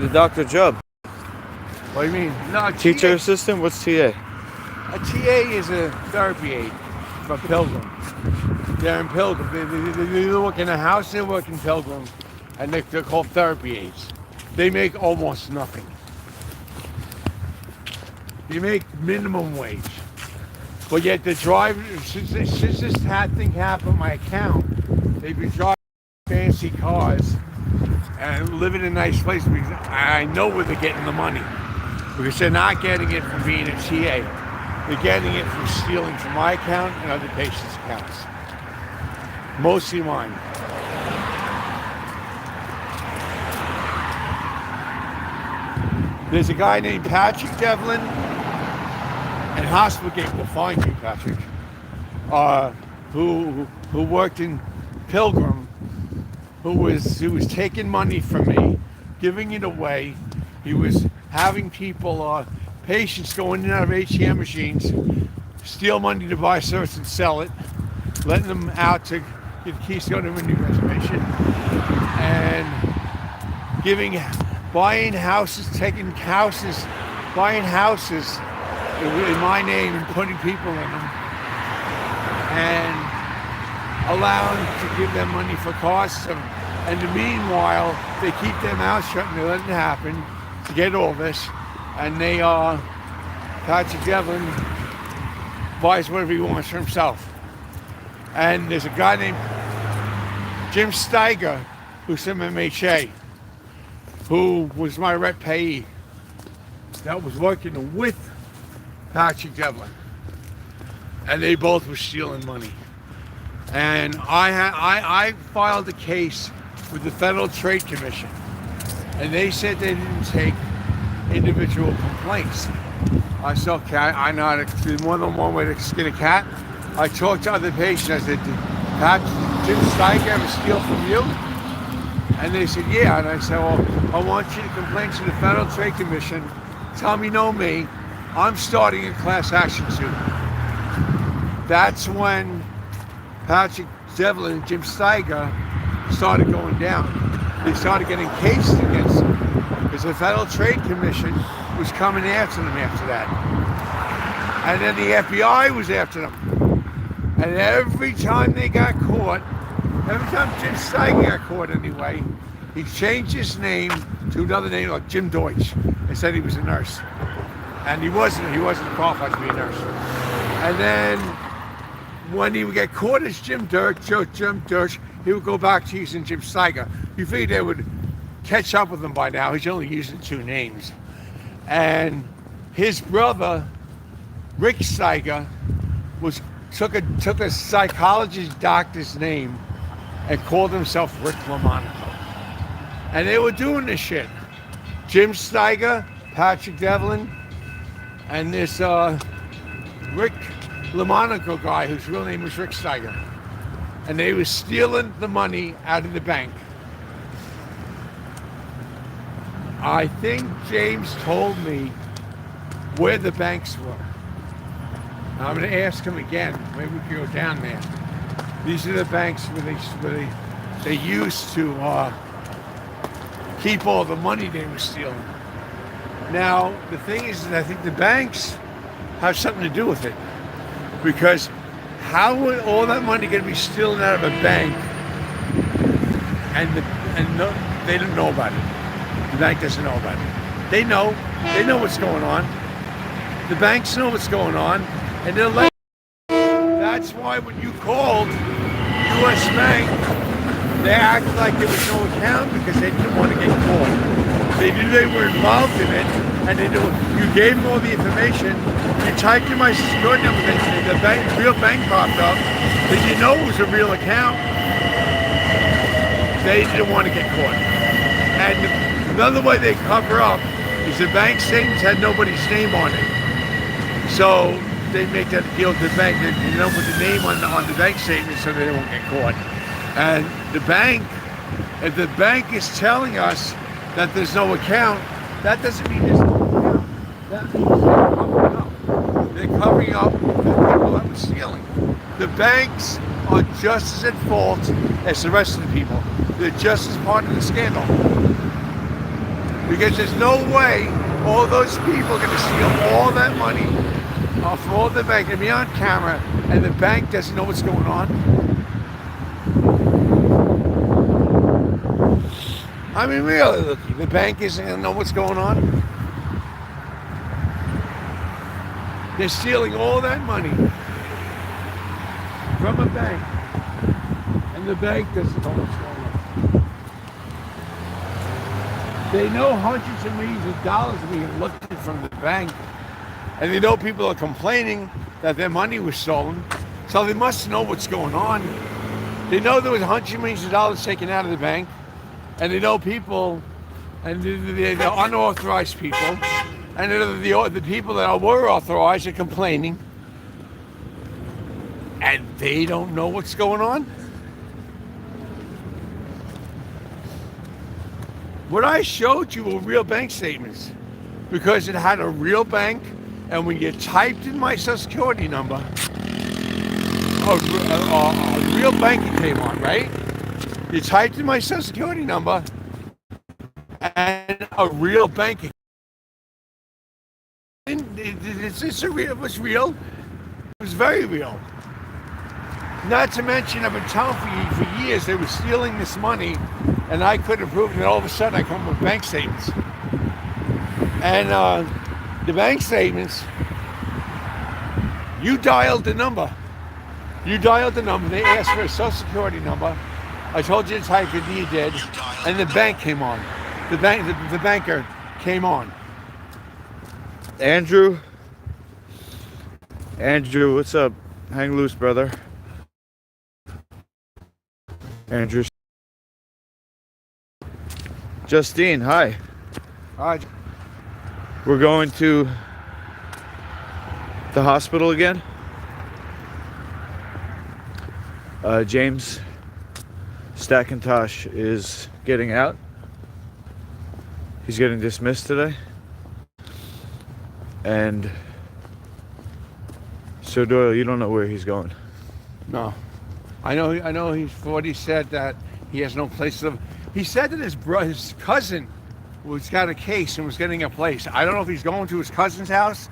The doctor job. What do you mean? No, Teacher TA. assistant? What's TA? A TA is a therapy aide for Pilgrim. They're in Pilgrim. They work in a house, they work in Pilgrim, and they're called therapy aides. They make almost nothing. They make minimum wage. But yet the driver, since this thing happened, my account, they've been driving fancy cars and living in nice places because I know where they're getting the money. Because they're not getting it from being a TA. They're getting it from stealing from my account and other patients' accounts. Mostly mine. There's a guy named Patrick Devlin, and Hospital Gate will find you, Patrick, who worked in Pilgrim, who was taking money from me, giving it away. He was having people, patients go in and out of ATM machines, steal money to buy service and sell it, letting them out to get keys to go to a new reservation, and buying houses, buying houses in my name and putting people in them, and allowing to give them money for costs. And in the meanwhile, they keep their mouths shut and they let it happen to get all this. And Patrick Devlin buys whatever he wants for himself. And there's a guy named Jim Steiger, who's from MHA, who was my rep payee, that was working with Patrick Devlin. And they both were stealing money. And I filed a case with the Federal Trade Commission, and they said they didn't take individual complaints. I said, okay, I know how to, there's more than one way to skin a cat. I talked to other patients. I said, did Jim Steiger ever steal from you? And they said, yeah. And I said, well, I want you to complain to the Federal Trade Commission. Tell me, know me. I'm starting a class action suit. That's when Patrick Devlin and Jim Steiger started going down. They started getting cases against them because the Federal Trade Commission was coming after them after that. And then the FBI was after them. And every time they got caught, every time Jim Steiger got caught anyway, he changed his name to another name like Jim Deutsch and said he was a nurse. And he wasn't qualified to be a nurse. And then when he would get caught as Jim Deutsch, he would go back to using Jim Steiger. You figured they would catch up with him by now. He's only using two names. And his brother, Rick Steiger, took a psychologist doctor's name and called himself Rick LaMonaco. And they were doing this shit. Jim Steiger, Patrick Devlin, and this Rick LaMonaco guy whose real name was Rick Steiger. And they were stealing the money out of the bank. I think James told me where the banks were. I'm going to ask him again. Maybe we can go down there. These are the banks where they used to keep all the money they were stealing. Now, the thing is that I think the banks have something to do with it. Because how would all that money going to be stolen out of a bank and they don't know about it? The bank doesn't know about it. They know what's going on. The banks know what's going on, and they're like, that's why when you called U.S. Bank, they acted like there was no account because they didn't want to get caught. They knew they were involved in it, and they knew you gave them all the information. You typed in my security number, the real bank popped up, then you know it was a real account. They didn't want to get caught. And another way they cover up is the bank statements had nobody's name on it. So they make that deal with the bank, you know, with the name on the bank statement so they won't get caught. And the bank, if the bank is telling us that there's no account, that doesn't mean there's no account. That means they're covering up. They're covering up the people that were stealing. The banks are just as at fault as the rest of the people. They're just as part of the scandal. Because there's no way all those people are going to steal all that money off all the bank and be on camera, and the bank doesn't know what's going on. I mean, really, look, the bank isn't going to know what's going on. They're stealing all that money from a bank, and the bank doesn't know what's going on. They know hundreds of millions of dollars are being lifted from the bank, and they know people are complaining that their money was stolen, so they must know what's going on. They know there was hundreds of millions of dollars taken out of the bank, and they know people, and the unauthorized people, and the people that were authorized are complaining, and they don't know what's going on. What I showed you were real bank statements, because it had a real bank, and when you typed in my Social Security number, a real banking came on, right? You typed in my Social Security number, and a real banking. It was real. It was very real. Not to mention, I've been telling for years they were stealing this money, and I couldn't prove it. And all of a sudden, I come up with bank statements. And the bank statements, you dialed the number. You dialed the number. They asked for a Social Security number. I told you to type it, you did, and the bank came on. The banker came on. Andrew, what's up? Hang loose, brother. Andrew. Justine, hi. Hi. We're going to the hospital again. James Stackintosh is getting out. He's getting dismissed today. And so Doyle, you don't know where he's going? No. I know he's what he said, that he has no place to live. He said that his cousin got a case and was getting a place. I don't know if he's going to his cousin's house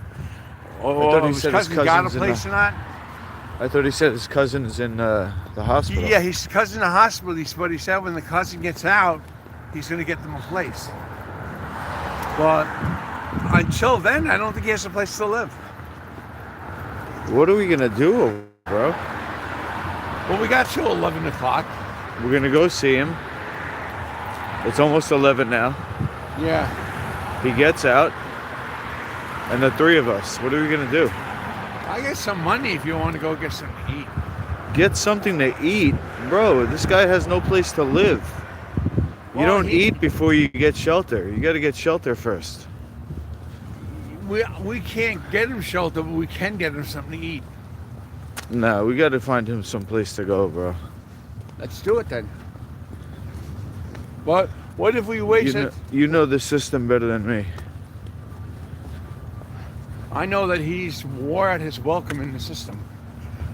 or if his cousin got a place or not. I thought he said his cousin is in the hospital. Yeah, his cousin in the hospital. But he said when the cousin gets out, he's going to get them a place. But until then, I don't think he has a place to live. What are we going to do, bro? Well, we got till 11 o'clock. We're going to go see him. It's almost 11 now. Yeah. He gets out. And the three of us, what are we going to do? I get some money if you want to go get something to eat. Get something to eat? Bro, this guy has no place to live. You don't eat before you get shelter. You got to get shelter first. We can't get him shelter, but we can get him something to eat. No, we got to find him some place to go, bro. Let's do it then. But what if we wait? You know the system better than me. I know that he's wore out his welcome in the system,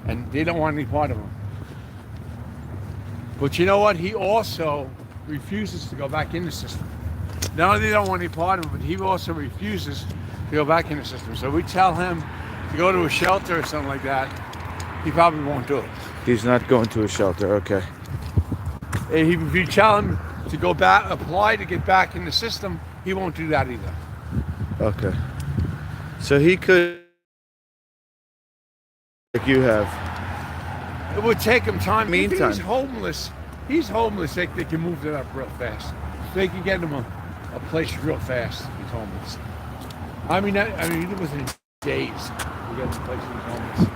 and they don't want any part of him. But you know what? He also refuses to go back in the system. Not only they don't want any part of him, but he also refuses to go back in the system. So we tell him to go to a shelter or something like that, he probably won't do it. He's not going to a shelter, okay. If you tell him to go back, apply to get back in the system, he won't do that either. Okay. So he could, like you have. It would take him time. Meantime. If he's homeless, they can move it up real fast. They can get him a place real fast. He's homeless. I mean, it was in days to get the place he's homeless.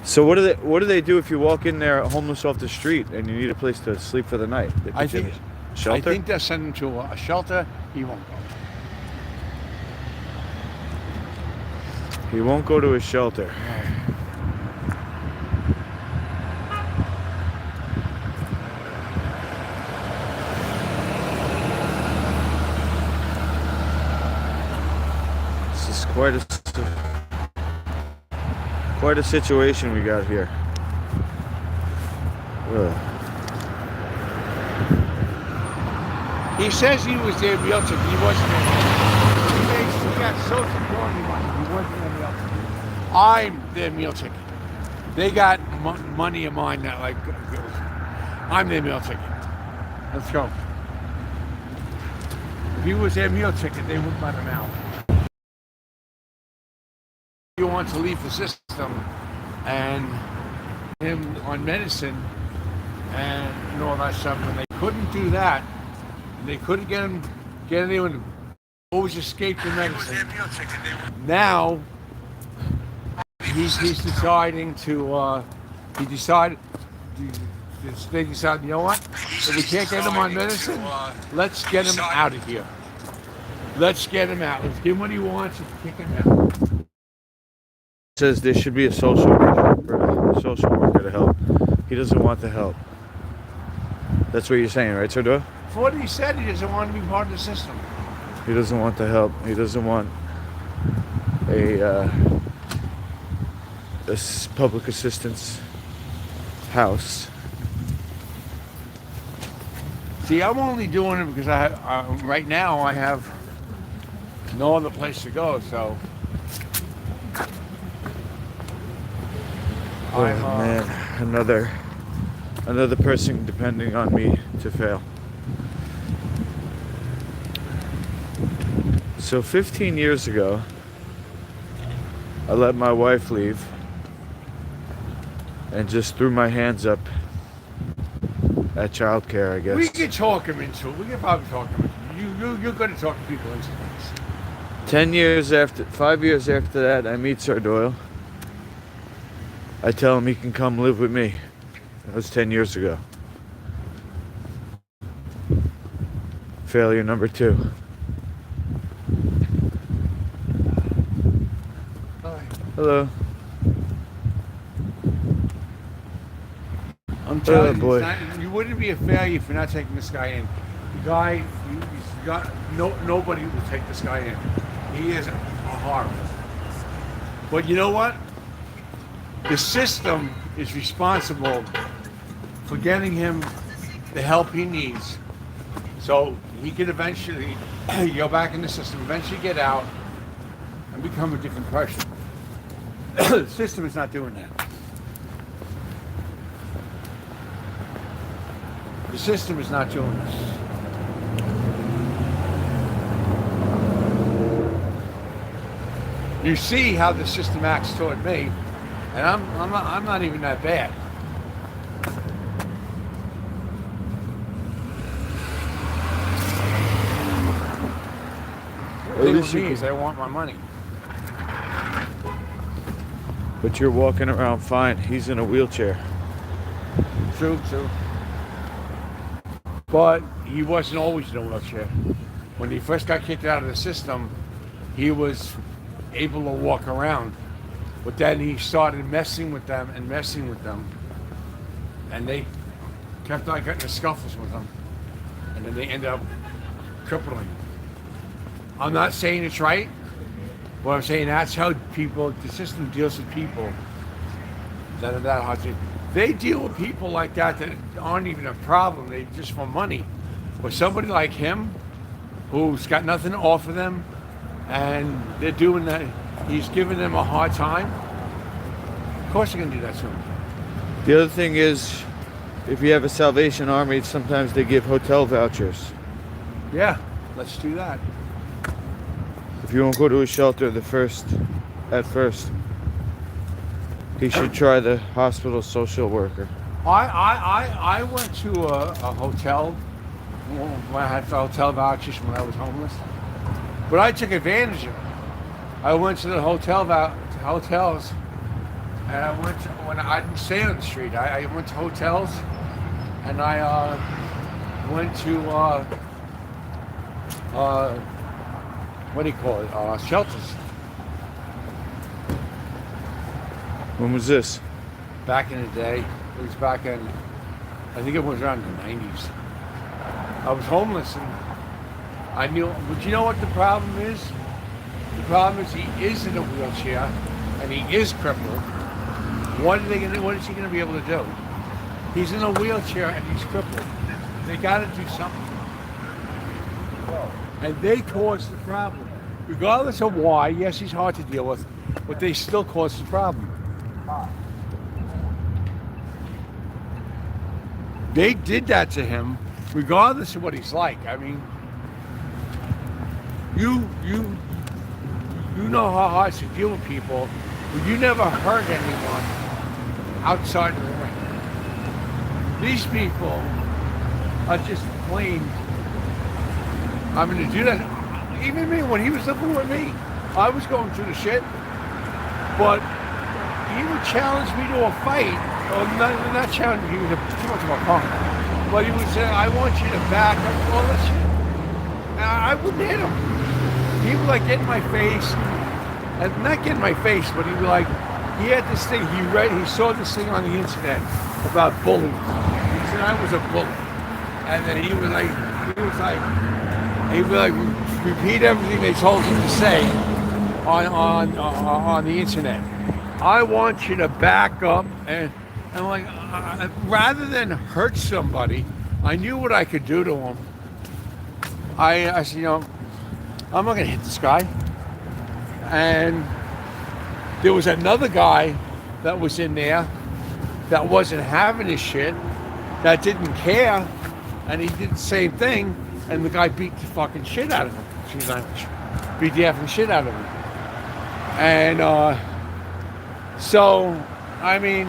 So what do they do if you walk in there homeless off the street and you need a place to sleep for the night? I think shelter. I think they'll send him to a shelter. He won't go. He won't go to a shelter. This is quite a situation we got here. Ugh. He says he was their meal ticket. He wasn't there. He got social security money. He wasn't their meal ticket. I'm their meal ticket. They got money of mine that like goes. I'm their meal ticket. Let's go. If he was their meal ticket, they wouldn't let him out. You want to leave the system and him on medicine and all that stuff, and they couldn't do that. They couldn't get anyone to always escape the medicine. Now he's deciding to they decided, you know what? If we can't get him on medicine, let's get him out of here. Let's get him out. Let's give him what he wants and kick him out. Says there should be a social worker to help. He doesn't want the help. That's what you're saying, right, Sardor? For what he said, he doesn't want to be part of the system. He doesn't want the help. He doesn't want a public assistance house. See, I'm only doing it because right now I have no other place to go, so. Oh man, another person depending on me to fail. So 15 years ago, I let my wife leave and just threw my hands up at childcare, I guess. We could talk him into it. We could probably talk him into it. You're going to talk to people into this. 5 years after that, I meet Sir Doyle. I tell him he can come live with me. That was 10 years ago. Failure number 2. Hi. Hello. I'm telling you, boy. You wouldn't be a failure for not taking this guy in. The guy, nobody will take this guy in. He is a horror. But you know what? The system is responsible for getting him the help he needs, so he can eventually go back in the system, eventually get out, and become a different person. The system is not doing that. The system is not doing this. You see how the system acts toward me, and I'm not even that bad. They want my money. But you're walking around fine. He's in a wheelchair. True. But he wasn't always in a wheelchair. When he first got kicked out of the system, he was able to walk around. But then he started messing with them, and they kept on getting in scuffles with him. And then they ended up crippling him. I'm not saying it's right, but I'm saying that's how the system deals with people that are that hard to. They deal with people like that aren't even a problem. They just want money. But somebody like him, who's got nothing to offer them, and they're doing that, he's giving them a hard time. Of course they're going to do that to him. The other thing is, if you have a Salvation Army, sometimes they give hotel vouchers. Yeah, let's do that. If you won't go to a shelter at first, he should try the hospital social worker. I went to a hotel when I had hotel vouchers when I was homeless, but I took advantage of it. I went to the hotels, and I went to, when I didn't stay on the street. I went to hotels, and I went to what do you call it? Shelters. When was this? Back in the day. It was back in, I think it was around the 90s. I was homeless, and I knew, but you know what the problem is? The problem is he is in a wheelchair, and he is crippled. What is he gonna be able to do? He's in a wheelchair and he's crippled. They gotta do something. and they caused the problem. Regardless of why, yes, he's hard to deal with, but they still caused the problem. They did that to him, regardless of what he's like. I mean, you know how hard it's to deal with people, but you never hurt anyone outside of the ring. These people are just plain. I'm going to do that. Even me, when he was living with me, I was going through the shit, but he would challenge me to a fight. Or not challenge me, he was too much of a punk. But he would say, I want you to back up all that shit. And I wouldn't hit him. He would like get in my face, and not get in my face, but he would like, he had this thing, he saw this thing on the internet about bullying. He said I was a bully. And then he would repeat everything they told him to say on the internet. I want you to back up, and like, rather than hurt somebody, I knew what I could do to him. I said, I'm not gonna hit this guy. And there was another guy that was in there that wasn't having his shit, that didn't care, and he did the same thing, and the guy beat the fucking shit out of him. Beat the effing shit out of him. And so, I mean,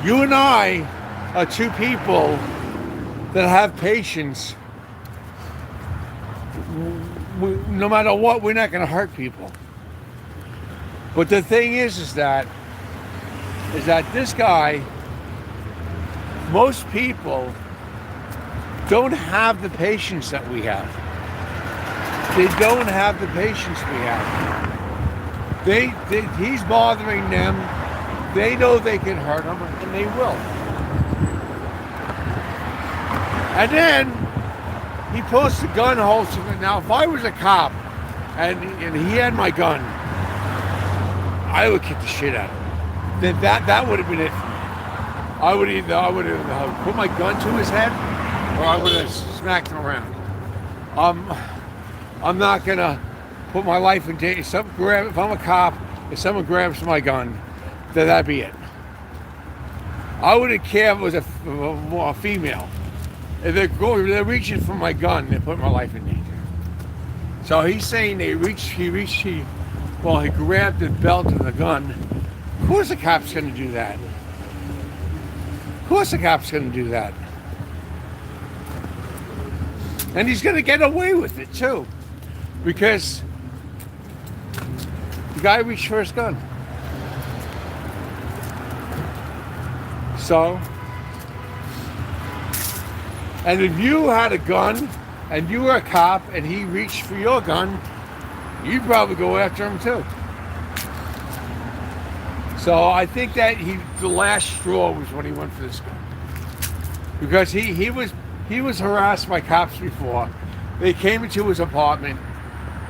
you and I are two people that have patience. No matter what, we're not going to hurt people. But the thing is that this guy, most people don't have the patience that we have. They don't have the patience we have. He's bothering them. They know they can hurt him, and they will. And then he pulls the gun holster. Now, if I was a cop and he had my gun, I would kick the shit out of him. Then that would have been it. I would have put my gun to his head, or I would have smacked him around. I'm not gonna put my life in danger. If I'm a cop, if someone grabs my gun, then that'd be it. I wouldn't care if it was a female. If they're reaching for my gun, they're putting my life in danger. So he's saying he grabbed the belt of the gun. Of course the cop's gonna do that. Of course the cop's gonna do that. And he's gonna get away with it too. Because the guy reached for his gun. So, and if you had a gun and you were a cop and he reached for your gun, you'd probably go after him too. So I think that the last straw was when he went for this gun. Because he was harassed by cops before. They came into his apartment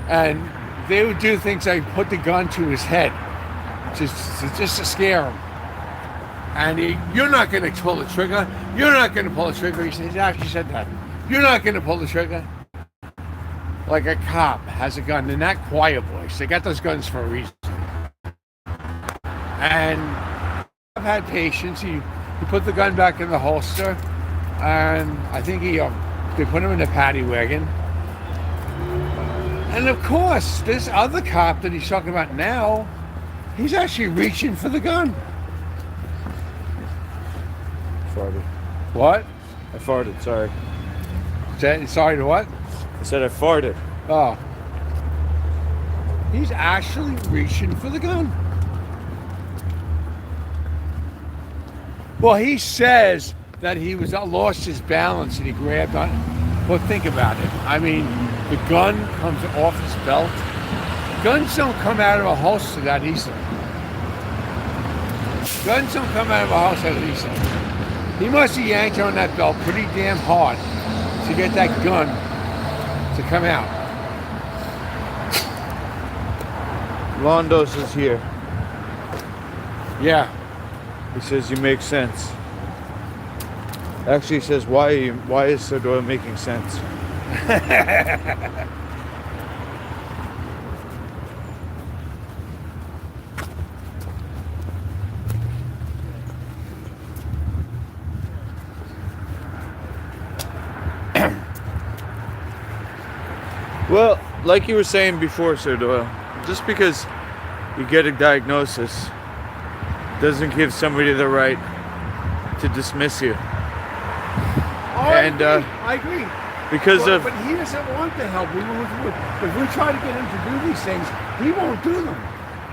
and they would do things like put the gun to his head just to scare him. And you're not going to pull the trigger. You're not going to pull the trigger. He actually said that. You're not going to pull the trigger. Like a cop has a gun. They're not quiet boys. They got those guns for a reason. And I've had patience. He put the gun back in the holster. And I think they put him in the paddy wagon. And of course, this other cop that he's talking about now, he's actually reaching for the gun. Farted. What? I farted, sorry. Sorry to what? I said I farted. Oh. He's actually reaching for the gun. Well, he says that he lost his balance and he grabbed on. Well, think about it. I mean, the gun comes off his belt. Guns don't come out of a holster that easily. Guns don't come out of a holster that easily. He must have yanked on that belt pretty damn hard to get that gun to come out. Londos is here. Yeah. He says you make sense. Actually, he says why is Sodor making sense? Well, like you were saying before, Sir Doyle, just because you get a diagnosis doesn't give somebody the right to dismiss you. Oh, And I agree. because But of he doesn't want the help. If we try to get him to do these things, he won't do them.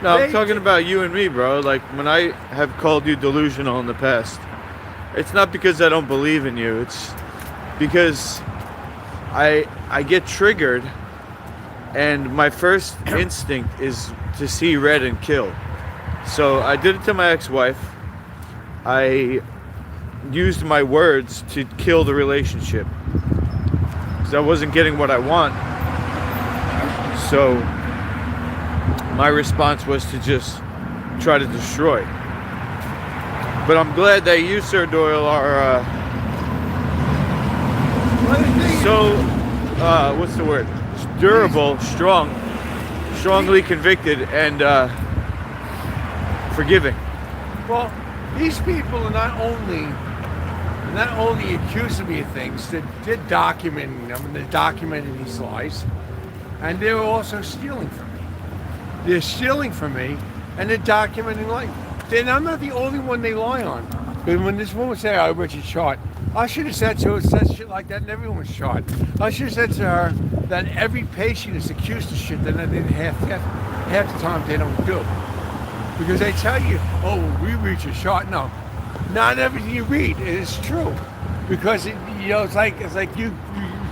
no, They- I'm talking about you and me, bro. Like when I have called you delusional in the past, it's not because I don't believe in you. It's because I get triggered, and my first instinct is to see red and kill. So I did it to my ex-wife. I used my words to kill the relationship because I wasn't getting what I want. So my response was to just try to destroy. But I'm glad that you, Sir Doyle, are so what's the word? Durable, strongly convicted, and forgiving. Well, these people are not only accusing me of things, they're documenting them, and they're documenting these lies, and they're also stealing from me. They're stealing from me, and they're documenting lies. Then I'm not the only one they lie on. But when this woman said, "Oh, Richard shot," I should have said to her, said shit like that, and everyone's shot. I should have said to her that every patient is accused of shit that they half the time they don't do. Because they tell you, "Oh, we read your shot." No, not everything you read is true. Because it's like you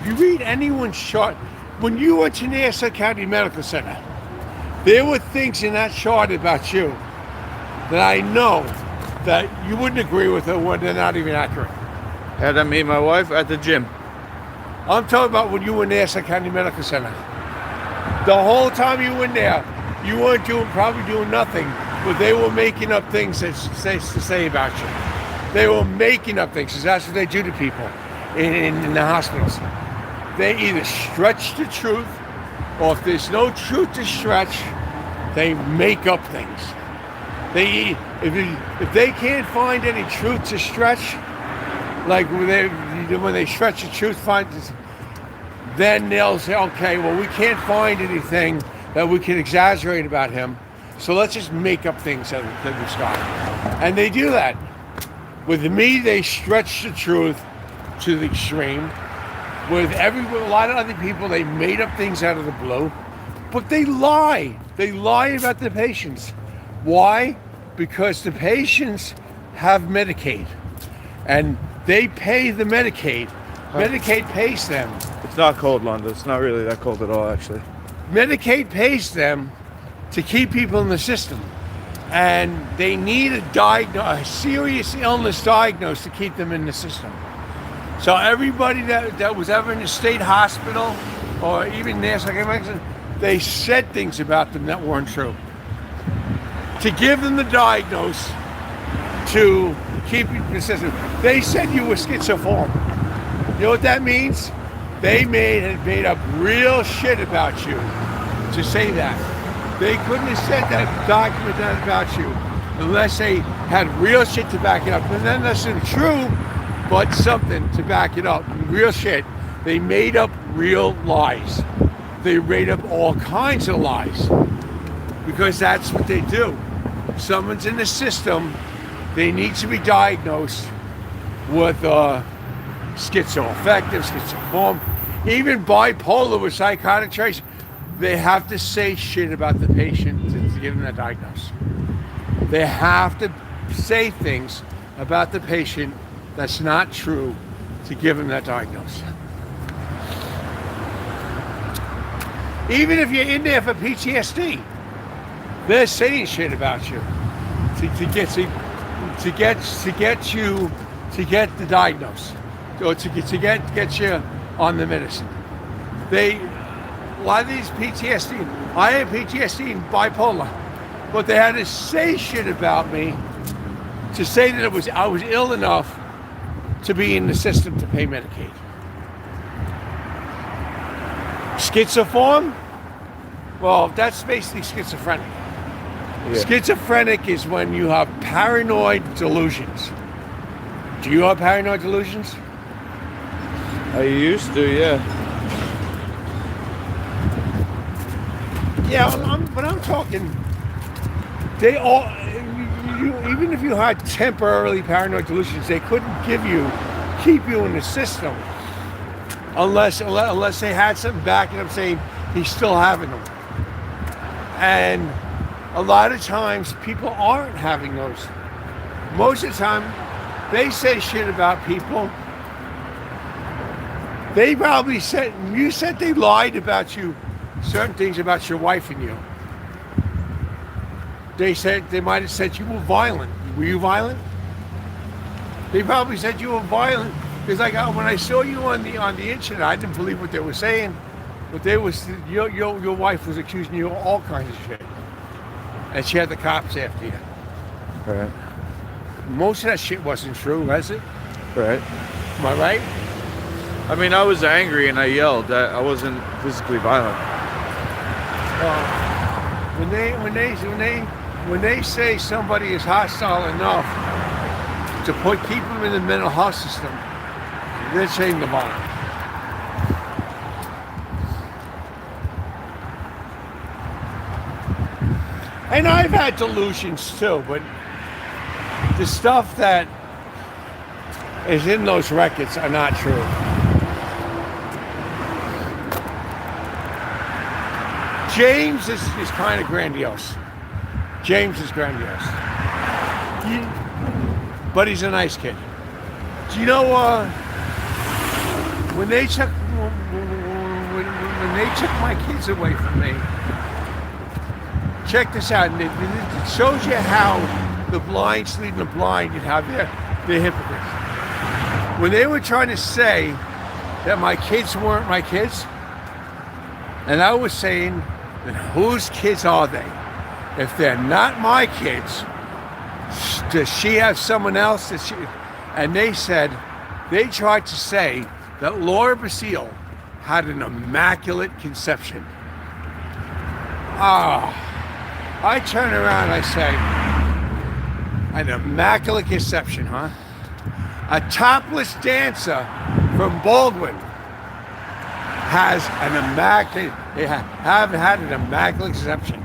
read anyone's chart. When you went to Nassau County Medical Center, there were things in that chart about you that I know that you wouldn't agree with, or when they're not even accurate. Had I meet my wife at the gym. I'm talking about when you were in Nassau County Medical Center. The whole time you were in there, you weren't probably doing nothing, but they were making up things to say about you. They were making up things, because that's what they do to people in the hospitals. They either stretch the truth, or if there's no truth to stretch, they make up things. If they can't find any truth to stretch, like when they stretch the truth, then they'll say, "Okay, well, we can't find anything that we can exaggerate about him, so let's just make up things that this guy." And they do that. With me, they stretch the truth to the extreme. With a lot of other people, they made up things out of the blue, but they lie. They lie about the patients. Why? Because the patients have Medicaid, and they pay the Medicaid. Medicaid pays them. It's not cold, London. It's not really that cold at all, actually. Medicaid pays them to keep people in the system, and they need a serious illness diagnosed to keep them in the system. So everybody that was ever in a state hospital, or even Nassau County, they said things about them that weren't true. To give them the diagnosis, to keep you in the system. They said you were schizophrenic. You know what that means? They made up real shit about you to say that. They couldn't have said that, document that about you, unless they had real shit to back it up. And then that's not true, but something to back it up. Real shit. They made up real lies. They made up all kinds of lies, because that's what they do. Someone's in the system, they need to be diagnosed with schizoaffective, schizoform, even bipolar with psychotic traits. They have to say shit about the patient to give them that diagnosis. They have to say things about the patient that's not true to give them that diagnosis. Even if you're in there for PTSD, they're saying shit about you to get the diagnosis, or to get you on the medicine. A lot of these PTSD, I had PTSD and bipolar, but they had to say shit about me to say that I was ill enough to be in the system to pay Medicaid. Schizoform? Well, that's basically schizophrenic. Yeah. Schizophrenic is when you have paranoid delusions. Do you have paranoid delusions? I used to, yeah. Yeah, but I'm talking. They all, even if you had temporarily paranoid delusions, they couldn't keep you in the system unless they had something backing up saying he's still having them. And a lot of times people aren't having those. Most of the time, they say shit about people. They probably said, you said they lied about you, certain things about your wife and you. They might have said you were violent. Were you violent? They probably said you were violent because when I saw you on the internet, I didn't believe what they were saying. But your wife was accusing you of all kinds of shit, and she had the cops after you. Right. Most of that shit wasn't true, was it? Right. Am I right? I mean, I was angry and I yelled. I wasn't physically violent. When they say somebody is hostile enough to keep them in the mental health system, they're saying the violence. And I've had delusions too, but the stuff that is in those records are not true. James is kind of grandiose. James is grandiose. But he's a nice kid. Do you know when they took my kids away from me? Check this out. It shows you how the blind leading the blind and how they're hypocrites. When they were trying to say that my kids weren't my kids, and I was saying, then whose kids are they? If they're not my kids, does she have someone else? And they tried to say that Laura Basile had an immaculate conception. I turn around and I say, an immaculate conception, huh? A topless dancer from Baldwin has an immaculate, have had an immaculate conception.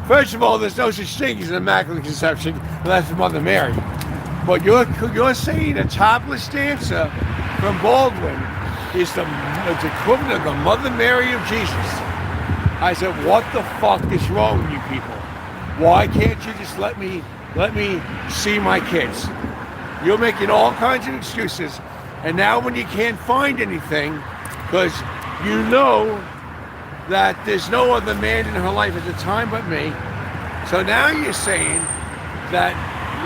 First of all, there's no such thing as an immaculate conception unless it's Mother Mary. But you're saying a topless dancer from Baldwin is the equivalent of the Mother Mary of Jesus. I said, what the fuck is wrong with you people? Why can't you just let me see my kids? You're making all kinds of excuses, and now when you can't find anything, because you know that there's no other man in her life at the time but me, so now you're saying that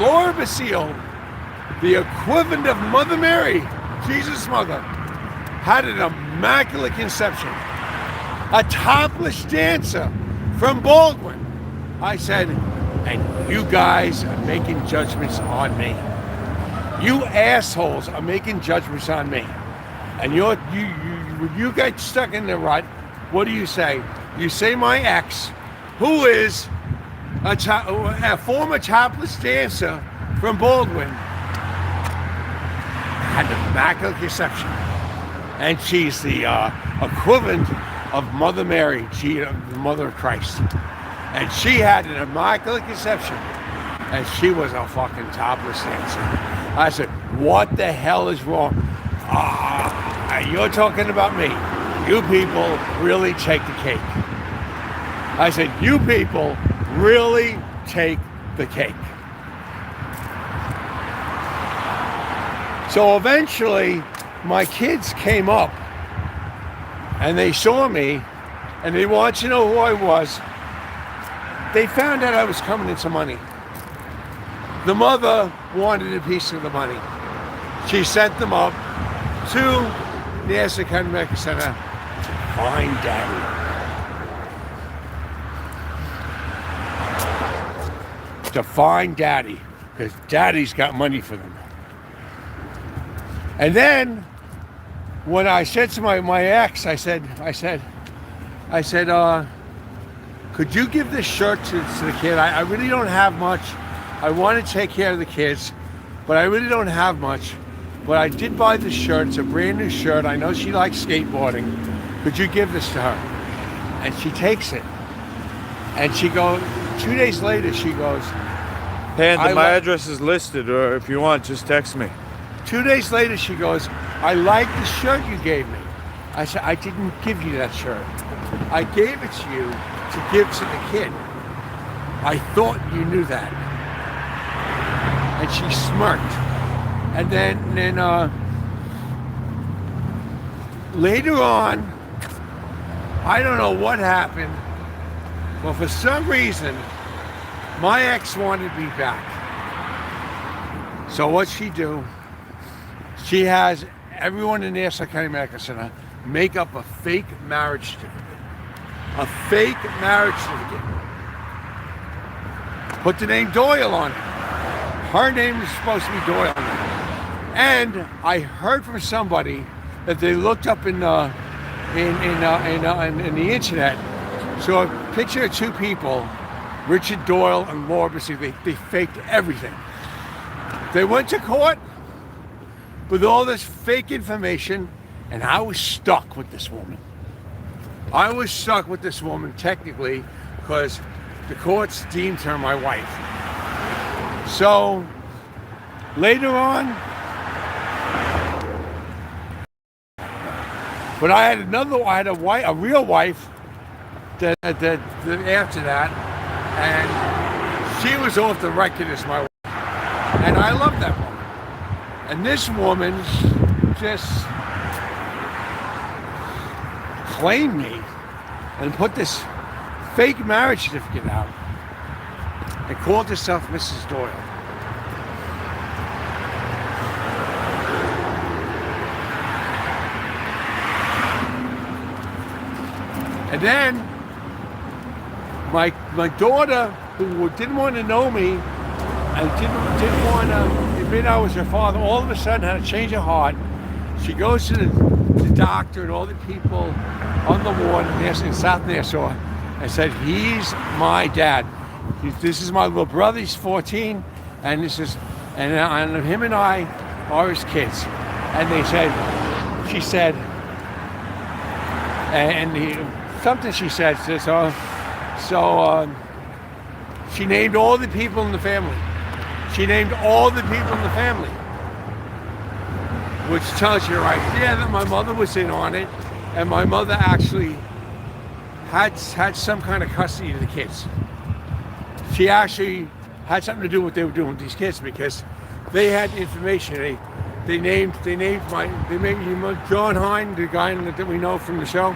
Laura Basile, the equivalent of Mother Mary, Jesus' mother, had an immaculate conception. A topless dancer from Baldwin. I said, and you guys are making judgments on me. You assholes are making judgments on me. And when you get stuck in the rut, what do you say? You say my ex, who is a former topless dancer from Baldwin, had an immaculate conception. And she's the equivalent of Mother Mary, the mother of Christ. And she had an immaculate conception. And she was a fucking topless dancer. I said, what the hell is wrong? You're talking about me. You people really take the cake. I said, you people really take the cake. So eventually, my kids came up and they saw me and they wanted to know who I was. They found out I was coming into money. The mother wanted a piece of the money. She sent them up to the Nassau Medical Center to find Daddy. To find Daddy, because Daddy's got money for them. And then, when I said to my ex, I said, I said, could you give this shirt to the kid? I really don't have much. I want to take care of the kids, but I really don't have much. But I did buy this shirt. It's a brand new shirt. I know she likes skateboarding. Could you give this to her? And she takes it. And she goes, 2 days later, she goes, Panda, my address is listed, or if you want, just text me. 2 days later, she goes, I like the shirt you gave me. I said, I didn't give you that shirt. I gave it to you to give to the kid. I thought you knew that. And she smirked. And then later on, I don't know what happened, but for some reason, my ex wanted me back. So what'd she do? She has everyone in Nassau County Medical Center make up a fake marriage certificate. A fake marriage certificate. Put the name Doyle on it. Her name is supposed to be Doyle. And I heard from somebody that they looked up in the internet, saw a picture of two people, Richard Doyle and Laura Basile. They faked everything. They went to court with all this fake information, and I was stuck with this woman. I was stuck with this woman technically because the courts deemed her my wife. So later on, but I had a real wife that after that, and she was off the record as my wife. And I love that woman. And this woman just claimed me and put this fake marriage certificate out and called herself Mrs. Doyle. And then my daughter, who didn't want to know me and didn't want to admit I was her father, all of a sudden had a change of heart. She goes to the doctor and all the people on the ward in South Nassau and said, he's my dad. This is my little brother, he's 14, and this is, and him and I are his kids. And she said, something she said, she named all the people in the family. She named all the people in the family. Which tells you right there that my mother was in on it, and my mother actually had some kind of custody of the kids. She actually had something to do with what they were doing with these kids because they had information. They named John Hine, the guy that we know from the show.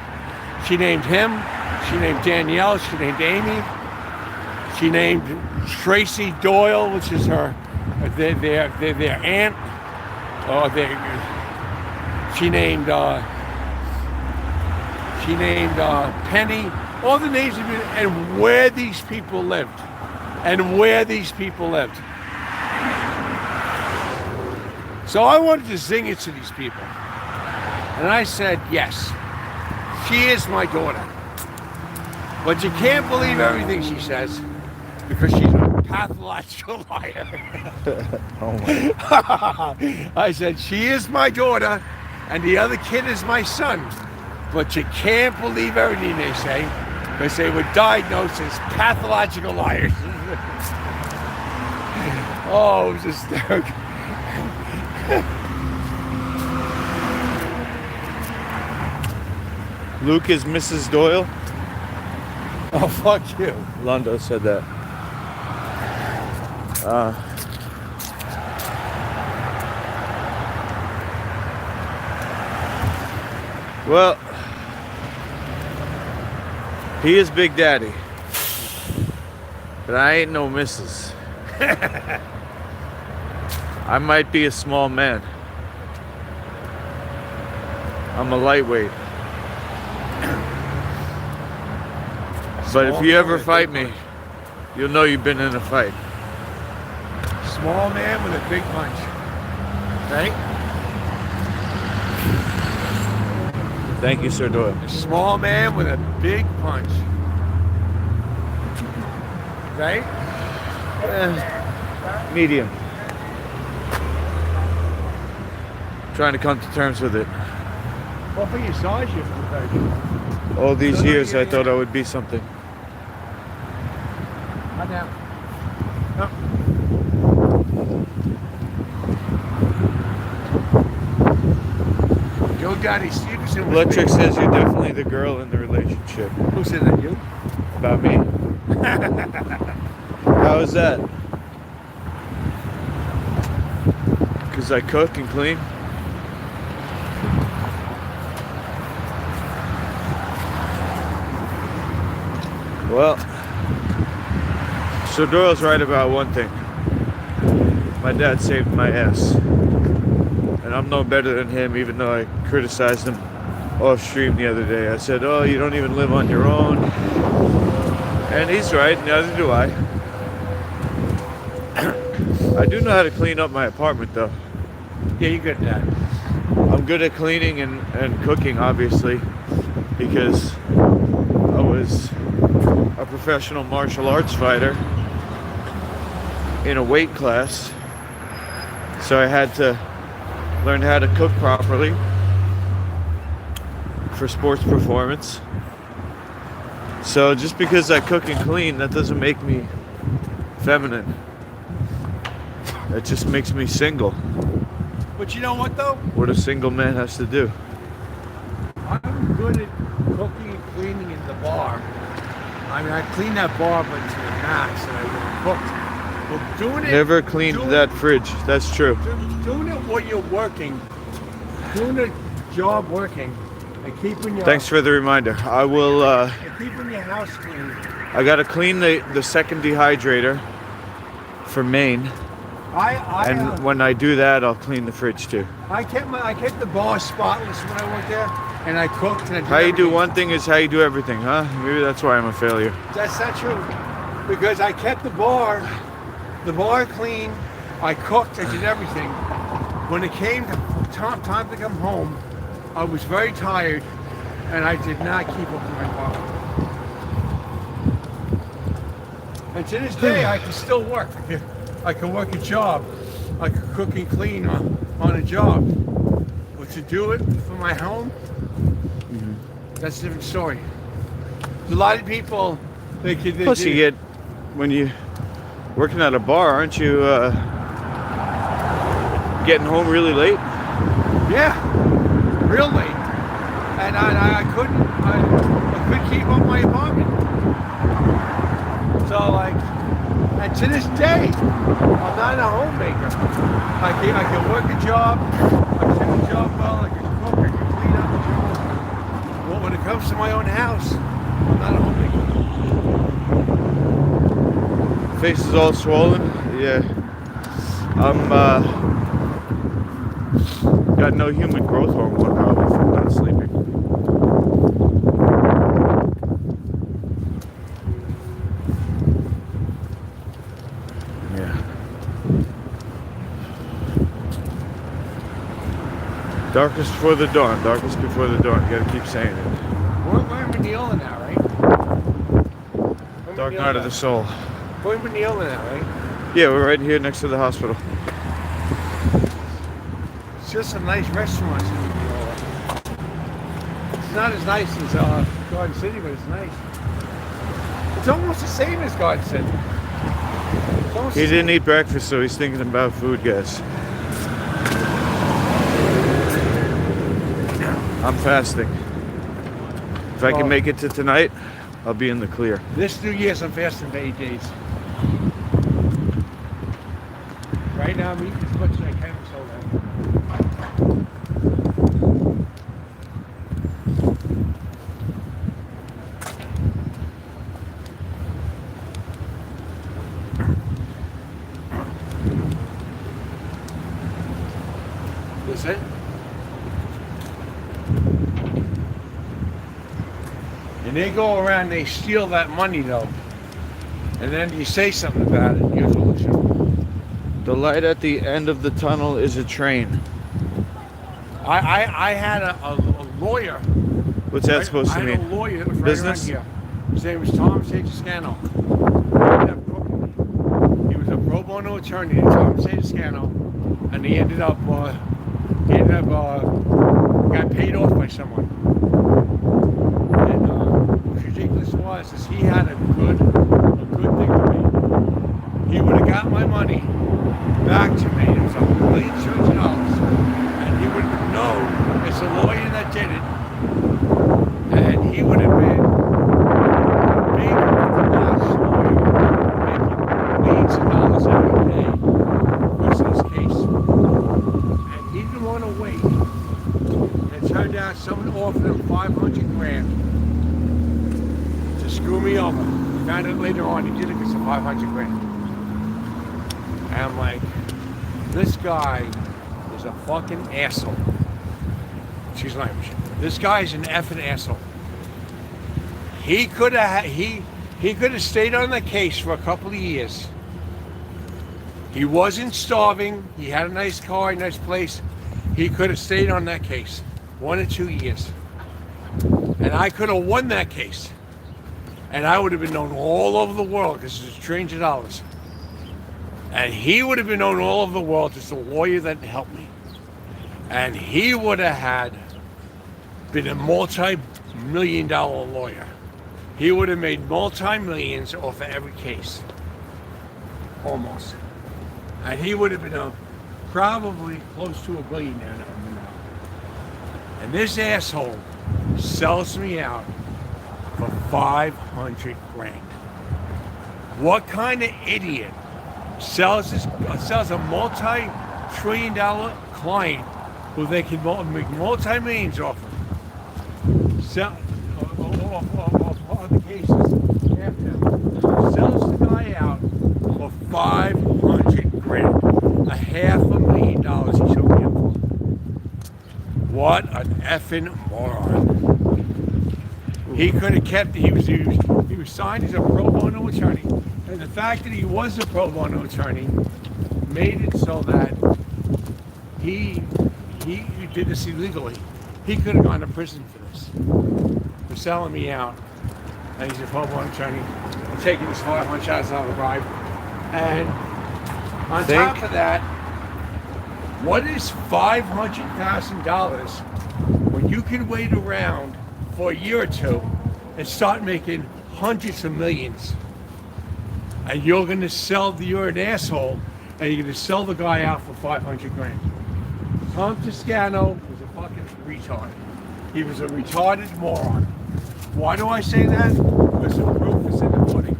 She named him. She named Danielle. She named Amy. She named Tracy Doyle, which is their aunt. She named Penny. All the names of it, and where these people lived, So I wanted to zing it to these people, and I said, yes, she is my daughter, but you can't believe everything she says because she's a pathological liar. Oh my. I said, she is my daughter, and the other kid is my son. But you can't believe everything they say because they were diagnosed as pathological liars. Oh, it was hysterical. Luke is Mrs. Doyle? Oh, fuck you. Londo said that. Well, he is Big Daddy, but I ain't no missus. I might be a small man. I'm a lightweight. But if you ever fight me, you'll know you've been in a fight. Small man with a big punch. Right? Thank you, Sir Doyle. A small man with a big punch. Right? Medium. Trying to come to terms with it. Well, for your size, you're professional. All these years, I thought I would be something. Not now. No. Joe Daddy Stevenson was Electric big. says you're definitely the girl in the relationship. Who said that? You? About me? How is that? Because I cook and clean? Well, so Doyle's right about one thing. My dad saved my ass. And I'm no better than him, even though I criticized him off stream the other day. I said, oh, you don't even live on your own. And he's right, neither do I. I do know how to clean up my apartment, though. Yeah, you're good at that. I'm good at cleaning and cooking, obviously, because I was a professional martial arts fighter in a weight class. So I had to learn how to cook properly for sports performance. So just because I cook and clean, that doesn't make me feminine. That just makes me single. But you know what, though? What a single man has to do. I'm good at cooking and cleaning in the bar. I mean, I clean that bar, but to the max, and I cooked. Well, doing it. Never cleaned that fridge. That's true. Doing it while you're working, doing the job working, and keeping your. Thanks for the reminder. I will. And keeping your house clean. I gotta clean the second dehydrator for Maine, and when I do that, I'll clean the fridge too. I kept the bar spotless when I worked there, and I cooked. And I did How you do everything. one thing is how you do everything, huh? Maybe that's why I'm a failure. That's not true, because I kept the bar clean. I cooked. I did everything. When it came to time to come home, I was very tired, and I did not keep up with my bar. And to this day, I can still work. I can work a job. I can cook and clean on a job. But to do it for my home, that's a different story. A lot of people, they Plus, you get when you working at a bar, aren't you getting home really late? Yeah, real late. And I couldn't keep up my apartment. So like, and to this day, I'm not a homemaker. I can work a job, I can do a job well, I can cook, I can clean up a job. But when it comes to my own house, I'm not a homemaker. Face is all swollen. Yeah. I'm got no human growth hormone probably from not sleeping. Yeah. Darkest before the dawn. Darkest before the dawn. You gotta keep saying it. We're in Manila now, right? Dark night of the soul. We're in Manila now, right? Yeah, we're right here next to the hospital. It's just some nice restaurants in Manila. It's not as nice as Garden City, but it's nice. It's almost the same as Garden City. It's almost He the didn't same. eat breakfast, so he's thinking about food, guys. I'm fasting. If I can make it to tonight, I'll be in the clear. This New Year's, I'm fasting for 8 days. Right now, I'm eating as much as I can until then. That's it? And they go around, they steal that money though. And then you say something about it, you're delusional. The light at the end of the tunnel is a train. I had a lawyer What's that supposed to I had mean? a lawyer that was Business? right around here. His name was Tom Sagescano. He was a pro bono attorney, Tom Sagescano, and he ended up got paid off by someone. And what's ridiculous was is he had a good thing to me. He would have got my money back to me. It was $1 million, and he would have known it's a lawyer that did it, and he would have been big boss lawyer, making millions of dollars every day because of this case. And he didn't want to wait. It turned out someone offered him 500 grand to screw me over. He found out later on he did it because of 500 grand. And I'm like, this guy is a fucking asshole. Excuse language. This guy's an effing asshole. He could have stayed on the case for a couple of years. He wasn't starving. He had a nice car, a nice place. He could have stayed on that case 1 or 2 years. And I could have won that case. And I would have been known all over the world because it's trillions of dollars. And he would have been known all over the world as the lawyer that helped me. And he would have been a multi-million-dollar lawyer. He would have made multi-millions off of every case. Almost. And he would have been probably close to $1 billion now. And this asshole sells me out for 500 grand. What kind of idiot sells a multi-trillion-dollar client who they can make multi-millions off of? Sell off other cases after him. Sells the guy out for 500 grand. $500,000 he showed me up for. What an effing moron. He could have kept, he was signed as a pro bono attorney. And the fact that he was a pro bono attorney made it so that he did this illegally. He could have gone to prison for this. For selling me out. And he's a pro bono attorney. And taking this $500,000 out of the bribe. And on top of that, what is $500,000 when you can wait around for a year or two and start making hundreds of millions? And you're going to you're an asshole, and you're going to sell the guy out for 500 grand. Tom Toscano was a fucking retard. He was a retarded moron. Why do I say that? Because the proof is in the pudding.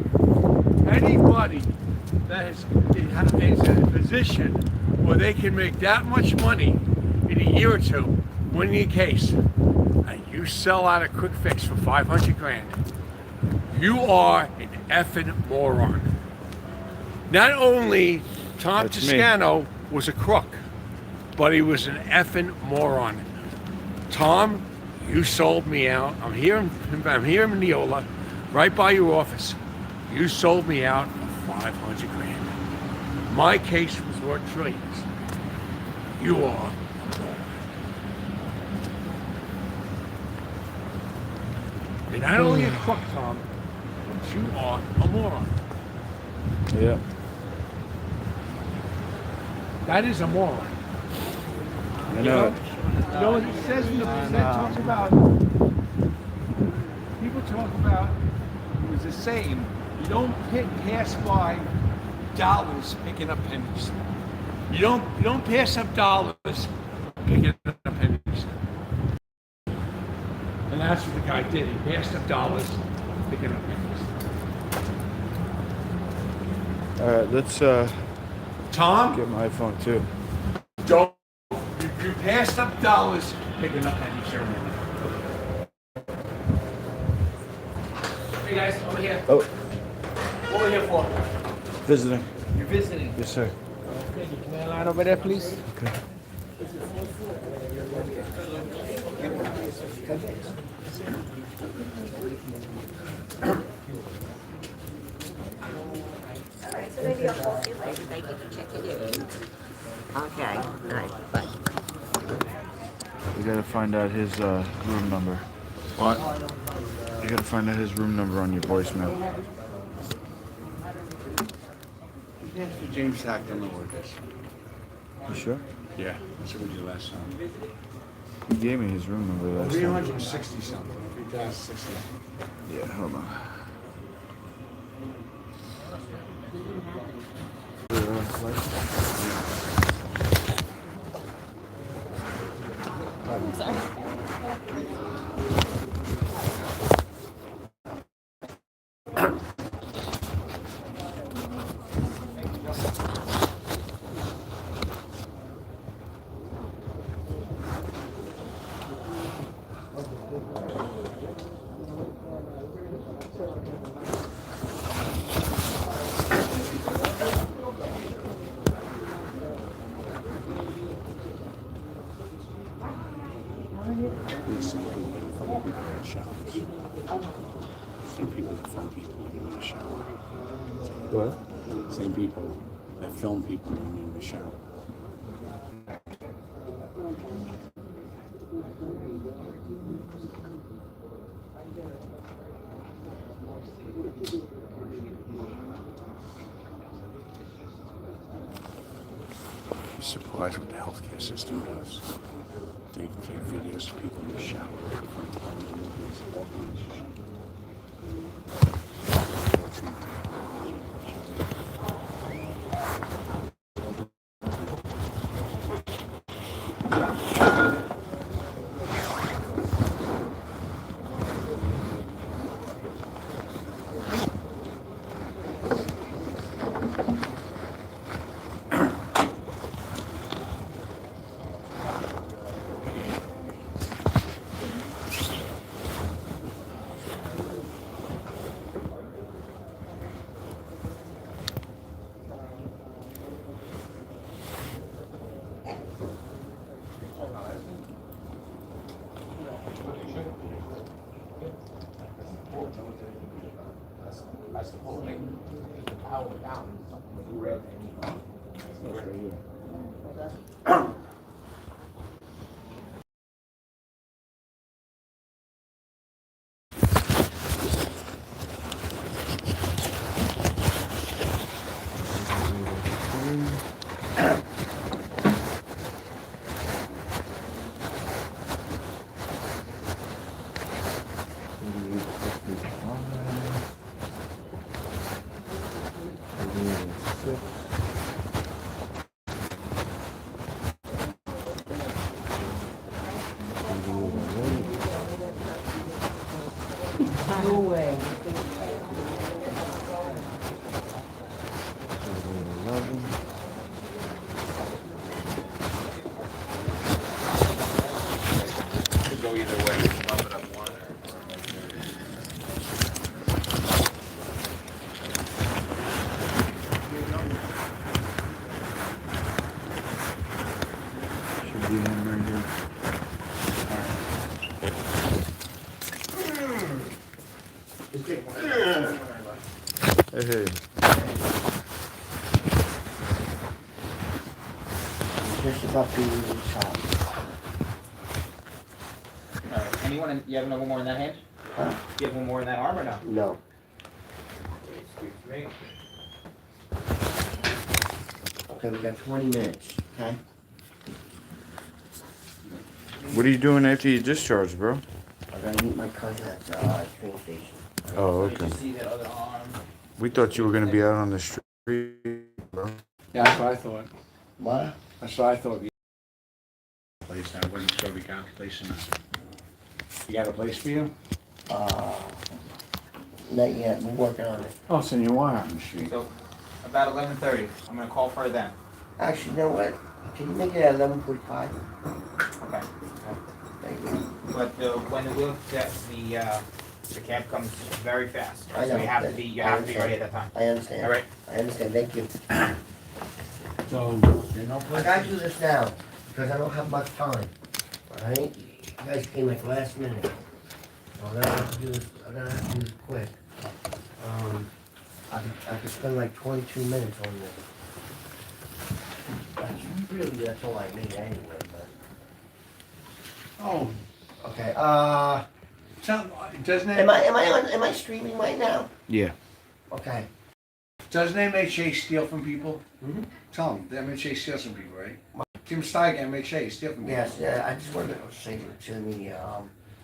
Anybody that is in a position where they can make that much money in a year or two, winning a case, and you sell out a quick fix for 500 grand, you are an effing moron. Not only Tom Toscano was a crook, but he was an effing moron. Tom, you sold me out. I'm here in Neola, right by your office. You sold me out for 500 grand. My case was worth trillions. You are. You're not only a crook, Tom, but you are a moron. Yeah. That is a moron. I know it. You know what it says in the talks about, people talk about, it was the same, you don't pass by dollars picking up pennies. You don't pass up dollars picking up pennies. And that's what the guy did. He passed up dollars picking up pennies. All right, let's Tom, get my phone too. don't. You passed up dollars picking up pennies. Hey guys, over here. Oh, What are we here for? visiting. You're visiting. Yes, sir. Okay, can you come in line over there, please? Okay. Alright, so maybe I'll call you later, thank you for checking in. Okay, alright, bye. We gotta find out his room number. What? You gotta find out his room number on your voicemail. Mr. James Hack don't know where it is. You sure? Yeah, that's what we did last time. He gave me his room number last time. 360 something. 3,060. Yeah, hold on. I'm sorry. Same people that film people when you're in the shower. What? Same people that film people when you're in the shower. You're surprised what the healthcare system does. They take videos of people in the shower. No way. Could go either way. Bump it up one or Should be him right here. Hey. Just about being in the shop. Alright, anyone, you have no more in that hand? Huh? You have one more in that arm or no? No. Excuse me. Okay, we got 20 minutes, okay? What are you doing after you discharge, bro? I gotta meet my cousin at the train station. Oh, Let me okay. just see that other arm. We thought you were gonna be out on the street, bro. Yeah, that's what I thought. What? That's what I thought. Place. I wasn't sure we got a place or not. You got a place for you? Not yet, we're working on it. Oh, so you are on the street. So, about 11:30, I'm gonna call for her then. Actually, you know what? Can you make it at 11:45? Okay. Thank you. But when the wheel, the cab comes very fast, I right? So know, you have to but be, I ready at that time. I understand. All right. I understand, thank you. So, you know, I gotta do this now, because I don't have much time. Alright? You guys came like last minute. So I'm gonna have to do this, quick. I could spend like 22 minutes on this. That's all I need anyway, but. oh, Okay, Doesn't Am I streaming right now? Yeah. Okay. Doesn't MHA steal from people? Mhm. Tell them the MHA steals from people, right? Tim Steig, MHA steal from people. Yes, yeah, I just wanted to say to the media,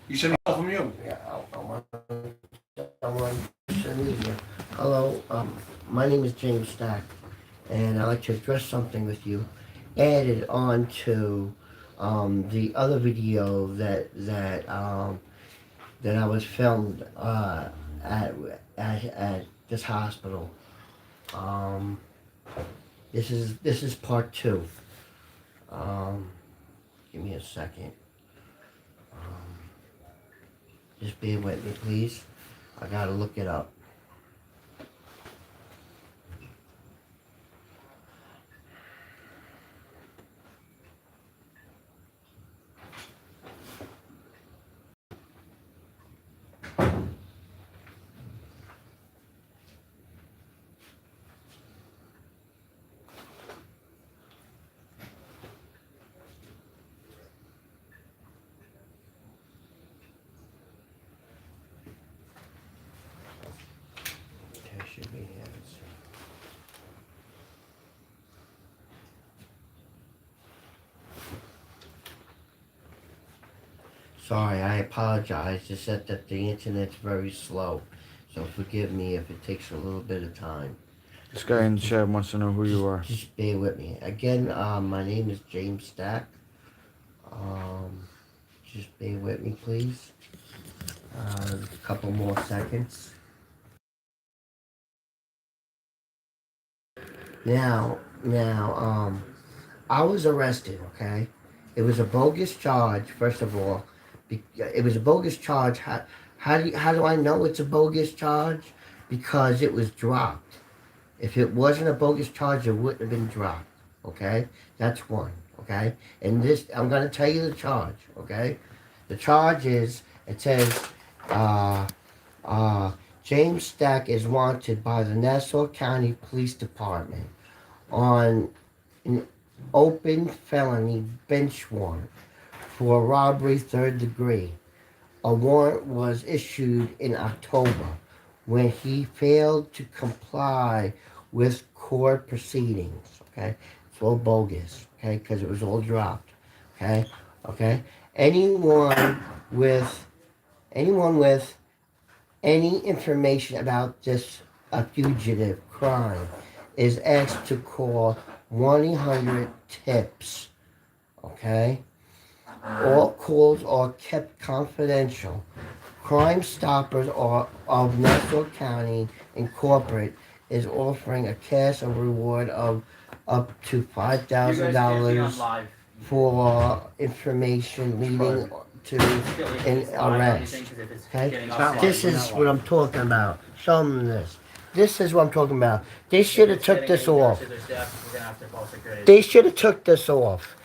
You said he stole from you. yeah, I want to the media. Hello, my name is James Stack, and I'd like to address something with you. Added on to the other video that I was filmed at this hospital. This is part 2. Give me a second. Just bear with me, please. I gotta look it up. There should be here. Sorry, I apologize. It's just that the internet's very slow. So forgive me if it takes a little bit of time. This guy in the chat wants to know who you are. Just bear with me. Again, my name is James Stack. Just bear with me, please. A couple more seconds. Now, I was arrested, okay? It was a bogus charge, first of all. It was a bogus charge. How do I know it's a bogus charge? Because it was dropped. If it wasn't a bogus charge, it wouldn't have been dropped, okay? That's one, okay? And this, I'm going to tell you the charge, okay? The charge is, it says, James Stack is wanted by the Nassau County Police Department on an open felony bench warrant for robbery 3rd degree. A warrant was issued in October when he failed to comply with court proceedings. Okay, it's all bogus. Okay, because it was all dropped. Okay. Anyone with any information about this fugitive crime is asked to call 1-800-TIPS. Okay. All calls are kept confidential. Crime Stoppers of Nassau County Incorporated is offering a cash reward of up to $5,000 for information leading to an arrest. Okay? This is what I'm talking about. Show them this. This is what I'm talking about. They should have took this off. They should have took this off.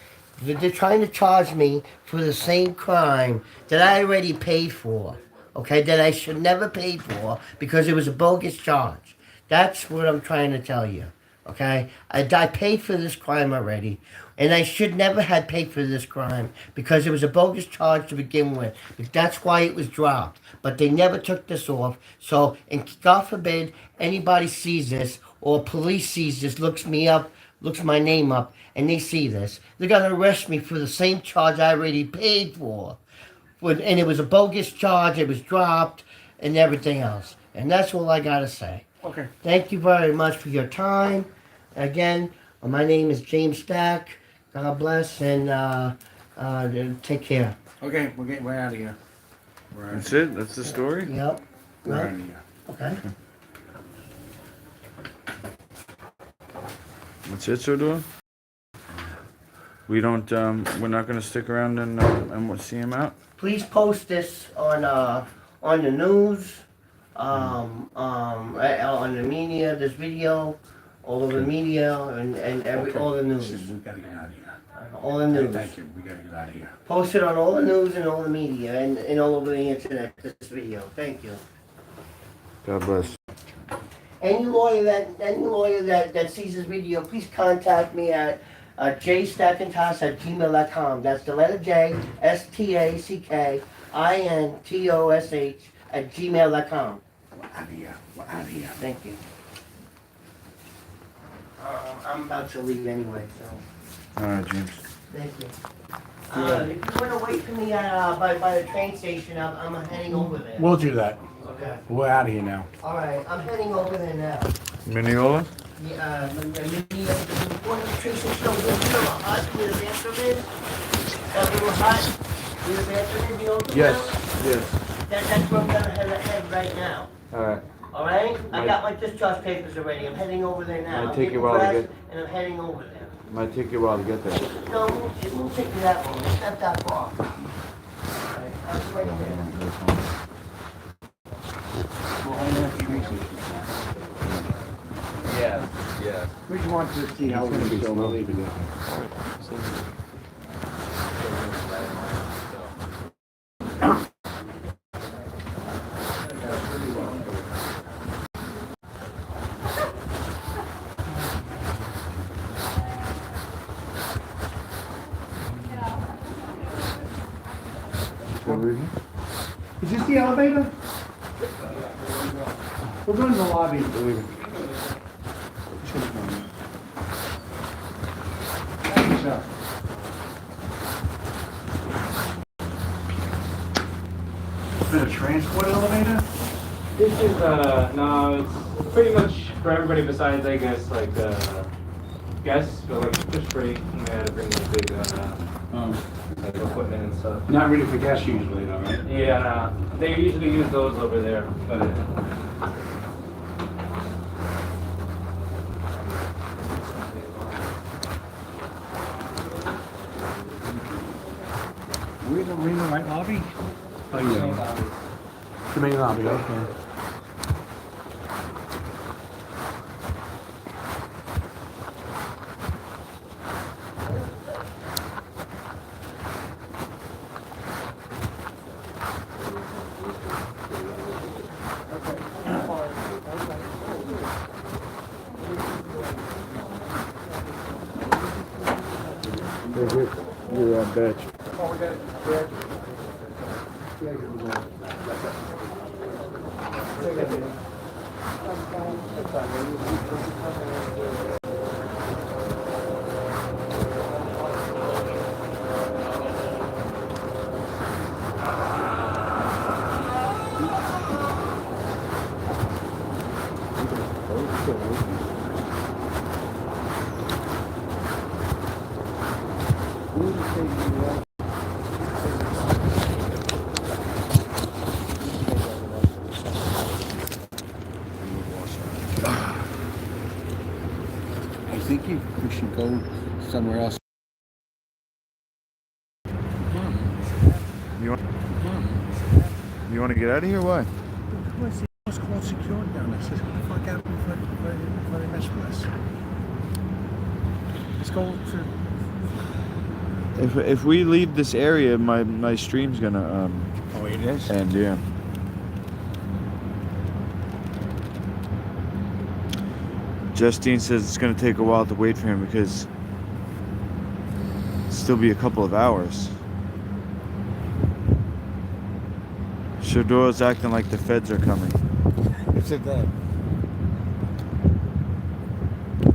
They're trying to charge me for the same crime that I already paid for. Okay, that I should never pay for because it was a bogus charge. That's what I'm trying to tell you. Okay, I paid for this crime already, and I should never have paid for this crime because it was a bogus charge to begin with. That's why it was dropped. But they never took this off. So, and God forbid anybody sees this or police sees this, looks me up, looks my name up, and they see this, they're gonna arrest me for the same charge I already paid for. And it was a bogus charge, it was dropped, and everything else. And that's all I gotta say. Okay. Thank you very much for your time. Again, my name is James Stack. God bless, and take care. Okay, we're out of here. That's it? That's the story? Yep. We're out Yep. of here. Okay. That's it, Sodor? We don't, we're not gonna stick around and we'll see him out? Please post this on the news, on the media, this video, all over the media, and all the news. We gotta get out of here. All the news. Thank you. We gotta get out of here. Post it on all the news and all the media and all over the internet, this video. Thank you. God bless. Any lawyer that sees this video, please contact me at jstackintoss@gmail.com. That's the letter J, STACK, INTOSH@gmail.com. We're out of here. We're out of here. Thank you. I'm about to leave anyway, so All right, James. thank you. If you want to wait for me by the train station, I'm heading over there. We'll do that. Okay. We're out of here now. All right, I'm heading over there now. Mineola? Yeah, the one of the train station, you know, the hut where the bathroom is? That little hut where the bathroom is, you know? Yes. Yes. That's where I'm gonna head right now. All right. All right? I got my discharge papers already. I'm heading over there now. Might I'm take you a getting while to dressed, get- and I'm heading over there. Might take you a while to get there. No, it won't take me that long. It's not that far. All right, I'll be right there. Yeah, yeah. We just want to see how we're going to go. We'll leave it there. Is this the elevator? We're going to the lobby. Sir. Is it a transport elevator? This is, no, it's pretty much for everybody besides, I guess, like, guests, but like, just free. You had to bring the big, like, equipment and stuff. Not really for guests usually, though, right? Yeah, they usually use those over there, but, We're in the right lobby? Oh, yeah. The main lobby, okay. You're on batch. I think we should go somewhere else. You want to get out of here? Why? What's the house called secured down there? Says, what the fuck happened before they mess with us? Let's go to... If we leave this area, my stream's gonna Oh, it is? end. Yeah. Justine says it's gonna take a while to wait for him because it'll still be a couple of hours. Shador's acting like the feds are coming. It's a day.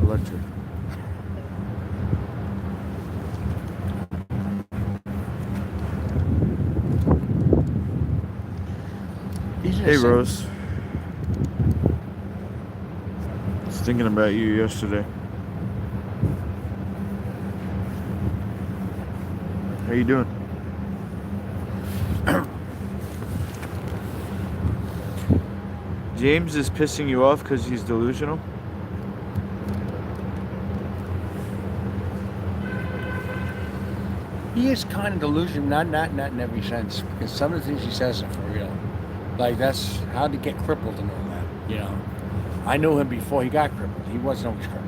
Electric. Hey Rose. I was thinking about you yesterday. How you doing? James is pissing you off because he's delusional? He is kind of delusional, not in every sense, because some of the things he says are for real. Like, that's how to get crippled and all that, you know. I knew him before he got crippled. He wasn't always crippled.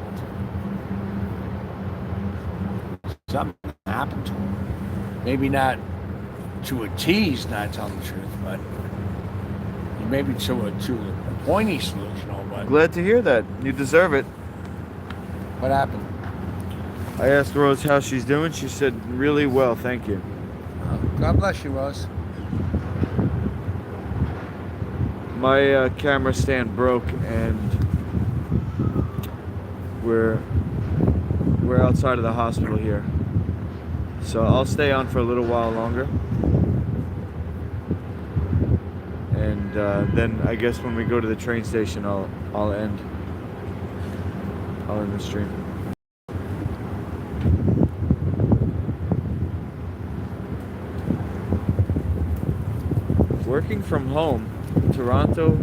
Something happened to him. Maybe not to a T, he's not telling the truth, but maybe to a point he's delusional, but Glad to hear that. You deserve it. what happened? I asked Rose how she's doing. She said, really well, thank you. God bless you, Rose. My camera stand broke, and we're outside of the hospital here. So I'll stay on for a little while longer. And then I guess when we go to the train station, I'll end the stream. Working from home, Toronto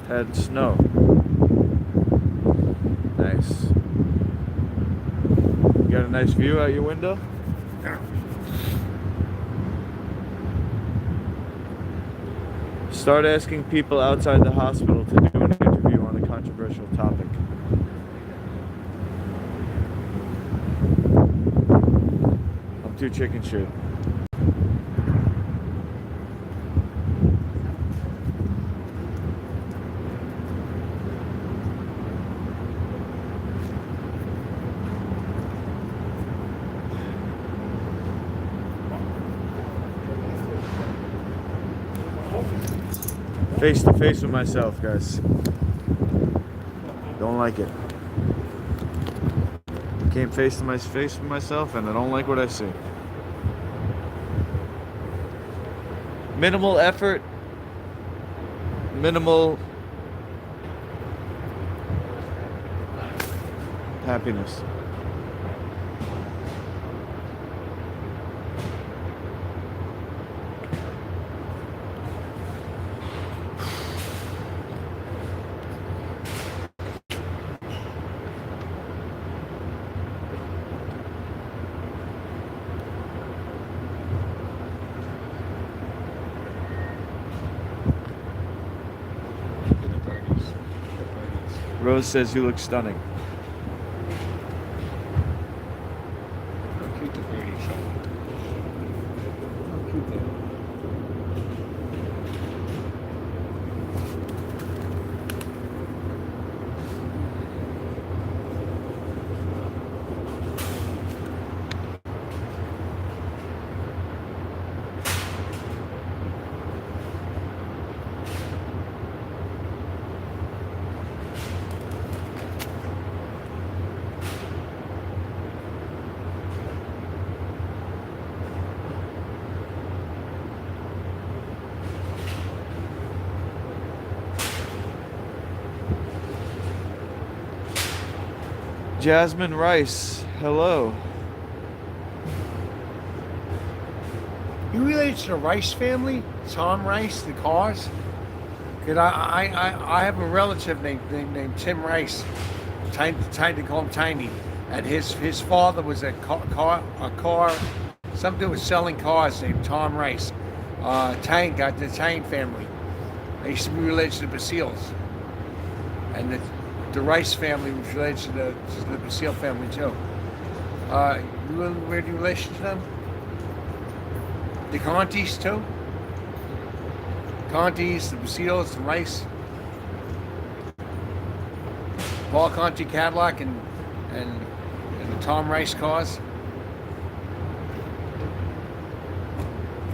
had snow. Nice. You got a nice view out your window? Start asking people outside the hospital to do an interview on a controversial topic. I'm too chicken shit. Face to face with myself, guys. Don't like it. Came face to my face with myself, and I don't like what I see. Minimal effort, minimal happiness. Rose says you look stunning. How cute the birdies are. How cute they are. Jasmine Rice, hello. You related to the Rice family? Tom Rice, the cars? Cause I have a relative named Tim Rice. Tiny, they call him Tiny. And his father was a car, something with selling cars named Tom Rice. Tang got the Tang family. They used to be related to the Basiles. And the Rice family was related to the Basile family too. You in weird relation to them? The Contis too? Contis, the Basiles, the Rice. Paul Conti Cadillac and the Tom Rice cars.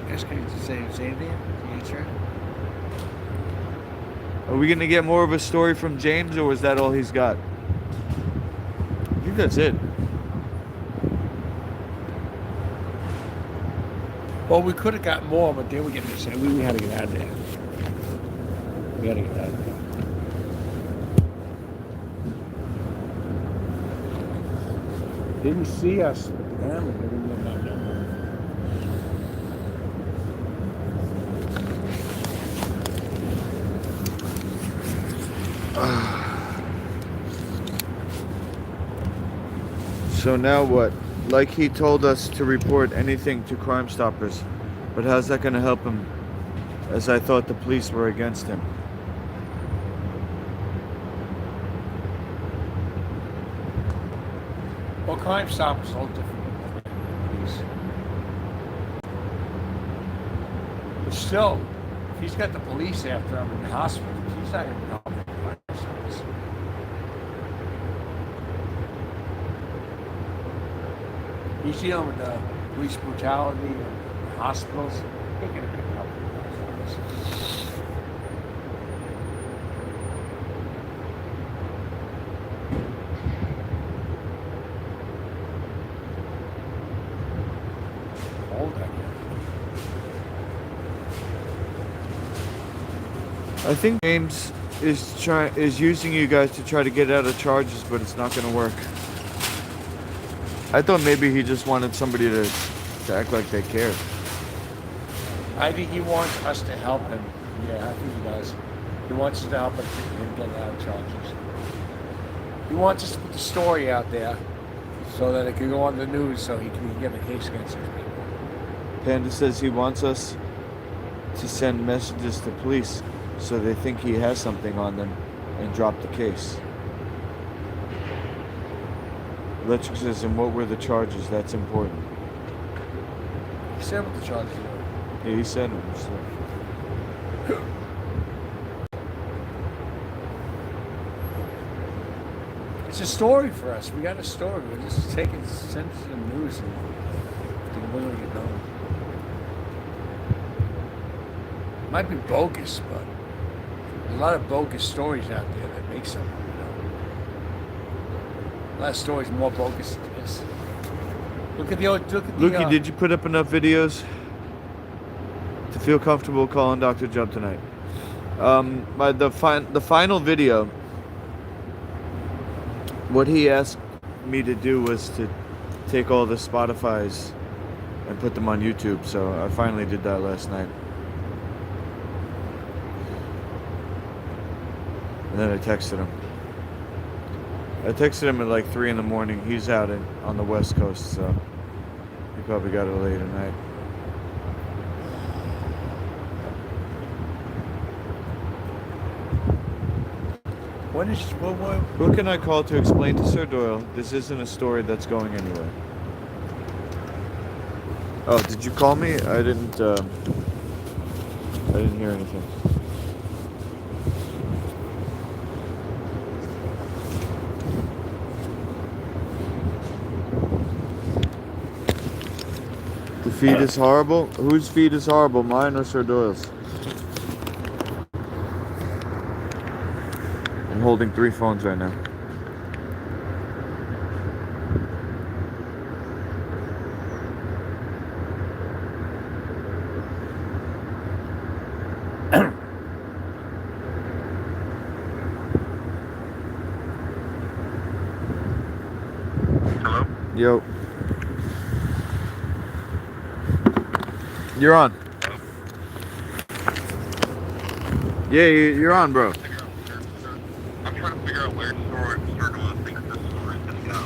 I guess can you say anything? Can you answer? Are we gonna get more of a story from James, or was that all he's got? I think that's it. Well, we could have got more, but then we get this. We had to get out of there. We had to get out of there. Didn't see us with the camera. They didn't know about that. So now what? Like he told us to report anything to Crime Stoppers, but how's that gonna help him? As I thought the police were against him. Well, Crime Stoppers is a little different. But still, if he's got the police after him in the hospital, he's not going to be helping Crime Stoppers. He's dealing with police brutality in hospitals. He ain't going to pick up Crime Stoppers. I think James is using you guys to try to get out of charges, but it's not gonna work. I thought maybe he just wanted somebody to act like they cared. I think he wants us to help him. Yeah, I think he does. He wants us to help him get out of charges. He wants us to put the story out there so that it can go on the news so he can get a case against these people. Panda says he wants us to send messages to police so they think he has something on them and drop the case. Electric says, and what were the charges? That's important. He said what the charges were. Yeah, he said it. So. It's a story for us. We got a story. We're just send it to the news and we're gonna get known. Might be bogus, but there's a lot of bogus stories out there that make something, you know. A lot of stories more bogus than this. Look at the Lukey, did you put up enough videos to feel comfortable calling Dr. Jump tonight? The final video, what he asked me to do was to take all the Spotify's and put them on YouTube, so I finally did that last night. And then I texted him. I texted him at like 3 in the morning. He's out on the West Coast, so he probably got it late at night. What? Who can I call to explain to Sir Doyle this isn't a story that's going anywhere? Oh, did you call me? I didn't hear anything. The feed is horrible? Whose feed is horrible? Mine or Sir Doyle's? I'm holding 3 phones right now. Hello? Yo. You're on. Yeah, you're on, bro. I'm trying to figure out where Sir Doyle thinks this story is going to go.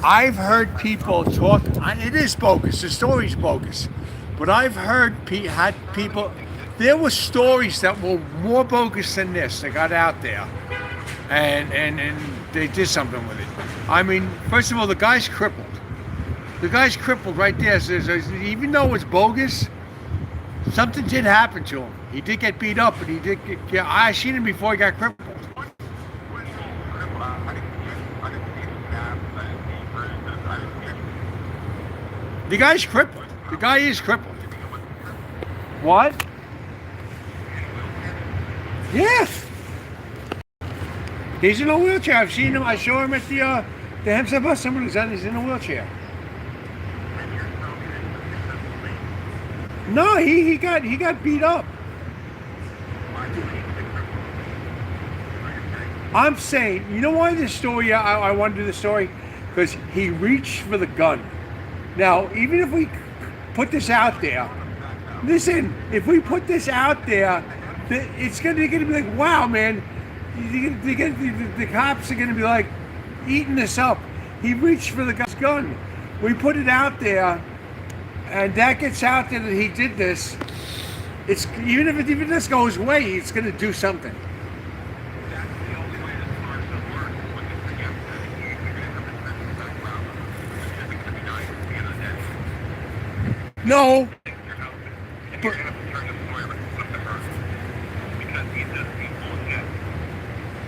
I've heard people talk. It is bogus. The story's bogus, but I've heard people. There were stories that were more bogus than this that got out there, and they did something with it. I mean, first of all, the guy's crippled. The guy's crippled right there. So even though it's bogus, something did happen to him. He did get beat up, and he did get. I seen him before he got crippled. The guy's crippled. The guy is crippled. What? Yes. He's in a wheelchair. I've seen him. I saw him at the Hempstead bus. Somebody's on. He's in a wheelchair. No, he got beat up. I'm saying, you know why this story? I want to do the story because he reached for the gun. Now, even if we put this out there, listen, if we put this out there, it's going to be like, wow, man, the cops are going to be like eating this up. He reached for the gun. We put it out there, and that gets out there that he did this. It's even if this goes away, it's going to do something. No.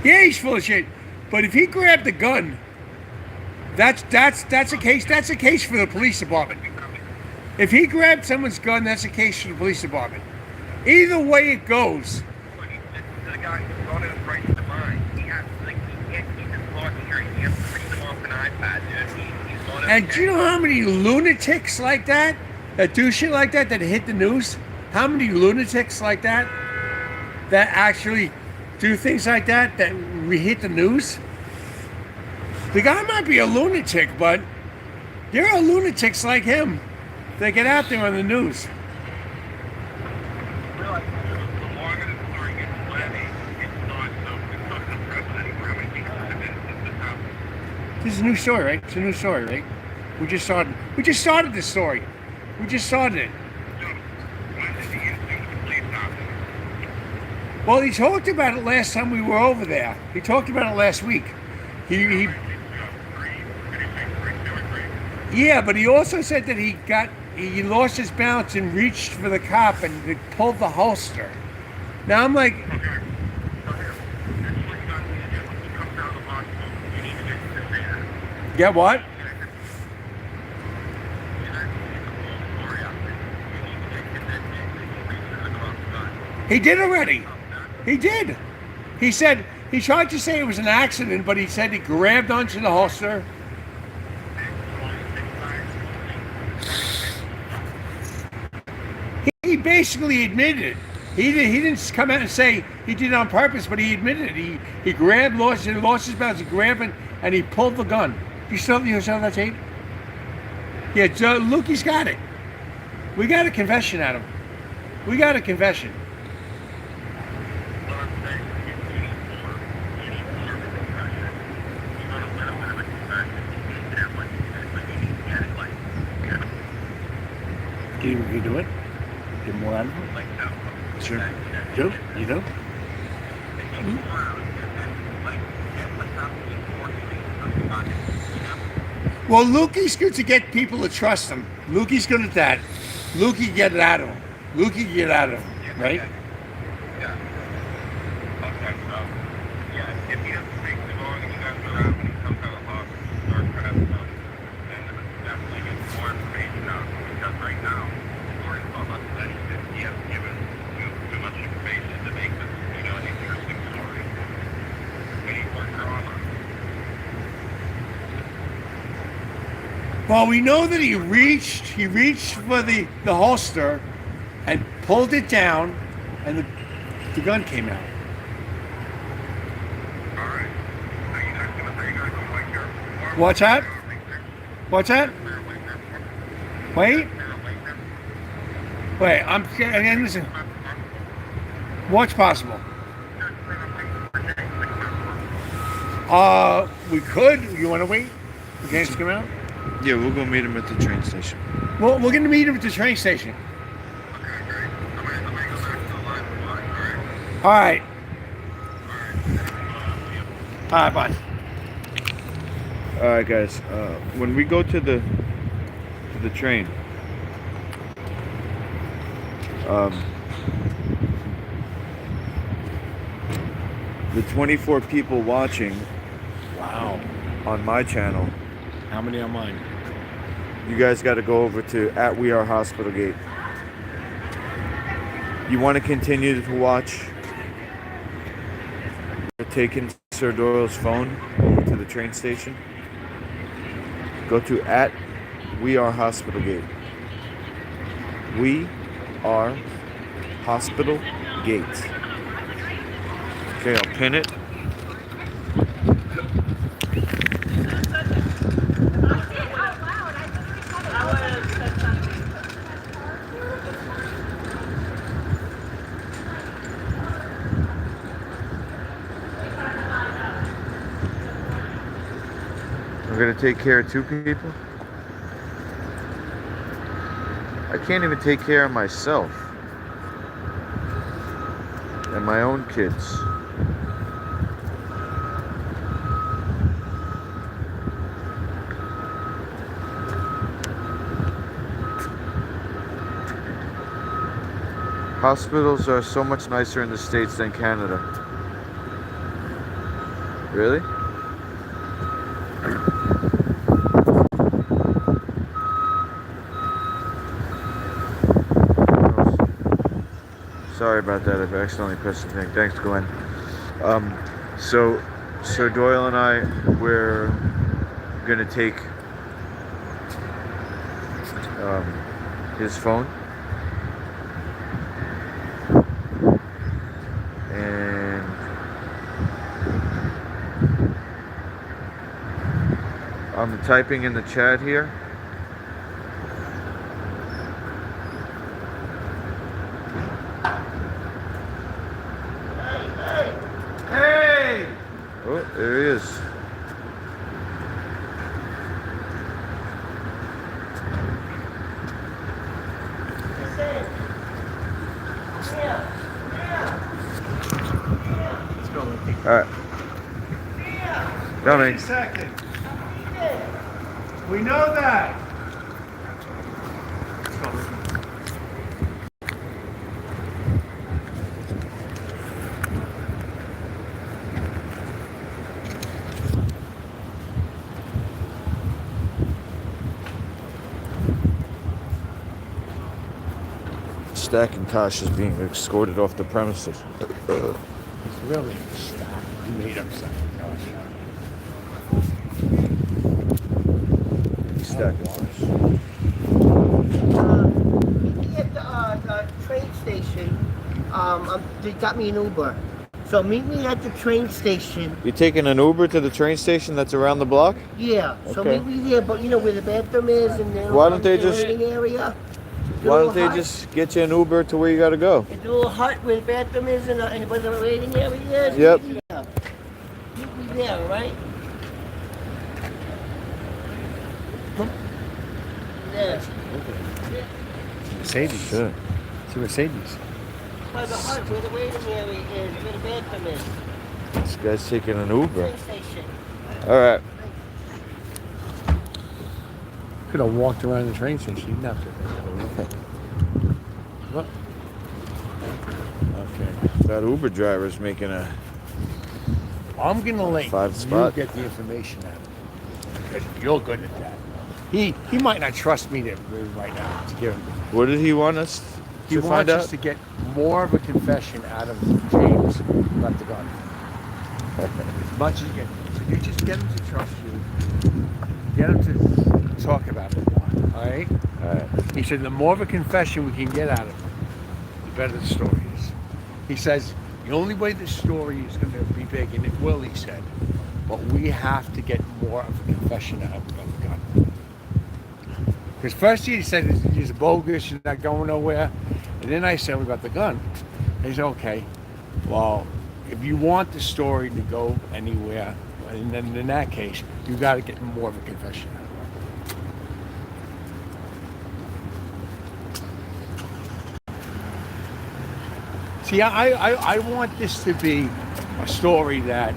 Yeah, he's full of shit. But if he grabbed the gun, that's a case. That's a case for the police department. If he grabbed someone's gun, that's a case for the police department. Either way it goes. And do you know how many lunatics like that that do shit like that hit the news? How many lunatics like that actually do things like that we hit the news? The guy might be a lunatic, but there are lunatics like him that get out there on the news. Realize the longer the story gets lengthy, it's not the press anymore. How many people have been since this happened? This is a new story, right? It's a new story, right? We just started this story. We just started it. So, when did the incident with the police happen? Well, he talked about it last time we were over there. He talked about it last week. He yeah, but he also said that he lost his balance and reached for the cop and he pulled the holster. Now I'm like, Okay. So here, this is what you got to do. When he comes out of the hospital, you need to get to the theater. get what? He did already. He did. He said he tried to say it was an accident, but he said he grabbed onto the holster. He basically admitted it. He didn't come out and say he did it on purpose, but he admitted it. He grabbed, lost his balance, he grabbed it, and he pulled the gun. You saw that tape? Yeah, Lukey's got it. We got a confession out of him. We got a confession. Can you do it? Get more out of it? Sure. Do? You do? Well, Lukey's good to get people to trust him. Lukey's good at that. Lukey get it out of him. Lukey get out of him, right? Yeah. Okay, so, yeah, if he doesn't take too long and you guys are around when he comes out of the hospital, start kind of, then definitely get more information out. Because right now, the story's about less than anything. He hasn't given too much information to make this, an interesting story. We need more drama. Well, we know that he reached for the holster and pulled it down, and the gun came out. All right. Are you guys gonna wait here? What's that? What's that? Wait. Wait, and listen. What's possible? We could. You want to wait? The gangs come out? Yeah, we'll go meet him at the train station. Well, we're gonna meet him at the train station. Okay, great. I'm gonna go back to the line of flight, All right. all right? All right, bye. All right, guys. When we go to the train, the 24 people watching Wow. on my channel, How many on mine? you guys got to go over to @WeAreHospitalGate. You want to continue to watch? We're taking Sir Doyle's phone over to the train station. Go to @WeAreHospitalGate. We are Hospital Gate. Okay, I'll pin it. I'm gonna take care of two people. I can't even take care of myself and my own kids. Hospitals are so much nicer in the States than Canada. Really? Sorry about that. I've accidentally pressed the thing. Thanks, Glenn. So Sir Doyle and I, we're gonna take his phone. And I'm typing in the chat here. Hey! Oh, there he is. All right. Coming. Wait a second. We know that. Stackintosh is being escorted off the premises. It's really stop. He made up something. Stackintosh. Meet me at the train station. They got me an Uber. So meet me at the train station. You taking an Uber to the train station that's around the block? Yeah. So Okay. meet me there, but you know where the bathroom is and then Why don't they the just- waiting area. Why don't they just get you an Uber to where you gotta go? It's a little hut where the bathroom is and where the waiting area is. Yep. Meet me there. Meet me there, all right? There. Mercedes. Sure. It's a Mercedes. By the hut where the waiting area is, where the bathroom is. This guy's taking an Uber. Train station. All right. Could have walked around the train station. You didn't have to. What? Okay. That Uber driver's making a. I'm gonna let 5 you spot. get the information out of him. Because you're good at that. He might not trust me to right now to give him. What did he want us He to find wants us out? to get more of a confession out of James about the gun. As much as you can. So you just get him to trust you. Get him to talk about it more. All right? All right. He said the more of a confession we can get out of him, the better the story is. He says the only way the story is going to be big, and it will, he said, but we have to get more of a confession out of him about the gun. Because first he said he's bogus, you're not going nowhere. And then I said about the gun. He said, okay, well, if you want the story to go anywhere, and then in that case, you got to get more of a confession out of him. See, I want this to be a story that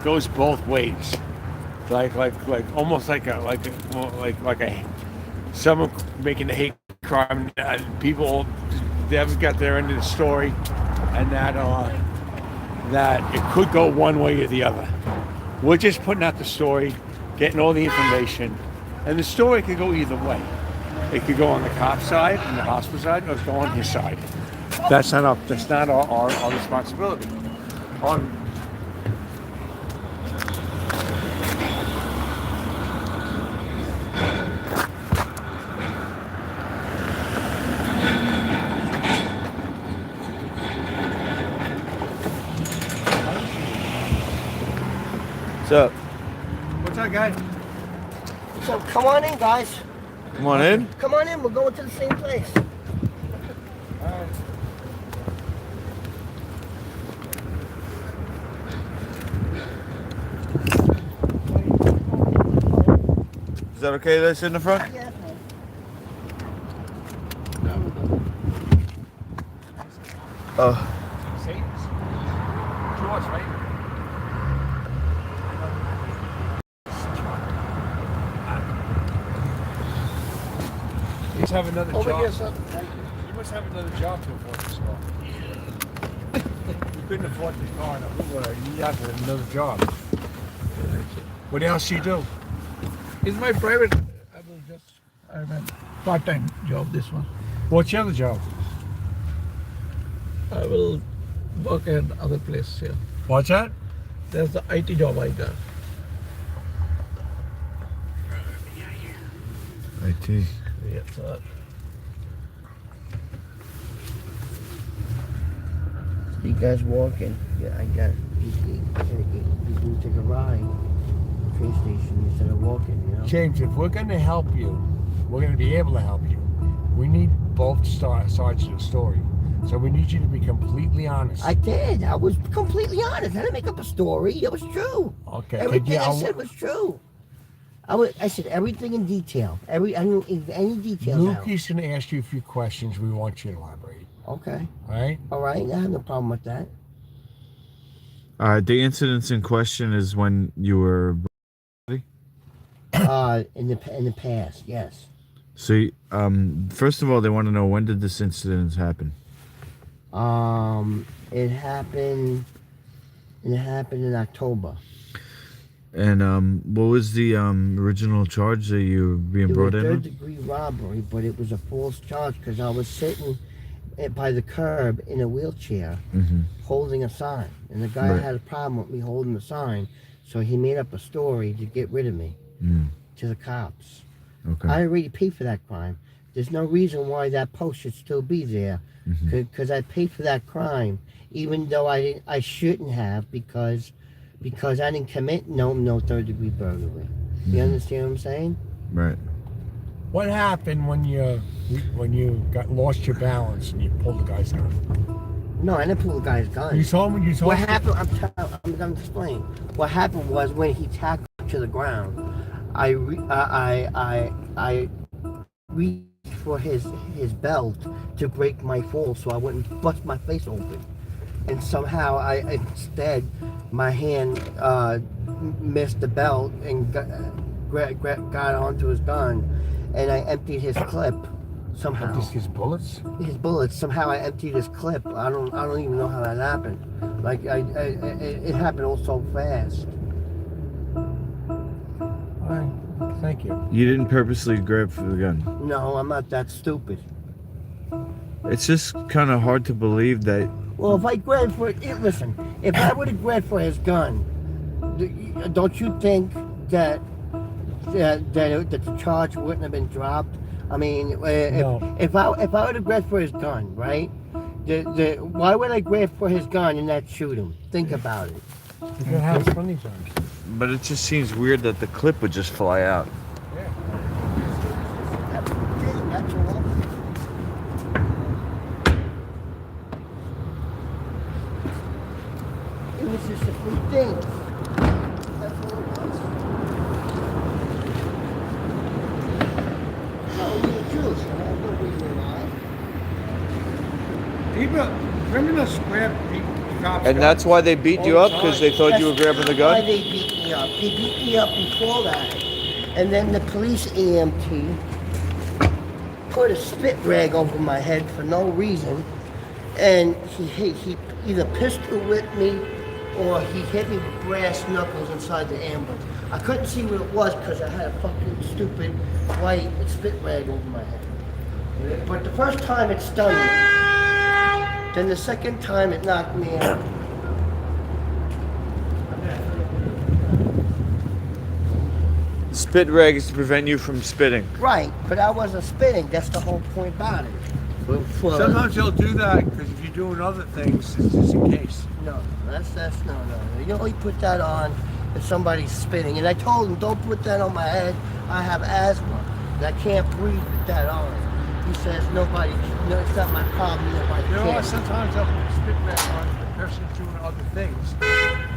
goes both ways, like almost like a someone making a hate crime, and people they've got their end of the story, and that it could go one way or the other. We're just putting out the story, getting all the information, and the story could go either way. It could go on the cop side and the hospital side, or it could go on his side. That's not our responsibility. What's up? What's up, guys? So come on in, guys. Come on in. Come on in. We're going to the same place. Is that okay that I sit in the front? Yeah. Oh. George, right? You must have another Over job. here, son. You must have another job to afford this car. You couldn't afford this car, you have another job. What else you do? It's my private. I have a part-time job. This one. What's your other job? I will work at other place here. What's that? There's the IT job I got. IT. Yeah, so You guys walking? Yeah, I got. He's going to take a ride. Train station instead of walking. You know. James, if we're going to help you, we're going to be able to help you. We need both sides of the story. So we need you to be completely honest. I did. I was completely honest. I didn't make up a story. It was true. Okay. Everything I said was true. I said everything in detail. Any details. Lukey's going to ask you a few questions. We want you to elaborate. Okay. All right? All right. I have no problem with that. The incidents in question is when you were. In the past, yes. So, first of all, they want to know, when did this incident happen? It happened in October. And what was the original charge that you were being brought in on? Third-degree robbery, but it was a false charge because I was sitting by the curb in a wheelchair, holding a sign, and the guy had a problem with me holding the sign, so he made up a story to get rid of me to the cops. Okay. I already paid for that crime. There's no reason why that post should still be there, because I paid for that crime, even though I shouldn't have, because I didn't commit no third-degree burglary. You understand what I'm saying? Right. What happened when you lost your balance and you pulled the guy's gun? No, I didn't pull the guy's gun. You told me. What happened? I'm gonna explain. What happened was when he tackled to the ground, I reached for his belt to break my fall, so I wouldn't bust my face open. And somehow instead my hand missed the belt and got onto his gun, and I emptied his clip somehow. His bullets? His bullets. Somehow I emptied his clip. I don't even know how that happened. Like it happened all so fast. All right. Thank you. You didn't purposely grab for the gun? No, I'm not that stupid. It's just kind of hard to believe that. Well, if I grabbed for it, listen, if I would have grabbed for his gun, don't you think that the charge wouldn't have been dropped? I mean, if I would have grabbed for his gun, right? Why would I grab for his gun and not shoot him? Think about it. You can have funny times. But it just seems weird that the clip would just fly out. Yeah. That's all. It was just a free thing. That's all it was. No, the truth. I have no reason to lie. People, criminals grab cops. And that's why they beat you up, because they thought you were grabbing the That's why gun? they beat me up. They beat me up before that. And then the police EMT put a spit rag over my head for no reason. And he either pistol whipped me or he hit me with brass knuckles inside the ambulance. I couldn't see what it was because I had a fucking stupid white spit rag over my head. But the first time it stunned me. Then the second time it knocked me out. Spit rag is to prevent you from spitting. Right, but I wasn't spitting. That's the whole point about it. Sometimes they'll do that because if you're doing other things, it's just in case. No, that's no. You only put that on if somebody's spitting. And I told him, don't put that on my head. I have asthma. I can't breathe with that on. He says, no, it's not my problem. Nobody You know what? cares. Sometimes they'll put a spit back on if the person's doing other things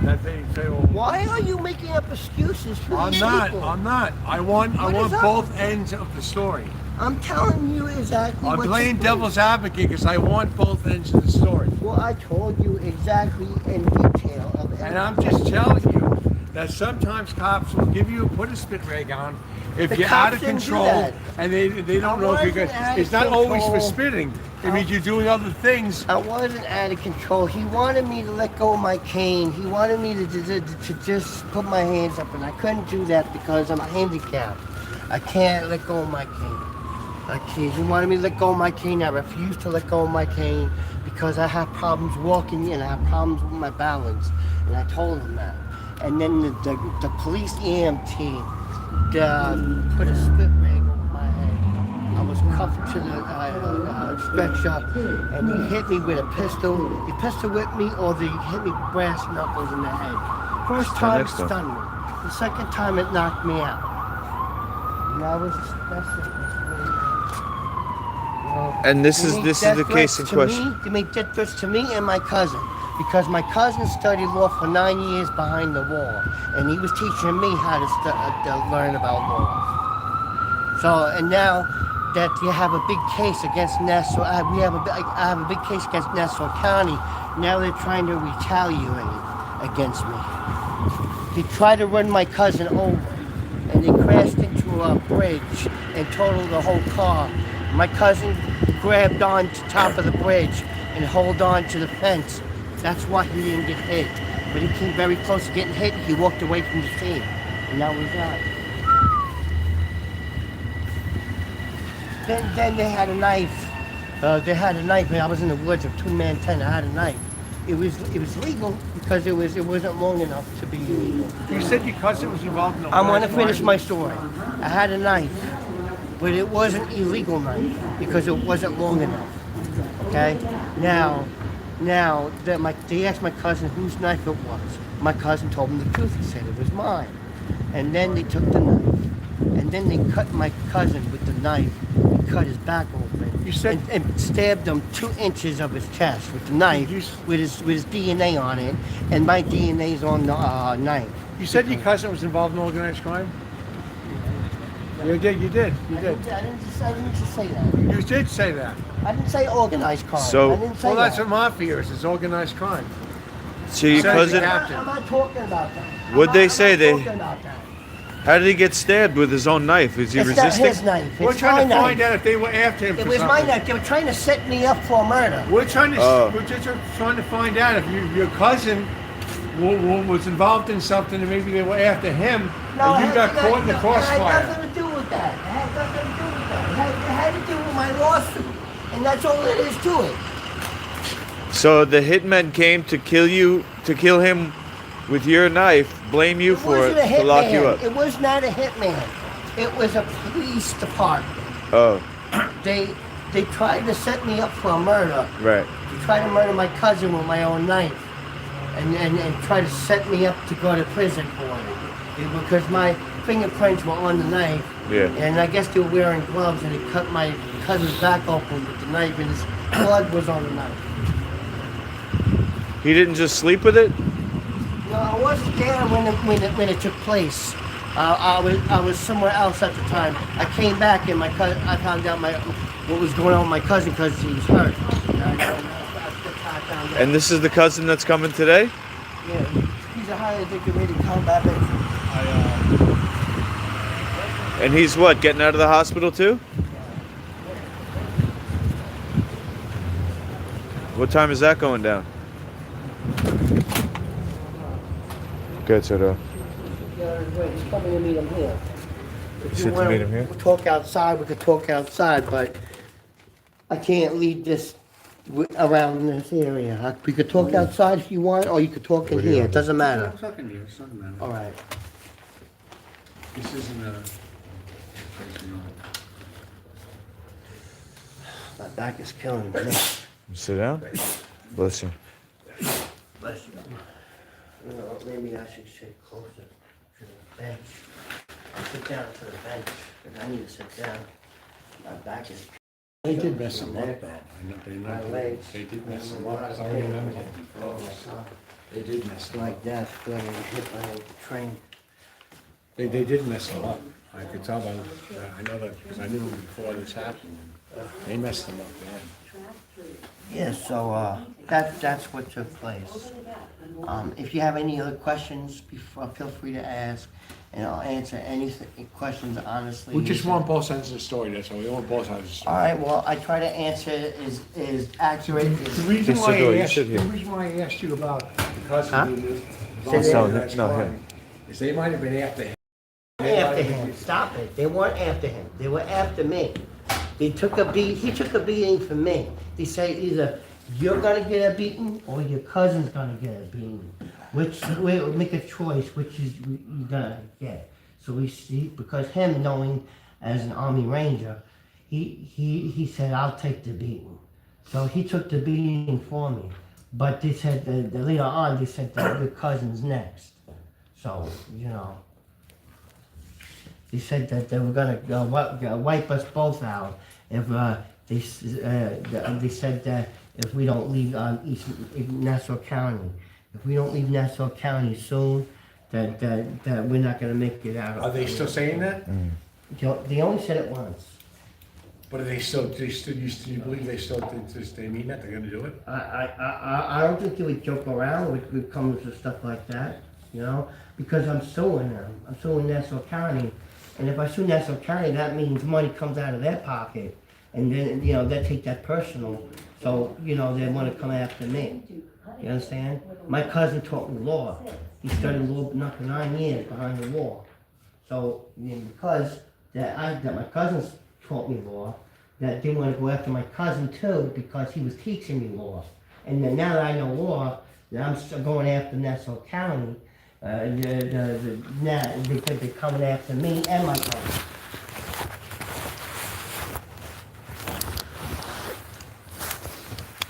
that they say, well, Why are you making up excuses for I'm these not. people? I'm not. I want is up both with ends of the story. I'm telling you exactly I'm what playing to do. devil's advocate because I want both ends of the story. Well, I told you exactly in detail of everything. And I'm just telling you that sometimes cops will put a spit rag on if The you're out cops of didn't do control that. and they don't know if you're wasn't out good. of It's not always for control. spitting. It means you're doing other things. I wasn't out of control. He wanted me to let go of my cane. He wanted me to just put my hands up, and I couldn't do that because I'm handicapped. I can't let go of my cane. I can't. He wanted me to let go of my cane. I refused to let go of my cane because I have problems walking and I have problems with my balance. And I told him that. And then the police EMT put a spit rag over my head. cuffed to the stretcher, and he hit me with a pistol. He pistol whipped me, or he hit me brass knuckles in the head. First time it next to him. stunned me. The second time it knocked me out. And that's it. And this is the case in question. They made death threats to me and my cousin, because my cousin studied law for 9 years behind the wall, and he was teaching me how to learn about law. So, and now that you have a big case against Nassau, I have a big case against Nassau County. Now they're trying to retaliate against me. They tried to run my cousin over, and they crashed into a bridge and totaled the whole car. My cousin grabbed on to top of the bridge and held on to the fence. That's why he didn't get hit. But he came very close to getting hit. He walked away from the scene, and now he's out. Then they had a knife. I was in the woods of 2-man tent. I had a knife. It was legal because it wasn't long enough to be illegal. You said your cousin was involved in the I want to last finish crime? my story. I had a knife, but it wasn't illegal knife because it wasn't long enough. Okay? Now they asked my cousin whose knife it was. My cousin told them the truth. He said it was mine. And then they took the knife, and then they cut my cousin with the knife. And cut his back open. You said- and stabbed him 2 inches of his chest with the knife, with his DNA on it, and my DNA's on the knife. You said your cousin was involved in organized crime? You did. I didn't just say that. You did say that. I didn't say organized crime. So- I didn't say Well, that's that. what mafia is. It's organized crime. So your Says cousin, you I'm not talking about that. What'd they say? I'm They- not talking about that. how did he get stabbed with his own knife? Is he It's not resisting? his knife. We're It's trying my to find knife. out if they were after him It for was something. my knife. They were trying to set me up for murder. We're trying to. Oh. We're just trying to find out if your cousin was involved in something, and maybe they were after him, and you got caught in the It had crossfire. nothing to do with that. It had nothing to do with that. It had to do with my lawsuit, and that's all it is to it. So the hitmen came to kill him with your knife, blame you for it, wasn't a to lock you hitman. up. It was not a hitman. It was a police department. Oh, They tried to set me up for a murder. right. They tried to murder my cousin with my own knife, and try to set me up to go to prison for it. Because my fingerprints were on the knife. Yeah. And I guess they were wearing gloves, and they cut my cousin's back open with the knife, and his blood was on the knife. He didn't just sleep with it? No, I wasn't there when it took place. I was somewhere else at the time. I came back and I found out what was going on with my cousin because he was hurt. And this is the cousin that's coming today? Yeah, he's a highly decorated combat veteran. And he's what, getting out of the hospital too? What time is that going down? Good, so He's coming to meet him here. If said to meet him here? Talk outside. We could talk outside, but I can't lead this around this area. We could talk outside if you want, or you could talk in here. It doesn't matter. Talking to you, it doesn't matter. All right. This isn't a. My back is killing me. sit down. Bless you. Bless you. You know, maybe I should sit closer to the bench. I'll sit down to the bench, but I need to sit down. My back is. They did mess him up, though. My legs. They did mess him up. I remember that before. They did mess him up. Like that, feeling hit by the train. They did mess him up. I could tell by, I know that, because I knew him before this happened. They messed him up, man. Yeah, so that's what took place. If you have any other questions, feel free to ask, and I'll answer any questions honestly. We just want both sides of the story. That's all. We want both sides of the story. All right. Well, I try to answer as accurate as. The reason Yes, why sir, I you asked, sit here. the reason why I asked you about because Huh? No, him. is they might have been after him. After him. Stop it. They weren't after him. They were after me. He took a beating from me. He said either you're gonna get a beating or your cousin's gonna get a beating. Which we make a choice, which is you're gonna get. So we see, because him knowing as an Army Ranger, he said, I'll take the beating. So he took the beating for me. But they said, the later on, they said that your cousin's next. So, you know, they said that they were gonna wipe us both out if they said that if we don't leave East Nassau County. If we don't leave Nassau County soon, that we're not gonna make it out. Are they still saying that? They only said it once. But are they still, do you believe they mean that, they're gonna do it? I don't think they would joke around with comes to stuff like that, you know, because I'm suing them. I'm suing Nassau County, and if I sue Nassau County, that means money comes out of their pocket, and then, you know, they take that personal, so, you know, they want to come after me. You understand? My cousin taught me law. He studied law for 9 years behind the wall. So, you know, because that my cousins taught me law, that they want to go after my cousin too because he was teaching me law. And then now that I know law, that I'm still going after Nassau County, now because they're coming after me and my cousin.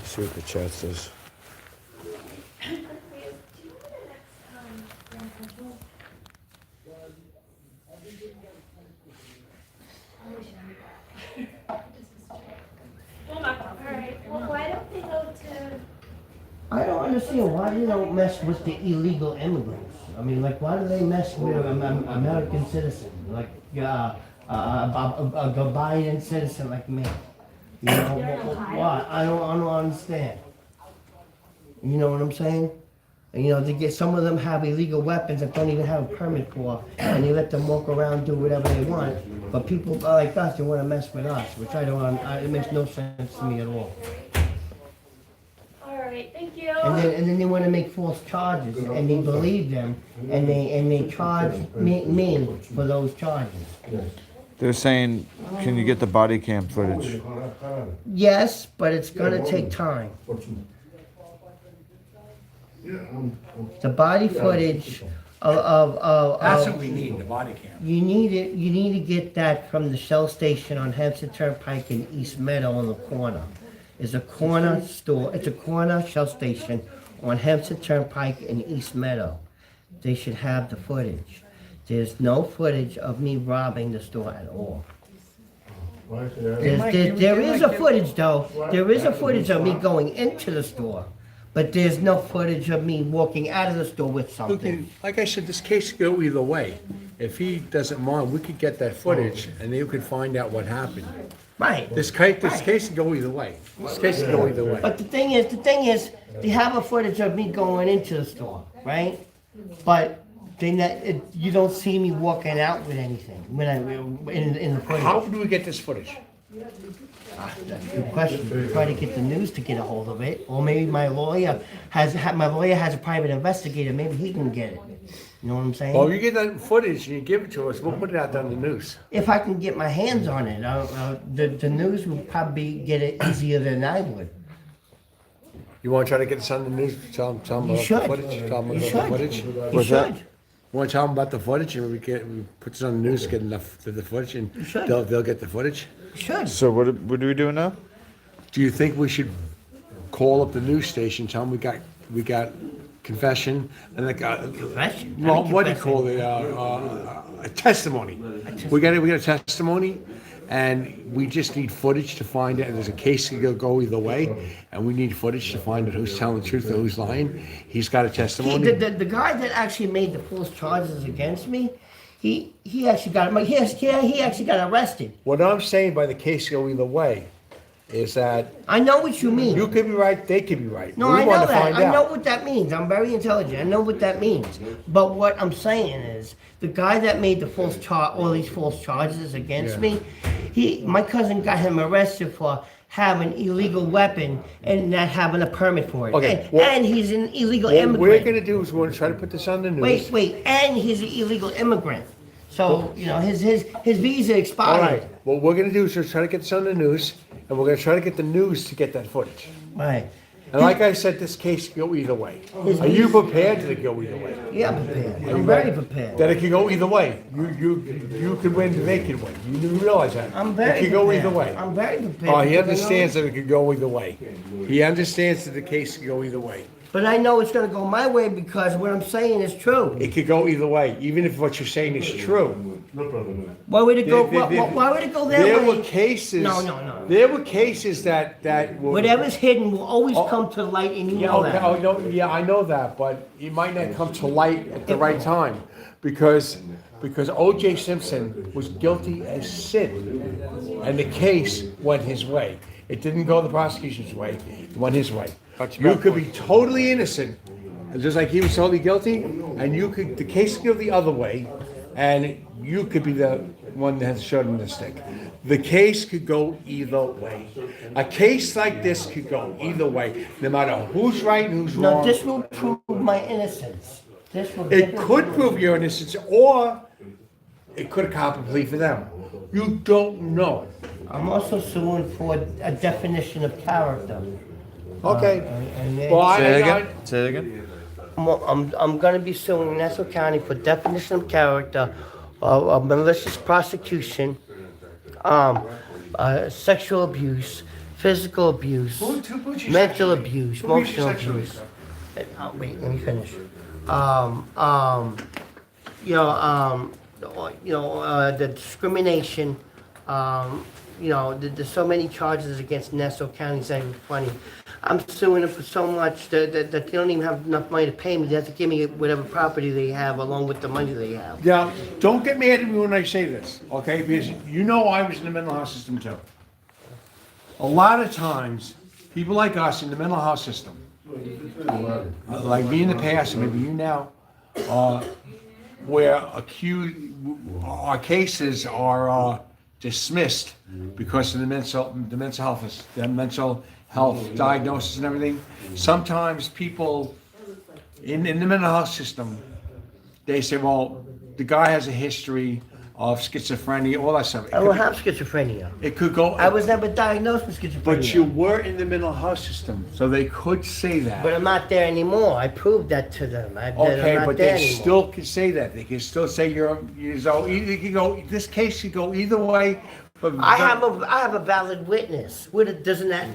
See what the chat says. I don't understand why they don't mess with the illegal immigrants. I mean, like, why do they mess with an American citizen, like a Biden citizen like me? You know, why? I don't understand. You know what I'm saying? And, you know, they get some of them have illegal weapons that don't even have a permit for, and they let them walk around do whatever they want. But people like us, they want to mess with us, which I don't. It makes no sense to me at all. Alright, thank you. And then they want to make false charges, and they believe them, and they charge me for those charges. They're saying, can you get the body cam footage? Yes, but it's gonna take time. The body footage of That's what we need, the body cam. you need to get that from the Shell station on Hempstead Turnpike in East Meadow on the corner. It's a corner store. It's a corner Shell station on Hempstead Turnpike in East Meadow. They should have the footage. There's no footage of me robbing the store at all. There is a footage though. There is a footage of me going into the store, but there's no footage of me walking out of the store with something. Like I said, this case could go either way. If he doesn't mind, we could get that footage and you could find out what happened. Right. This case can go either way. This case can go either way. But the thing is, they have a footage of me going into the store, right? But you don't see me walking out with anything when in the footage. How do we get this footage? That's a good question. Try to get the news to get a hold of it, or maybe my lawyer has a private investigator. Maybe he can get it. You know what I'm saying? Well, you get that footage and you give it to us, we'll put it out on the news. If I can get my hands on it, the news will probably get it easier than I would. You want to try to get this on the news? Tell them about the footage? Tell them about the footage? You should. You want to tell them about the footage and we put this on the news, get enough of the footage and should. they'll get the footage? You should. So what are we doing now? Do you think we should call up the news station, tell them we got confession and like Confession? well, what do you call it? A testimony. We got a testimony, and we just need footage to find it. And there's a case that could go either way, and we need footage to find out who's telling the truth or who's lying. He's got a testimony. The guy that actually made the false charges against me, he actually got he actually got arrested. What I'm saying by the case go either way is that I know what you mean. you could be right, they could be right. No, We I want know to that. find I know out. what that means. I'm very intelligent. I know what that means. But what I'm saying is, the guy that made the all these false charges against me, my cousin got him arrested for having an illegal weapon and not having a permit for it. Okay, and he's an illegal What immigrant. we're going to do is we're going to try to put this on the news. Wait, and he's an illegal immigrant. So, you know, his visa expired. All right. What we're going to do is we're try to get this on the news, and we're going to try to get the news to get that footage. Right. And like I said, this case could go either way. Are you prepared that it go either way? Yeah, I'm prepared. I'm very prepared. That it could go either way. You could win, they could win. You didn't realize that. I'm very It could go prepared. either way. I'm very prepared. Oh, he because I know- understands that it could go either way. He understands that the case could go either way. But I know it's gonna go my way because what I'm saying is true. It could go either way, even if what you're saying is true. Why would it go, There- why would it go that There way? were cases. No. There were cases that were. Whatever's hidden will always come to light and you Yeah, know okay, that. oh, no, yeah, I know that, but it might not come to light at the right time, because O.J. Simpson was guilty as sin, and the case went his way. It didn't go the prosecution's way, it went his way. You could be totally innocent, just like he was totally guilty, and the case could go the other way, and you could be the one that has showed him the stick. The case could go either way. A case like this could go either way, no matter who's right and who's No, wrong. this will prove my innocence. This will It definitely could prove your innocence, or it could have cop a plea for them. You don't know. I'm also suing for a definition of character. Okay. And Well, Say it I- again. Say it again. I'm gonna be suing Nassau County for definition of character, of malicious prosecution, sexual abuse, physical abuse, mental abuse, emotional abuse. Wait, let me finish. The discrimination, there's so many charges against Nassau County, it's not even funny. I'm suing them for so much that they don't even have enough money to pay me. They have to give me whatever property they have along with the money they have. Now, don't get mad at me when I say this, okay? Because you know I was in the mental health system too. A lot of times, people like us in the mental health system, like me in the past, and maybe you now, where our cases are dismissed because of the mental health diagnosis and everything. Sometimes people in the mental health system, they say, well, the guy has a history of schizophrenia, all that stuff. I don't have schizophrenia. It could go. I was never diagnosed with schizophrenia. But you were in the mental health system, so they could say that. But I'm not there anymore. I proved that to them. Okay, I'm not but there they anymore. still can say that. They can still say so either you can go. This case could go either way. But I have a valid witness. Doesn't that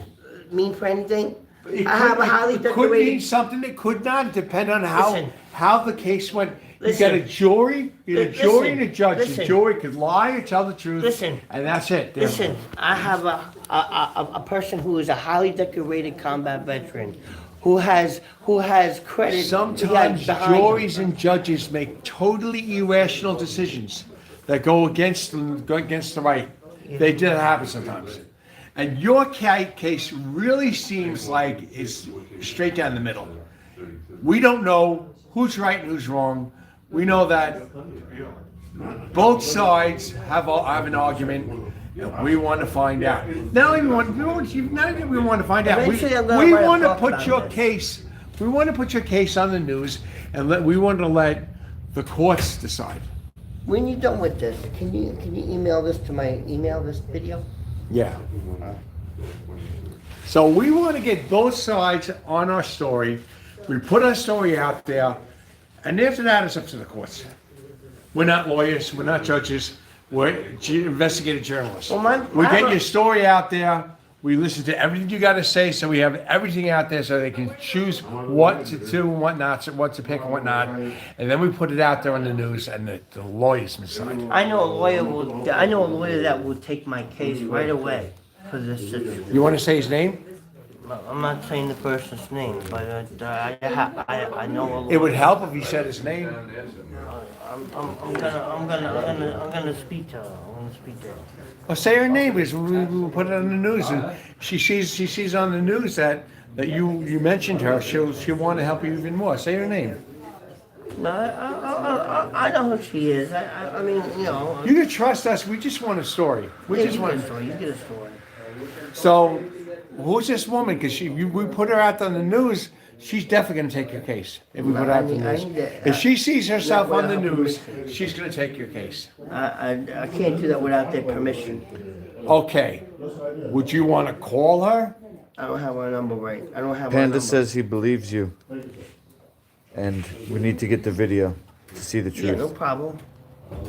mean for anything? it I have a highly it could mean decorated. something. It could not depend on Listen. how the case went. You Listen. got a jury. You got a jury and a judge. The Listen. jury could lie or tell the truth. Listen. And that's it. Listen, I have a person who is a highly decorated combat veteran, who has credit. Sometimes behind him. juries and judges make totally irrational decisions that go against the right. They did happen sometimes. And your case really seems like it's straight down the middle. We don't know who's right and who's wrong. We know that both sides have an argument, and we want to find out. Not only we want to find out. Eventually I'm gonna We write a want to book put about your this. case. We want to put your case on the news, and we want to let the courts decide. When you're done with this, can you email this to my email, this video? Yeah. So we want to get both sides on our story. We put our story out there, and after that, it's up to the courts. We're not lawyers. We're not judges. We're investigative journalists. Well, We get your story out there. We listen to everything you got to say, so we have everything out there, so they can choose what to do and what not, what to pick and what not, and then we put it out there on the news, and the lawyers decide. I know a lawyer that will take my case right away for this situation. You want to say his name? I'm not saying the person's name, but I know a lawyer. It would help if he said his name. I'm gonna speak to her. I'm gonna speak to her. Well, say her name, because we'll put it on the news, and she sees on the news that you mentioned her. She'll want to help you even more. Say her name. No, I know who she is. I mean, you know. You can trust us. We just want a story. We Yeah, just you want. get a story. You get a story. So, who's this woman? Because we put her out on the news. She's definitely going to take your case if we put her out on the news. If she sees herself on the news, she's going to take your case. I can't do that without their permission. Okay. Would you want to call her I don't have her number right. I don't have her Panda number. says he believes you, and we need to get the video to see the Yeah, no truth. problem.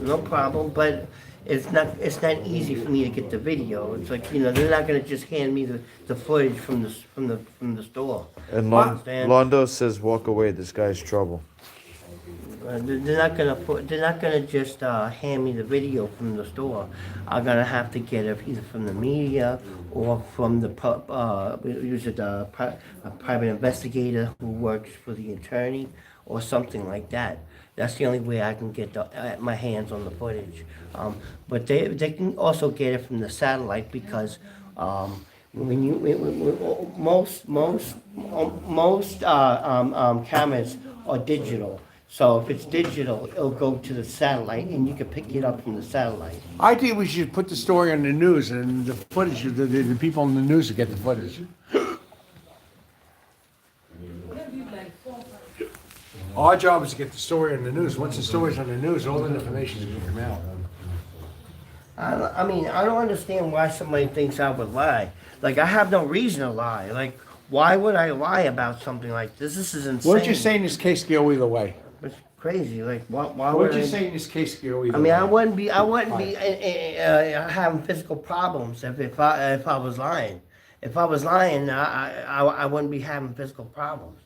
No problem. But it's not easy for me to get the video. It's like, they're not gonna just hand me the footage from the store. And Understand? Londo says, "Walk away. This guy's trouble." They're not gonna just hand me the video from the store. I'm gonna have to get it either from the media or from the usually a private investigator who works for the attorney or something like that. That's the only way I can get my hands on the footage. But they can also get it from the satellite because most cameras are digital. So if it's digital, it'll go to the satellite, and you can pick it up from the satellite. I think we should put the story on the news, and the footage, the people in the news will get the footage. Our job is to get the story on the news. Once the story's on the news, all the information is gonna come out. I don't understand why somebody thinks I would lie. Like, I have no reason to lie. Like, why would I lie about something like this? This is insane. What you're saying this case could go either way. It's crazy. Like, why What would you're I? saying this case could go either I mean, way. I wouldn't be having physical problems if I was lying. If I was lying, I wouldn't be having physical problems.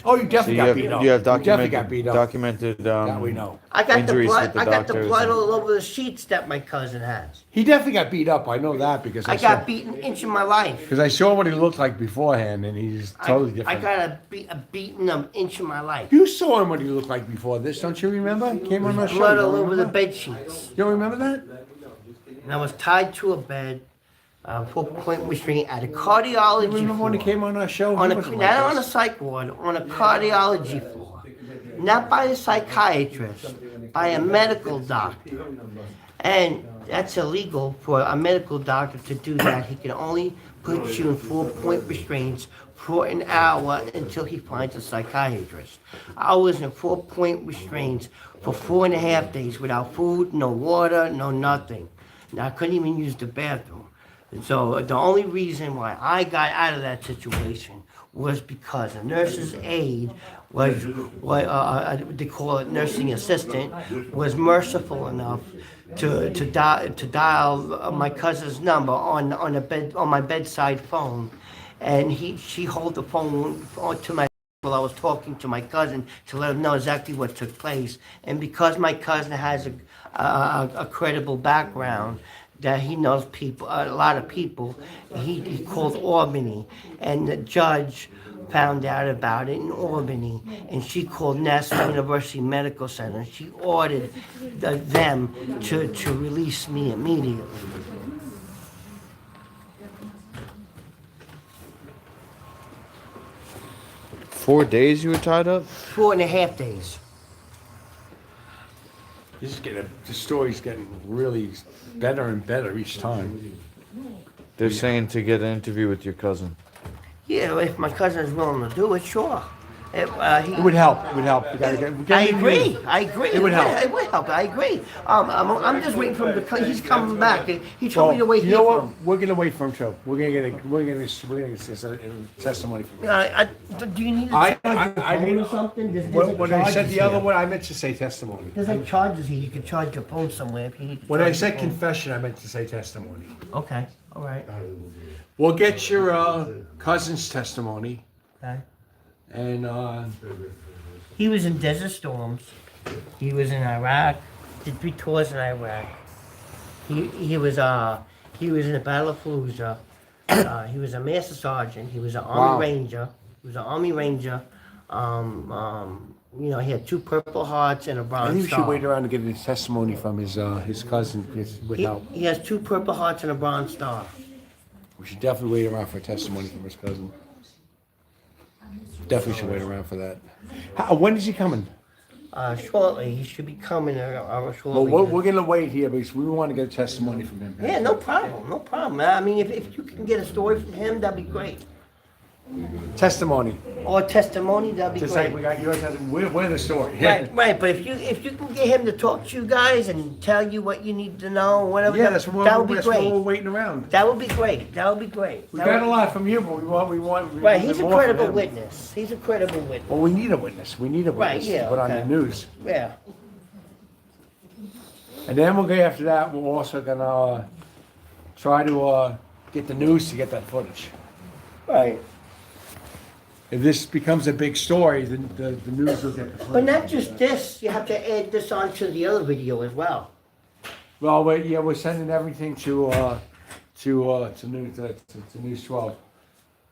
Oh, you So definitely got beat up. you have definitely got beat up. documented That we know. I got the injuries blood. with the I got the doctors. blood all over the sheets that my cousin has. He definitely got beat up. I know that because I got beaten an inch in my life. Because I saw what he looked like beforehand, and he's totally different. I got a beaten an inch in my life. You saw him what he looked like before this, don't you remember? He came on our show. Blood you all don't over the remember? bed sheets. You don't remember that? And I was tied to a bed, 4-point restraint at a cardiology You remember when he floor. came on our show? On He a, wasn't not like on a this. psych ward, on a cardiology floor. Not by a psychiatrist, by a medical doctor. And that's illegal for a medical doctor to do that. He can only put you in 4-point restraints for an hour until he finds a psychiatrist. I was in 4-point restraints for 4.5 days without food, no water, no nothing. Now, I couldn't even use the bathroom. And so the only reason why I got out of that situation was because a nurse's aide they call it nursing assistant, was merciful enough to dial my cousin's number on my bedside phone, and she held the phone to my while I was talking to my cousin to let him know exactly what took place. And because my cousin has a credible background, that he knows people, a lot of people, he called Albany, and the judge found out about it in Albany, and she called Nassau University Medical Center. She ordered them to release me immediately. "4 days you were tied up?" 4.5 days. The story's getting really better and better each time. They're saying to get an interview with your cousin. Yeah, if my cousin is willing to do it, sure. It would help. It would help. We gotta get I agree. I agree. It would help. It would help. I agree. I'm just waiting for him to come. He's coming back. He told me to wait you here know for what? him. We're gonna wait for him, too. We're gonna get a testimony from him. Do you need I phone mean, or something? There's when I said charges the other here. one, I meant to say testimony. There's like charges here. You can charge your phone somewhere if you need to. When I charge said your phone. confession, I meant to say testimony. Okay. All right. We'll get your cousin's testimony, Okay. and He was in Desert Storms. He was in Iraq. Did 3 tours in Iraq. He was in the Battle of Fallujah. He was a master sergeant. He was an Army Ranger. He was an Army Ranger. He had 2 Purple Hearts and a I Bronze think we Star. should wait around to get his testimony from his cousin. With help. He has 2 Purple Hearts and a Bronze Star. We should definitely wait around for testimony from his cousin. Definitely should wait around for that. When is he coming? Shortly, he should be coming shortly. Well, we're gonna wait here because we want to get testimony from him. Yeah, no problem, no problem. I mean, if you can get a story from him, that'd be great. Testimony. or testimony, that'd be Just like great. we got your testimony. We're the story. Right, but if you can get him to talk to you guys and tell you what you need to know, whatever, Yeah, that's what that would be that's what we're great. waiting around. That would be great. That would be great. We That got would- a lot from you, but we want. Right, he's a more from credible him. witness. He's a credible witness. Well, we need a witness. We need a Right, witness yeah, to put on okay. the news. Yeah. And then we'll go after that. We're also gonna try to get the news to get that footage. Right. If this becomes a big story, then the news will get the But footage. not just this, you have to add this onto the other video as well. Well, we're sending everything to News 12.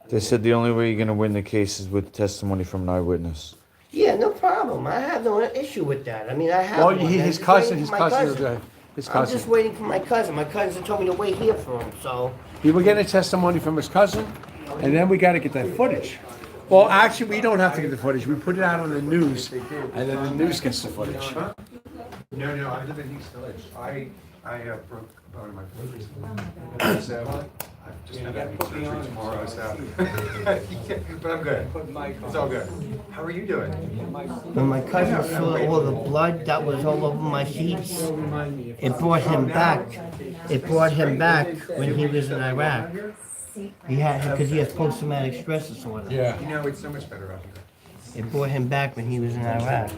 They said the only way you're gonna win the case is with testimony from an eyewitness. Yeah, no problem. I have no issue with that. I mean, I have Well, one. I'm his just cousin, waiting his for my cousin, his I'm cousin. just waiting for my cousin. My cousin told me to wait here for him, so. He will get a testimony from his cousin, and then we got to get that footage. Well, actually, we don't have to get the footage. We put it out on the news, and then the news gets the footage. No, I live in East Village. I broke a bone in my foot. So I've just been having surgery tomorrow, so. But I'm good. It's all good. How are you doing? When my cousin saw all the blood that was all over my sheets, it brought him back. It brought him back when he was in Iraq. He had, because he has post-traumatic stress disorder. Yeah. You know, it's so much better up here. It brought him back when he was in Iraq.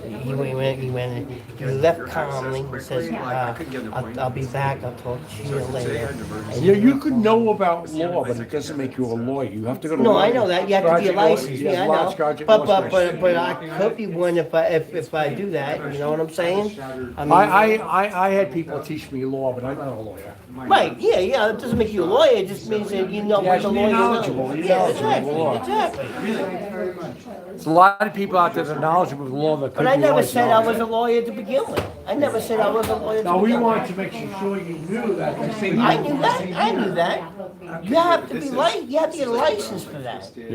He left calmly, he says, I'll be back, I'll talk to you later. And Yeah, you could know about law, but it doesn't make you a lawyer. You have to go to. No, law- I know that, you have to be graduate law- licensed, yeah, I large know. graduate But, law but, school. but I could be one if I do that, you know what I'm saying? I mean, I had people teach me law, but I'm not a lawyer. right, yeah, it doesn't make you a lawyer, it just means that you know Yeah, what the you're lawyer knowledgeable, knows. you're Yeah, knowledgeable exactly, of the law. exactly. There's a lot of people out there that are knowledgeable of the law that could But I be never lawyers. said I was a lawyer to begin with. I never said I was a lawyer to Now, we begin with. wanted to make sure you knew that. I knew that. You have to be you have to get a license for that. Yeah.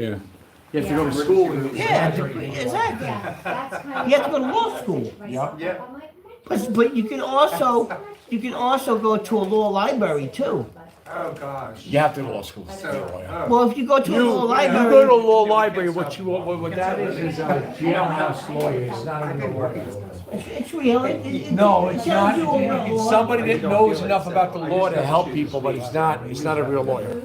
You have to go to school. Yeah, exactly. You have to go to law school. Yeah. But you can also go to a law library too. Oh, gosh. You have to go to law school to be a lawyer. Well, if you go to a law You go to a library, law library, what that is a jailhouse lawyer, it's not a real lawyer. it's real. No, it's not, tells you a it's law. somebody that knows enough about the law to help people, but it's not a real lawyer.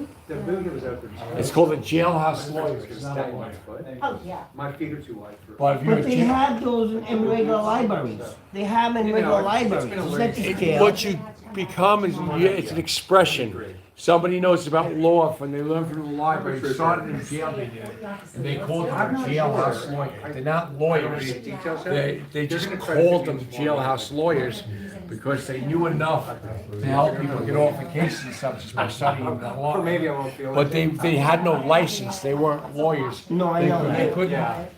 It's called a jailhouse lawyer, it's not a lawyer. Oh, yeah. My feet are too wide for. But if you're But a they jail, have those in regular libraries. They have them in regular libraries. It's not just jail. what you become is, it's an expression. Somebody knows about law when they learn from the library, it started in jail they did, and they called them a jailhouse lawyer. They're not lawyers, they just called them jailhouse lawyers because they knew enough to help people get off the cases and stuff just by studying the law. Maybe I won't feel. But they had no license, they weren't lawyers. No, I know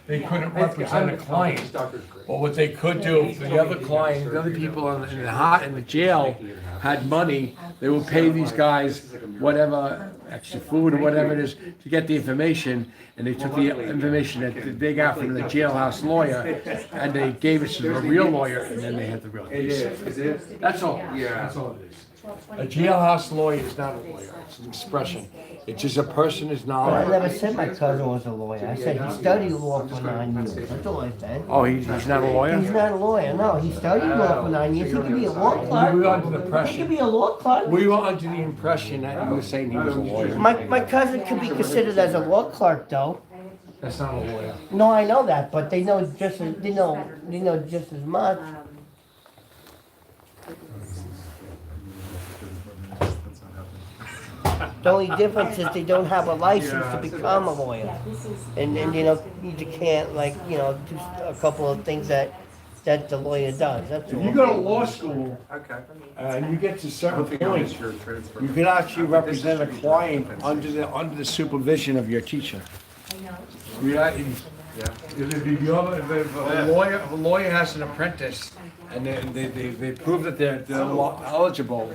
They couldn't represent a client. But what they could do, if the other client, the other people in the jail had money, they would pay these guys whatever, extra food or whatever it is, to get the information, and they took the information that they got from the jailhouse lawyer, and they gave it to the real lawyer, and then they had the real case. That's all. That's all it is. A jailhouse lawyer is not a lawyer, it's an expression. It's just a person is I knowledgeable. never said my cousin was a lawyer. I said he studied law for 9 years. That's all I said. Oh, he's not a lawyer? He's not a lawyer, no. He studied law for 9 years. He could be a law clerk. We were under the He could impression, be a law clerk. we were under the impression that you were saying he was a lawyer. My cousin could be considered as a law clerk, though. That's not a lawyer. No, I know that, but they know just as just as much. The only difference is they don't have a license to become a lawyer, and you can't do a couple of things that the lawyer does. That's If all. you go to law school, Okay. and you get to a certain point, you can actually represent a client under the supervision of your teacher. If a lawyer has an apprentice, and they prove that they're eligible,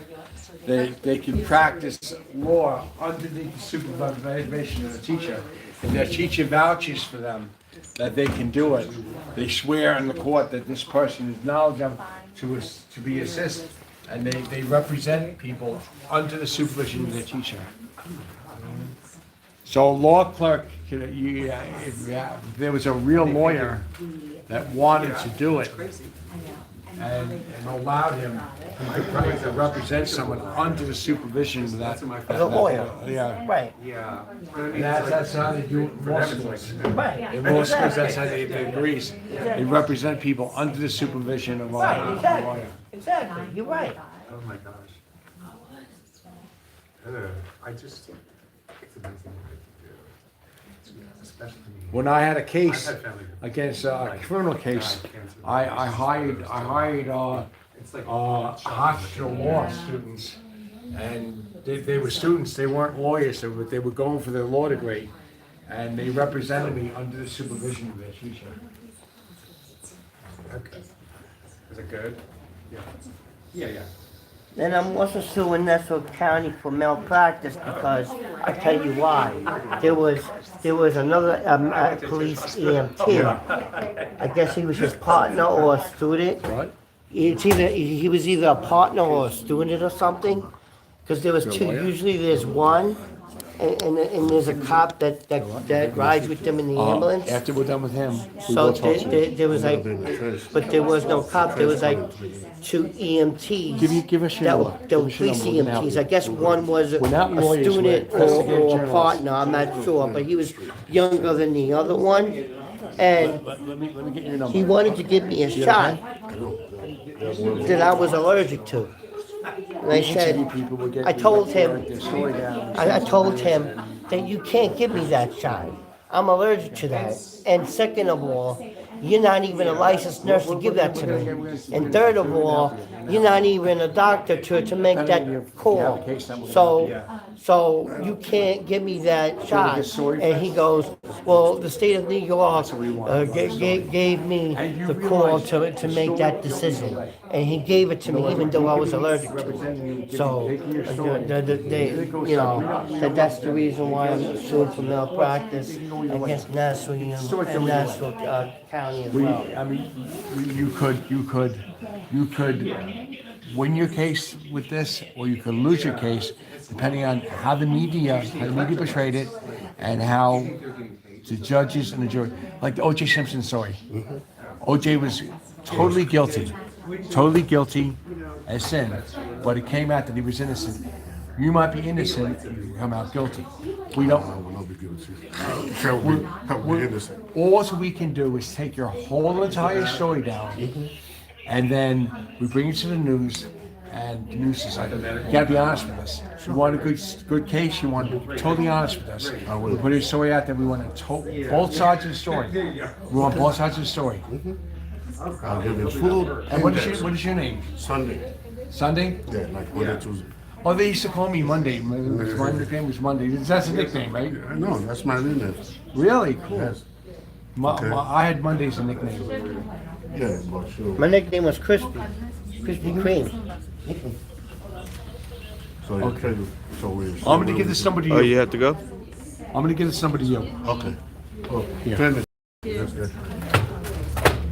they can practice law underneath the supervision of the teacher. If their teacher vouches for them that they can do it, they swear in the court that this person is knowledgeable to be assist, and they represent people under the supervision of their teacher. So law clerk, if there was a real lawyer that wanted to do it and allowed him to represent someone under the supervision of that. The lawyer. Yeah. Right. Yeah. That's how they do it in law schools. Right. In law schools, that's how they agree. They represent people under the supervision of a Right, lawyer. Exactly. You're right. Oh my gosh. I just, it's amazing what they can do. Especially. When I had a case I've had family- against a criminal case, Cancer. I hired It's like. hospital law students, and they were students, they weren't lawyers, they were going for their law degree, and they represented me under the supervision of their teacher. Okay. Is it good? Yeah. Yeah, yeah. Then I'm also suing Nassau County for malpractice because I tell you why. There was another police EMT. I guess he was his partner or a student. What? It's either he was either a partner or a student or something. Because there was two. Usually there's one, and there's a cop that rides with them in the ambulance. After we're done with him, we So will talk to you. there was like, but there was no cop. There was like two EMTs. Give us your That number. were Give us your police number. We're gonna help EMTs. you. I guess one was a We're not lawyers, student we're investigative or a journalists. partner. I'm not sure, but he was younger than the other one, and Let me get your number. he wanted to give me a shot that I was allergic to. And I said, I told him, I told him that you can't give me that shot. I'm allergic to that. And second of all, you're not even a licensed nurse to give that to me. And third of all, you're not even a doctor to make that call. So you can't give me that shot. And he goes, well, the state of New York gave me the call to make that decision. And he gave it to me even though I was allergic to it. So, that's the reason why I'm suing for malpractice against Nassau and Nassau County as well. I mean, you could win your case with this, or you could lose your case, depending on how the media portrayed it, and how the judges and the jury, like the O.J. Simpson story. O.J. was totally guilty as sin, but it came out that he was innocent. You might be innocent, you come out guilty. We don't. All we can do is take your whole entire story down, and then we bring it to the news, and the news is like, you gotta be honest with us. You want a good case, you want to be totally honest with us. We put a story out there, we want both sides of the story. We want both sides of the story. I'll give you food. And what is your name? Sunday. Sunday? Yeah, like Monday, Tuesday. Oh, they used to call me Monday. My nickname was Monday. That's a nickname, right? No, that's my nickname. Really? Cool. Yes. I had Monday as a nickname. Yeah, but sure. My nickname was Crispy Cream. So you Okay. so we. I'm going to give this number to you. Oh, you have to go? I'm going to give this number to you. Okay. Oh, Here. finish. That's good.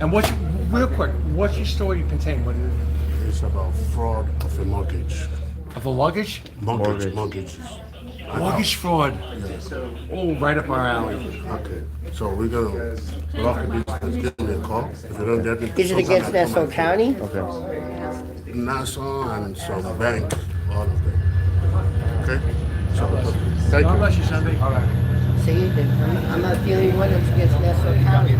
And real quick, what's your story contain? What is it? It's about fraud of a mortgage. Of the luggage? Mortgages. Luggage fraud. Oh, right up our alley. Okay. So we're gonna lock this. Give me a call. If you don't get it. Is it against Nassau County? Okay. Nassau and some bank, all of them. Okay. So thank God you. bless you, Sunday. All right. See, I'm not the only one that's against Nassau County.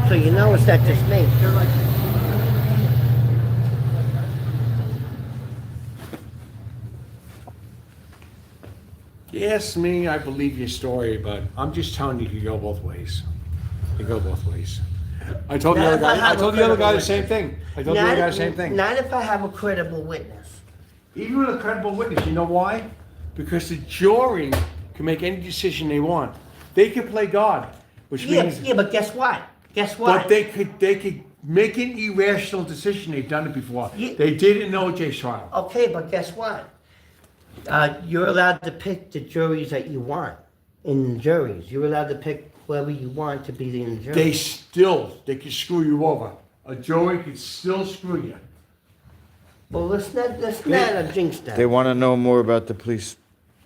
So you know it's not just me. Yes, me, I believe your story, but I'm just telling you, you go both ways. You go both ways. I told the other guy the same thing. I told the other guy the same thing. Not if I have a credible witness. Even with a credible witness, you know why? Because the jury can make any decision they want. They can play God, which means. Yeah, but guess what? Guess But what? they could make an irrational decision. They've done it before. Yeah. They did it in OJ's trial. Okay, but guess what? You're allowed to pick the juries that you want in the juries. You're allowed to pick whoever you want to be in the jury. They can screw you over. A jury can still screw you. Well, let's not jinx that. They want to know more about the police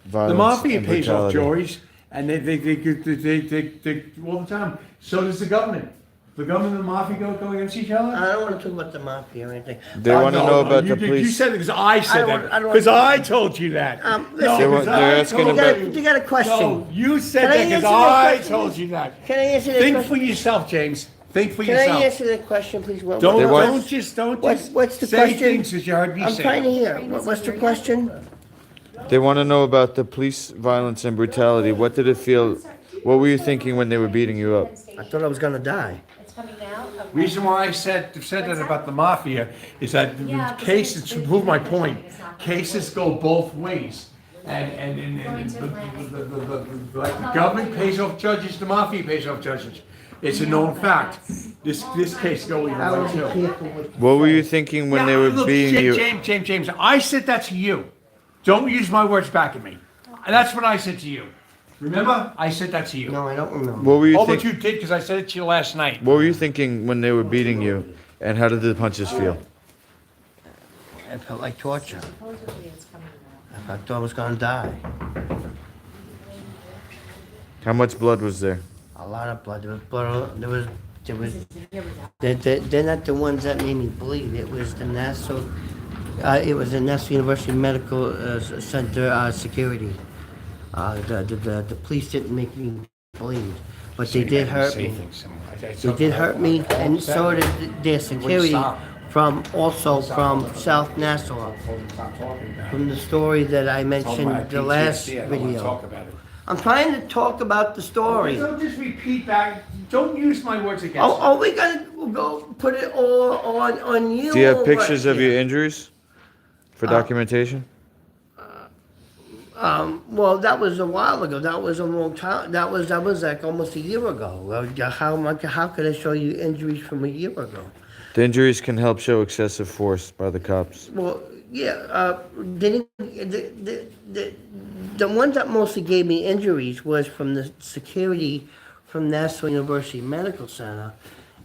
violence The mafia and pays off brutality. juries, and they all the time. So does the government. The government and the mafia go against each other. I don't want to talk about the mafia or anything. They want to know about you, the You police. said it because I said don't- that. I don't Because want- I told you that. Listen, They because want- they're I asking told about- you. You got a question? No, you said Can I that because answer that I question? told you that. Can I answer that Think question? for yourself, James. Think for Can yourself. I answer that question, please? What- Don't They what- want- don't just What's the say question? things that you heard me I'm say. trying to hear. What's the question? They want to know about the police violence and brutality. What did it feel? What were you thinking when they were beating you up? I thought I was gonna die. It's coming out. Okay. Reason why I said that about the mafia is that the cases, to prove my point, cases go both ways. And like the government pays off judges, the mafia pays off judges. It's a known fact. This case go either I way was too. careful with. What were you thinking when they were Look, beating you? James, I said that to you. Don't use my words back at me. And that's what I said to you. Remember? I said that to you. No, I don't remember. What were you Oh, but thinking? you did because I said it to you last night. What were you thinking when they were beating you? And how did the punches feel? It felt like torture. Supposedly it's coming out. I thought I was gonna die. How much blood was there? A lot of blood. There was blood. There was. They're not the ones that made me bleed. It was the Nassau. It was the Nassau University Medical Center security. The police didn't make me bleed, but they did hurt me. They did hurt me, and so did their security from South Nassau. From the story that I mentioned the last video. I'm trying to talk about the story. Don't just repeat back. Don't use my words against Oh, are we gonna go put it all on you? Do you have or pictures what? of your injuries for documentation? Well, that was a while ago. That was a long time. That was like almost a year ago. Well, how could I show you injuries from a year ago? The injuries can help show excessive force by the cops. Well, yeah. The ones that mostly gave me injuries was from the security from Nassau University Medical Center,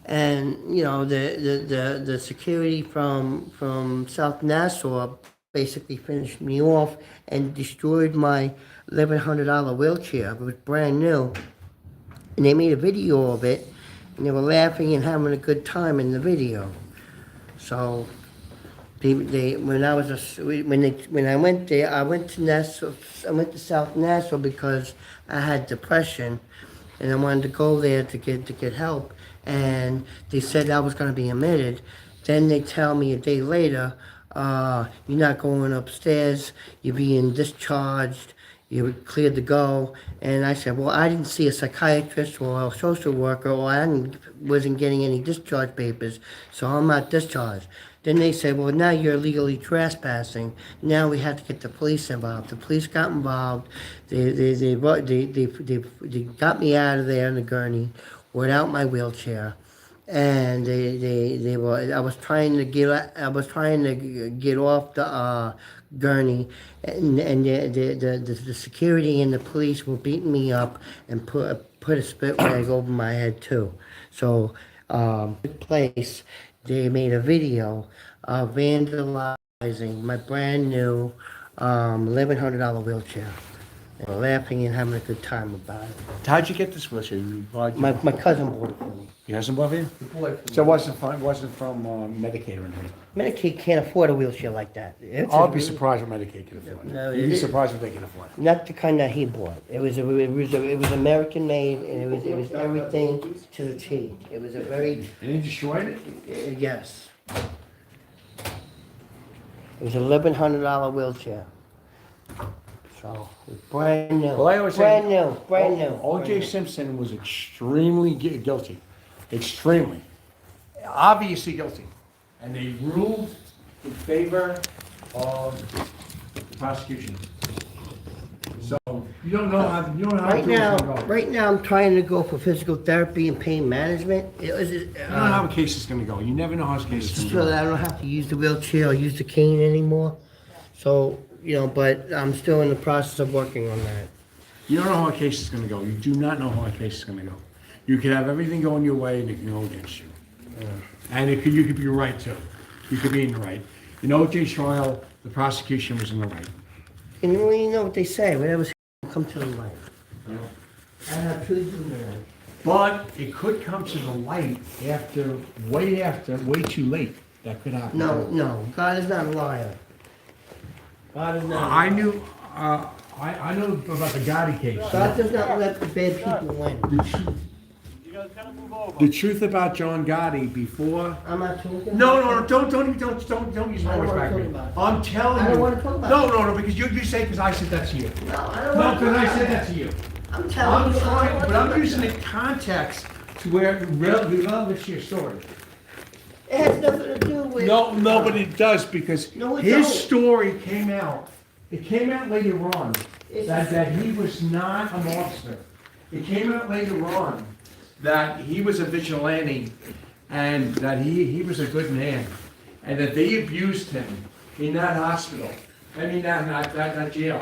and you know the security from South Nassau basically finished me off and destroyed my $1,100 wheelchair. It was brand new, and they made a video of it, and they were laughing and having a good time in the video. So, when I went there, I went to Nassau. I went to South Nassau because I had depression, and I wanted to go there to get help. And they said I was going to be admitted. Then they tell me a day later, you're not going upstairs. You're being discharged. You're cleared to go. And I said, well, I didn't see a psychiatrist or a social worker, or wasn't getting any discharge papers, so I'm not discharged. Then they said, well, now you're illegally trespassing. Now we have to get the police involved. The police got involved. They got me out of there in the gurney without my wheelchair. And I was trying to get off the gurney, and the security and the police were beating me up and put a spit rag over my head too. So, place, they made a video of vandalizing my brand new $1,100 wheelchair. They were laughing and having a good time about it. How'd you get this wheelchair? My cousin bought it for me. Your husband bought it for you? So it wasn't from Medicaid or anything? Medicaid can't afford a wheelchair like that. I'll be surprised what Medicaid can afford. No, You'd be surprised what they can afford. Not the kind that he bought. It was American made, and it was everything to the T. It was a very And he destroyed it? yes. It was a $1,100 wheelchair. So it was brand new. Well, I always say- brand new. O.J. Simpson was extremely guilty. Extremely. Obviously guilty. And they ruled in favor of the prosecution. So you don't know how Right now, I'm trying to go for physical therapy and pain management. You don't know how a case is going to go. You never know how a case is going to So go. that I don't have to use the wheelchair or use the cane anymore. So, but I'm still in the process of working on that. You don't know how a case is going to go. You do not know how a case is going to go. You could have everything going your way, and it can go against you. And you could be right too. You could be in the right. In O.J.'s trial, the prosecution was in the right. And you know what they say, whatever's come to the light. And I truly do know that. But it could come to the light way too late. That could happen. No, God is not a liar. God is not. I knew, I know about the Gotti case. God does not let the bad people win. The truth about John Gotti before. I'm not talking. No, don't use my I don't words wanna back talk to me. about it. I'm telling you. I don't wanna talk about it. No, because you say because I said that to you. No, I don't No, want to because I talk said about that it. to you. I'm telling you. But I'm using the context to where the relevance to your story. It has nothing to do with. No, but it does because No, it his don't. story came out. It came out later on It's- that he was not a mobster. It came out later on that he was a vigilante and that he was a good man and that they abused him in that hospital. I mean, that jail.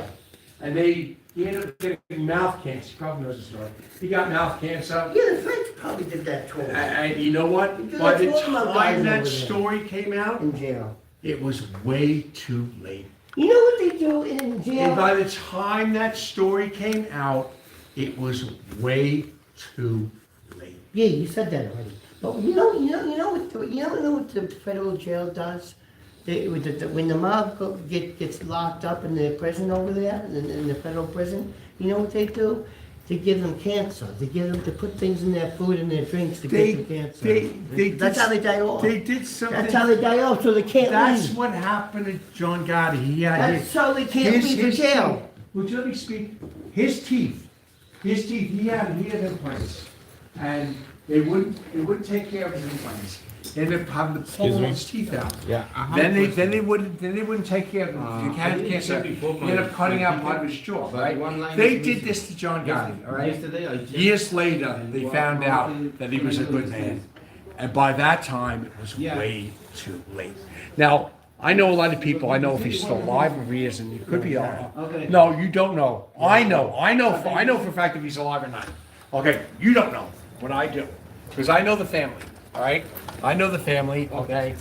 And he ended up getting mouth cancer. He probably knows the story. He got mouth cancer. Yeah, the French probably did that to him. And you know what? Because By the that's what my guys time over that there. story came out, In jail. it was way too late. You know what they do in jail? And by the time that story came out, it was way too late. Yeah, you said that already. But you know what the federal jail does? When the mob gets locked up in the prison over there, in the federal prison, you know what they do? They give them cancer. They put things in their food and their drinks to give them cancer. That's how they die off. They did something. That's how they die off, so they can't That's leave. what happened to John Gotti. That's so they can't leave the jail. teeth- Would you let me speak? His teeth, he had implants, and they wouldn't take care of his implants. They ended up having to pull all his teeth out. Yeah. Then they wouldn't take care of him. You can't end up cutting out part of his jaw, right? They did this to John Gotti, all right? Years later, they found out that he was a good man. And by that time, it was way too late. Now, I know a lot of people, I know if he's still alive or he isn't, he could be alive. No, you don't know. I know for a fact if he's alive or not. Okay, you don't know, but I do. Because I know the family, all right? I know the family, okay?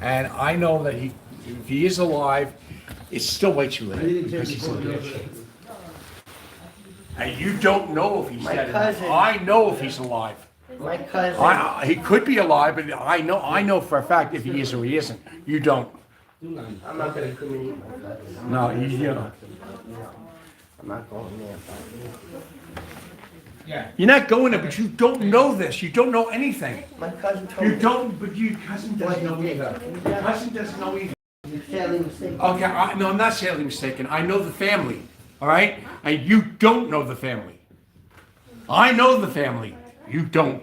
And I know that if he is alive, it's still way too late because he's in good shape. And you don't know if he's My dead. cousin- I know if he's alive. My cousin. He could be alive, but I know for a fact if he is or he isn't. You don't. I'm not gonna incriminate my cousin. No, you know. I'm not going there. You're not going there, but you don't know this. You don't know anything. My cousin told You me. don't, but your cousin doesn't know either. Your cousin doesn't know either. You're sadly mistaken. Okay, no, I'm not sadly mistaken. I know the family, all right? And you don't know the family. I know the family. You don't.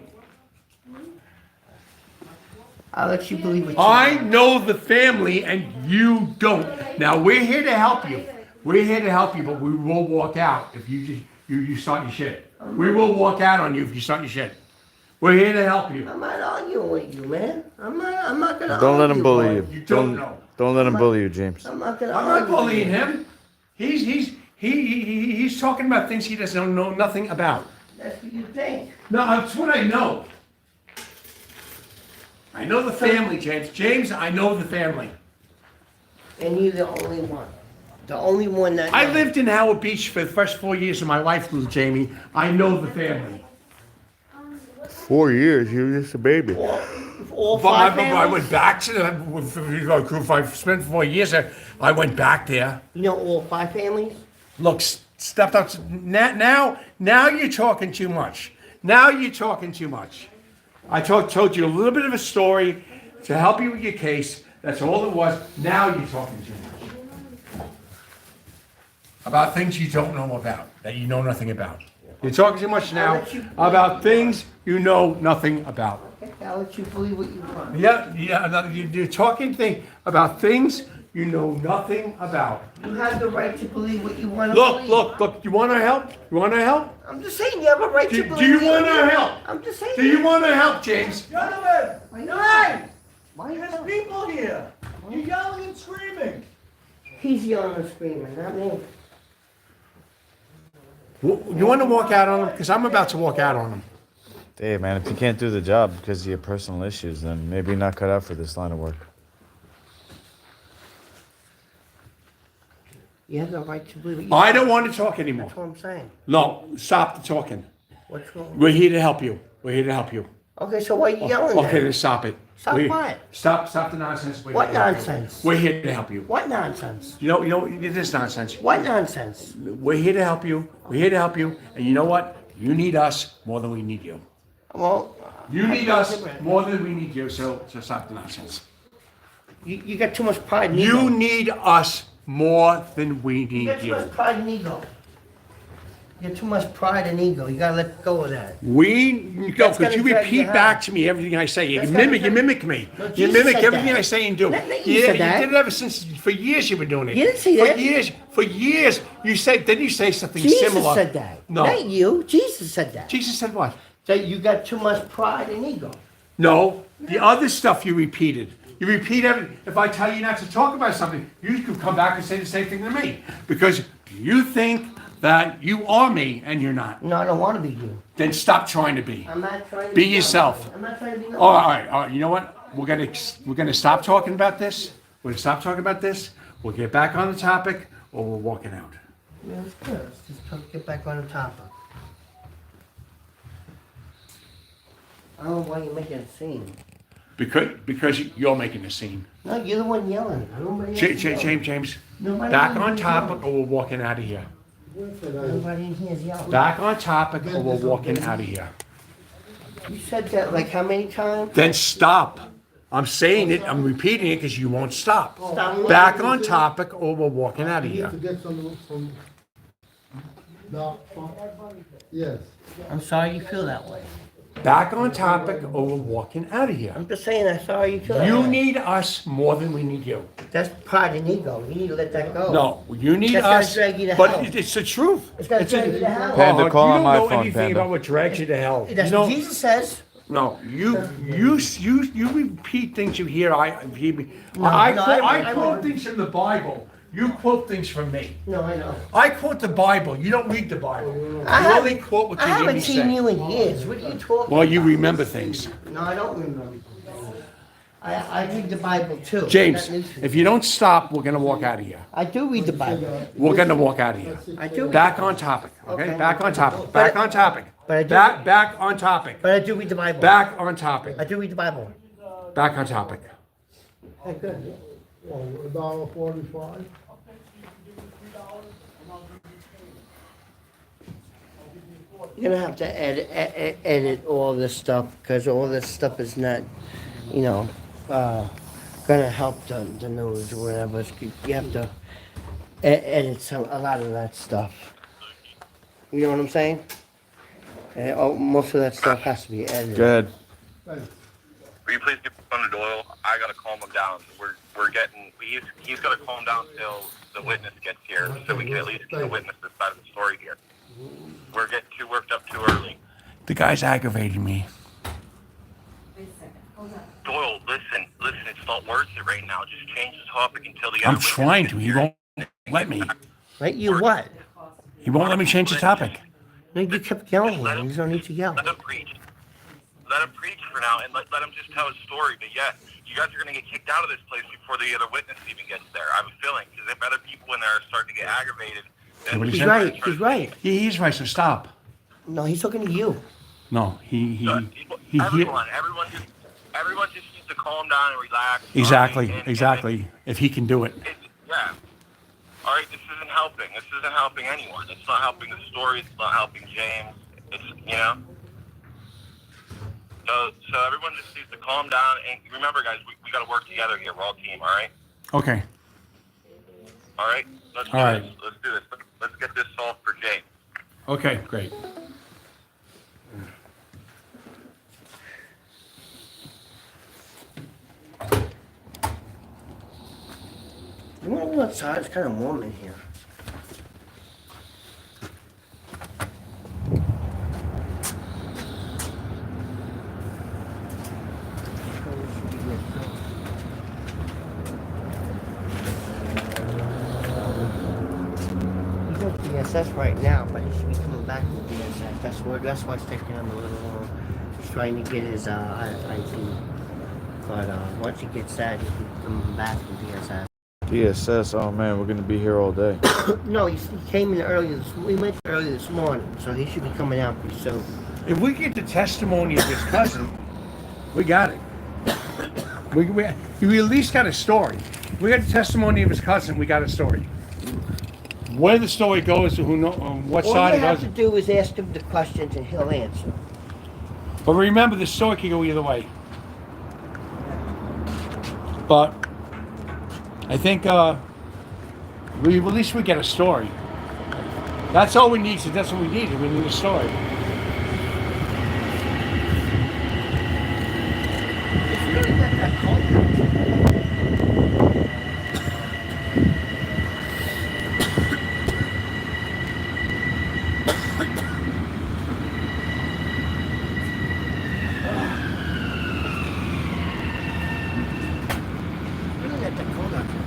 I'll let you believe what you I want. know the family and you don't. Now, we're here to help you. We're here to help you, but we will walk out if you start your shit. We will walk out on you if you start your shit. We're here to help you. I'm not arguing with you, man. I'm not gonna Don't let him argue bully with you. You don't know. Don't let him bully you, James. I'm not gonna I'm argue not with bullying you. him. He's talking about things he doesn't know nothing about. That's what you think. No, that's what I know. I know the family, James. James, I know the family. And you're the only one. The only one that I knows. lived in Howard Beach for the first 4 years of my life, little Jamie. I know the family. 4 years, you were just a baby. All But five I families? went back to the, if I spent 4 years there, I went back there. You know all 5 families? Look, stepped up. Now you're talking too much. Now you're talking too much. I told you a little bit of a story to help you with your case. That's all it was. Now you're talking too much. About things you don't know about, that you know nothing about. You're talking too much now about things you know nothing about. Okay, I'll let you believe what you want. Yeah, you're talking about things you know nothing about. You have the right to believe what you want to believe. Look, you want to help? You want to help? I'm just saying you have a right to Do believe you what you want to help? I'm just saying. Do you want to help, James? Gentlemen, Why? there's people here. You're yelling and screaming. He's yelling and screaming, not me. You want to walk out on him? Because I'm about to walk out on him. Hey, man, if you can't do the job because of your personal issues, then maybe you're not cut out for this line of work. You have the right to believe it. I don't want to talk anymore. That's what I'm saying. No, stop the talking. What's wrong? We're here to help you. We're here to help you. Okay, so why are you yelling Okay, then? then stop it. Stop We're- what? Stop the nonsense. We're What here to help you. nonsense? We're here to help you. What nonsense? You know, it is nonsense. What nonsense? We're here to help you. We're here to help you. And you know what? You need us more than we need you. Well, You need us more than we need you, so stop the nonsense. you got too much pride and You ego. need us more than we You need got too you. much pride and ego. You got too much pride and ego. You gotta let go of that. We go, That's because you gonna drag repeat you back out. to me everything I say. You That's mimic gonna me. No, You Jesus mimic said everything that. I say and do. No, you Yeah, said that. you did it ever since, for years you've been doing it. You didn't say for that. For years, you said, didn't you say something Jesus similar? said that. No. Not you. Jesus said that. Jesus said what? That you got too much pride and ego. No, the other stuff you repeated. You repeat everything. If I tell you not to talk about something, you could come back and say the same thing to me. Because you think that you are me and you're not. No, I don't want to be you. Then stop trying to be. I'm not trying to Be yourself. I'm not trying to be no. All right. You know what? We're gonna stop talking about this. We're gonna stop talking about this. We'll get back on the topic, or we're walking out. Yeah, it's good. Let's just get back on the topic. I don't know why you're making a scene. Because you're making a scene. No, you're the one yelling. Nobody else is yelling. James. Nobody Back else on is topic, yelling. or we're walking out of here. Nobody in here is yelling. Back on topic, or we're walking out of here. You said that like how many times? Then stop. I'm saying it. I'm repeating it because you won't stop. Stop. Back on topic, or we're walking out of here. To get some from, no, yes. I'm sorry you feel that way. Back on topic, or we're walking out of here. I'm just saying I'm sorry you feel that You way. need us more than we need you. That's pride and ego. You need to let that go. No, you need That's gonna us, drag you to but hell. it's the truth. It's gonna drag you to hell. Panda, call on my You don't know phone, anything Panda. about what drags you to hell. That's You what don't- Jesus says. No, you repeat things you hear. I I quote things from the Bible. You quote things from me. No, I know. I quote the Bible. You don't read the Bible. I You only haven't- quote what I you hear me haven't seen say. you in years. What are you talking Well, you about? remember things. No, I don't remember. I read the Bible too. James, That needs- if you don't stop, we're gonna walk out of here. I do read the Bible. We're gonna walk out of here. I do. Back on topic, okay? Okay. Back on topic. Back on topic. But I do- Back on topic. But I do read the Bible. Back on topic. I do read the Bible. Back on topic. Okay, good. $1.45. You're gonna have to edit all this stuff because all this stuff is not, you know, gonna help the news or whatever. You have to edit a lot of that stuff. You know what I'm saying? Most of that stuff has to be edited. Go ahead. Will you please get on to Doyle? I gotta calm him down. He's gonna calm down till the witness gets here, so we can at least get the witness's side of the story here. We're getting too worked up too early. The guy's aggravating me. Doyle, listen, it's not worth it right now. Just change the topic until the I'm other trying witness to. gets He here. won't let me. Right? You what? He won't let me change the topic. No, you kept yelling. You don't need to yell. Let him preach. Let him preach for now, and let him just tell his story. But yeah, you guys are going to get kicked out of this place before the other witness even gets there. I have a feeling, because if other people in there are starting to get aggravated, then What he He's said? right. He's right. He's right, so stop. No, he's talking to you. No, he everyone just needs to calm down and relax. Exactly, and exactly. If he can do it. yeah. All right, this isn't helping. This isn't helping anyone. It's not helping the story. It's not helping James. It's, you know. So everyone just needs to calm down. And remember, guys, we got to work together here. We're all a team, all right? Okay. All right? Let's do All right. this. Let's do this. Let's get this solved for James. Okay, great. You want to go outside? It's kind of warm in here. He's at DSS right now, but he should be coming back from DSS. That's why it's taking him a little long. He's trying to get his ID. But once he gets that, he'll be coming back from DSS. DSS. Oh man, we're gonna be here all day. No, he came in earlier. We went early this morning, so he should be coming out pretty soon. If we get the testimony of his cousin, we got it. We at least got a story. We got the testimony of his cousin. We got a story. Where the story goes, who know, on what All side you it have goes. to do is ask him the questions and he'll answer. But remember, the story can go either way. But I think at least we get a story. That's all we need. So that's what we need. We need a story. It's really not that cold. Really not that cold out there.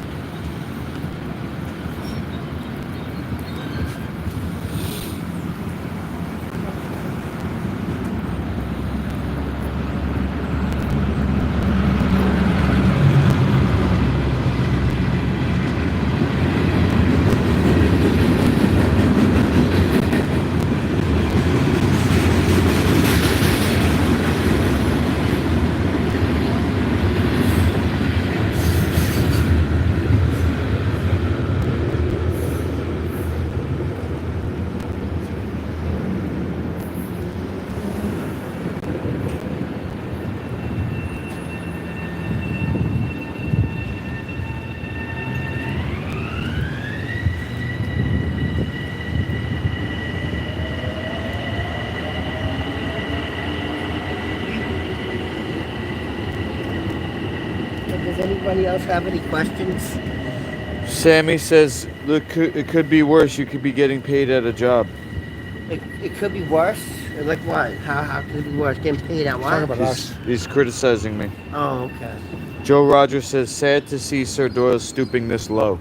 Does anybody else have any questions? Sammy says, "Look, it could be worse. You could be getting paid at a job." It could be worse. Like what? How could it be worse? Getting paid at what? Talk about us. He's criticizing me. Oh, okay. Joe Rogers says, "Sad to see Sir Doyle stooping this low."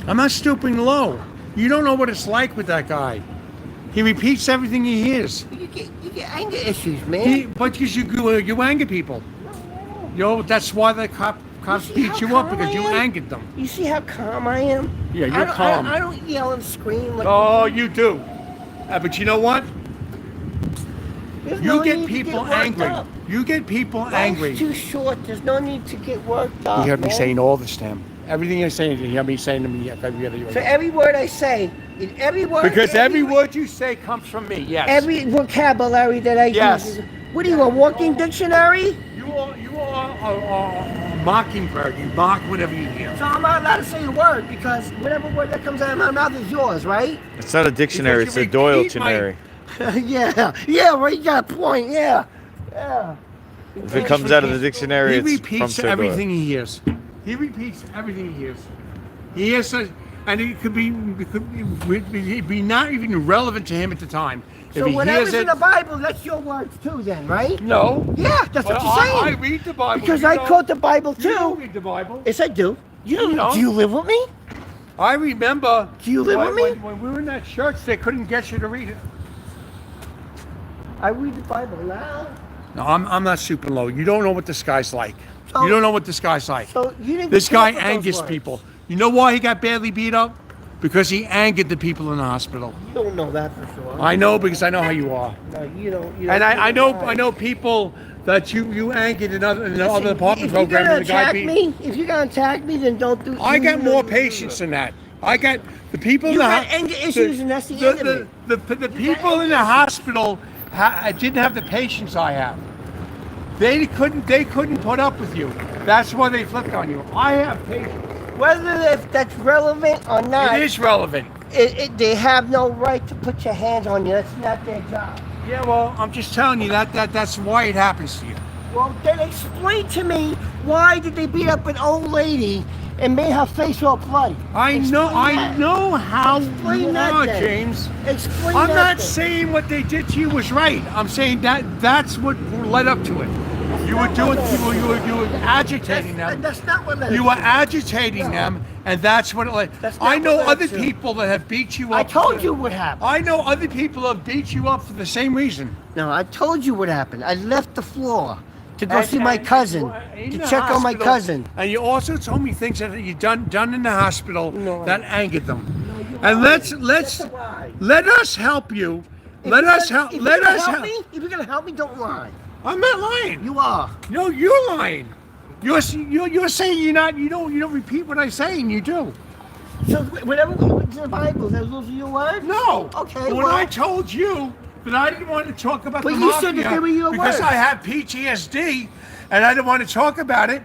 I'm not stooping low. You don't know what it's like with that guy. He repeats everything he hears. You get anger issues, man. But because you anger people. You know, that's why the cops see beat how you up, calm because I you am? angered them. You see how calm I am? Yeah, you're I don't, calm. I don't yell and scream like. Oh, you do. But you know what? There's You no get need to people worked angry. up. You get people Life's angry. too short. There's no need to get worked up. You heard me man. saying all this to him. Everything you're saying, you hear me saying to me every other So every word I say, in every word. Because every word you say comes from me, yes. Every vocabulary that I Yes. use. What are you, a walking dictionary? You are a mockingbird. You mock whatever you hear. So I'm not allowed to say a word because whatever word that comes out of my mouth is yours, right? It's not a dictionary. Because It's you a Doyle repeat my- dictionary. yeah, right. You got a point. Yeah. If it comes out of the dictionary, He it's from repeats Sir Doyle. everything he hears. He repeats everything he hears. He hears, and it could be not even relevant to him at the time. So if he whatever's hears in the Bible, that's your words too, then, right? No. Yeah, that's what you're saying. I read the Bible. Because you I don't. quote the Bible too. You don't read the Bible. Yes, I do. You don't. don't. Do you live with me? I remember. Do you live with me? When we were in that church, they couldn't get you to read it. I read the Bible now. No, I'm not super low. You don't know what this guy's like. So- You don't know what this guy's like. So you didn't. This come up guy with those angers words. people. You know why he got badly beat up? Because he angered the people in the hospital. You don't know that for sure. I know because I know how you are. No, you don't. You And don't I know lie. I know people that you angered in the other Listen, department if you're program gonna and the guy attack beat. me, if you're gonna attack me, then don't do. I got you more know- patience than that. I got the people You in the got ho- anger issues, and that's the end of it. The people in the hospital didn't have the patience I have. They couldn't put up with you. That's why they flipped on you. I have patience. Whether if that's relevant or not, It is relevant. they have no right to put your hands on you. That's not their job. Yeah, well, I'm just telling you that's why it happens to you. Well, then explain to me why did they beat up an old lady and made her face all bloody? I know how Explain you that are, then. James. Explain I'm that not then. saying what they did to you was right. I'm saying that's what led up to it. You were doing, you were agitating them. That's not what led You up were to it. agitating them, and that's what it led. That's not I know what led other to it. people that have beat you up. I told you what happened. I know other people have beat you up for the same reason. No, I told you what happened. I left the floor to go see my cousin, in to the check on my hospital, cousin. And you also told me things that you done in the hospital No, that angered them. you're And lying. That's a lie. let us help you. Let us help. Let us help. If you're gonna help me, don't lie. I'm not lying. You are. No, you're lying. You're saying you don't repeat what I say, and you do. So whatever was in the Bible, those are your words? No. Okay. When I told you that I didn't want to talk about But the you said mafia that they were your because words. I have PTSD and I didn't want to talk about it,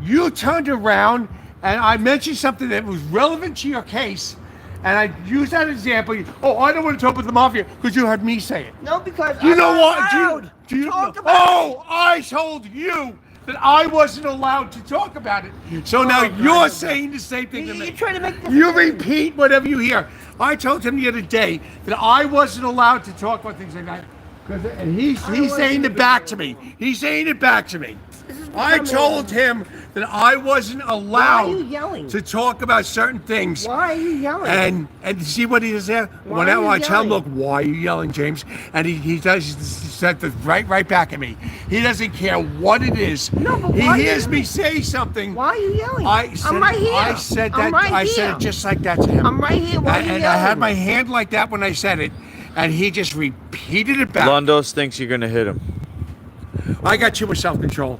you turned around and I mentioned something that was relevant to your case, and I used that example. Oh, I don't want to talk about the mafia because you heard me say it. No, because You I'm know not what? allowed Do you to talk know? about Oh, I told you that I wasn't allowed to talk about it. So now you're saying the same thing to me. You're trying to make this You thing. repeat whatever you hear. I told him the other day that I wasn't allowed to talk about things like that. And he's saying it back to me. He's saying it back to me. I told him that I wasn't allowed you yelling? to talk about certain things. Why are you yelling? And see what he does there? Why When are you I tell him, yelling? look, why are you yelling, James? And he said this right back at me. He doesn't care what it is. No, but he why are you hears me yelling? say something. Why are you yelling? I said, I'm right here. I said that. I'm right I said here. it just like that to him. I'm right here. Why are you And yelling? I had my hand like that when I said it, and he just repeated it back. Londos thinks you're gonna hit him. I got too much self-control.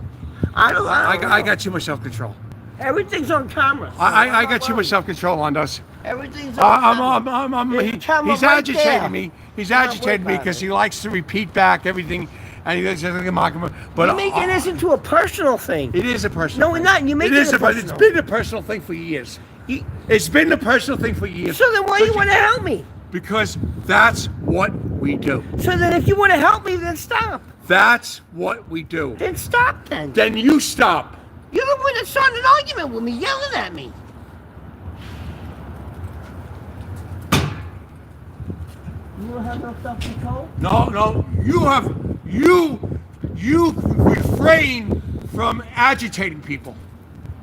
I don't I got too much self-control. Everything's on camera. so I I'm got too not much self-control on us. worried. Everything's on camera. He's camera right agitating there. me. He's Not agitating me worried because about he likes to repeat back everything, and he does like a mockery. But You're making this into a personal thing. it is a personal. No, we're thing. not. You're making it It's personal. been a personal thing for years. It's been a personal thing for years. So then why you want to help me? Because that's what we do. So then if you want to help me, then stop. That's what we do. Then stop then. Then you stop. You're the one that started an argument with me, yelling at me. You don't have no self-control? No. You refrain from agitating people.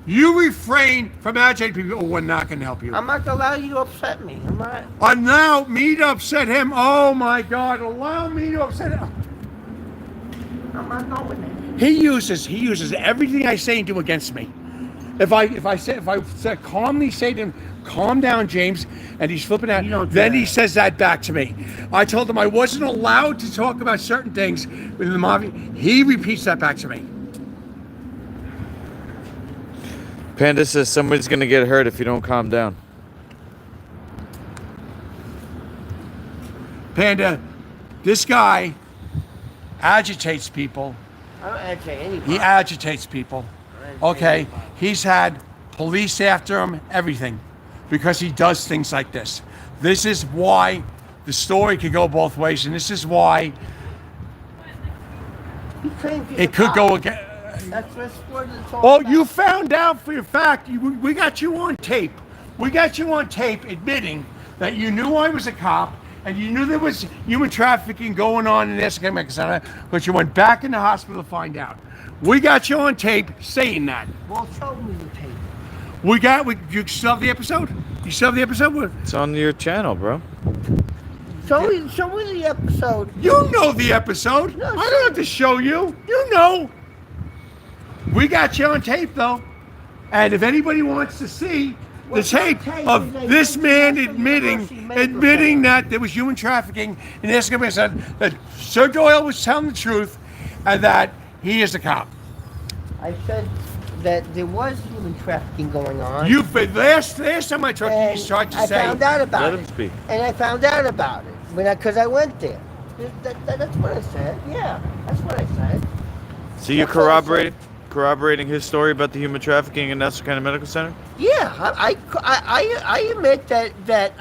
You refrain from agitating people. Oh, we're not going to help you. I'm not gonna allow you to upset me. I'm not. Allow me to upset him. Oh my God! Allow me to upset him. I'm not going there. He uses everything I say and do against me. If I said calmly say to him, calm down, James, and he's flipping out, You don't do then that. he says that back to me. I told him I wasn't allowed to talk about certain things within the mafia. He repeats that back to me. Panda says somebody's gonna get hurt if you don't calm down. Panda, this guy agitates people. I don't agitate anybody. He agitates people. Okay, he's had police after him, everything, because he does things like this. This is why the story could go both ways, and this is why He claims he's it a could cop. go again. That's what it's all Oh, about. you found out for your fact. We got you on tape. We got you on tape admitting that you knew I was a cop and you knew there was human trafficking going on in the Essex Center, but you went back in the hospital to find out. We got you on tape saying that. Well, show me the tape. You still have the episode? You still have the episode? It's on your channel, bro. Show me the episode. You know the episode. No, I don't have to show you. You know. We got you on tape, though. And if anybody wants to see the What's on tape tape of is they this went to man National University Medical admitting Center. that there was human trafficking in the Essex Center, that Sir Doyle was telling the truth, and that he is a cop. I said that there was human trafficking going on. Last time I talked to you, and you started to I say. found out about Let it. him speak. And I found out about it because I went there. That's what I said. Yeah, that's what I said. So you That's what I corroborating his story about the human trafficking in Nassau County Medical Center? Yeah, I admit that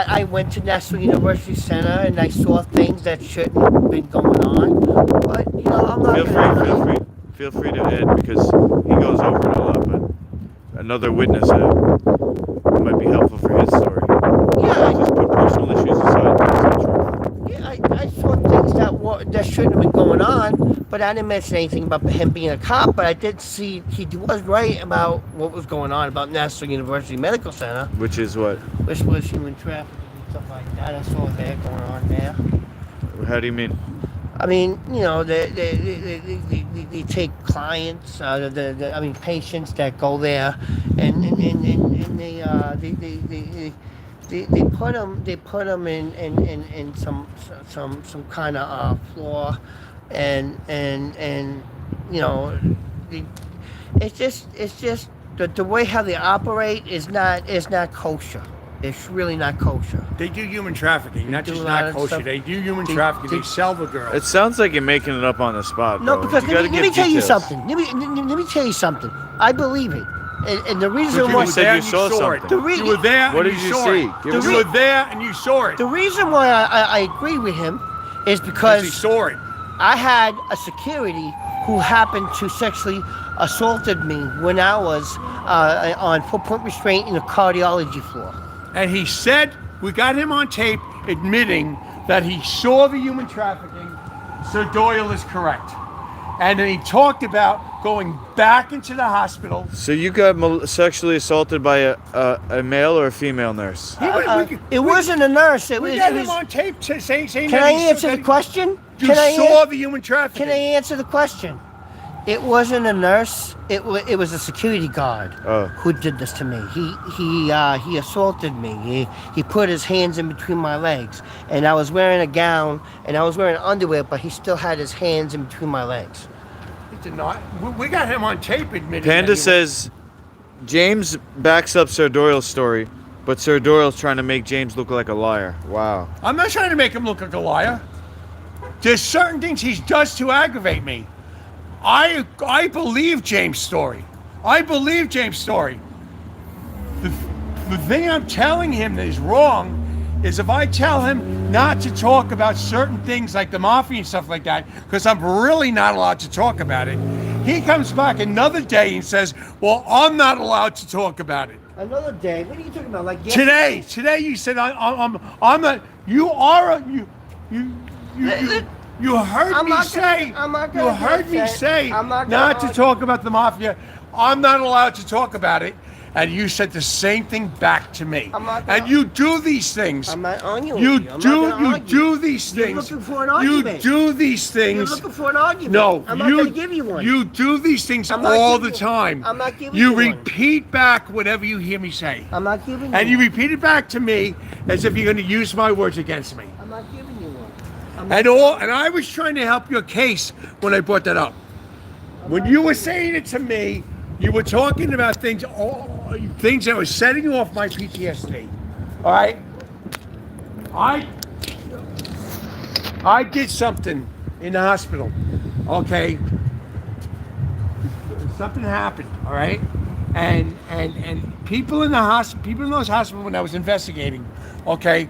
I went to National University Center and I saw things that shouldn't have been going on. But I'm not. Feel free to add, because he goes over it a lot, but another witness might be helpful for his story. Yeah, Just put personal issues aside. That's the truth. yeah, I saw things that shouldn't have been going on, but I didn't mention anything about him being a cop. But I did see he was right about what was going on about National University Medical Center, Which is what? which was human trafficking and stuff like that. I saw that going on there. How do you mean? I mean, the they take clients, patients that go there, and they put them in some kind of floor, and you know, they, it's just the way how they operate is not kosher. It's really not kosher. They do human trafficking, not do just a lot not of kosher. stuff. They do human They- trafficking. they- They sell the girls. It sounds like you're making it up on the spot. No, bro. because You let gotta me give tell you details. something. Let me tell you something. I believe it, and the reason But why you said you and saw it. something. You were there What and did you you saw see? it. Give us You were there and you saw it. the reason why I agree with him is Because he because saw it. I had a security who happened to sexually assaulted me when I was on four-point restraint in the cardiology floor. And he said, we got him on tape admitting that he saw the human trafficking. Sir Doyle is correct. And then he talked about going back into the hospital. So you got sexually assaulted by a male or a female nurse? It wasn't a nurse. It We was. got It him was on tape saying can that I he answer saw the question? You Can I saw the human trafficking. Can I answer the question? It wasn't a nurse. It was a security guard who did this to me. He assaulted me. He put his hands in between my legs, and I was wearing a gown and I was wearing underwear, but he still had his hands in between my legs. He did not. We got him on tape admitting. Panda that he says James backs up Sir Doyle's story, but Sir Doyle's trying to make James look like a liar. Wow. I'm not trying to make him look like a liar. There's certain things he does to aggravate me. I believe James' story. I believe James' story. The thing I'm telling him that is wrong is if I tell him not to talk about certain things like the mafia and stuff like that, because I'm really not allowed to talk about it, he comes back another day and says, well, I'm not allowed to talk about it. Another day? What are you talking about? Like Today you said I'm not. You are a you heard me say. You heard me say not to talk about the mafia. I'm not allowed to talk about it, and you said the same thing back to me. And you do these things. I'm not arguing You with you. I'm not do gonna you argue. do these You're things. looking for an argument. You do these things. You're looking for an argument. No, I'm not going to give you one. You do these things I'm not all giving the you- time. I'm not giving You you one. repeat back whatever you hear me say. I'm not giving you And you one. repeat it back to me as if you're going to use my words against me. I'm not giving you one. And I was trying to help your case when I brought that up. When you were saying it to me, you were talking about things that were setting off my PTSD. All right? I did something in the hospital. Okay? Something happened, all right? And people in those hospitals when I was investigating, okay,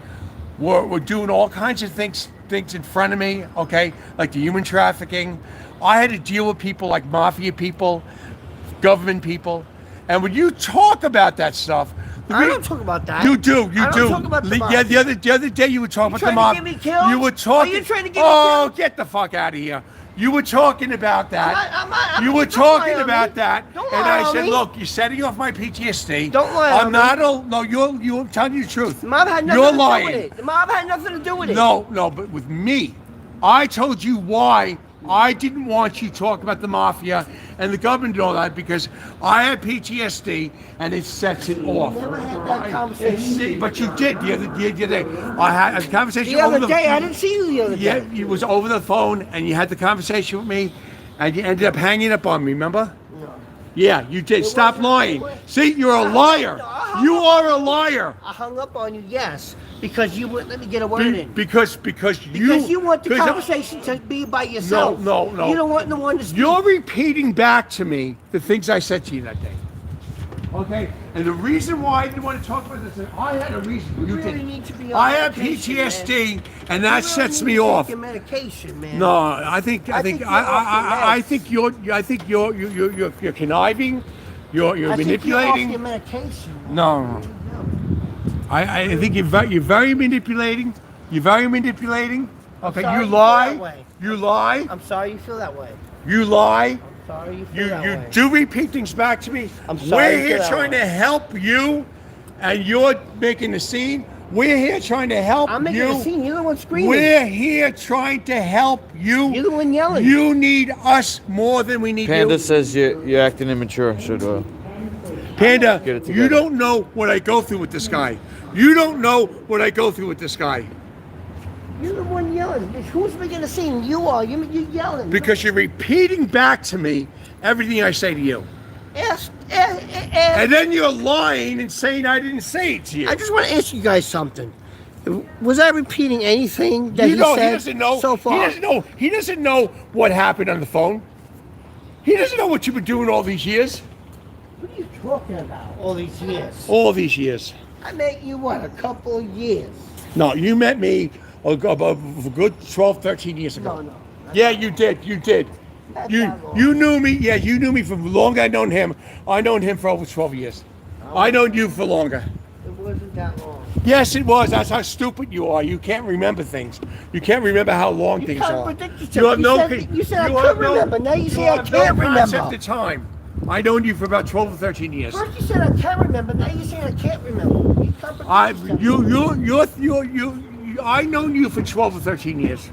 were doing all kinds of things in front of me, okay, like the human trafficking. I had to deal with people like mafia people, government people, and when you talk about that stuff, I don't talk about that. You do. I don't talk about the Yeah, mafia. the other day you were talking about the trying to mafia. get me killed? You were talking. Are you trying to get me Oh, killed? get the fuck out of here! You were talking about that. I'm You were not- don't lie talking on about me. that, Don't and lie I on said, me. "Look, you're setting off my PTSD. Don't lie I'm on not. me. No, you're telling you the truth. The mob had nothing You're to lying. do with it. The mob had nothing to do with it. No, but with me, I told you why I didn't want you to talk about the mafia and the government and all that because I had PTSD and it sets it off. Never had that conversation. But you did the other day. I had a conversation The over other day, I didn't see you the other day. Yeah, it was over the phone and you had the conversation with me and you ended up hanging up on me, remember? No. Yeah, you did. Stop wasn't- lying. it was- See, you're a liar. You are a liar. I hung up on you, yes, because you wouldn't let me get a word in. Because You want the because conversation to be by yourself. No. You don't want no one to speak. You're repeating back to me the things I said to you that day. Okay? And the reason why I didn't want to talk about this, I had a reason. You You really didn't. need to be on I have medication, PTSD, man. and that You sets really me need to off. take your medication, man. No, I think you're off your meds. I think you're conniving. You're I think you're off manipulating. your medication. No. I think you're very manipulating. You're very manipulating. Okay, sorry you you feel lie. that way. You lie. I'm sorry you feel that way. You lie. Sorry you feel that You way. do repeat things back to me. I'm sorry We're you here feel that trying way. to help you, and you're making the scene. We're here trying to help I'm making you. a scene. You're the one screaming. We're here trying to help you. You're the one yelling. You need us more than we need Panda you. says you're acting immature, Sir Panda, Get it together. you don't know what I go through with this guy. You don't know what I go through with this guy. You're the one yelling. Who's making a scene? You are. You're yelling. Because you're repeating back to me everything I say to you. And then you're lying and saying I didn't say it to you. I just want to ask you guys something. Was I repeating anything that He he said doesn't know. so far? He doesn't know what happened on the phone. He doesn't know what you've been doing all these years. What are you talking about? All these years. All these years. I met you, what, a couple of years? No, you met me a good 12, 13 years ago. No. Yeah, you did. You did. That's You not wrong. you knew me. Yeah, you knew me from longer. I known him. I known him for over 12 years. I known you for longer. It wasn't that long. Yes, it was. That's how stupid you are. You can't remember things. You can't remember how long You things are. contradict yourself. You have no. You said I you could have no- remember. Now you say I have can't no remember. concept of time. I known you for about 12 or 13 years. First you said I can't remember. Now you say I can't remember. You contradict yourself. I known you for 12 or 13 years.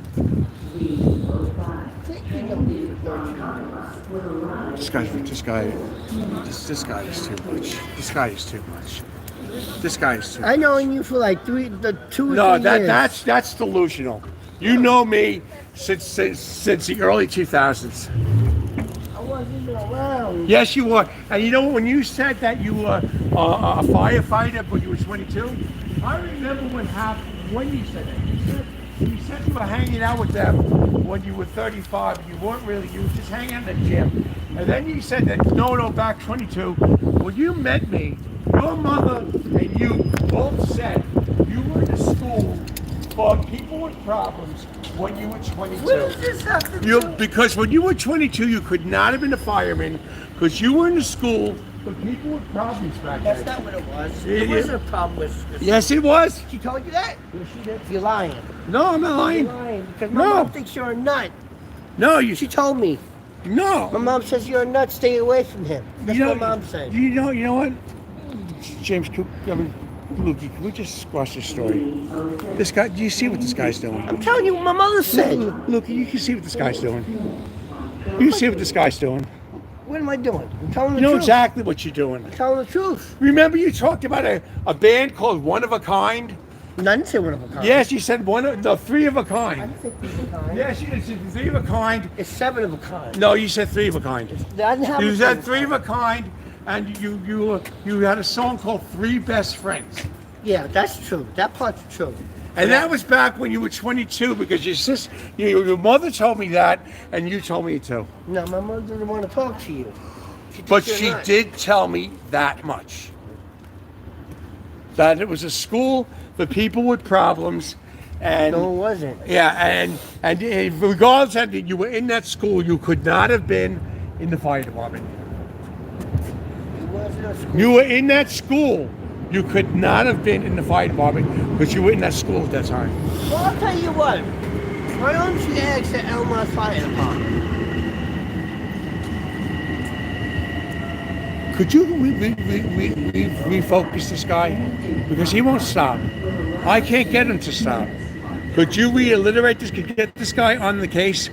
This guy is too much. This guy is too much. This guy is too much. I known you for like 2 or 3 No, years. that's delusional. You know me since the early 2000s. I wasn't even around. Yes, you were. And you know when you said that you were a firefighter, but you were 22. I remember what happened when you said that. You said you were hanging out with them when you were 35. You weren't really. You were just hanging out in the gym. And then you said that no, back 22. When you met me, your mother and you both said you were in a school for people with problems when you were 22. What does this have to do? Because when you were 22, you could not have been a fireman because you were in a school for people with problems back That's then. not what it was. Yeah, It yeah. wasn't a problem with. Yes, it was. She told you that? Yes, she did. You're lying. No, I'm not You're lying. lying because my No. mom thinks you're a nut. No, you. She told me. No. My mom says you're a nut. Stay away from him. That's what mom said. You know what? James, Luke, can we just squash this story? This guy, do you see what this guy's doing? I'm telling you what my mother said. Look, you can see what this guy's doing. You see what this guy's doing. What am I doing? I'm telling the You know truth. exactly what you're doing. I'm telling the truth. Remember you talked about a band called One of a Kind? No, I didn't say one of a kind. Yes, you said three of a I kind. didn't say three of a kind. Yes, you said three of a kind. It's 7 of a kind. No, you said three of a kind. I didn't have You a said three of a kind, and you had a song called Three Best Friends. Yeah, that's true. That part's true. And that was back when you were 22 because your mother told me that, and you told me it too. No, my mother didn't want to talk to you. But You're she not. did tell me that much. That it was a school for people with problems, and No, it wasn't. yeah, and regardless of that you were in that school, you could not have been in the fire department. It wasn't a school. You were in that school. You could not have been in the fire department because you were in that school at that time. Well, I'll tell you what. Why don't you ask the Elmont Fire Department? Could you refocus this guy? Because he won't stop. I can't get him to stop. Could you reiterate this? Could get this guy on the case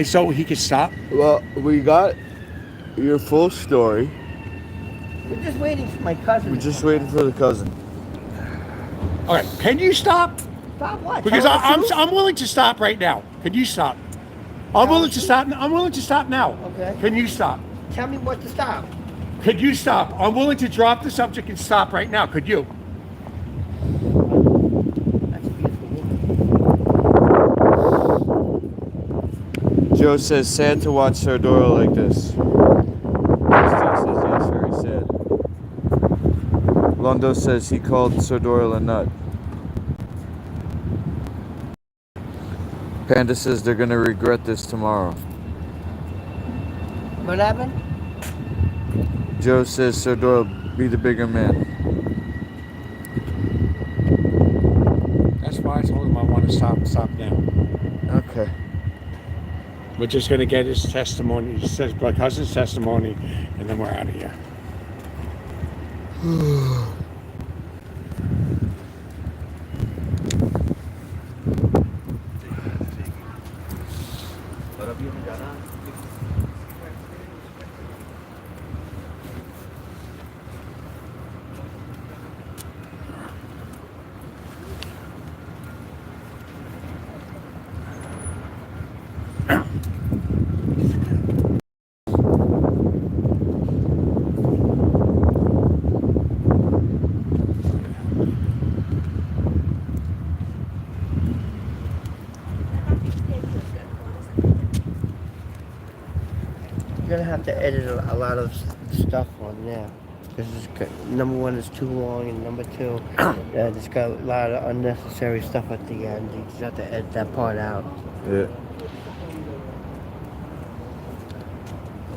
so he can stop? Well, we got your full story. We're just waiting for my cousin. We're just waiting for the cousin. All right, can you stop? Stop what? Because Tell the truth? I'm willing to stop right now. Can you stop? I'm willing to stop. I'm willing to stop now. Okay. Can you stop? Tell me what to stop. Could you stop? I'm willing to drop the subject and stop right now. Could you? That's a beautiful woman. Joe says, sad to watch Sardora like this. Steve says, yes, very sad. Londo says he called Sardora a nut. Panda says they're gonna regret this tomorrow. What happened? Joe says, Sardora, be the bigger man. That's why I told him I want to stop now. Okay. We're just going to get his testimony, my cousin's testimony, and then we're out of here. You're gonna have to edit a lot of stuff on there. This is number one is too long, and number two, it's got a lot of unnecessary stuff at the end. You just have to edit that part out. Yeah.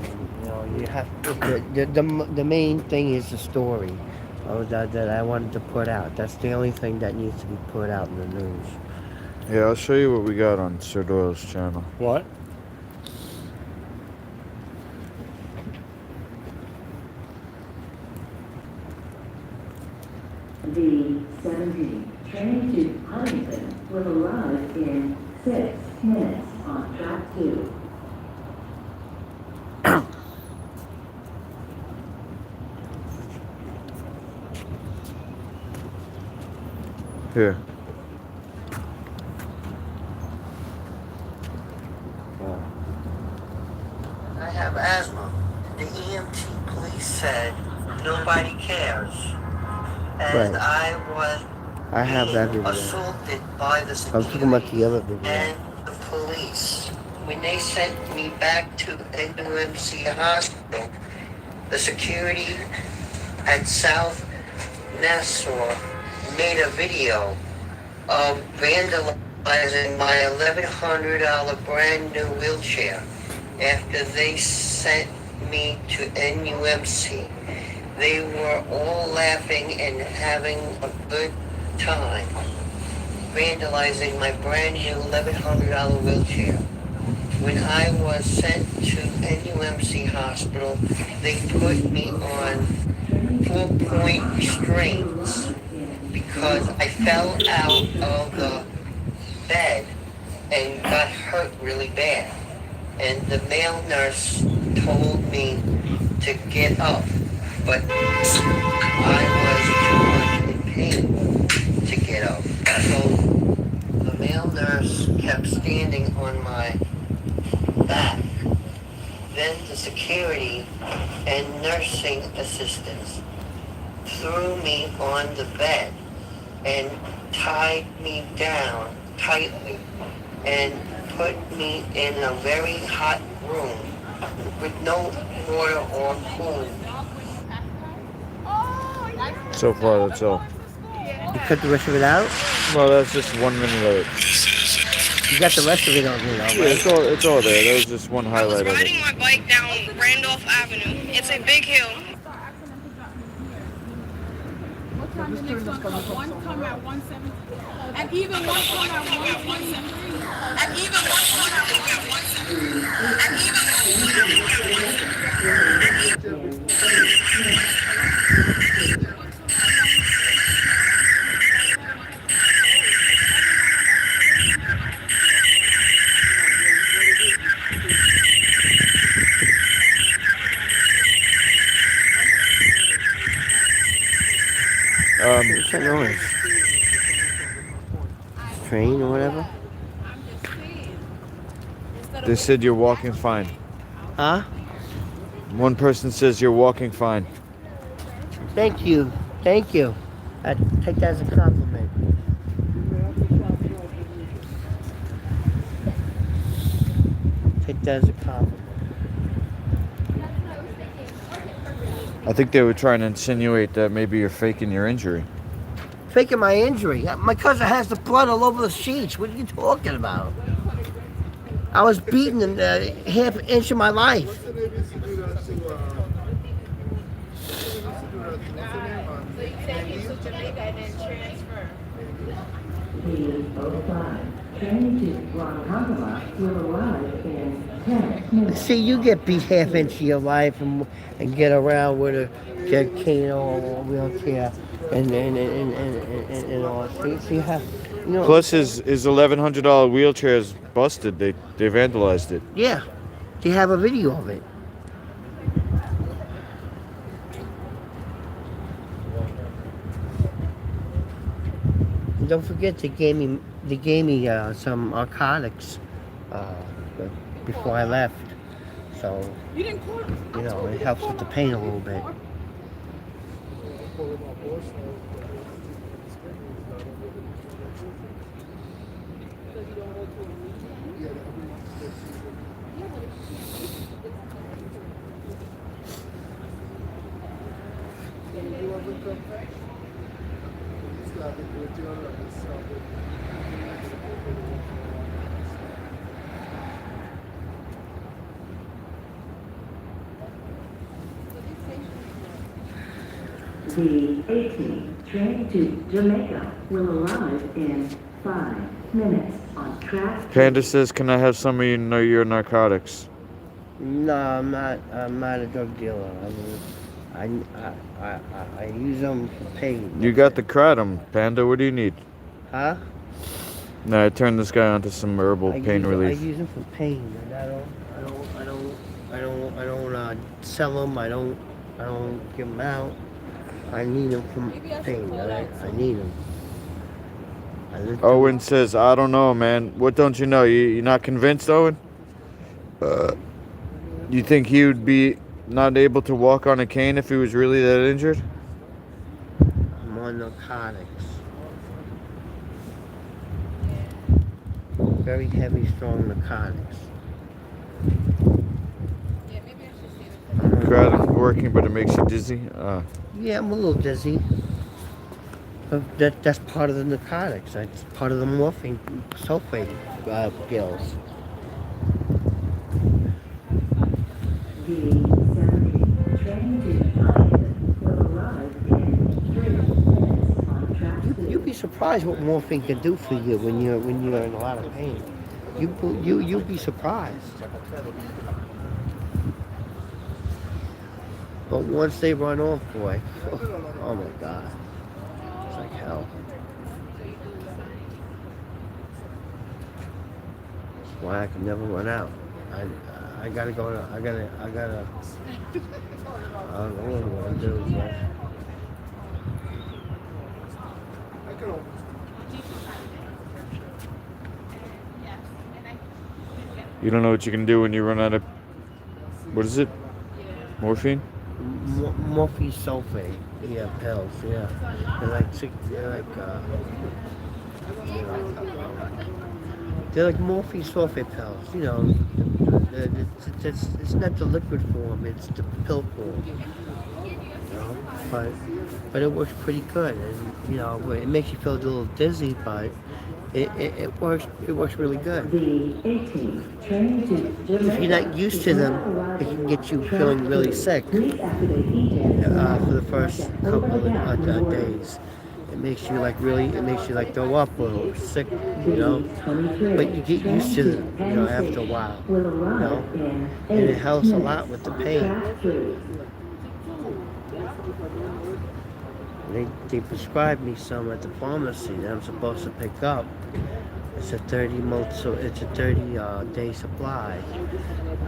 You know, you have the main thing is the story that I wanted to put out. That's the only thing that needs to be put out in the news. Yeah, I'll show you what we got on Sir Doyle's channel. What? The 17 train to Huntington will arrive in 6 minutes on track 2. Here. I have asthma. The EMT police said nobody cares. And Right. I have that video. Assaulted by the security. I'm talking about the other video. And the police. When they sent me back to NUMC hospital, the security at South Nassau made a video of vandalizing my $1,100 brand new wheelchair after they sent me to NUMC. They were all laughing and having a good time, vandalizing my brand new $1,100 wheelchair. When I was sent to NUMC hospital, they put me on 4-point restraints because I fell out of the bed and got hurt really bad. And the male nurse told me to get up, but I was too much in pain to get up. So the male nurse kept standing on my back. Then the security and nursing assistants threw me on the bed and tied me down tightly and put me in a very hot room with no water or food. So far, that's all. You cut the rest of it out? Well, that's just 1 minute of it. You got the rest of it on here, right? Yeah, it's all there. That was just one highlight of it. I was riding my bike down Randolph Avenue. It's a big hill. What time the next one come? One come at 170. And even one come at 170. And even one come at 170. What's that noise? Train or whatever? They said you're walking fine. Huh? One person says you're walking fine. Thank you. Thank you. I take that as a compliment. Take that as a compliment. I think they were trying to insinuate that maybe you're faking your injury. Faking my injury? My cousin has the blood all over the sheets. What are you talking about? I was beaten in half an inch of my life. So you take him to Jamaica and then transfer. The 05 train to Guantanamo will arrive in 10 minutes. See, you get beat half inch of your life and get around with a cane or a wheelchair and all. See how You know, Plus, his $1,100 wheelchair is busted. They vandalized it. yeah, they have a video of it. And don't forget they gave me some narcotics before I left, so you know it helps with the pain a little bit. The 18 train to Jamaica will arrive in 5 minutes on track. Panda says, "Can I have some of your narcotics?" No, I'm not. I'm not a drug dealer. I use them for pain. You got the kratom, Panda. What do you need? Huh? No, I turned this guy onto some herbal pain relief. I use them for pain, and I don't sell them. I don't give them out. I need them for pain. I need them. Owen says, "I don't know, man. What don't you know? You're not convinced, Owen? You think he would be not able to walk on a cane if he was really that injured?" I'm on narcotics. Very heavy, strong narcotics. Kratom's working, but it makes you dizzy. Yeah, I'm a little dizzy. But that's part of the narcotics. That's part of the morphine sulfate pills. The 17 train to Huntington will arrive in 3 minutes on track. You'd be surprised what morphine can do for you when you're in a lot of pain. You'll be surprised. But once they run off, boy, oh my God, it's like hell. That's why I can never run out. I gotta go to, I don't know what I'm doing, but You don't know what you can do when you run out of, what is it? Morphine? morphine sulfate, yeah, pills, yeah. They're like morphine sulfate pills, you know. It's not the liquid form, it's the pill form. You know? But it works pretty good, and you know, it makes you feel a little dizzy, but it works really good. If you're not used to them, it can get you feeling really sick for the first couple of days. It makes you like throw up or sick, you know. But you get used to them, you know, after a while, you know. And it helps a lot with the pain. They prescribed me some at the pharmacy that I'm supposed to pick up. It's a 30-day supply.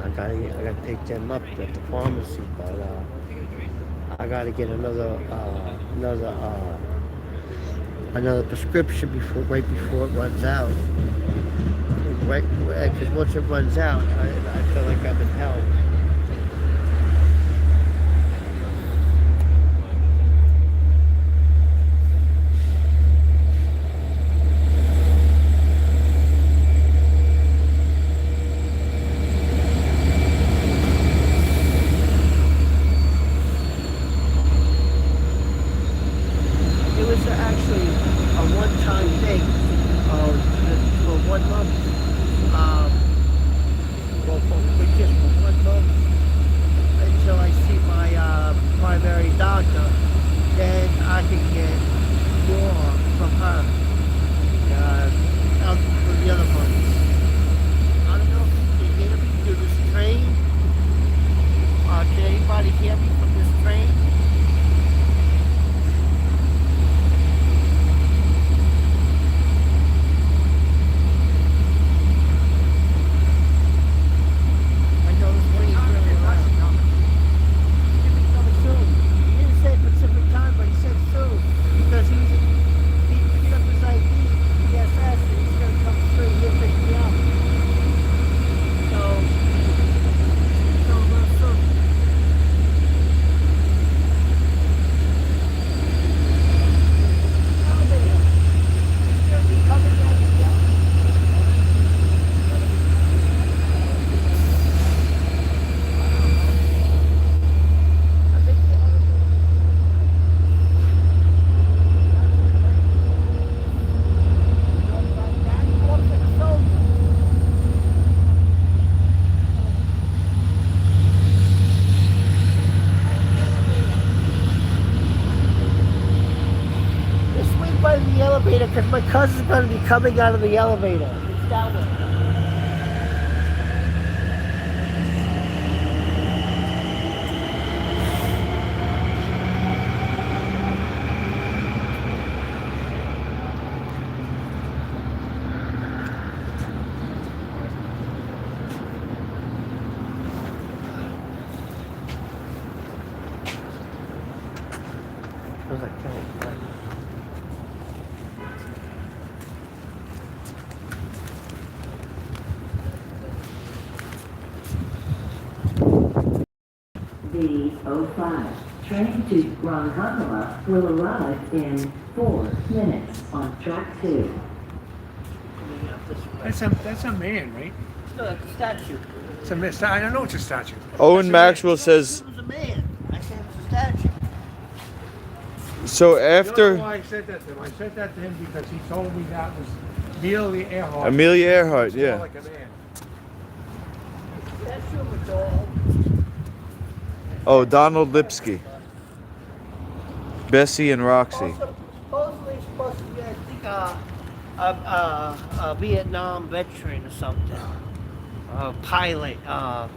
I gotta pick them up at the pharmacy, but I gotta get another prescription right before it runs out. Right, because once it runs out, I feel like I'm in hell. For 1 month, just for 1 month, because my cousin's going to be coming out of the elevator. It's that way. I was like, oh, The 05 train to Ronkonkoma will arrive in 4 minutes on track 2. That's a man, right? no, it's a statue. It's a man. I don't know it's a statue. Owen Maxwell says, It was a man. I said it's a statue. so You know after why I said that to him? I said that to him because he told me that was Amelia Earhart. Amelia Earhart, It's more yeah. like a man. Statue of a dog. Oh, Donald Lipsky. Bessie and Roxy. Also, supposedly it's supposed to be, I think, a Vietnam veteran or something. A pilot,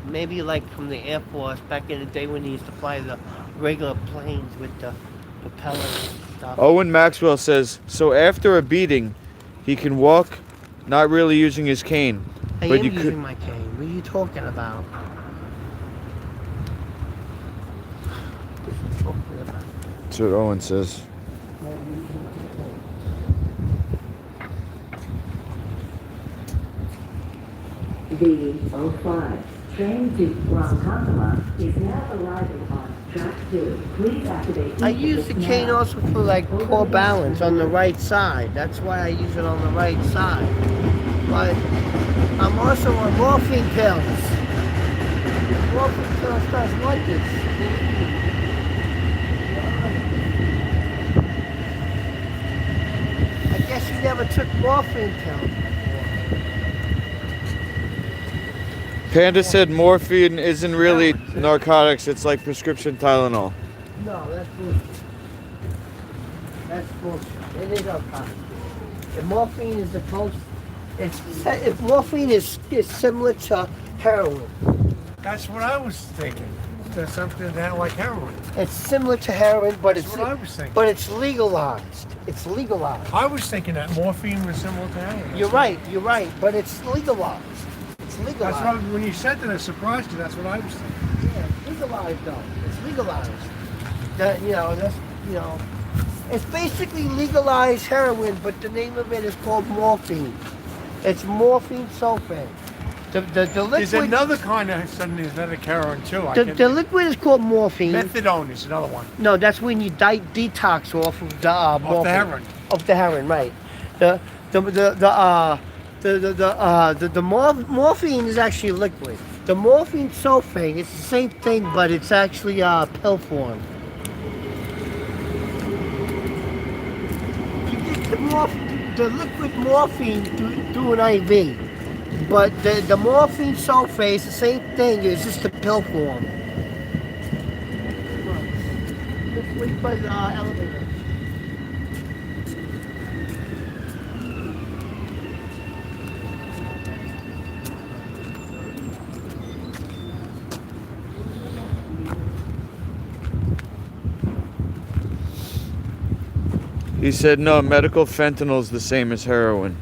maybe like from the Air Force back in the day when he used to fly the regular planes with the propellers and stuff. Owen Maxwell says, so after a beating, he can walk, not really using his cane. I but am you using could. my cane. What are you talking about? That's what Owen says. The 05 train to Ronkonkoma is now arriving on track 2. Please activate. I use the cane also for like core balance on the right side. That's why I use it on the right side. But I'm also on morphine pills. Morphine pills does like this. I guess you never took morphine pills. Panda said morphine isn't really narcotics, it's like prescription Tylenol. No, that's bullshit. That's bullshit. It is narcotic. The morphine is the most. If morphine is similar to heroin. That's what I was thinking. There's something that like heroin. It's similar to heroin, but That's what I was thinking. but it's legalized. It's legalized. I was thinking that morphine was similar to heroin. You're right, but it's legalized. It's legalized. That's what when you said that, I surprised you. That's what I was thinking. Yeah, it's legalized though. It's legalized. It's basically legalized heroin, but the name of it is called morphine. It's morphine sulfate. The liquid. There's another kind of synthetic heroin too. The liquid is called morphine. Methadone is another one. No, that's when you detox off of the morphine. the heroin. Of the heroin, right? The morphine is actually liquid. The morphine sulfate is the same thing, but it's actually pill form. You get the liquid morphine through an IV, but the morphine sulfate is the same thing. It's just a pill form. Let's wait for the elevator. He said, no, medical fentanyl is the same as heroin.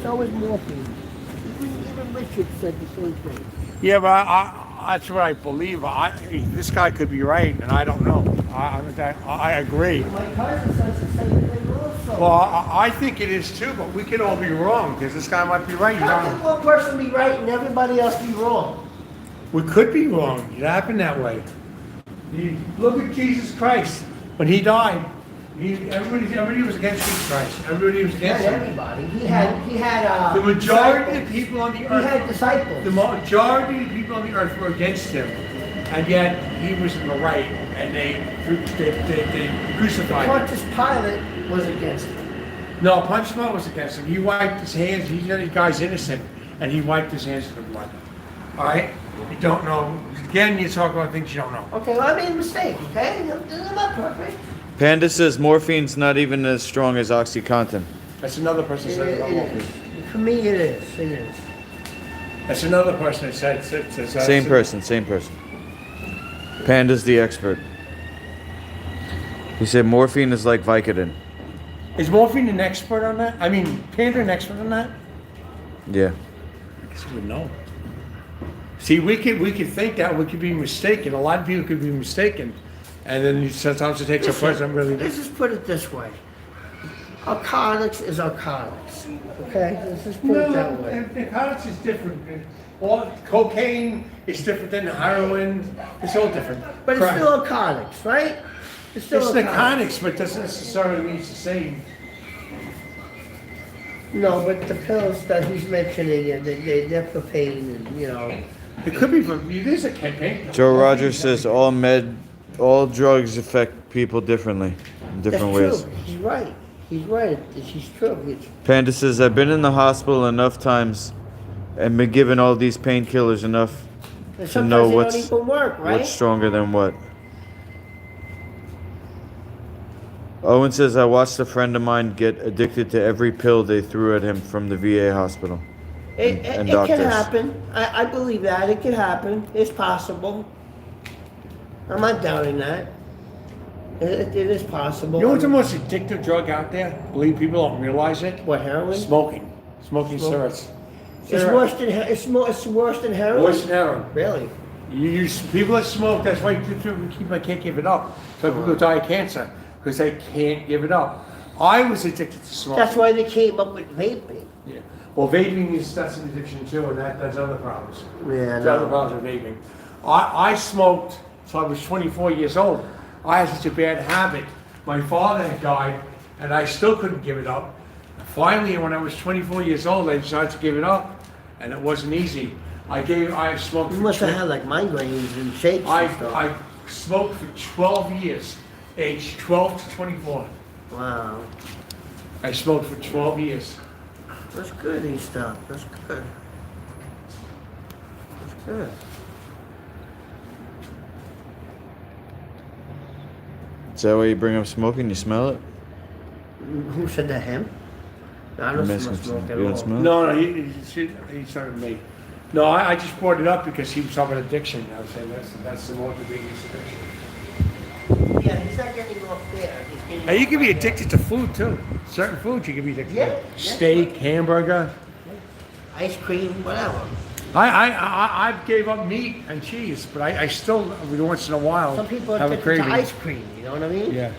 So is morphine. Even Richard said the same thing. Yeah, but that's what I believe. This guy could be right, and I don't know. I agree. My cousin says the same thing also. Well, I think it is too, but we could all be wrong because this guy might be right. How can one person be right and everybody else be wrong? We could be wrong. It happened that way. Look at Jesus Christ. When he died, everybody was against Jesus Christ. Everybody was against him. Everybody. He had The majority of the people on the earth. He had disciples. The majority of the people on the earth were against him, and yet he was in the right, and they crucified him. Pontius Pilate was against him. No, Pontius Pilate was against him. He wiped his hands. He said the guy's innocent, and he wiped his hands of the blood. All right? You don't know. Again, you talk about things you don't know. Okay, well, I made a mistake, okay? I'm not perfect. Panda says morphine's not even as strong as OxyContin. That's another person said about morphine. For me, it is. It is. That's another person that said. Same person, same person. Panda's the expert. He said morphine is like Vicodin. Is morphine an expert on that? I mean, Panda an expert on that? Yeah. I guess we would know. See, we could think that we could be mistaken. A lot of people could be mistaken, and then sometimes it takes a person really. Let's just put it this way. Narcotics is narcotics. Okay? Let's just put it that way. Narcotics is different. All cocaine is different than heroin. It's all different. But it's still narcotics, right? It's still narcotics, but doesn't necessarily mean it's the same. No, but the pills that he's mentioning, they're for pain, and you know. It could be for. It is a pain. Joe Rogers says all drugs affect people differently, in different ways. True. He's right. He's right. He's true. Panda says, I've been in the hospital enough times and been given all these painkillers enough to know what's stronger than what. Owen says, I watched a friend of mine get addicted to every pill they threw at him from the VA hospital. It can happen. I believe that. It can happen. It's possible. I'm not doubting that. It is possible. You know what's the most addictive drug out there? Believe people don't realize it. What, heroin? Smoking. Smoking cigarettes. It's worse than it's worse than heroin. Worse than heroin. Really? People that smoke. That's why people can't give it up. So people die of cancer because they can't give it up. I was addicted to smoking. That's why they came up with vaping. Yeah. Well, vaping that's an addiction too, and that's other problems. Yeah. There's other problems with vaping. I smoked till I was 24 years old. I had such a bad habit. My father had died, and I still couldn't give it up. Finally, when I was 24 years old, I decided to give it up, and it wasn't easy. I smoked. You must have had like migraines and shakes and stuff. I smoked for 12 years, age 12 to 24. Wow. I smoked for 12 years. That's good, and stuff. That's good. That's good. Is that why you bring up smoking? You smell it? Who said that? Him? No, I don't smell smoke at all. You don't smell it? No, he started me. No, I just brought it up because he was talking about addiction. I was saying that's the most biggest addiction. Yeah, he's not getting off there. And you can be addicted to food too. Certain foods you can be addicted to. Steak, hamburger. Ice cream, whatever. I gave up meat and cheese, but I still, once in a while, Some people have are a addicted craving. to ice cream, you know what I mean? Yeah.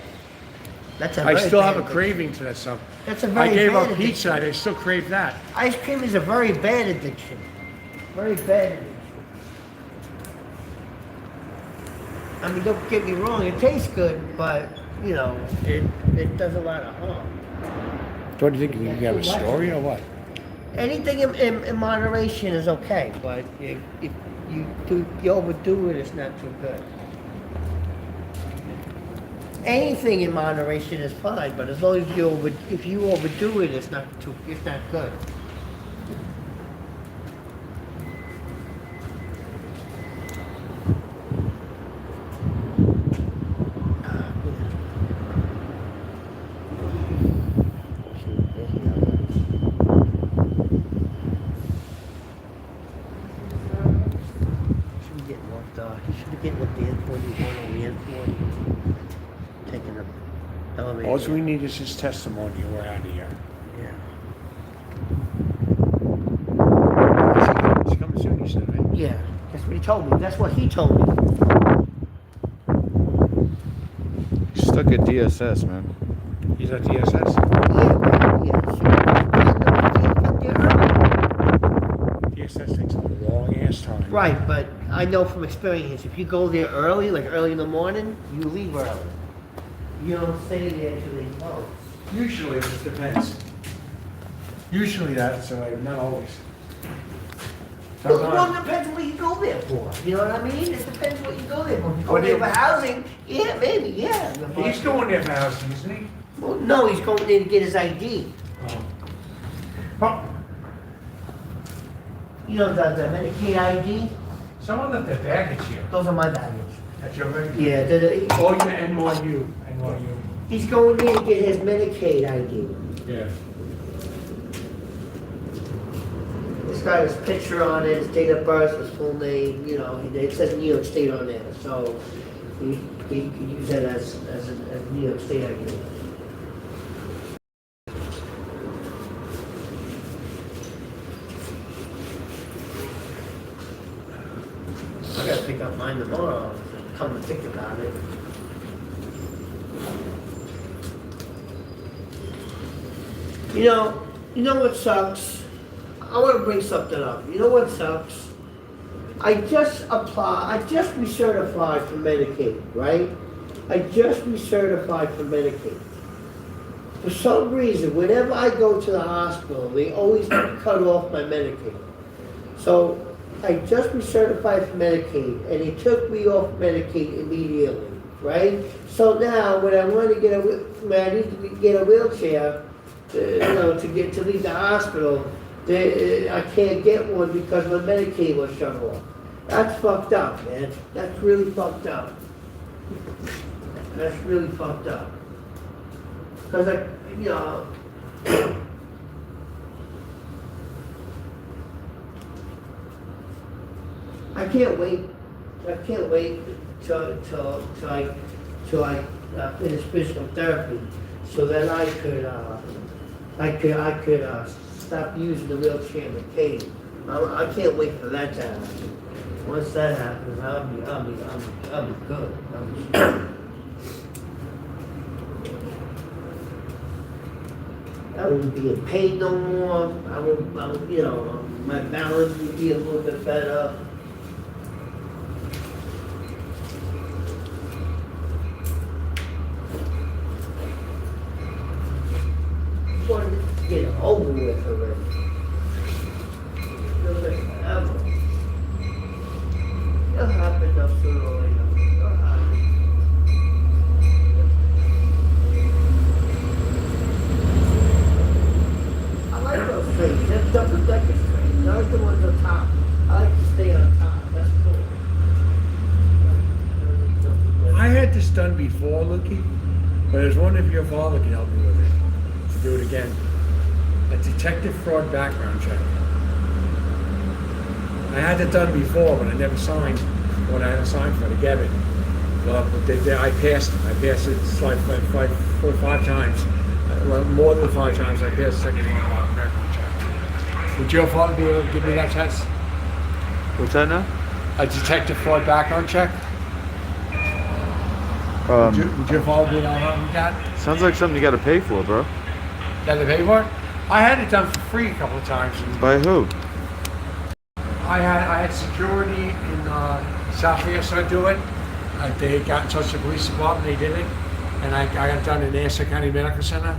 That's a I very still have bad a addiction. craving to that stuff. That's a very I gave bad up addiction. pizza and I still crave that. Ice cream is a very bad addiction. Very bad addiction. I mean, don't get me wrong, it tastes good, but, you know, it does a lot of harm. What do you think? You have a story or what? Anything in moderation is okay, but if you overdo it, it's not too good. Anything in moderation is fine, but as long as if you overdo it, it's not good. All we need is his testimony and we're out of here. Yeah. He's coming soon, you said, right? Yeah, that's what he told me. That's what he told me. He's stuck at DSS, man. He's at DSS? DSS takes a long ass time. Right, but I know from experience, if you go there early, like early in the morning, you leave early. You don't stay there till they close. Usually, it just depends. Usually that's the way, not always. Well, it depends what you go there for. You know what I mean? It depends what you go there for. If you go there for housing, yeah, maybe, yeah. He's going there for housing, isn't he? Well, no, he's going there to get his ID. Oh. You know, the Medicaid ID, Someone left their baggage here. those are my baggage. That's your baggage? Yeah, Oh, yeah, NYU. he's going in to get his Medicaid ID. Yeah. It's got his picture on it, his date of birth, his full name, you know, it says New York State on there, so he could use that as a New York State ID. I gotta pick up mine tomorrow, come to think about it. You know what sucks? I want to bring something up. You know what sucks? I just recertified for Medicaid, right? I just recertified for Medicaid. For some reason, whenever I go to the hospital, they always cut off my Medicaid. So I just recertified for Medicaid, and they took me off Medicaid immediately, right? So now, when I want to when I need to get a wheelchair, to leave the hospital, I can't get one because my Medicaid was shut off. That's fucked up, man. That's really fucked up. That's really fucked up. Because I can't wait. I can't wait till I finish physical therapy, so that I could stop using the wheelchair and the cane. I can't wait for that to happen. Once that happens, I'll be good. I won't be in pain no more. My balance will be a little bit better. I want to get it over with already. Feels like forever. It'll happen though sooner or later. It'll happen. I like those trains. They're double-decker trains. I like the ones on top. I like to stay on top. That's cool. I had this done before, Lukey, but I was wondering if your father can help me with it. To do it again. A detective fraud background check. I had it done before, but I never signed when I had to sign for it to get it. Well, I passed it. I passed it like 4 or 5 times. Well, more than 5 times I passed the second background check. Would your father be able to give me that test? What's that now? A detective fraud background check? Would your father be able to help me with that? Sounds like something you got to pay for, bro. Got to pay for it? I had it done for free a couple of times. By who? I had security in Southfield do it. They got in touch with the police department, they did it. And I got it done in Nassau County Medical Center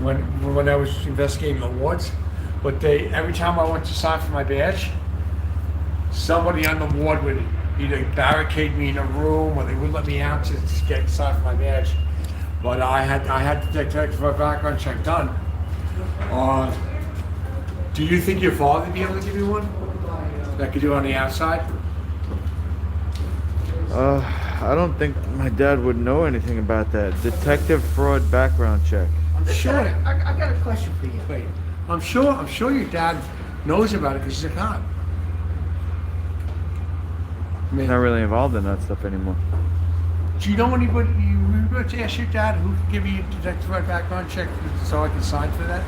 when I was investigating the wards. But every time I went to sign for my badge, somebody on the ward would either barricade me in a room or they wouldn't let me out to get signed for my badge. But I had to take for a background check done. Do you think your father would be able to give you one? That could do on the outside? I don't think my dad would know anything about that. Detective fraud background check. I'm sure. I got a question for you. Wait, I'm sure your dad knows about it because he's a cop. He's not really involved in that stuff anymore. Do you know anybody, you were to ask your dad who could give you a detective fraud background check so I can sign for that?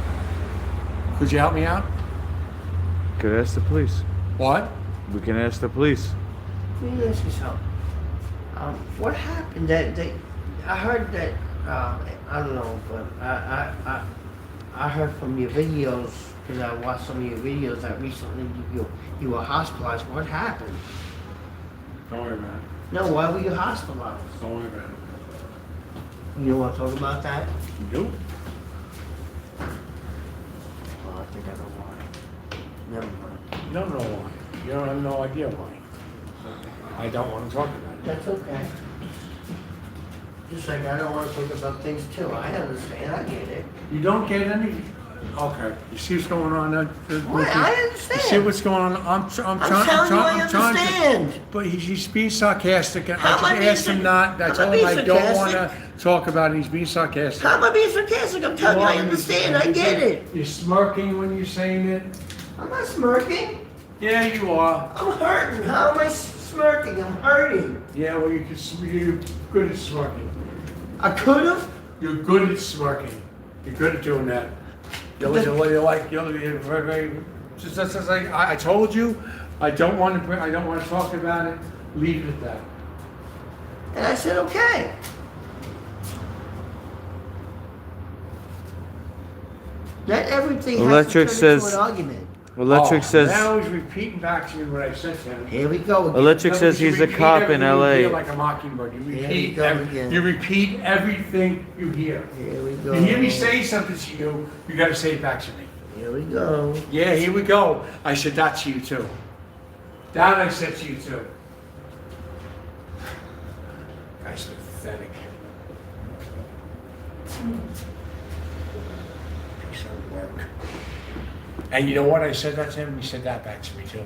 Could you help me out? Could ask the police. What? We can ask the police. Let me ask you something. What happened I heard that, I don't know, but I heard from your videos, because I watched some of your videos that recently you were hospitalized. What happened? Don't worry about it. No, why were you hospitalized? Don't worry about it. You don't want to talk about that? Nope. Well, I think I know why. Never mind. You don't know why. You don't have no idea why. I don't want to talk about it. That's okay. Just like I don't want to talk about things too. I understand. I get it. You don't get any. Okay, you see what's going on there? What? I understand. You see what's going on? I'm telling you I understand. But he's being sarcastic, and How am I I just being asked him not. I How am I told him I being don't want to sarcastic? talk about it. He's being sarcastic. How am I being sarcastic? I'm telling you, I understand. I get it. You're smirking when you're saying it. I'm not smirking. Yeah, you are. I'm hurting. How am I smirking? I'm hurting. Yeah, well, you're good at smirking. I could have. You're good at smirking. You're good at doing that. You're very. Just like I told you, I don't want to talk about it. Leave it at that. And I said, okay. Not everything Electric has to turn says- into an argument. Electric says. Now he's repeating back to me what I said to him. Here we go again. Electric says he's a cop in LA. Like a mockingbird. Here we go again. You repeat everything you hear. Here we go. You hear me say something to you, you got to say it back to me. Here we go. Yeah, here we go. I said that to you too. That I said to you too. Guy's pathetic. Piece of work. And you know what? I said that to him, and he said that back to me too.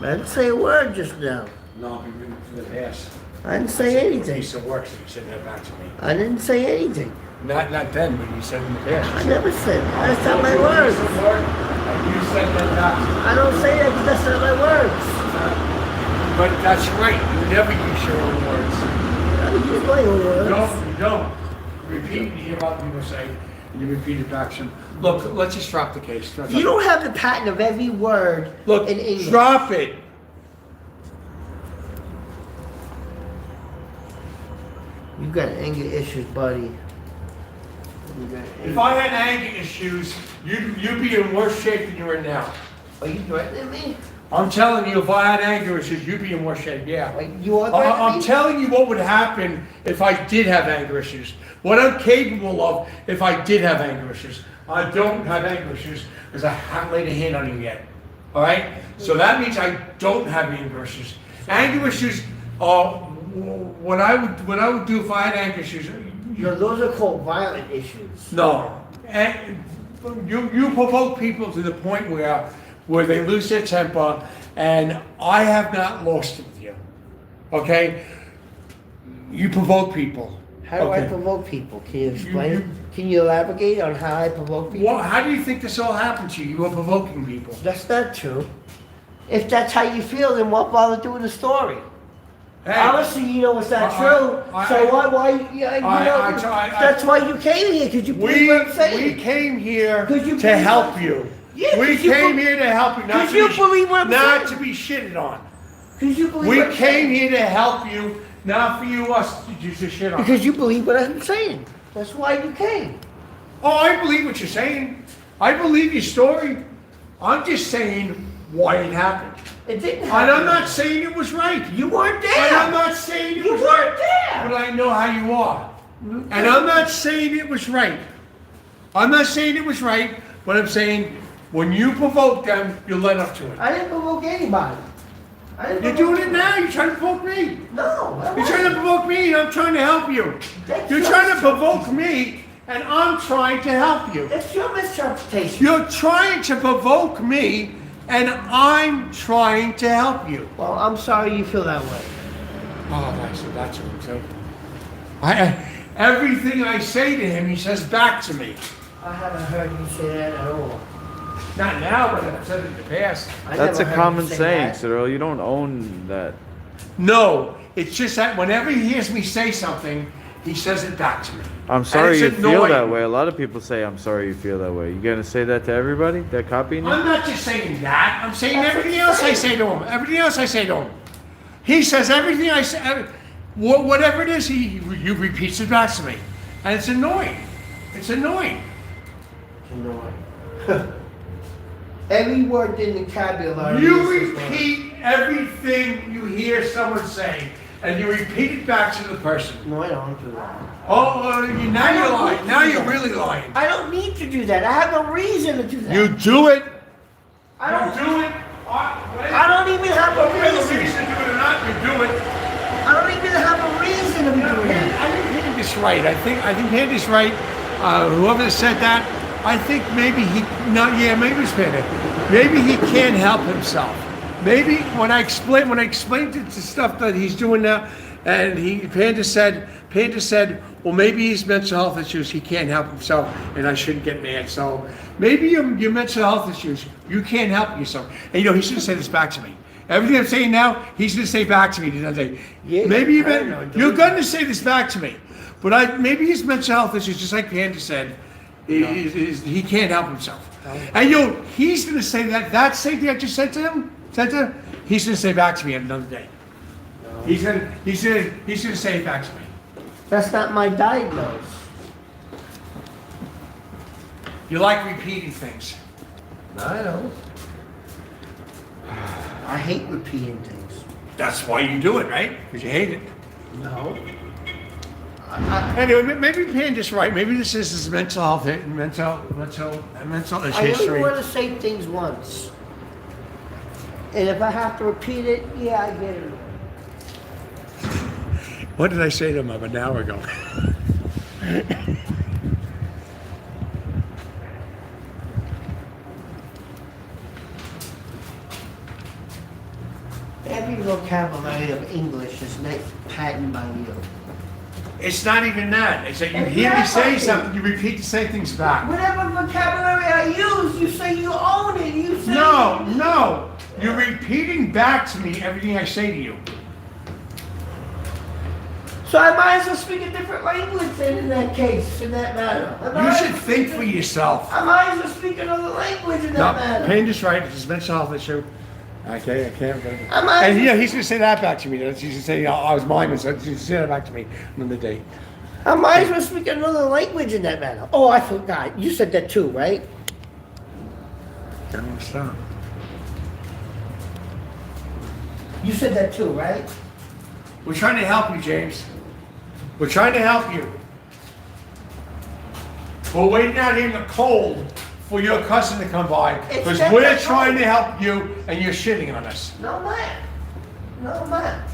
I didn't say a word just now. No, he went for the past. I didn't say anything. Piece of work, so he said that back to me. I didn't say anything. Not then, but he said in the past. I never said that. That's not my words. And you said that back to me. I don't say that because that's not my words. But that's right. You never use your own words. I don't use my own words. No, you don't. You repeat, you hear what people say, and you repeat it back to them. Look, let's just drop the case. You don't have the pattern of every word Look, in English. drop it. You got anger issues, buddy. You got If anger. I had anger issues, you'd be in worse shape than you are now. Are you threatening me? I'm telling you, if I had anger issues, you'd be in worse shape, yeah. Like, you are threatening I'm me? telling you what would happen if I did have anger issues. What I'm capable of if I did have anger issues. I don't have anger issues because I haven't laid a hand on you yet. All right? So that means I don't have anger issues. Anger issues are what I would do if I had anger issues. No, those are called violent issues. No. And you provoke people to the point where they lose their temper, and I have not lost it with you. Okay? You provoke people. How do I provoke people? Can you explain? Can you elaborate on how I provoke people? Well, how do you think this all happened to you? You were provoking people. That's not true. If that's how you feel, then what bother doing the story? Hey, Obviously, you know it's not true. That's why you came here, because you believe what I'm saying. We came here Could you to believe help what- you. Yeah, We could you came be- here to help you, not could you believe what I'm not saying? to be shitted on. Because you believe We what I'm came saying. here to help you, not for us to shit on. Because you believe what I'm saying. That's why you came. Oh, I believe what you're saying. I believe your story. I'm just saying why it happened. It didn't And happen. I'm not saying it was right. You weren't there. And I'm not saying it You was weren't right. there. But I know how you are. And I'm not saying it was right. I'm not saying it was right, but I'm saying when you provoke them, you let up to it. I didn't provoke anybody. You're doing it now. You're trying to provoke me. No. You're trying to provoke me, and I'm trying to help you. You're trying to provoke me, and I'm trying to help you. That's your misinterpretation. You're trying to provoke me, and I'm trying to help you. Well, I'm sorry you feel that way. Oh, that's what too. Everything I say to him, he says back to me. I haven't heard you say that at all. Not now, but I've said it in the past. That's a never heard common you say saying, that. Cyril. You don't own that. No, it's just that whenever he hears me say something, he says it back to me. I'm sorry you it's feel that annoying. way. A lot of people say, I'm sorry you feel that way. You gonna say that to everybody that copying you? I'm not just saying that. I'm saying everything else I say to him. Everything else I say to him. He says everything I say. Whatever it is, he repeats it back to me, and it's annoying. It's annoying. Every word in the vocabulary. You is this word. repeat everything you hear someone say, and you repeat it back to the person. No, I don't do that. Oh, now you're lying. Now you're really lying. I don't need to do that. I have no reason to do that. You do it. I don't do it. I don't even have a reason. to do it or not, you do it. I don't even have a reason to be doing that. I think Handy's right. I think Handy's right. Whoever said that, I think maybe maybe it's Panda. Maybe he can't help himself. Maybe when I explained it to stuff that he's doing now, and Panda said, well, maybe he's mental health issues, he can't help himself, and I shouldn't get mad. So maybe your mental health issues, you can't help yourself. And he's going to say this back to me. Everything I'm saying now, he's going to say back to me. Maybe you're going to say this back to me. But maybe his mental health issues, just like Panda said, he can't help himself. And he's going to say that same thing I just said to him, he's going to say back to me another day. He's going to say it back to me. That's not my diagnosis. You like repeating things. No, I don't. I hate repeating things. That's why you do it, right? Because you hate it. No. Anyway, maybe Panda's right. Maybe this is his mental health, mental I history. only want to say things once. And if I have to repeat it, yeah, I get it. What did I say to him about an hour ago? Every vocabulary of English is patented by you. It's not even that. It's that you hear me say something, you repeat the same things back. Whatever vocabulary I use, you say you own it. You say No. You're repeating back to me everything I say to you. So I might as well speak a different language then in that case, in that matter. You should think for yourself. I might as well speak another language in that matter. Panda's right. It's his mental health issue. Okay, I can't. And he's going to say that back to me. He's going to say, I was miming, so he's going to say that back to me another day. I might as well speak another language in that matter. Oh, I forgot. You said that too, right? Don't stop. You said that too, right? We're trying to help you, James. We're trying to help you. We're waiting out here in the cold for your cousin to come by because we're trying to help you and you're shitting on us. No, man. No, man.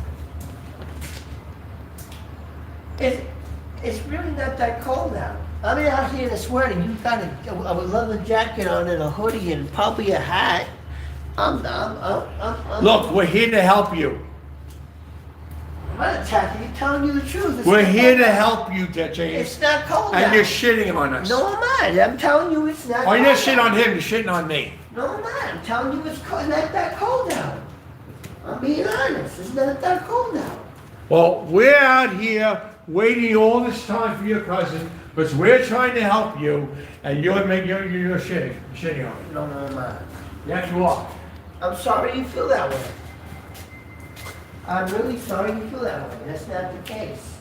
It's really not that cold now. I'm out here in the sweater. You've got a leather jacket on and a hoodie and probably a hat. Look, we're here to help you. I'm not attacking you, telling you the truth. We're here to help you, James. It's not cold now. And you're shitting on us. No, I'm not. I'm telling you it's not Oh, you're cold not shitting on him, you're shitting on me. No, I'm not. I'm telling you it's not that cold now. I'm being honest. It's not that cold now. Well, we're out here waiting all this time for your cousin because we're trying to help you and you're shitting. You're shitting on me. No, I'm not. Yes, you are. I'm sorry you feel that way. I'm really sorry you feel that way. That's not the case.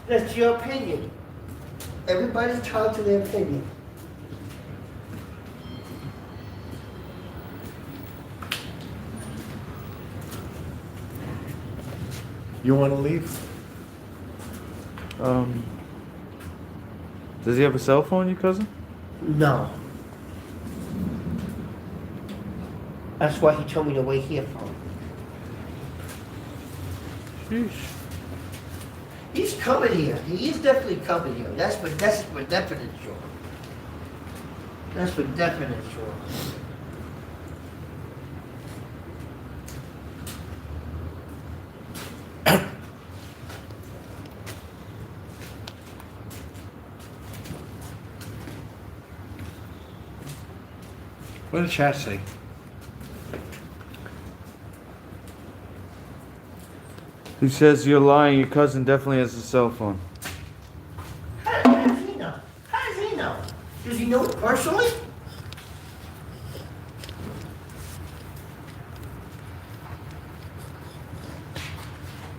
That's your opinion. Everybody's entitled to their opinion. You want to leave? Does he have a cell phone, your cousin? No. That's why he told me to wait here for him. Sheesh. He's coming here. He is definitely coming here. That's for definite sure. That's for definite sure. What did the chat say? He says you're lying. Your cousin definitely has a cell phone. How does he know? How does he know? Does he know it personally?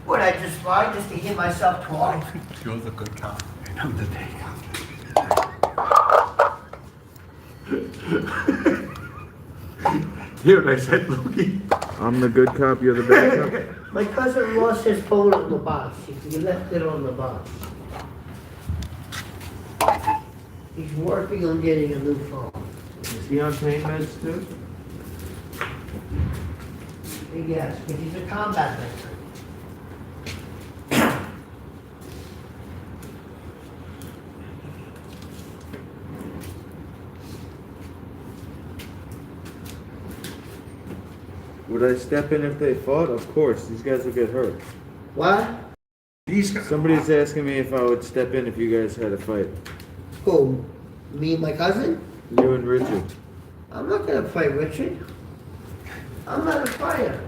Would I just lie just to hear myself talk? You're the good cop, and I'm the bad cop. Hear what I said, Loki? I'm the good cop, you're the bad cop? My cousin lost his phone on the box. He left it on the box. He's working on getting a new phone. Is he on pain meds too? Yes, but he's a combat veteran. Would I step in if they fought? Of course. These guys will get hurt. What? These guys. Somebody's asking me if I would step in if you guys had a fight. Who? Me and my cousin? You and Richard. I'm not gonna fight Richard. I'm not a fighter.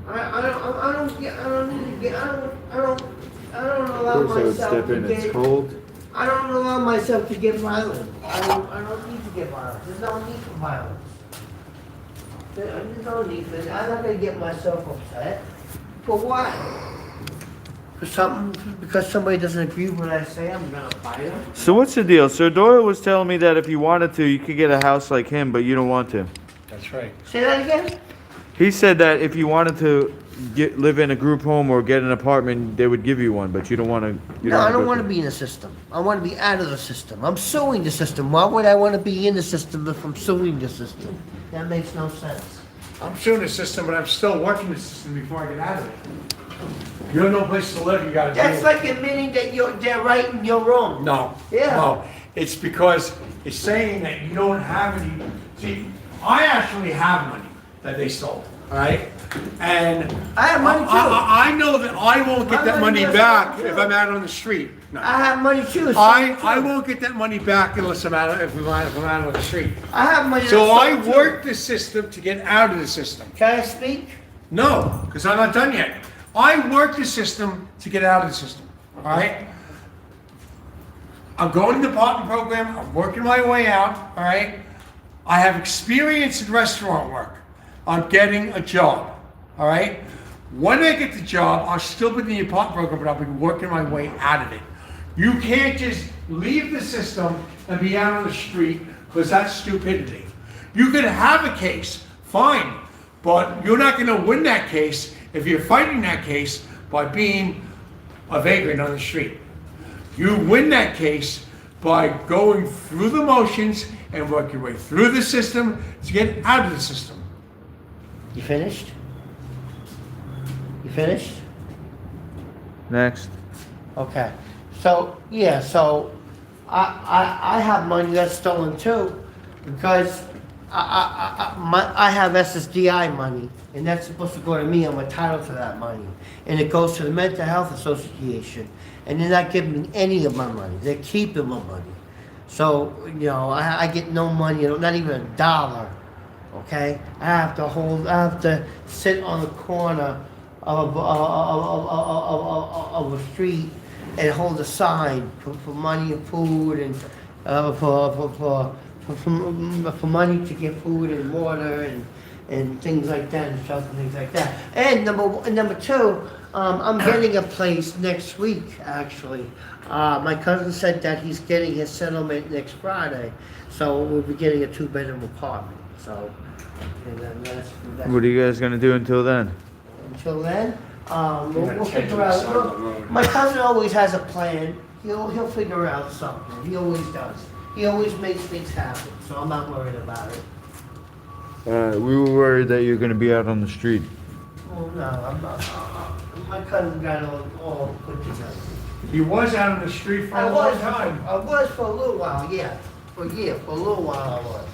I don't allow Of course I would myself step to in. It's get. cold. I don't allow myself to get violent. I don't need to get violent. There's no need for violence. There's no need for it. I'm not gonna get myself upset. For what? For something? Because somebody doesn't agree with what I say, I'm gonna fight them. So what's the deal? Sir Doyle was telling me that if you wanted to, you could get a house like him, but you don't want to. That's right. Say that again? He said that if you wanted to live in a group home or get an apartment, they would give you one, but you don't want to. No, I don't want to be in the system. I want to be out of the system. I'm suing the system. Why would I want to be in the system if I'm suing the system? That makes no sense. I'm suing the system, but I'm still working the system before I get out of it. You have no place to live, you gotta That's deal. like admitting that they're right and you're wrong. No. Yeah. No. It's because it's saying that you don't have any. See, I actually have money that they stole, all right? And I have money too. I know that I won't get My that money money goes back too. if I'm out on the street. No. I have money too. I won't get that money back unless I'm out if I'm out on the street. I have money. So that's I sold, too. work the system to get out of the system. Can I speak? No, because I'm not done yet. I work the system to get out of the system, all right? I'm going to the partner program, I'm working my way out, all right? I have experience in restaurant work. I'm getting a job, all right? When I get the job, I'll still be in the apartment program, but I'll be working my way out of it. You can't just leave the system and be out on the street, because that's stupidity. You can have a case, fine, but you're not gonna win that case if you're fighting that case by being a vagrant on the street. You win that case by going through the motions and work your way through the system to get out of the system. You finished? You finished? Next. Okay. So, yeah, so I have money that's stolen too, because I have SSDI money, and that's supposed to go to me. I'm entitled to that money. And it goes to the Mental Health Association, and they're not giving me any of my money. They're keeping my money. So, you know, I get no money, not even $1, okay? I have to sit on the corner of a street and hold a sign for money and food, and for money to get food and water and things like that, and shelter and things like that. And number two, I'm getting a place next week, actually. My cousin said that he's getting his settlement next Friday, so we'll be getting a 2-bedroom apartment. So, and then that's What are you guys gonna do until then? until then, we'll figure out. My cousin always has a plan. He'll figure out something. He always does. He always makes things happen, so I'm not worried about it. We were worried that you're gonna be out on the street. Oh no, I'm not. My cousin got all put together. He was out on the street for a long time. I was for a little while, yeah. For a little while I was.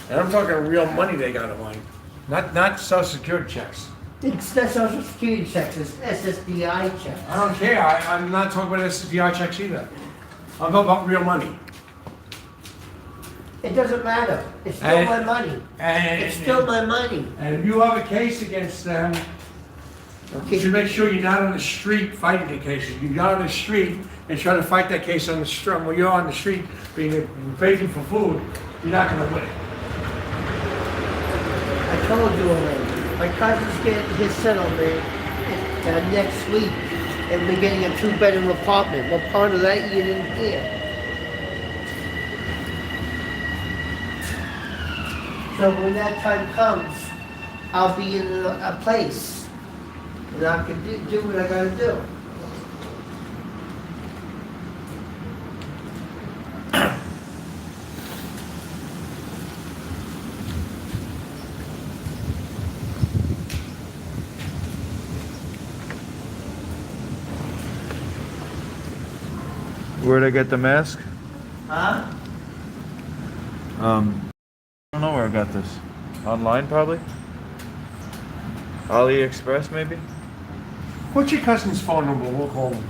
And I'm talking real money they got of mine, not social security checks. It's not social security checks, it's SSDI checks. I don't care, I'm not talking about SSDI checks either. I'm talking about real money. It doesn't matter. It's still my money. It's still my money. And if you have a case against them, you should make sure you're not on the street fighting the case. If you're not on the street and try to fight that case on the street, when you're on the street begging for food, you're not gonna win. I told you already. My cousin's getting his settlement next week, and we're getting a 2-bedroom apartment. What part of that you didn't hear? So when that time comes, I'll be in a place, and I can do what I gotta do. Where'd I get the mask? Huh? I don't know where I got this? Online, probably? AliExpress, maybe? What's your cousin's phone number? We'll call him.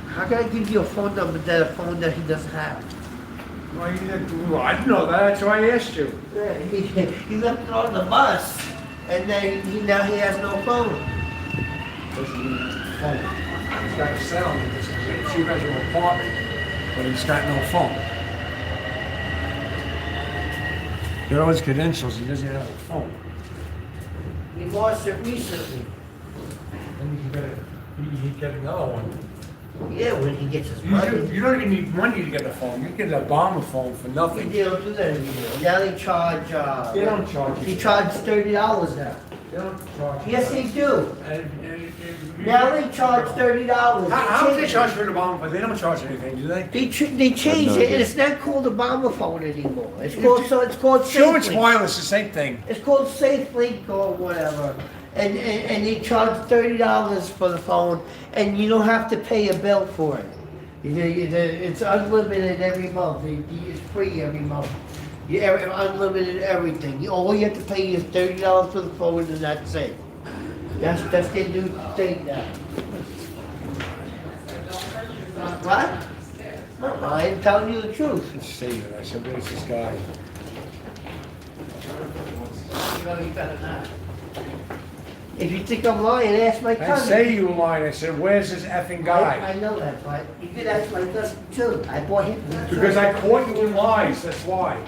How can I give you a phone number that a phone that he doesn't have? Well, I didn't know that. That's why I asked you. Yeah, he left it on the bus, and then now he has no phone. He's got a cell in this two-bedroom apartment, but he's got no phone. Get all his credentials, he doesn't have a phone. He lost it recently. And he get another one. Yeah, when he gets his money. You don't even need money to get a phone. You get a bomber phone for nothing. They don't do that anymore. Now they charge. They don't charge you. He charges $30 now. They don't charge you. Yes, they do. And Now they charge $30. How do they charge for the bomber phone? They don't charge anything, do they? They changed it, and it's not called a bomber phone anymore. It's called Sure, it's SafeLink. wireless, the same thing. It's called SafeLink or whatever. And they charge $30 for the phone, and you don't have to pay a bill for it. It's unlimited every month. It's free every month. Unlimited everything. All you have to pay is $30 for the phone, and that's it. That's their new thing now. What? I'm telling you the truth. Let's see. I said, where's this guy? You better not. If you think I'm lying, ask my I cousin. say you lied. I said, where's this effing guy? I know that, but you could ask my cousin too. I bought him. Because I caught you in lies, that's why.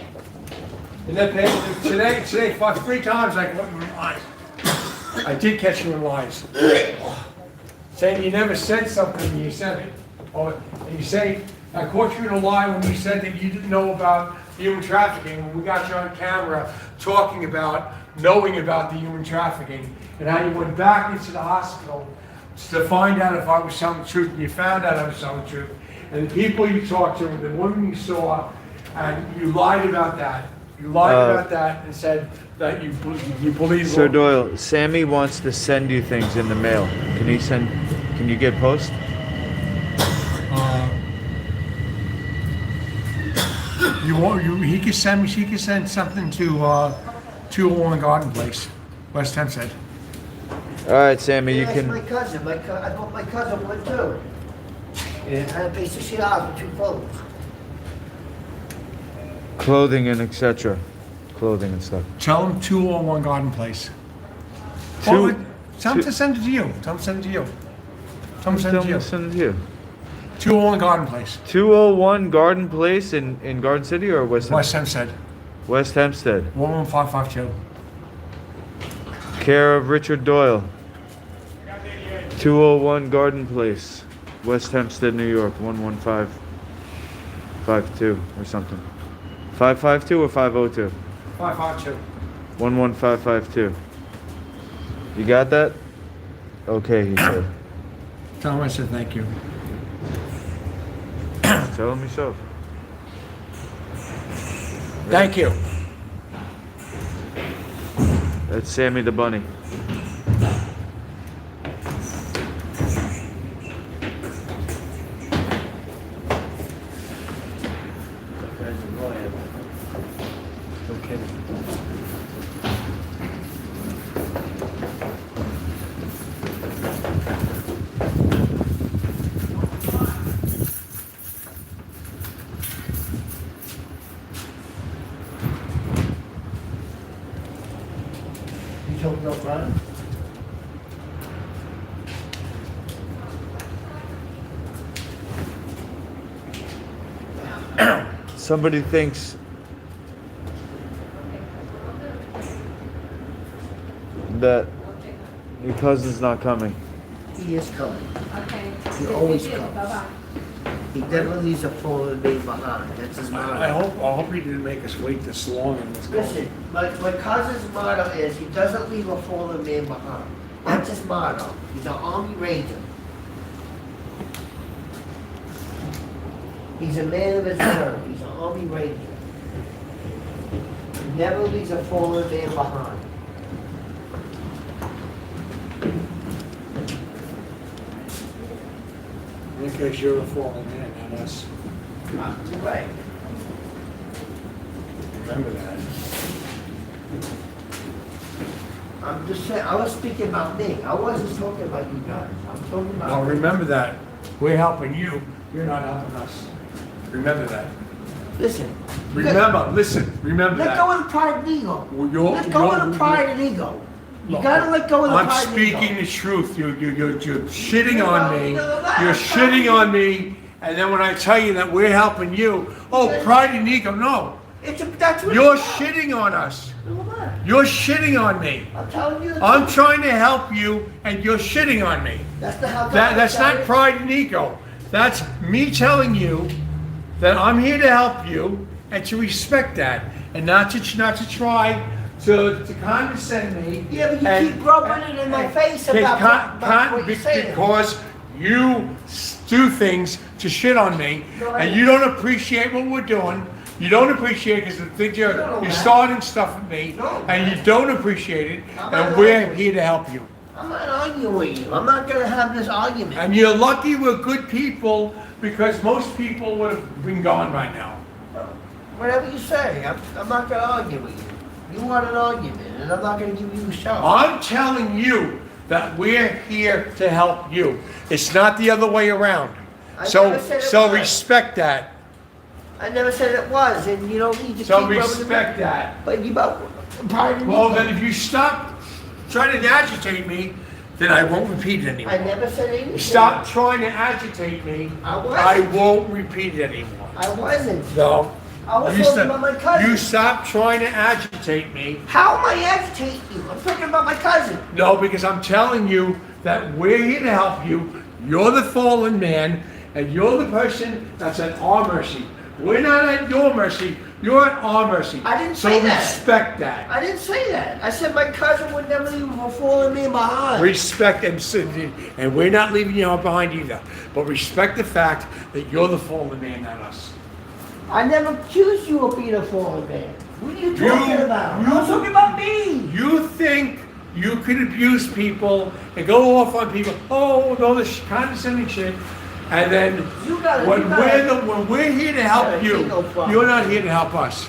And then today, 3 times I caught you in lies. I did catch you in lies. Saying you never said something and you said it. And you say, I caught you in a lie when you said that you didn't know about human trafficking, when we got you on camera talking about knowing about the human trafficking, and how you went back into the hospital to find out if I was telling the truth, and you found out I was telling the truth. And the people you talked to, and the woman you saw, and you lied about that. You lied about that and said that you believe. Sir Doyle, Sammy wants to send you things in the mail. Can you get post? He can send something to 201 Garden Place, West Hempstead. All right, Sammy, you Ask can. my cousin. I bought my cousin one too. And I paid $60 for 2 phones. Clothing and etc. Clothing and stuff. Tell him 201 Garden Place. Tell Tell him to send it to you. Tell him to send it to you. Tell him to send it to you. Send it to you. 201 Garden Place. 201 Garden Place in Garden City or West Hempstead? West Hempstead. 11552. Care of Richard Doyle. 201 Garden Place, West Hempstead, New York, 11552 or something. 552 or 502? 552. 11552. You got that? Okay, he said. Tell him I said thank you. Tell him yourself. Thank you. That's Sammy the Bunny. Okay. You told no problem? Somebody thinks that your cousin's not coming. He is coming. Okay. He always comes. Bye-bye. He definitely leaves a phone and me behind. That's his motto. I hope he didn't make us wait this long in this call. Listen, my cousin's motto is he doesn't leave a fallen man behind. That's his motto. He's an Army Ranger. He's a man of his word. He's an Army Ranger. He never leaves a fallen man behind. Because you're a fallen man, not us. Right. Remember that. I'm just saying, I was speaking about me. I wasn't talking about you guys. I'm talking about. Well, remember that. We're helping you. You're not helping us. Remember that. Listen. Remember Let that. go of the pride and ego. Well, you're- Let go of you're- the pride and ego. You Look, gotta let go of the I'm pride and ego. speaking the truth. You're shitting on me. You're shitting on me. And then when I tell you that we're helping you, oh, pride and ego, no. That's what You're it's about. shitting on us. What? You're shitting on me. I'm telling you the I'm truth. trying to help you, and you're shitting on me. That's not how That's God not pride and ego. That's me telling you that I'm here to help you, and to respect that, and not to try to condescend me. Yeah, but you and- keep rubbing it in my face about what you're saying. Because you do things to shit on me, No, I and you don't appreciate what we're doing. You don't appreciate it because you're starting stuff with me, No. and you don't appreciate it, I'm not and we're arguing. here to help you. I'm not arguing with you. I'm not gonna have this argument. And you're lucky we're good people, because most people would have been gone by now. Whatever you say, I'm not gonna argue with you. You want an argument, and I'm not gonna give you a shot. I'm telling you that we're here to help you. It's not the other way around. I So never said it so was. respect that. I never said it was, and you don't need to So keep rubbing it respect in. that. But you about pardon me. Well, then if you stop trying to agitate me, then I won't repeat it anymore. I never said anything. Stop trying to agitate me. I wasn't. I won't repeat it anymore. I wasn't. No. I was You talking stop- about my cousin. You stop trying to agitate me. How am I agitating you? I'm talking about my cousin. No, because I'm telling you that we're here to help you. You're the fallen man, and you're the person that's at our mercy. We're not at your mercy. You're at our mercy. I didn't say that. So respect that. I didn't say that. I said my cousin would never leave a fallen man behind. Respect and we're not leaving you out behind either. But respect the fact that you're the fallen man, not us. I never accused you of being a fallen man. What are you talking about? I'm talking about me. You think you can abuse people and go off on people, oh, all this condescending shit, and then when we're here to help you, you're not here to help us.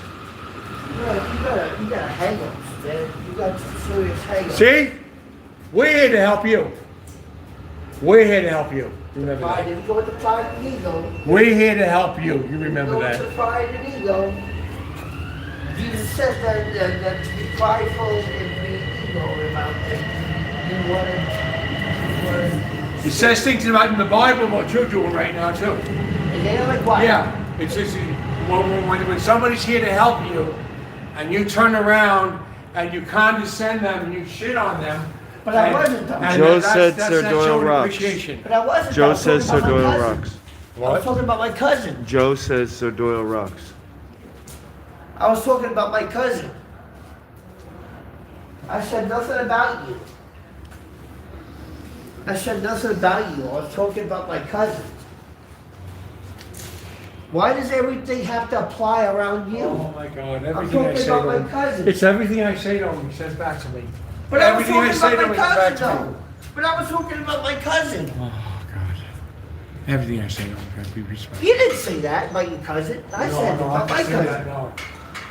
You got hang-ups, man. You got serious hang-ups. See? We're here to help you. We're here to help you. Remember Pride that. and go with the pride and ego. We're here to help you. You remember Go that. with the pride and ego. Jesus said that to be prideful and be ego about things. You wanted. It says things about in the Bible what you're doing right now too. And they are like what? Yeah, it's just when somebody's here to help you, and you turn around and you condescend them and you shit on them. But I wasn't though. and Joe that's- said that's Sir not Doyle showing rocks. appreciation. But I wasn't. I Joe was says Sir talking about my Doyle cousin. rocks. I was talking about my cousin. Joe says Sir Doyle rocks. I was talking about my cousin. I said nothing about you. I said nothing about you. I was talking about my cousin. Why does everything have to apply around you? Oh my God! I'm Everything I talking say about to my him, cousin. it's everything I say to him. He says back to me. But I was Everything talking say about to my him, he says back cousin to me. though. But I was talking about my cousin. Oh God! Everything I say to him, gotta be respectful. You didn't say that about your cousin. I said about my I didn't say that, cousin.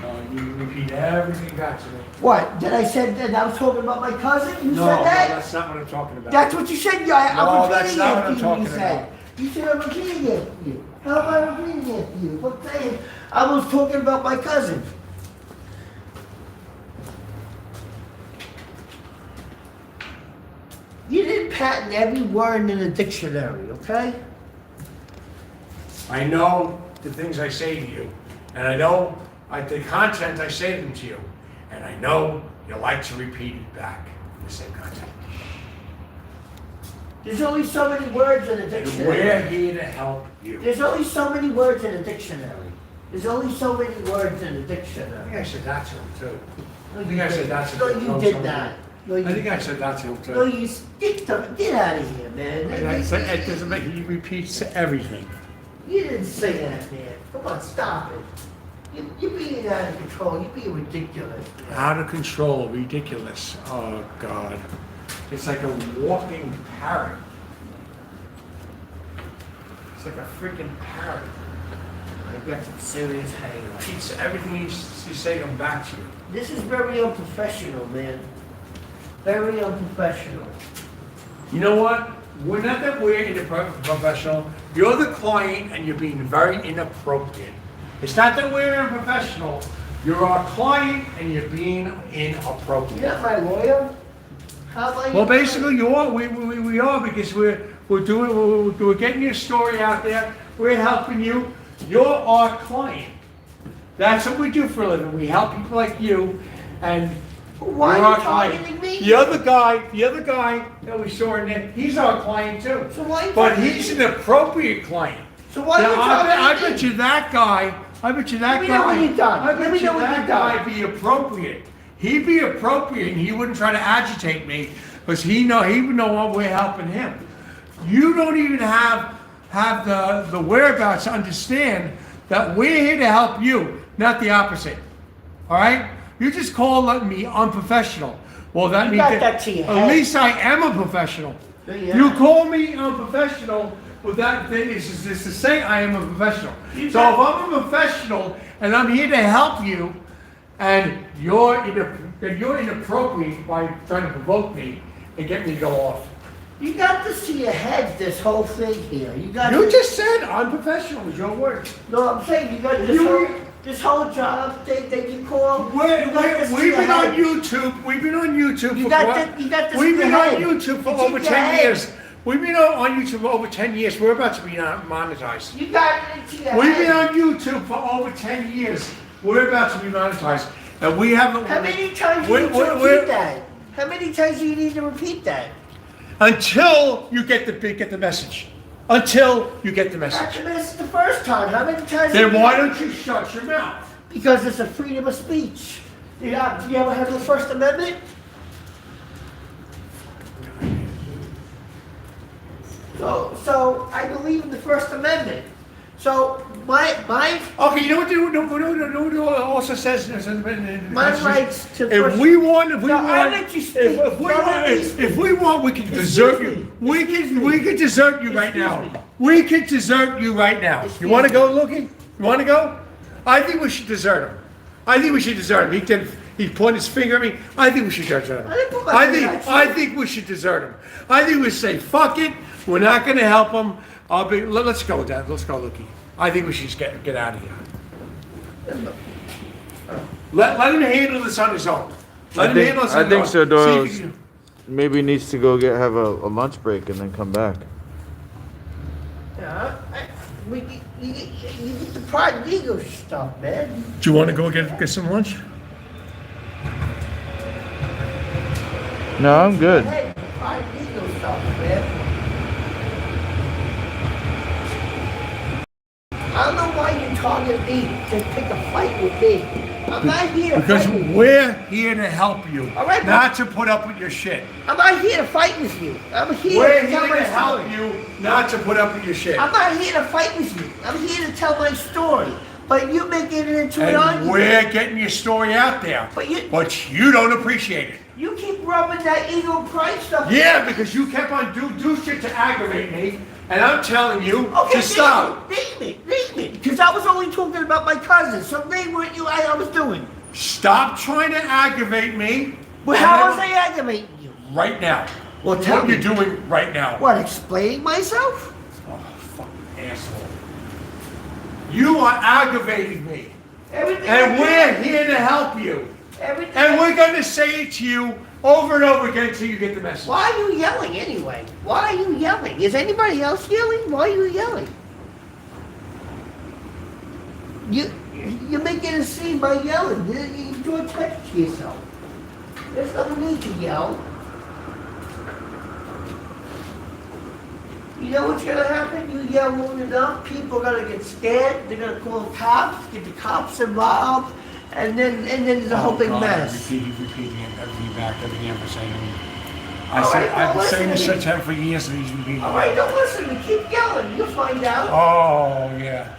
no, you repeat everything back to me. What? Did I say that I was talking about my cousin? You No, said that? that's not what I'm talking about. That's what you said. Yeah, No, I'm that's repeating not what after I'm you. talking You said. about. You said I'm repeating after you. How am I repeating after you? I'm saying I was talking about my cousin. You didn't patent every word in the dictionary, okay? I know the things I say to you, and I know the content I say them to you, and I know you like to repeat it back in the same content. There's only so many words in a And dictionary. we're here to help you. There's only so many words in a dictionary. There's only so many words in a I dictionary. think I said that to him too. No, I think I said that to No, him. you did not. No, I you, think I said that to him too. no, you stick to get out of here, man. And I said, it doesn't make, he repeats everything. You didn't say that, man. Come on, stop it. You're being out of control. You're being ridiculous. Man. Out of control, ridiculous. Oh God. It's like a walking parrot. It's like a freaking parrot. I got some serious hangover. He's, everything you say come back to you. This is very unprofessional, man. Very unprofessional. You know what? We're not that we're professional. You're the client and you're being very inappropriate. It's not that we're unprofessional. You're our client and you're being inappropriate. You're not my lawyer? How about you? Well, basically, you are. We are because we're getting your story out there. We're helping you. You're our client. That's what we do for a living. We help people like you, and Why you're are our you client. targeting me? The other guy that we saw in there, he's our client too. So why are you But targeting he's me? an appropriate client. So why are you I targeting bet me? you that guy. I bet you that Let me know guy. when you're done. I Let bet me you know when that you're guy done. be appropriate. He'd be appropriate, and he wouldn't try to agitate me because he would know what we're helping him. You don't even have the whereabouts to understand that we're here to help you, not the opposite. All right? You just call me unprofessional. Well, that You means got that to your at head. least I am a professional. Yeah. You call me unprofessional. Well, that is to say I am a professional. So if I'm a professional and I'm here to help you, and you're inappropriate by trying to provoke me and get me to go off. You got this to your head, this whole thing here. You just said unprofessional was your word. No, I'm saying you got this whole job thing that you call. We've been on YouTube. We've been on YouTube You for got what? this- you got this We've in been your on head. YouTube for It's over in your 10 head. years. We've been on YouTube for over 10 years. We're about to be monetized. You got it into your We've head. been on YouTube for over 10 years. We're about to be monetized. And we haven't. How many times do you need to repeat that? How many times do you need to repeat that? Until you get the message. Until you get the Got message. the message the first time. How many times? Then do why don't you shut your mouth? Because it's a freedom of speech. You ever heard of the First Amendment? So I believe in the First Amendment. So my Okay, you know what it also says? My rights to If first- we want, No, I let you speak. if we want, we can desert you. We can desert you right now. We can desert you right now. You want to go, Lookie? You want to go? I think we should desert him. I think we should desert him. He pointed his finger at me. I think we should desert him. I didn't put my finger at you. I think we should desert him. I think we say, fuck it. We're not going to help him. Let's go, Dad. Let's go, Lookie. I think we should just get out of here. Let him handle this on his own. Let him handle this on I think his so, own. Doyle. See if he- Maybe needs to go have a lunch break and then come back. Yeah, you get the pride and ego stuff, man. Do you want to go get some lunch? No, I'm good. Hey, pride and ego stuff, man. I don't know why you target me to pick a fight with me. I'm not here to Because fight with you. we're here to help you, All right, not to put up with your shit. I'm not here to fight with you. I'm here We're to here tell my to help story. you, not to put up with your shit. I'm not here to fight with you. I'm here to tell my story. But you making it into an And argument. we're getting your story out there, But but you don't appreciate it. You keep rubbing that ego pride stuff. Yeah, because you kept on do shit to aggravate me, and I'm telling you to stop. Name it. Because I was only talking about my cousin. So name what I was doing. Stop trying to aggravate me. Well, how was I aggravating you? Right now. Well, tell what me. you're doing right now. What, explaining myself? Oh, fucking asshole. You are aggravating me. Everything And I we're did. here to help you. Everything And we're going to say it to you over and over again until you get the message. Why are you yelling anyway? Why are you yelling? Is anybody else yelling? Why are you yelling? You're making a scene by yelling. You do attention to yourself. There's no need to yell. You know what's gonna happen? You yell long enough, people are gonna get scared. They're gonna call cops, get the cops involved, and then there's a whole big mess. Repeating everything back, everything I'm saying. All right, I've been well, saying this listen such time for years, and he's repeating. All right, don't listen to me. Keep yelling. You'll find out. Oh yeah.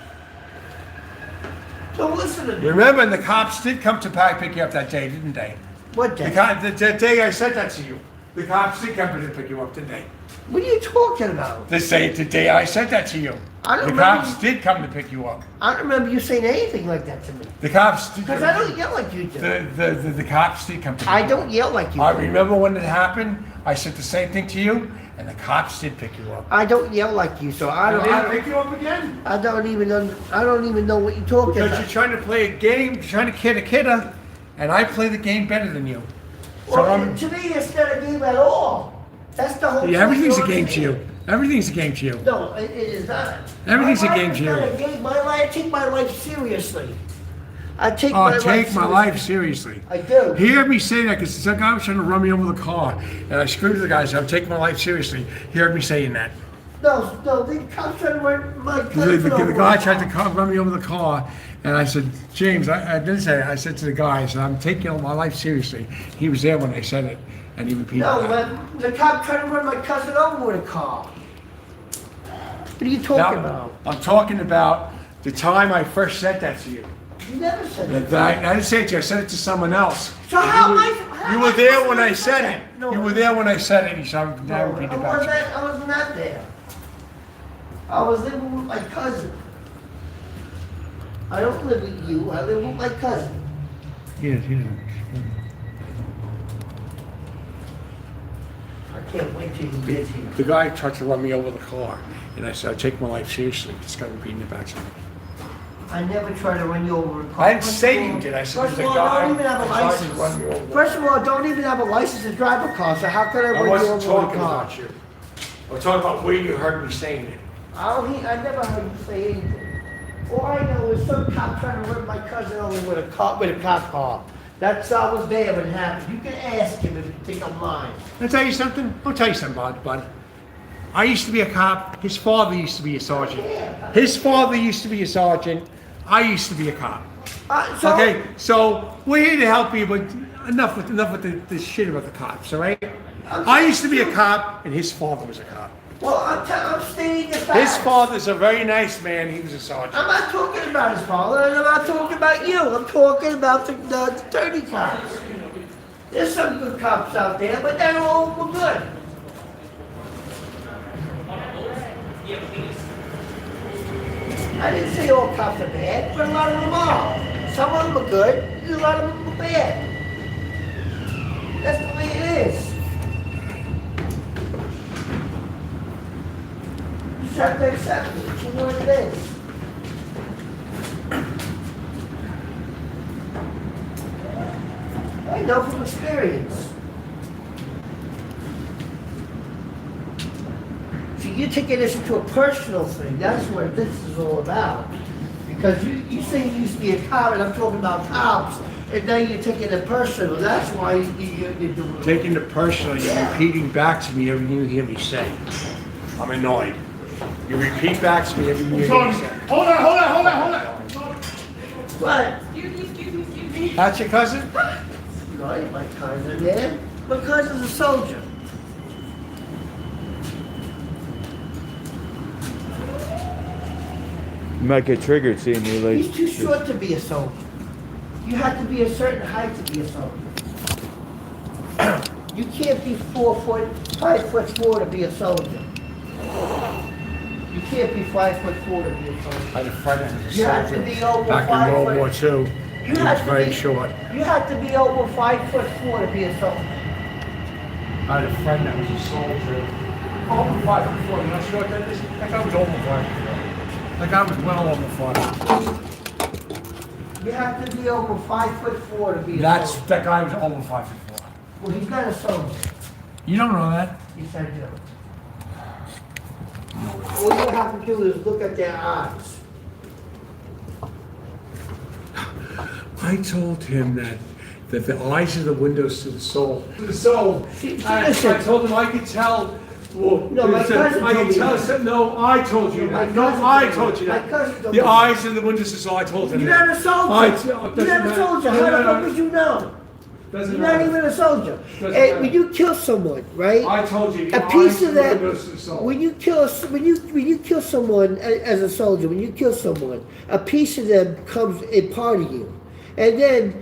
Don't listen to me. Remember, and the cops did come to pick you up that day, didn't they? What day? The day I said that to you. The cops did come to pick you up, didn't they? What are you talking about? The day I said that to you. I don't The remember- cops did come to pick you up. I don't remember you saying anything like that to me. The cops did. Because I don't yell like you do. The cops did come to pick I you up. don't yell like you I do. remember when it happened, I said the same thing to you, and the cops did pick you up. I don't yell like you, so I And don't. they pick you up again? I don't even know what you're talking Because about. you're trying to play a game, you're trying to kid a kidder, and I play the game better than you. So Well, I'm, to me, it's not a game at all. That's the whole. yeah, everything's a point. game to you. Everything's a game to you. No, it is not. Everything's a My life game is to you. not a game. I take my life seriously. I take Oh, my life take my seriously. life seriously. I do. He heard me say that because some guy was trying to run me over the car, and I screamed to the guy, I said, I'm taking my life seriously. He heard me saying that. No, the cops trying to run my The cousin over. guy tried to run me over the car, and I said, James, I didn't say it. I said to the guy, I said, I'm taking my life seriously. He was there when I said it, and he repeated No, that. but the cop tried to run my cousin over with a car. What are you talking about? I'm talking about the time I first said that to you. You never said that. I didn't say it to you, I said it to someone else. So how am I? You were there when I said it. You were there when I said it, so I'm now No, repeating I it back to you. was not there. I was living with my cousin. I don't live with you. I live with my cousin. Yes, yes. I can't wait till you get here. The guy tried to run me over the car, and I said, I take my life seriously. This guy repeating it back to me. I never try to run you over with a car. I didn't say you did. I said, First of there's a all, I guy don't even have a who tried to license. run me over. First of all, I don't even have a license to drive a car, so how could I I run you wasn't over with a talking car? about you. I was talking about where you heard me saying it. I never heard you say anything. All I know is some cop trying to run my cousin over with a cop car. That's I was there when it happened. You can ask him if you think I'm lying. I'll tell you something. I'll tell you something, bud. I used to be a cop. His father used to be a sergeant. His father used to be a sergeant. I used to be a cop. Okay, so we're here to help you, but enough with the shit about the cops, all right? I used to be a cop, and his father was a cop. Well, I'm stating the facts. His father's a very nice man. He was a sergeant. I'm not talking about his father, and I'm not talking about you. I'm talking about the dirty cops. There's some good cops out there, but they're all good. I didn't say all cops are bad, but a lot of them are. Some of them are good, and a lot of them are bad. That's the way it is. You just have to accept it. It's what it is. I know from experience. See, you're taking this into a personal thing. That's what this is all about. Because you say you used to be a cop, and I'm talking about cops, and now you're taking it personal. That's why you're doing it. Taking it personal, you're repeating back to me everything you hear me say. I'm annoyed. You repeat back to me everything you hear me say. Hold on. What? Excuse me. That's your cousin? No, I ain't my cousin, man. My cousin's a soldier. You might get triggered seeing me like. He's too short to be a soldier. You have to be a certain height to be a soldier. You can't be 5'4" to be a soldier. You can't be 5'4" to be a soldier. I had a friend that was a You have to soldier be over back 5 in World foot. War II. You He was have to very be- short. You have to be over 5'4" to be a soldier. I had a friend that was a soldier. Over 5'4", you know what that is? That guy was over 5'4". That guy was well over 5'4". You have to be over 5'4" to be a soldier. That guy was over 5'4". Well, he's not a soldier. You don't know that. Yes, I do. All you have to do is look at their eyes. I told him that the eyes are the windows to the soul. To the soul. I told him I could tell. Well, No, my cousin I told can me tell. that. No, I told you My that. No, cousin I told told me you that. that. My cousin told The me eyes are the windows to the soul. I told him You're that. not a soldier. You're not a soldier. How the fuck would you know? Doesn't You're not matter. even a soldier. Doesn't Hey, matter. when you kill someone, right? I told you. A piece of that. Windows to the soul. When you kill someone as a soldier, when you kill someone, a piece of them becomes a part of you, and then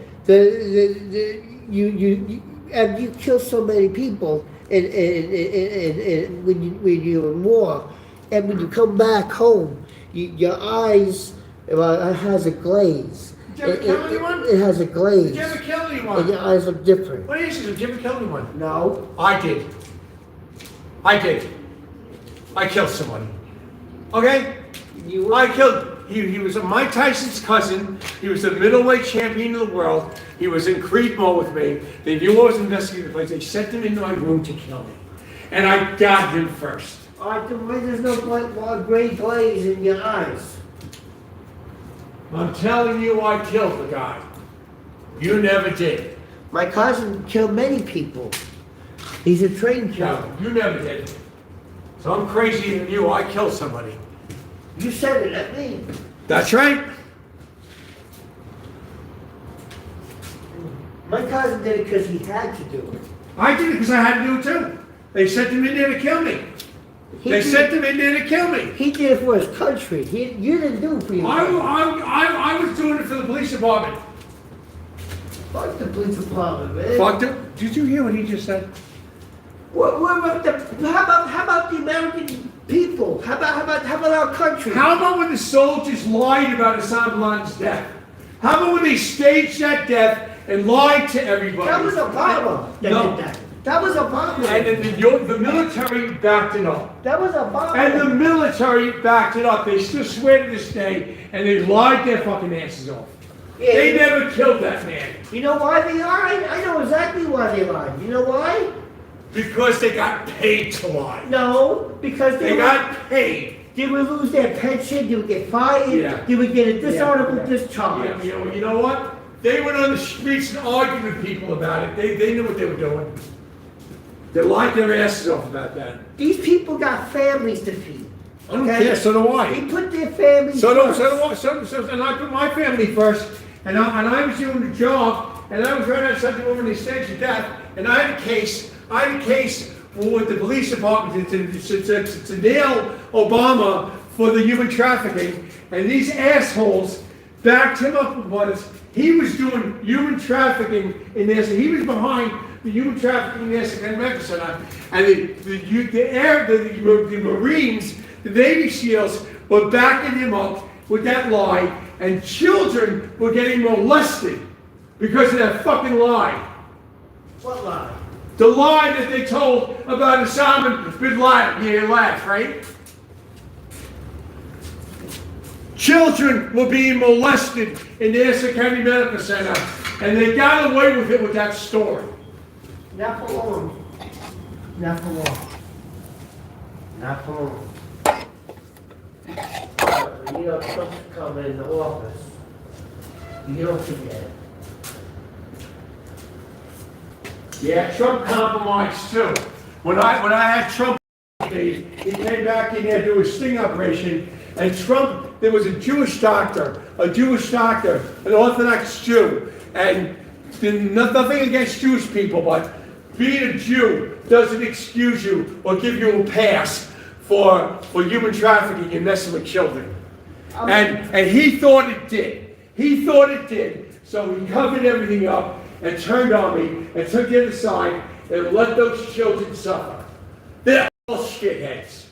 you kill so many people, when you're in war, and when you come back home, your eyes it has a glaze. Did you ever kill anyone? It has a glaze. Did you ever kill anyone? And your eyes look different. What is it? Did you ever kill anyone? No. I did. I killed somebody. Okay? I killed. He was Mike Tyson's cousin. He was the middleweight champion of the world. He was in Creed Mall with me. They knew I was investigating the place. They sent him into my room to kill me. And I got him first. There's no gray glaze in your eyes. I'm telling you, I killed the guy. You never did. My cousin killed many people. He's a trained killer. No, you never did. So I'm crazier than you. I killed somebody. You said it, not me. That's right. My cousin did it because he had to do it. I did it because I had to do it too. They sent him in there to kill me. They sent him in there to kill me. He did it for his country. You didn't do it for your country. I was doing it for the police department. Fuck the police department, man. Fuck the, did you hear what he just said? How about the American people? How about our country? How about when the soldiers lied about Osama bin Laden's death? How about when they staged that death and lied to everybody? That was Obama that did that. That was Obama. And then the military backed it up. That was Obama. And the military backed it up. They still swear to this day, and they lied their fucking asses off. Yeah, they never killed that man. You know why they lied? I know exactly why they lied. You know why? Because they got paid to lie. No, because they got paid. They would lose their pension, they would get fired, they would get a dishonorable discharge. Yeah, you know what? They went on the streets and argued with people about it. They knew what they were doing. They lied their asses off about that. These people got families to feed. I don't care, so do I. They put their families first. And I put my family first, and I was doing the job, and I was right outside the woman, they staged to death, and I had a case with the police department to nail Obama for the human trafficking, and these assholes backed him up with us. He was doing human trafficking in there, so he was behind the human trafficking in there, and the Marines, the Navy SEALs were backing him up with that lie, and children were getting molested because of that fucking lie. What lie? The lie that they told about Osama bin Laden. Yeah, you laugh, right? Children were being molested in the Essex County Medical Center, and they got away with it with that story. Not for long. Not for long. Not for long. You know, Trump's coming in the office. You don't forget it. Yeah, Trump compromised too. When I had Trump, he came back in there to do a sting operation, and Trump, there was a Jewish doctor, an Orthodox Jew, and nothing against Jewish people, but being a Jew doesn't excuse you or give you a pass for human trafficking and messing with children. And he thought it did. He thought it did. So he covered everything up and turned on me and took the other side and let those children suffer. They're all shitheads.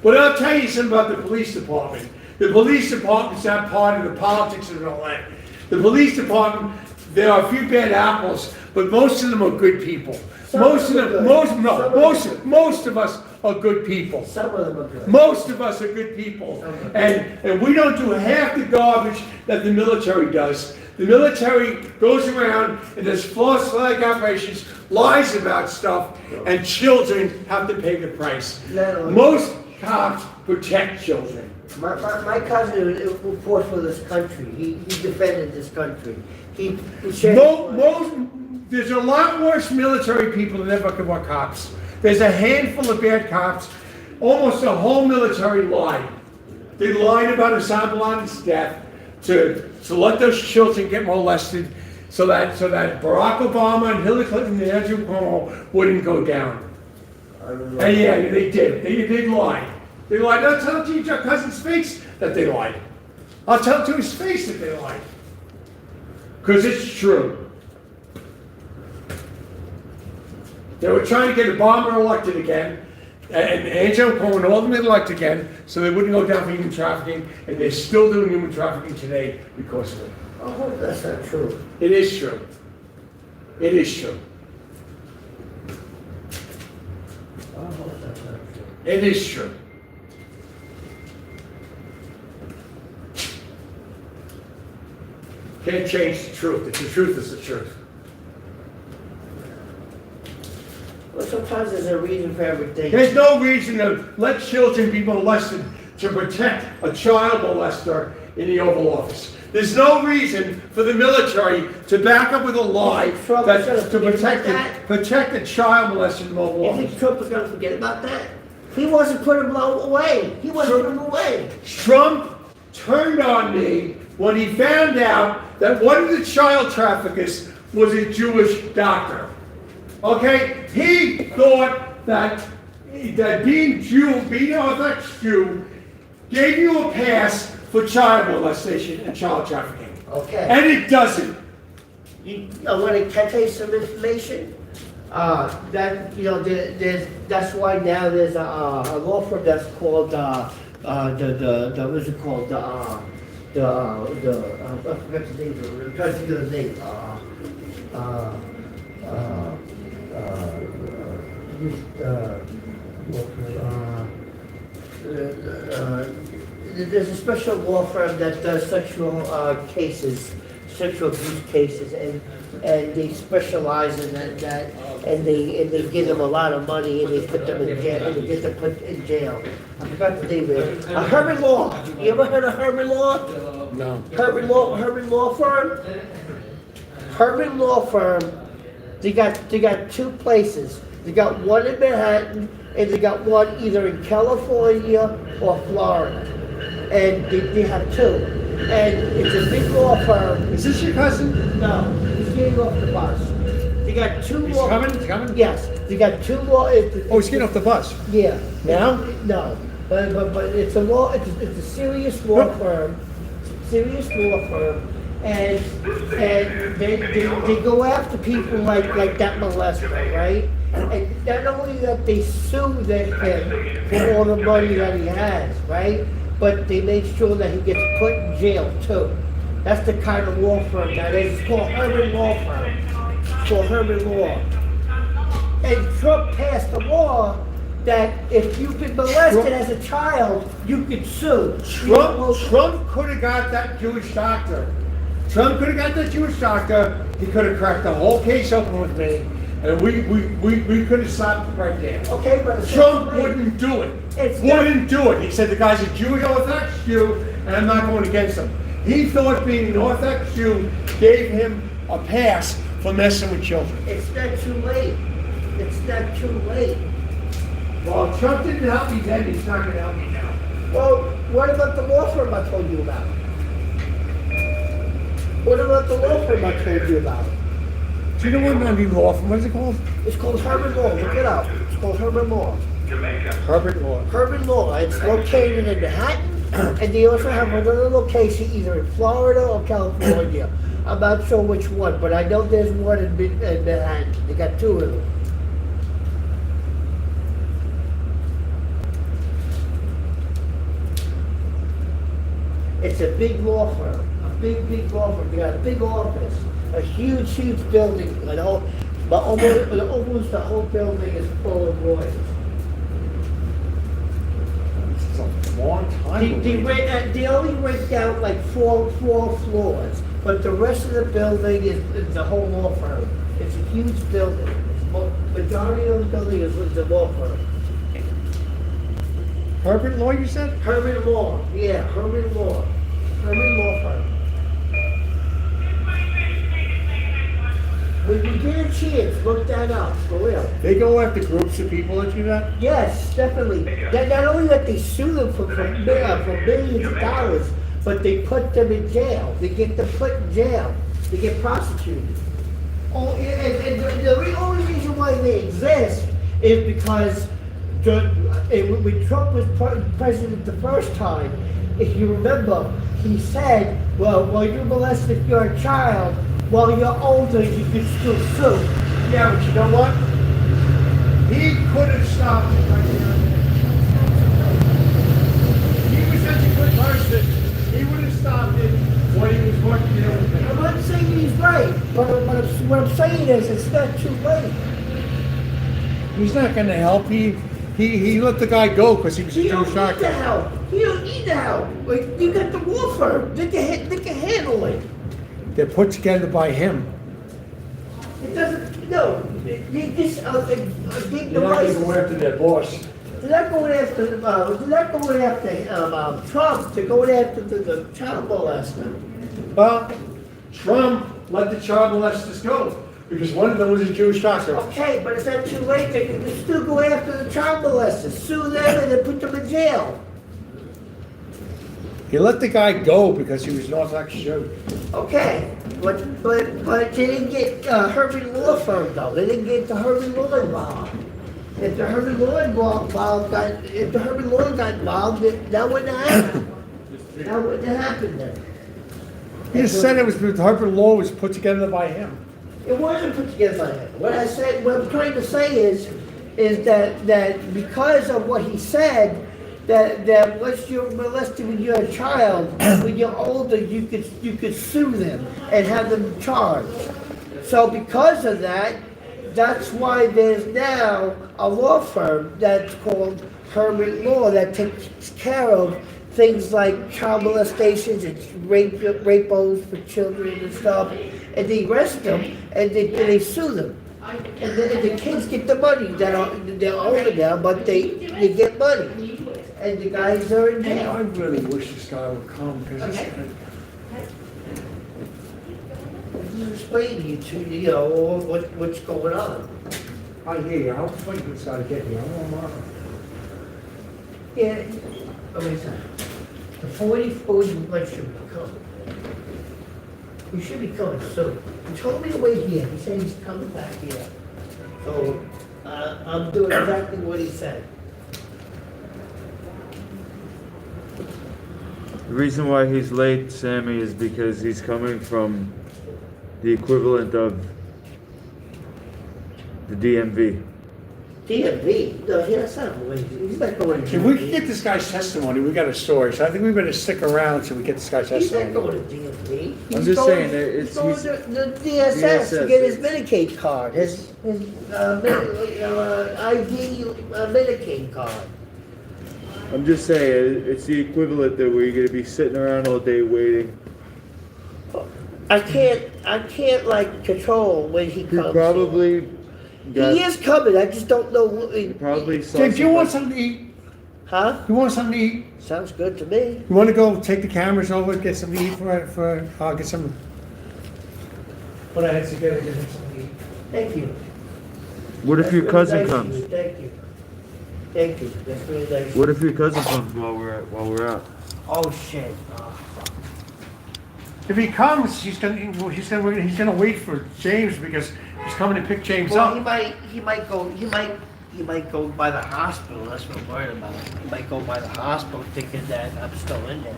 But I'll tell you something about the police department. The police department's not part of the politics of all that. The police department, there are a few bad apples, but most of them are good people. Most of us are good people. Some of them are good. Most of us are good people. And we don't do half the garbage that the military does. The military goes around and does false flag operations, lies about stuff, and children have to pay the price. Most cops protect children. My cousin who fought for this country. He defended this country. There's a lot worse military people than ever were cops. There's a handful of bad cops. Almost the whole military lied. They lied about Osama bin Laden's death to let those children get molested, so that Barack Obama and Hillary Clinton and Andrew Cuomo wouldn't go down. And yeah, they did. They lied. They lied. I'll tell it to your cousin's face that they lied. I'll tell it to his face that they lied. Because it's true. They were trying to get Obama elected again, and Angelo Cohen all them elected again, so they wouldn't go down for human trafficking, and they're still doing human trafficking today because of it. Oh, that's not true. It is true. It is true. Oh, that's not true. It is true. Can't change the truth. It's the truth is the truth. Well, sometimes there's a reason for everything. There's no reason to let children be molested to protect a child molester in the Oval Office. There's no reason for the military to back up with a lie that's to protect a child molester in the Oval You Office. think Trump was going to forget about that? He wasn't putting them away. He wasn't putting them away. Trump turned on me when he found out that one of the child traffickers was a Jewish doctor. Okay? He thought that being an Orthodox Jew gave you a pass for child molestation and child trafficking. Okay. And it doesn't. I want to tell you some information. That's why now there's a law firm that's called what's it called? I forgot the name. I'm trying to think of the name. There's a special law firm that does sexual cases, sexual abuse cases, and they specialize in that, and they give them a lot of money, and they put them in jail, and they get them put in jail. I forgot the name of it. Herman Law. You ever heard of Herman Law? No. Herman Law Firm. Herman Law Firm. They got two places. They got one in Manhattan, and they got one either in California or Florida. And they have two. And it's a big law firm. Is this your cousin? No, he's getting off the bus. They got two He's law. coming? He's coming? Yes, they got two law. Oh, he's getting off the bus. Yeah. Now? No, but it's a law. It's a serious law firm. Serious law firm. And they go after people like that molester, right? And not only that they sue him for all the money that he has, right? But they make sure that he gets put in jail too. That's the kind of law firm that is. It's called Herman Law Firm. It's called Herman Law. And Trump passed a law that if you've been molested as a child, you could sue. Trump could have got that Jewish doctor. Trump could have got that Jewish doctor. He could have cracked the whole case open with me, and we could have stopped it right there. Okay, but Trump wouldn't do it. Wouldn't do it. He said the guy's a Jewish Orthodox Jew, and I'm not going against him. He thought being an Orthodox Jew gave him a pass for messing with children. It's not too late. It's not too late. Well, Trump didn't help me then. He's not going to help me now. Well, what about the law firm I told you about? What about the law firm I told you about? Do you know what my law firm? What is it called? It's called Herman Law. Look it up. It's called Herman Law. Herbert Law. Herman Law. It's located in Manhattan, and they also have another location either in Florida or California. I'm not sure which one, but I know there's one in Manhattan. They got two of them. It's a big law firm. A big law firm. They got a big office. A huge building. But almost the whole building is full of lawyers. It's a long time. They only rent out like four floors, but the rest of the building is the whole law firm. It's a huge building. Majority of the building is the law firm. Herbert Law, you said? Herman Law. Yeah, Herman Law. Herman Law Firm. When you get a chance, look that up, for real. They go after groups of people that do that? Yes, definitely. Not only that they sue them for millions of dollars, but they put them in jail. They get them put in jail. They get prosecuted. Oh, and the only reason why they exist is because when Trump was president the first time, if you remember, he said, well, while you're molested if you're a child, while you're older, you can still sue. Yeah, but you know what? He could have stopped it right there and there. He was such a good person. He would have stopped it when he was working there with me. I'm not saying he's right, but what I'm saying is it's not too late. He's not going to help. He let the guy go because he was a He Joe don't need the Shotgun. help. He don't need the help. Like, you got the law firm. They can handle it. They're put together by him. It doesn't, no, they just, give the They're not going to go license. after their boss. They're not going after Trump. They're going after the child molester. Well, Trump let the child molesters go because one of them was a Jewish doctor. Okay, but it's not too late. They can still go after the child molesters, sue them, and then put them in jail. He let the guy go because he was an Orthodox Jew. Okay, but they didn't get Herbie Law firm though. They didn't get the Herbie Law involved. If the Herbie Law got involved, that wouldn't have happened. That wouldn't have happened then. He just said it was the Herbert Law was put together by him. It wasn't put together by him. What I'm trying to say is that because of what he said, that once you're molested when you're a child, when you're older, you could sue them and have them charged. So because of that, that's why there's now a law firm that's called Herbert Law that takes care of things like child molestations and rapos for children and stuff, and they arrest them and they sue them. And the kids get the money. They're older now, but they get money. And the guys are in jail. I really wish this guy would come because Okay. I'm explaining to you know, what's going on. I hear you. I'll wait for this guy to get here. I want Mark. Yeah, wait a second. The 40 should be coming. He should be coming soon. He told me to wait here. He said he's coming back here. So I'm doing exactly what he said. The reason why he's late, Sammy, is because he's coming from the equivalent of the DMV. DMV? No, that's not what he's not going to If we can get this guy's testimony, we got a story. So I think we better stick around till we get this guy's He's not testimony. going to DMV. I'm just saying that it's He's going he's, to the DSS to get his Medicaid card, his ID Medicaid card. I'm just saying it's the equivalent that we're gonna be sitting around all day waiting. I can't like control when he He comes. probably got, He is coming. I just don't know. he probably saw Jim, do you want something. something to eat? Huh? You want something to eat? Sounds good to me. You want to go take the cameras over, get something to eat for I'll get some. Put our heads together, get him something to eat. Thank you. What if your That's cousin really nice of comes? you. Thank you. Thank you. That's really nice. What if your cousin comes while we're out? Oh shit. If he comes, he's gonna wait for James because he's coming to pick James Well, up. he might go by the hospital. That's what I'm worried about. He might go by the hospital thinking that I'm still in there.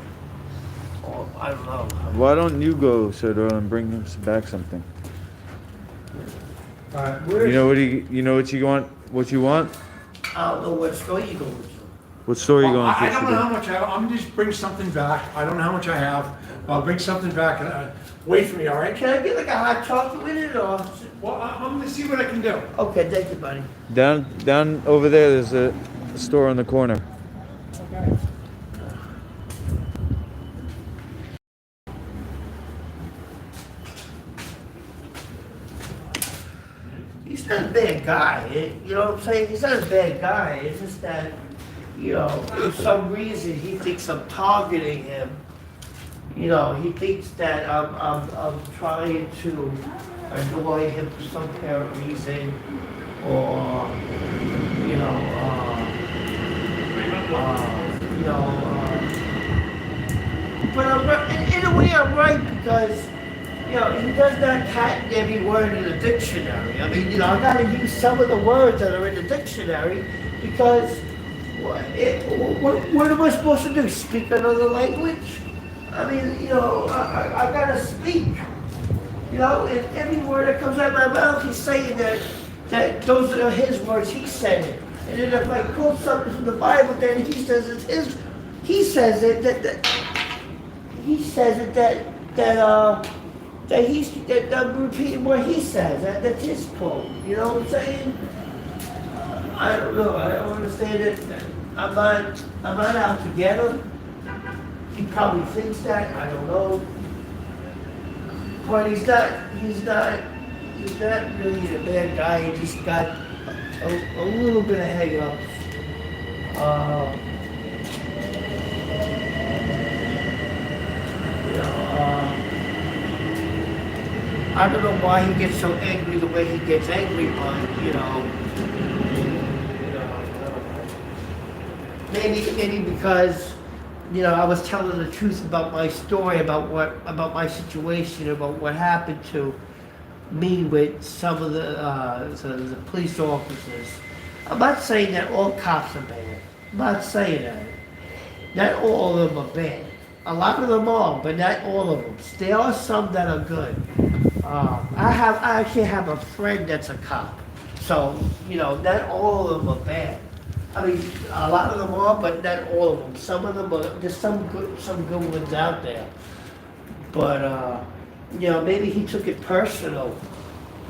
Or I don't know. Why don't you go, Sodor, and bring him back something? You know what you want? What you want? I don't know what store you going to. What store are you going to? I don't know how much I have. I'm just bring something back. I don't know how much I have. I'll bring something back. Wait for me, all right? Can I get like a hot chocolate with it or? Well, I'm gonna see what I can do. Okay, thank you, buddy. Down over there. There's a store on the corner. Okay. He's not a bad guy. You know what I'm saying? He's not a bad guy. It's just that, you know, for some reason he thinks I'm targeting him. You know, he thinks that I'm trying to annoy him for some apparent reason, or you know, but in a way I'm right because. You know, he does not patent every word in the dictionary. I mean, you know, I gotta use some of the words that are in the dictionary because what am I supposed to do? Speak another language? I mean, you know, I gotta speak. You know, and every word that comes out of my mouth, he's saying that that those are his words, he said it. And then if I quote something from the Bible, then he says it's his, he says it, he says it that I'm repeating what he says, that's his quote, you know what I'm saying? I don't know, I don't understand it, I'm not out to get him. He probably thinks that, I don't know. But he's not really a bad guy, he just got a little bit of hang-ups. I don't know why he gets so angry the way he gets angry, but maybe because I was telling the truth about my story, about my situation, about what happened to me with some of the police officers. I'm not saying that all cops are bad. I'm not saying that. Not all of them are bad. A lot of them are, but not all of them. There are some that are good. I actually have a friend that's a cop. So, not all of them are bad. I mean, a lot of them are, but not all of them. Some of them are, there's some good ones out there. But, maybe he took it personal.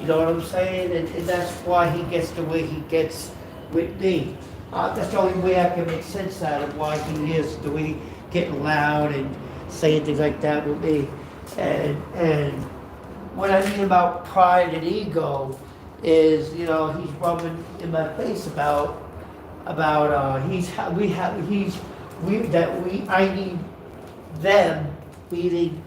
You know what I'm saying? And that's why he gets the way he gets with me. That's the only way I can make sense out of why he is the way he getting loud and saying things like that with me. And what I mean about pride and ego is, he's rubbing in my face about I need them, meaning,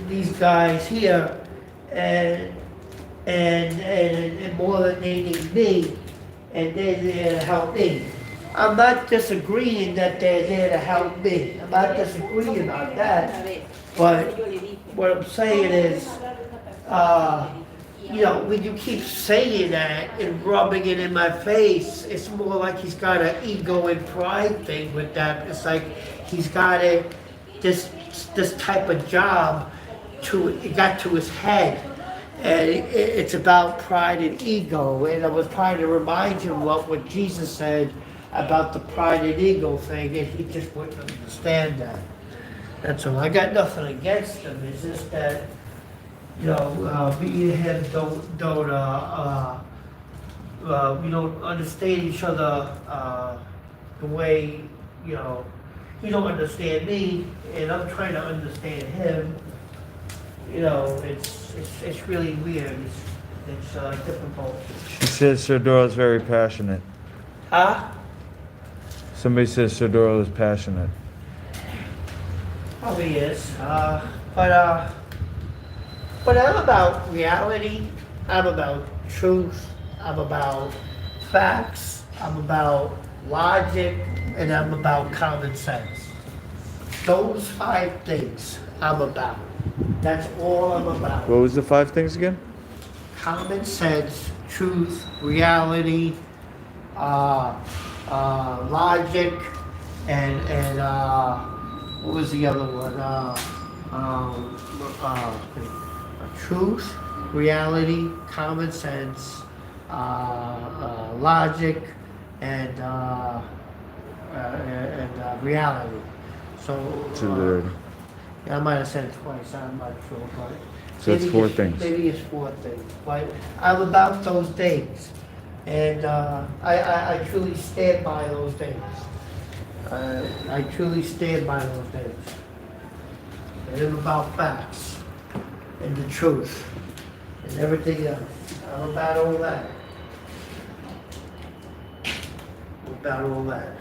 these guys here, and more than they need me, and they're there to help me. I'm not disagreeing that they're there to help me. I'm not disagreeing on that. But what I'm saying is, when you keep saying that and rubbing it in my face, it's more like he's got an ego and pride thing with that. It's like he's got this type of job it got to his head. And it's about pride and ego. And I was trying to remind him what Jesus said about the pride and ego thing, and he just wouldn't understand that. That's all. I got nothing against him. It's just that, me and him we don't understand each other the way, he don't understand me, and I'm trying to understand him. It's really weird. It's difficult. She says Sir Doyle is very passionate. Huh? Somebody says Sir Doyle is passionate. Probably is. But I'm about reality. I'm about truth. I'm about facts. I'm about logic. And I'm about common sense. Those 5 things I'm about. That's all I'm about. What was the 5 things again? Common sense, truth, reality, logic, and what was the other one? Truth, reality, common sense, logic, and reality. So. I might have said it twice, I'm not sure, but. So it's 4 things. Maybe it's 4 things, but I'm about those things. And I truly stand by those things. I truly stand by those things. And I'm about facts and the truth and everything else. I'm about all that. I'm about all that.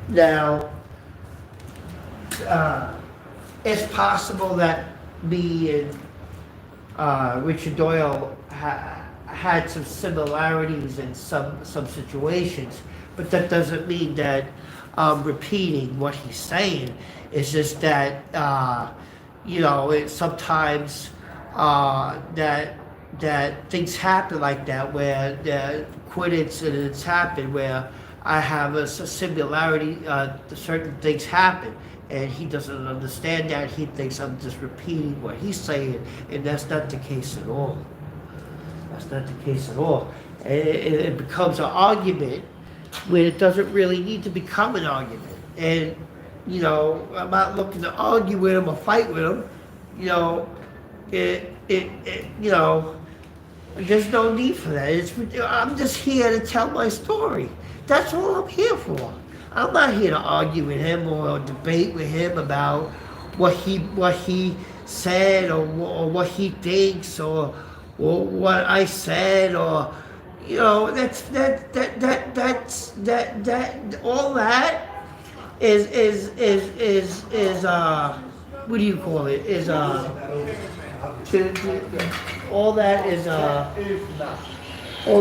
Now, it's possible that me and Richard Doyle had some similarities in some situations, but that doesn't mean that I'm repeating what he's saying. It's just that, sometimes that things happen like that, where the quit incidents happen where I have a similarity to certain things happen. And he doesn't understand that. He thinks I'm just repeating what he's saying, and that's not the case at all. That's not the case at all. And it becomes an argument when it doesn't really need to become an argument. And, you know, I'm not looking to argue with him or fight with him. You know, you know, there's no need for that. I'm just here to tell my story. That's all I'm here for. I'm not here to argue with him or debate with him about what he said or what he thinks or what I said or, you know, that's all that is what do you call it? Is all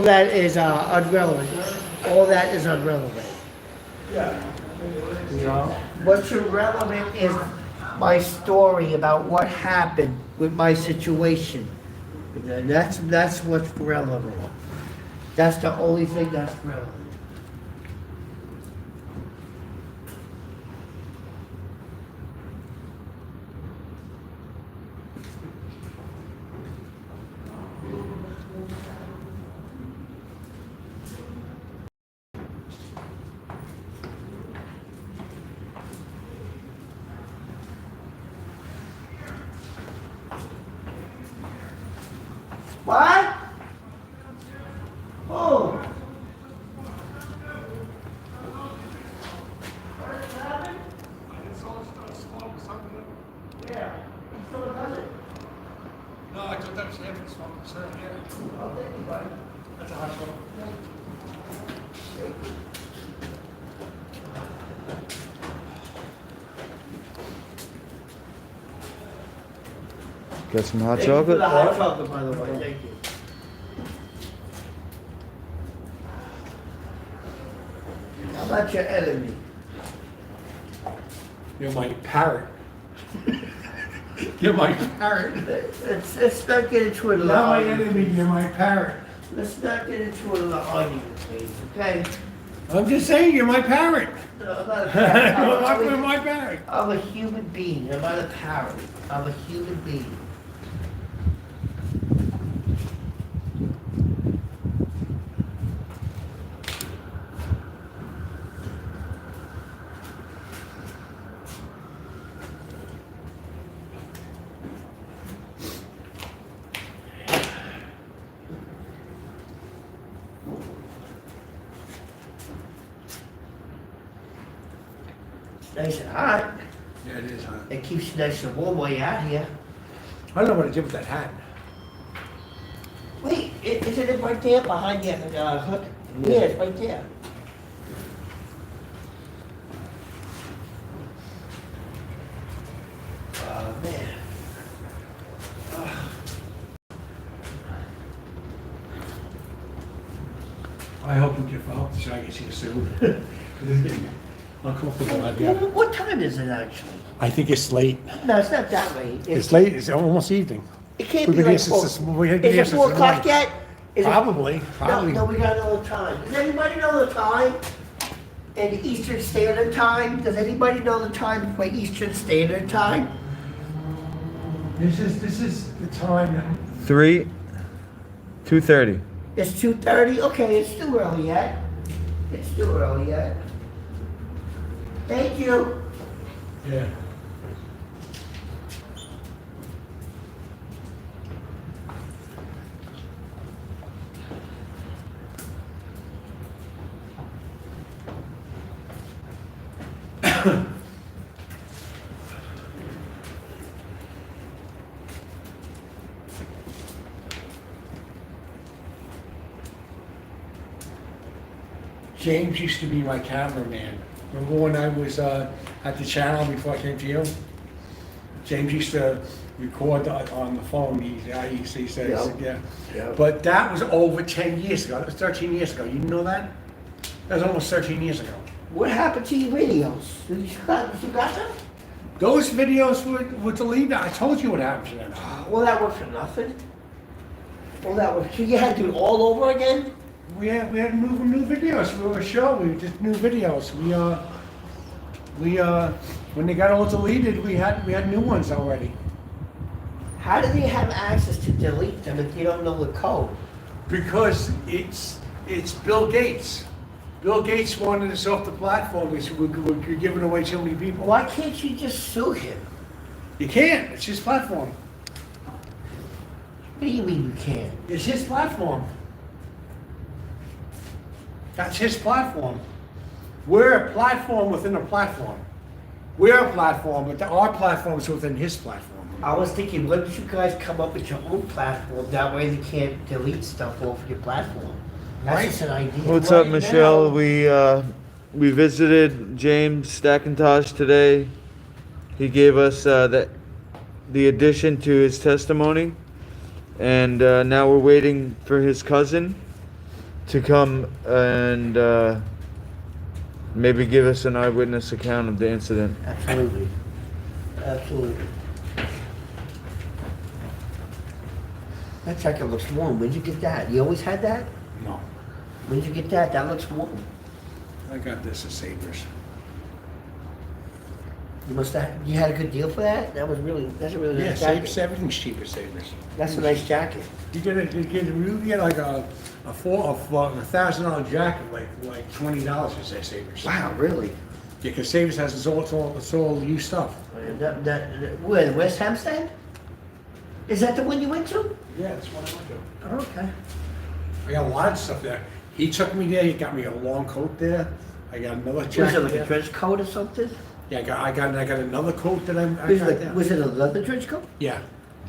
that is irrelevant. All that is irrelevant. You know, what's irrelevant is my story about what happened with my situation. And that's what's relevant. That's the only thing that's relevant. What? Oh. Yeah. No, I thought that was him. It's from the sir. Yeah. Oh, thank you, buddy. That's a hospital. Get some hot Thank you for chocolate? the hot chocolate, by the way. Thank you. How about your enemy? You're my parrot. You're my parrot. Let's not get into it. Not my enemy, you're my parrot. Let's not get into an argument, please, okay? I'm just saying, you're my parrot. No, I'm not a parrot. You're my parrot. I'm a human being. I'm not a parrot. I'm a human being. Nice and hot. Yeah, it is hot. It keeps you nice and warm while you're out here. I don't know what to do with that hat. Wait, isn't it right there behind you? Hook? Yeah, it's right there. Oh, man. I hope you get out so I can see you soon. It's getting uncomfortable out here. What time is it actually? I think it's late. No, it's not that late. It's late. It's almost evening. It can't We've be been like here four. since we've been here Is it since 4 the o'clock morning. yet? Is it- Probably. No, we gotta know the time. Does anybody know the time? In the Eastern Standard Time? Does anybody know the time for Eastern Standard Time? This is the time that 2:30. It's 2:30? Okay, it's too early yet. It's too early yet. Thank you. Yeah. James used to be my cameraman. Remember when I was at the channel before I came to you? James used to record on the phone. He says, Yeah. yeah. But that was over 10 years ago. That was 13 years ago. You didn't know that? That was almost 13 years ago. What happened to your videos? You got them? Those videos were deleted. I told you what happened to them. Well, that was for nothing. Well, that was, so you had to do it all over again? We had new videos for a show. We did new videos. When they got all deleted, we had new ones already. How do they have access to delete them if you don't know the code? Because it's Bill Gates. Bill Gates wanted us off the platform. We said we're giving away so many people. Why can't you just sue him? You can't. It's his platform. What do you mean you can't? It's his platform. That's his platform. We're a platform within a platform. We're a platform, but our platform is within his platform. I was thinking, why don't you guys come up with your own platform? That way they can't delete stuff off your platform. That's Right. just an idea. What's up, Right Michelle? now- We visited James Stackentosh today. He gave us the addition to his testimony, and now we're waiting for his cousin to come and maybe give us an eyewitness account of the incident. Absolutely. Absolutely. That jacket looks warm. Where'd you get that? You always had that? No, Where'd you get that? That looks warm. I got this at Sabres. You had a good deal for that? That's a really Yeah, nice jacket. Sabres, everything's cheap at Sabres. That's a nice jacket. You get like a $1,000 jacket, like $20 at Sabres. Wow, really? Yeah, because Sabres has it's all used stuff. Where, West Hampstead? Is that the one you went to? Yeah, that's what I want to do. Okay. I got a lot of stuff there. He took me there. He got me a long coat there. I got another Was jacket it like there. a trench coat or something? Yeah, I got another coat that I Was, got it there. was it a leather trench coat? Yeah.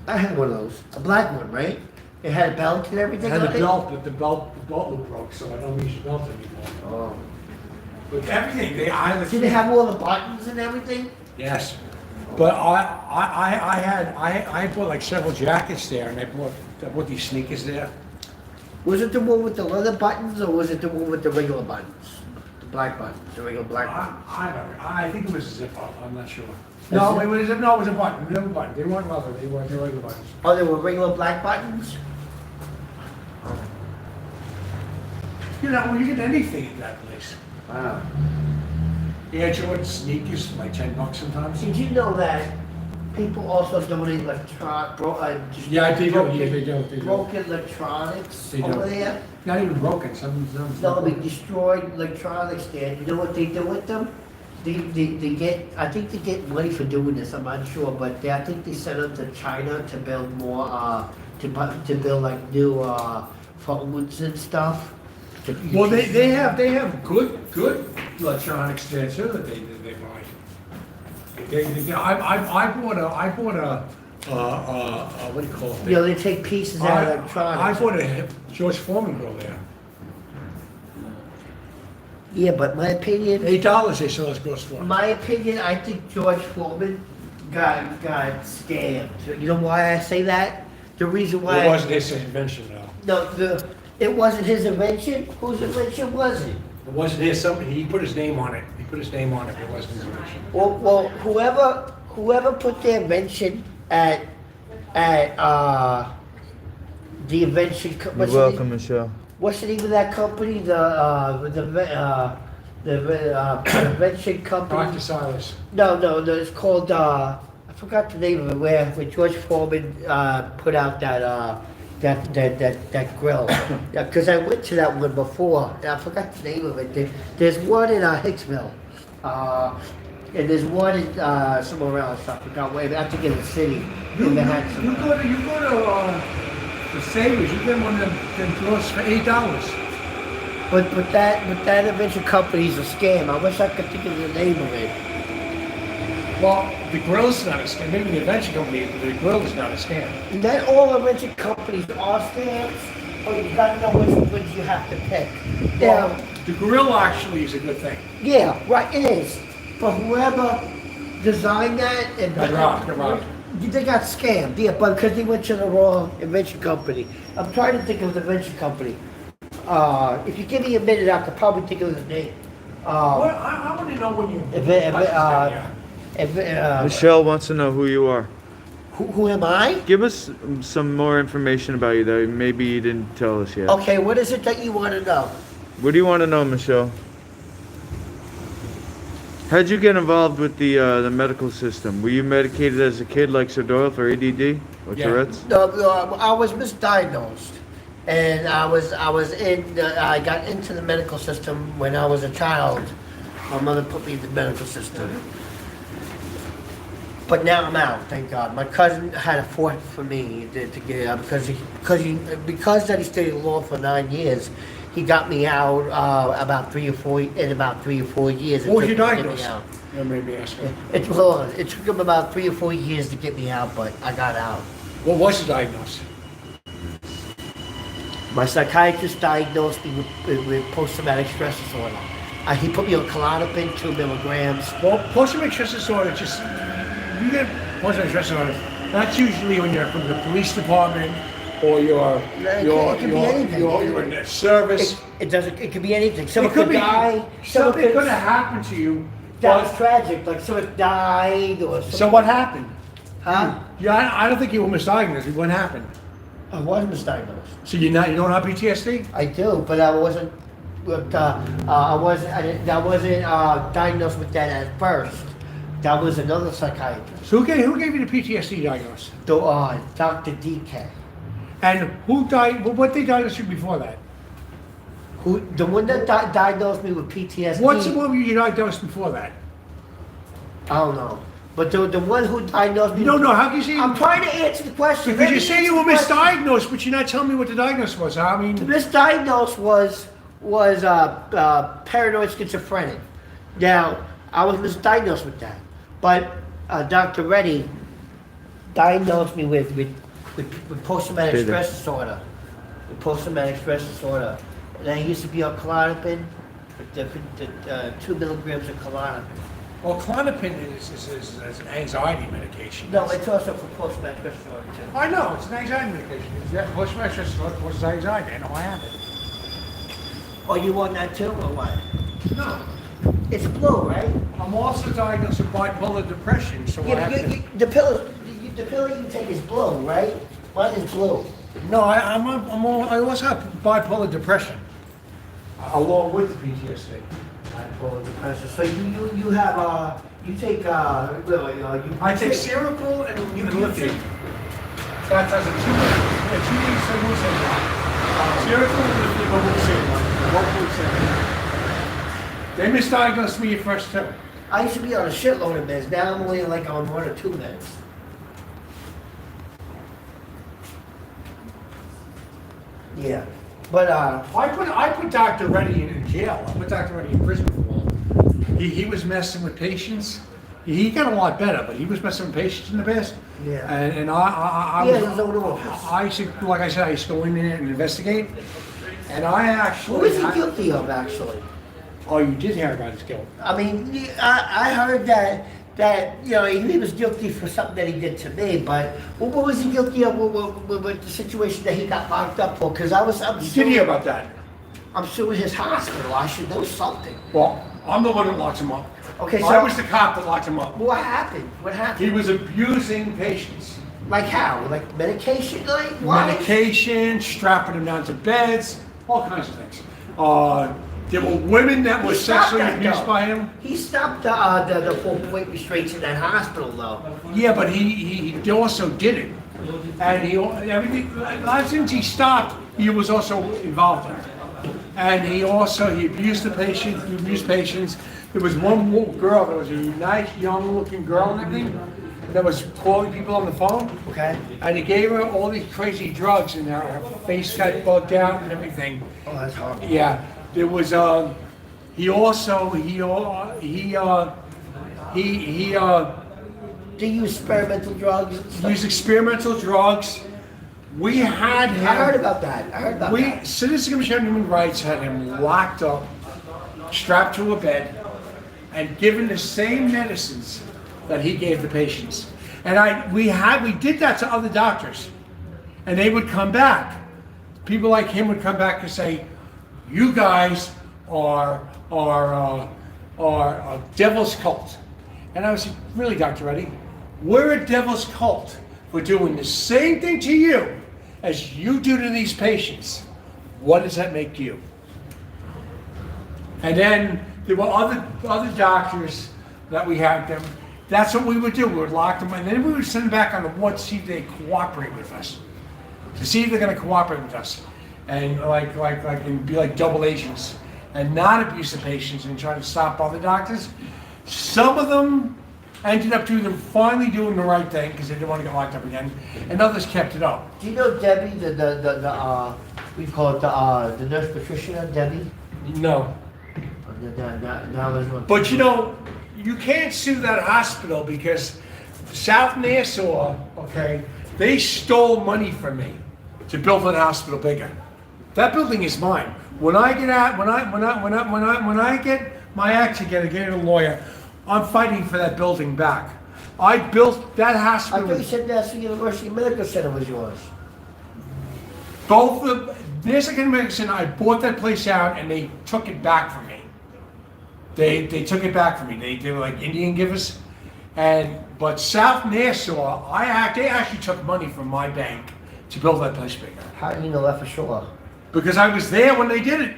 I had one of those. A black one, right? It had a belt and everything It had on a belt, but the belt loop broke, so I don't use the belt anymore. Oh. But everything, Did it have all the buttons and everything? Yes. But I bought like several jackets there, and I bought these sneakers there. Was it the one with the leather buttons or was it the one with the regular buttons? The black buttons, the regular black buttons? I think it was a zip up. I'm not sure. No, it was a button. They weren't leather. They were regular buttons. Oh, they were regular black buttons? You know, you get anything at that place. Wow. Air Jordan sneakers for like $10 sometimes. Did you know that people also donate they do. Broken electronics They do. over there? Not even broken. Some. No, they destroyed electronics there. You know what they do with them? They get, I think they get money for doing this, I'm not sure, but I think they send them to China to build more, to build like new, phones and stuff. Well, they have good electronics there too that they buy. I bought a what do you call it? You know, they take pieces out of electronics. I bought a George Foreman grill there. Yeah, but my opinion, $8 they sell us gross for. my opinion, I think George Foreman got scammed. You know why I say that? The reason why. It wasn't his invention though. No, it wasn't his invention. Whose invention was it? It wasn't his. He put his name on it. It wasn't his invention. Well, whoever put the invention at the invention. You're welcome, Michelle. What's the name of that company? The invention company. Dr. Silas. No, it's called. I forgot the name of it. Where George Foreman put out that grill. Because I went to that one before. And I forgot the name of it. There's one in Hicksville. And there's one in somewhere else. I forgot where. I think in the city. You go to the Sabres. You get one of them grills for $8. But that invention company is a scam. I wish I could think of the name of it. Well, the grill's not a scam. Maybe the invention company, but the grill is not a scam. Not all invention companies are scams, but you gotta know which ones you have to pick. Well, the grill actually is a good thing. Yeah, right, it is. But whoever designed that and Got robbed. they got scammed, yeah, but because they went to the wrong invention company. I'm trying to think of the invention company. If you give me a minute, I could probably think of the name. Well, I want to know when you. Michelle wants to know who you are. Who am I? Give us some more information about you that maybe you didn't tell us yet. Okay, what is it that you want to know? What do you want to know, Michelle? How'd you get involved with the medical system? Were you medicated as a kid like Sir Doyle for ADD or Tourette's? No, I was misdiagnosed, and I got into the medical system when I was a child. My mother put me in the medical system, but now I'm out. Thank God. My cousin had a fought for me to get out because that he stayed in law for 9 years. He got me out about 3 or 4 years. What was your It took him to get me diagnosis? out. You maybe ask me. It took him about 3 or 4 years to get me out, but I got out. What was the diagnosis? My psychiatrist diagnosed me with post-traumatic stress disorder. He put me on Klonopin, 2 milligrams. Well, post-traumatic stress disorder, you get post-traumatic stress disorder, that's usually when you're from the police department or you're in the service. It could be anything. Someone could could be- die. Something could have happened to you. That was tragic. Like someone died or something. So what happened? Huh? Yeah, I don't think you were misdiagnosed. What happened? I was misdiagnosed. So you don't have PTSD? I do, but I wasn't. I wasn't diagnosed with that at first. That was another psychiatrist. So who gave you the PTSD diagnosis? Dr. DK. And who died? What they diagnosed you before that? The one that diagnosed me with PTSD. What were you diagnosed before that? I don't know. But the one who diagnosed me. You don't know. How can you say? I'm trying to answer the question. Because you say you were misdiagnosed, but you're not telling me what the diagnosis was. I mean, The misdiagnosed was paranoid schizophrenic. Now, I was misdiagnosed with that. But Dr. Reddy diagnosed me with post-traumatic stress disorder. With post-traumatic stress disorder. And I used to be on Klonopin, 2 milligrams of Klonopin. well, Klonopin is an anxiety medication. No, it's also for post-traumatic stress disorder too. I know, it's an anxiety medication. Post-traumatic stress disorder causes anxiety. I know I have it. Oh, you want that too, or what? No. It's blue, right? I'm also diagnosed with bipolar depression, so I Yeah, have to... the pill you take is blue, right? Mine is blue. No, I also have bipolar depression, along with the PTSD. Bipolar depression. So you have you take I take Seroquel and Lithium. That's as a 2 weeks, I will say that. Seroquel and Lithium, I will say that. They misdiagnosed me at first too. I used to be on a shitload of meds. Now I'm only like on 1 or 2 meds. Yeah, but I put Dr. Reddy in jail. I put Dr. Reddy in prison for a while. He was messing with patients. He got a lot better, but he was messing with patients in the past. Yeah. And I He was, has his own office. I used to, like I said, I used to go in there and investigate. And I actually... What was he guilty of, actually? Oh, you did hear about his guilt. I mean, I heard that he was guilty for something that he did to me, but what was he guilty of with the situation that he got locked up for? Because I'm You did hear about that. I'm suing his hospital. I should know something. Well, I'm the one that locked him up. Okay, so I was the cop that locked him up. What happened? What happened? He was abusing patients. Like how? Like medication? Like what? Medication, strapping them down to beds, all kinds of things. There were women that were sexually abused by him. He stopped the 4-point restraints in that hospital, though. Yeah, but he also did it, and since he stopped, he was also involved in it, and he abused the patients. He abused patients. There was one girl that was a nice, young-looking girl and everything that was calling people on the phone. Okay. And he gave her all these crazy drugs, and her face got bugged out and everything. Oh, that's horrible. Yeah. There was he Do you use experimental drugs? Used experimental drugs. We had him. I heard about that. Citizens Commission on Human Rights had him locked up, strapped to a bed, and given the same medicines that he gave the patients. And we did that to other doctors, and they would come back. People like him would come back and say, "You guys are a devil's cult." And I was like, "Really, Dr. Reddy? We're a devil's cult for doing the same thing to you as you do to these patients, what does that make you? And then there were other doctors that we had them. That's what we would do. We would lock them, and then we would send them back on the ward to see if they cooperate with us, to see if they're going to cooperate with us, and and be like double agents, and not abuse the patients and try to stop other doctors. Some of them ended up finally doing the right thing because they didn't want to get locked up again, and others kept it up. Do you know Debbie, we call it the nurse Patricia, Debbie? No. That was what. But you know, you can't sue that hospital because South Nassau, okay, they stole money from me to build that hospital bigger. That building is mine. When I get out, when I get my act together, get a lawyer, I'm fighting for that building back. I built that I hospital. thought you said Nassau University Medical Center was yours. Both the Nassau Medical Center, I bought that place out and they took it back from me. They took it back from me. They were like Indian givers. But South Nassau, they actually took money from my bank to build that place bigger. How do you know that for sure? Because I was there when they did it.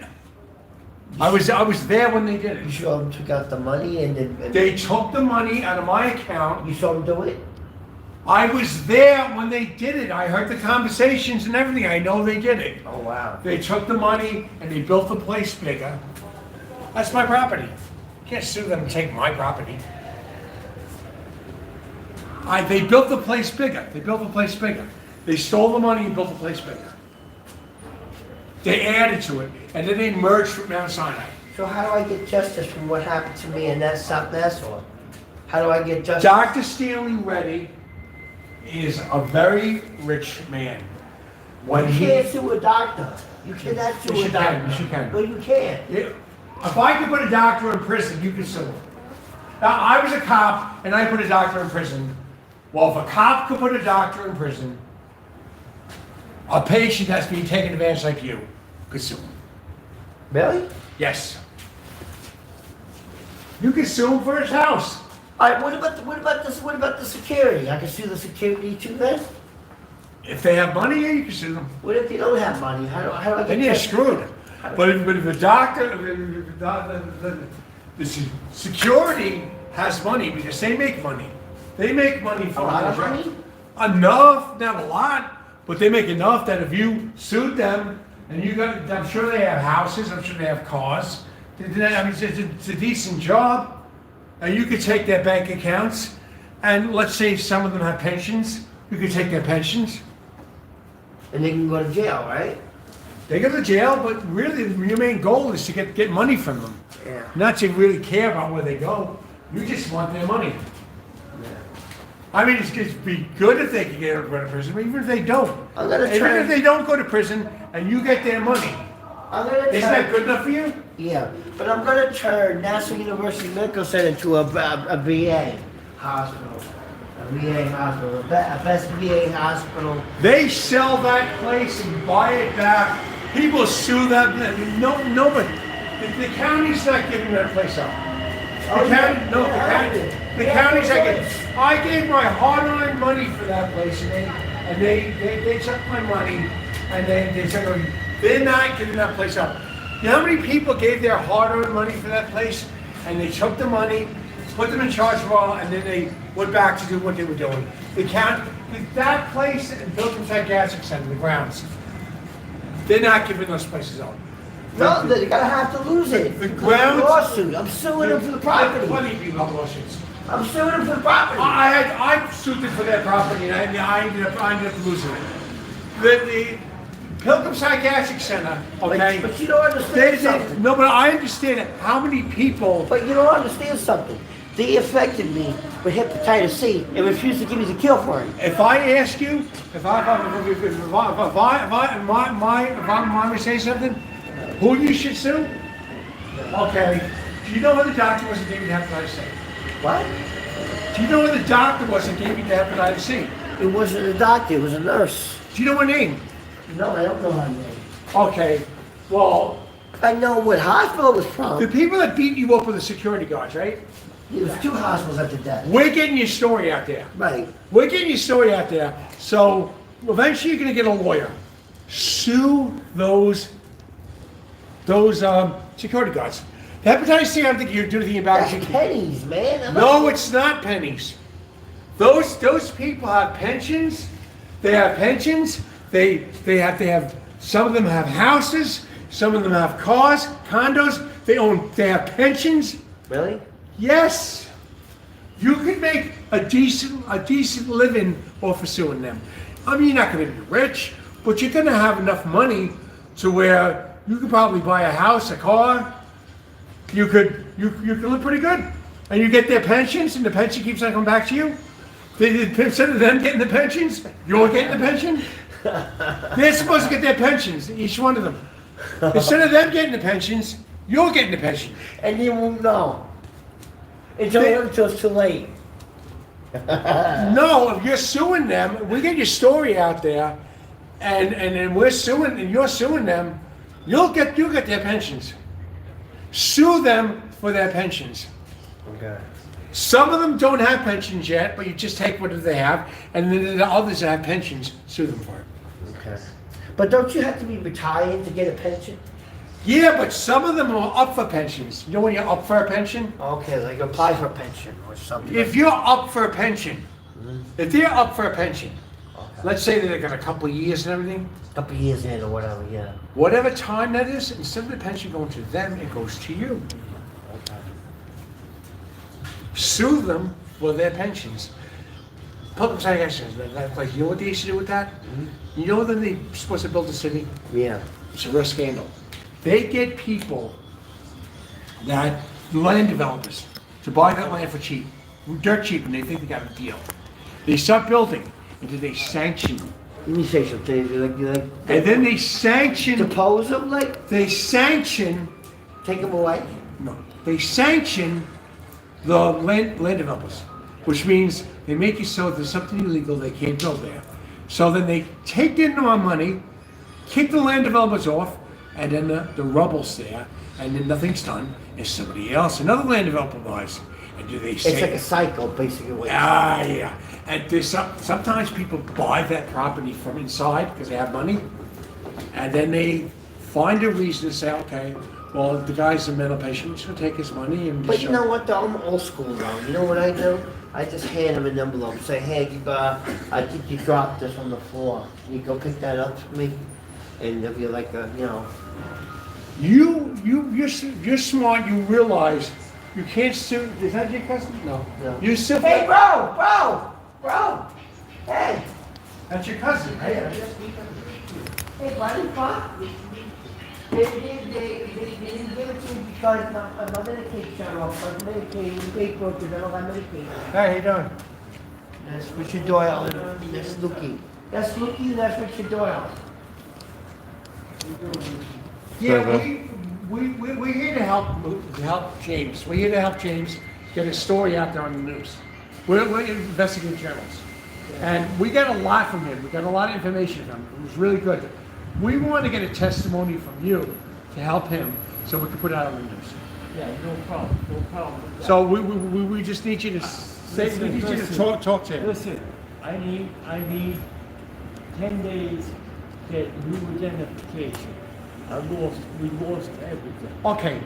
I was there when they did it. You saw them took out the money and They took the money out of my account. You saw them do it? I was there when they did it. I heard the conversations and everything. I know they did it. Oh, wow. They took the money and they built the place bigger. That's my property. You can't sue them and take my property. They built the place bigger. They built the place bigger. They stole the money and built the place bigger. They added to it, and then they merged with Mount Sinai. So how do I get justice from what happened to me in that South Nassau? How do I get justice? Dr. Stanley Reddy is a very rich man. You can't sue a doctor. You cannot sue a doctor. Yes, you can. No, you can't. Yeah. If I could put a doctor in prison, you can sue him. Now, I was a cop, and I put a doctor in prison. Well, if a cop could put a doctor in prison, a patient that's being taken advantage like you could sue him. Really? Yes. You can sue him for his house. All right. What about the security? I can sue the security too then. If they have money, yeah, you can sue them. What if they don't have money? How do I get Then you're justice? screwed. But if the doctor, the security has money because they make money. They make money for A lot of money? Enough, not a lot, but they make enough that if you sued them and I'm sure they have houses, I'm sure they have cars. I mean, it's a decent job. And you could take their bank accounts, and let's say some of them have pensions, you could take their pensions. And they can go to jail, right? They go to jail, but really your main goal is to get money from them. Yeah. Not to really care about where they go. You just want their money. Yeah. I mean, it'd be good if they could get out of prison, but even if they don't. Even try- if they don't go to prison and you get their money. Isn't that good enough for you? Yeah, but I'm going to turn Nassau University Medical Center into a VA hospital. A VA hospital, a best VA hospital. They sell that place and buy it back. People sue them. Nobody. The county's not giving that place up. The county's not giving. I gave my hard-earned money for that place, and they took my money, and they said, they're not giving that place up. You know how many people gave their hard-earned money for that place, and they took the money, put them in charge of all, and then they went back to do what they were doing. That place and built the psychiatric center, the grounds, they're not giving those places up. No, they're going to have to lose it. The grounds. Lawsuit. I'm suing them for the property. Plenty of people have lawsuits. I'm suing them for the property. I sued them for their property, and I ended up losing it. The Pilgrim Psychiatric Center, okay? But you don't understand something. No, but I understand it. How many people... But you don't understand something. They affected me with hepatitis C and refused to give me the cure for it. If I ask you, if I want to say something, who you should sue? Okay. Do you know who the doctor was that gave you the hepatitis C? What? Do you know who the doctor was that gave you the hepatitis C? It wasn't a doctor, it was a nurse. Do you know her name? No, I don't know her name. Okay. Well... I know what hospital it was from. The people that beat you up were the security guards, right? There's 2 hospitals at the death. We're getting your story out there. Right. We're getting your story out there. So eventually you're gonna get a lawyer. Sue those security guards. The hepatitis C, I don't think you do anything about it. That's pennies, man. No, it's not pennies. Those people have pensions. They have pensions. They have. Some of them have houses. Some of them have cars, condos. They have pensions. Really? Yes. You could make a decent living off of suing them. I mean, you're not going to be rich, but you're going to have enough money to where you could probably buy a house, a car. You could live pretty good, and you get their pensions, and the pension keeps on coming back to you. Instead of them getting the pensions, you're getting the pension. They're supposed to get their pensions, each one of them. Instead of them getting the pensions, you're getting the pension. And you won't know. Until it's too late. No, if you're suing them, we get your story out there, and we're suing, and you're suing them, you'll get their pensions. Sue them for their pensions. Okay. Some of them don't have pensions yet, but you just take what they have, and then the others that have pensions, sue them for it. Okay. But don't you have to be retired to get a pension? Yeah, but some of them are up for pensions. You know when you're up for a pension? Okay, like apply for a pension or something. If you're up for a pension, if they're up for a pension, let's say that they got a couple of years and everything. Couple of years in or whatever, yeah. Whatever time that is, instead of the pension going to them, it goes to you. Sue them for their pensions. Public sanitation, like, you know what they used to do with that? You know when they're supposed to build a city? Yeah. It's a real scandal. They get people, land developers, to buy that land for cheap, dirt cheap, and they think they got a deal. They start building, and then they sanction. Let me say something. And then they sanction. Depose them, like? They sanction. Take them away? No. They sanction the land developers, which means they make it so there's something illegal, they can't build there. So then they take in our money, kick the land developers off, and then the rubble's there, and then nothing's done, and somebody else, another land developer buys. And do they say? It's like a cycle, basically. Yeah. And there's sometimes people buy that property from inside because they have money, and then they find a reason to say, okay, well, the guy's a mental patient, he's gonna take his money and. But you know what, though? I'm old school though. You know what I do? I just hand him an envelope, say, hey, I think you dropped this on the floor. Can you go pick that up for me? And they'll be like, You're smart, you realize you can't sue, is that your cousin? No. You sue. Hey, bro! Hey! That's your cousin, right? Hey, buddy, fuck. They didn't give it to me because my Medicaid shut off. My Medicaid, we paid for it because I don't have Medicaid. Hey, how you doing? That's Richard Doyle and that's Lukey. That's Lukey and that's Richard Doyle. Yeah, we're here to help James. We're here to help James get his story out there on the news. We're investigative journalists. And we got a lot from him. We got a lot of information from him. It was really good. We want to get a testimony from you to help him so we can put it out on the news. Yeah, no problem. So we just need you to say, we need you to talk to him. Listen, I need 10 days to get new identification. We lost everything. Okay.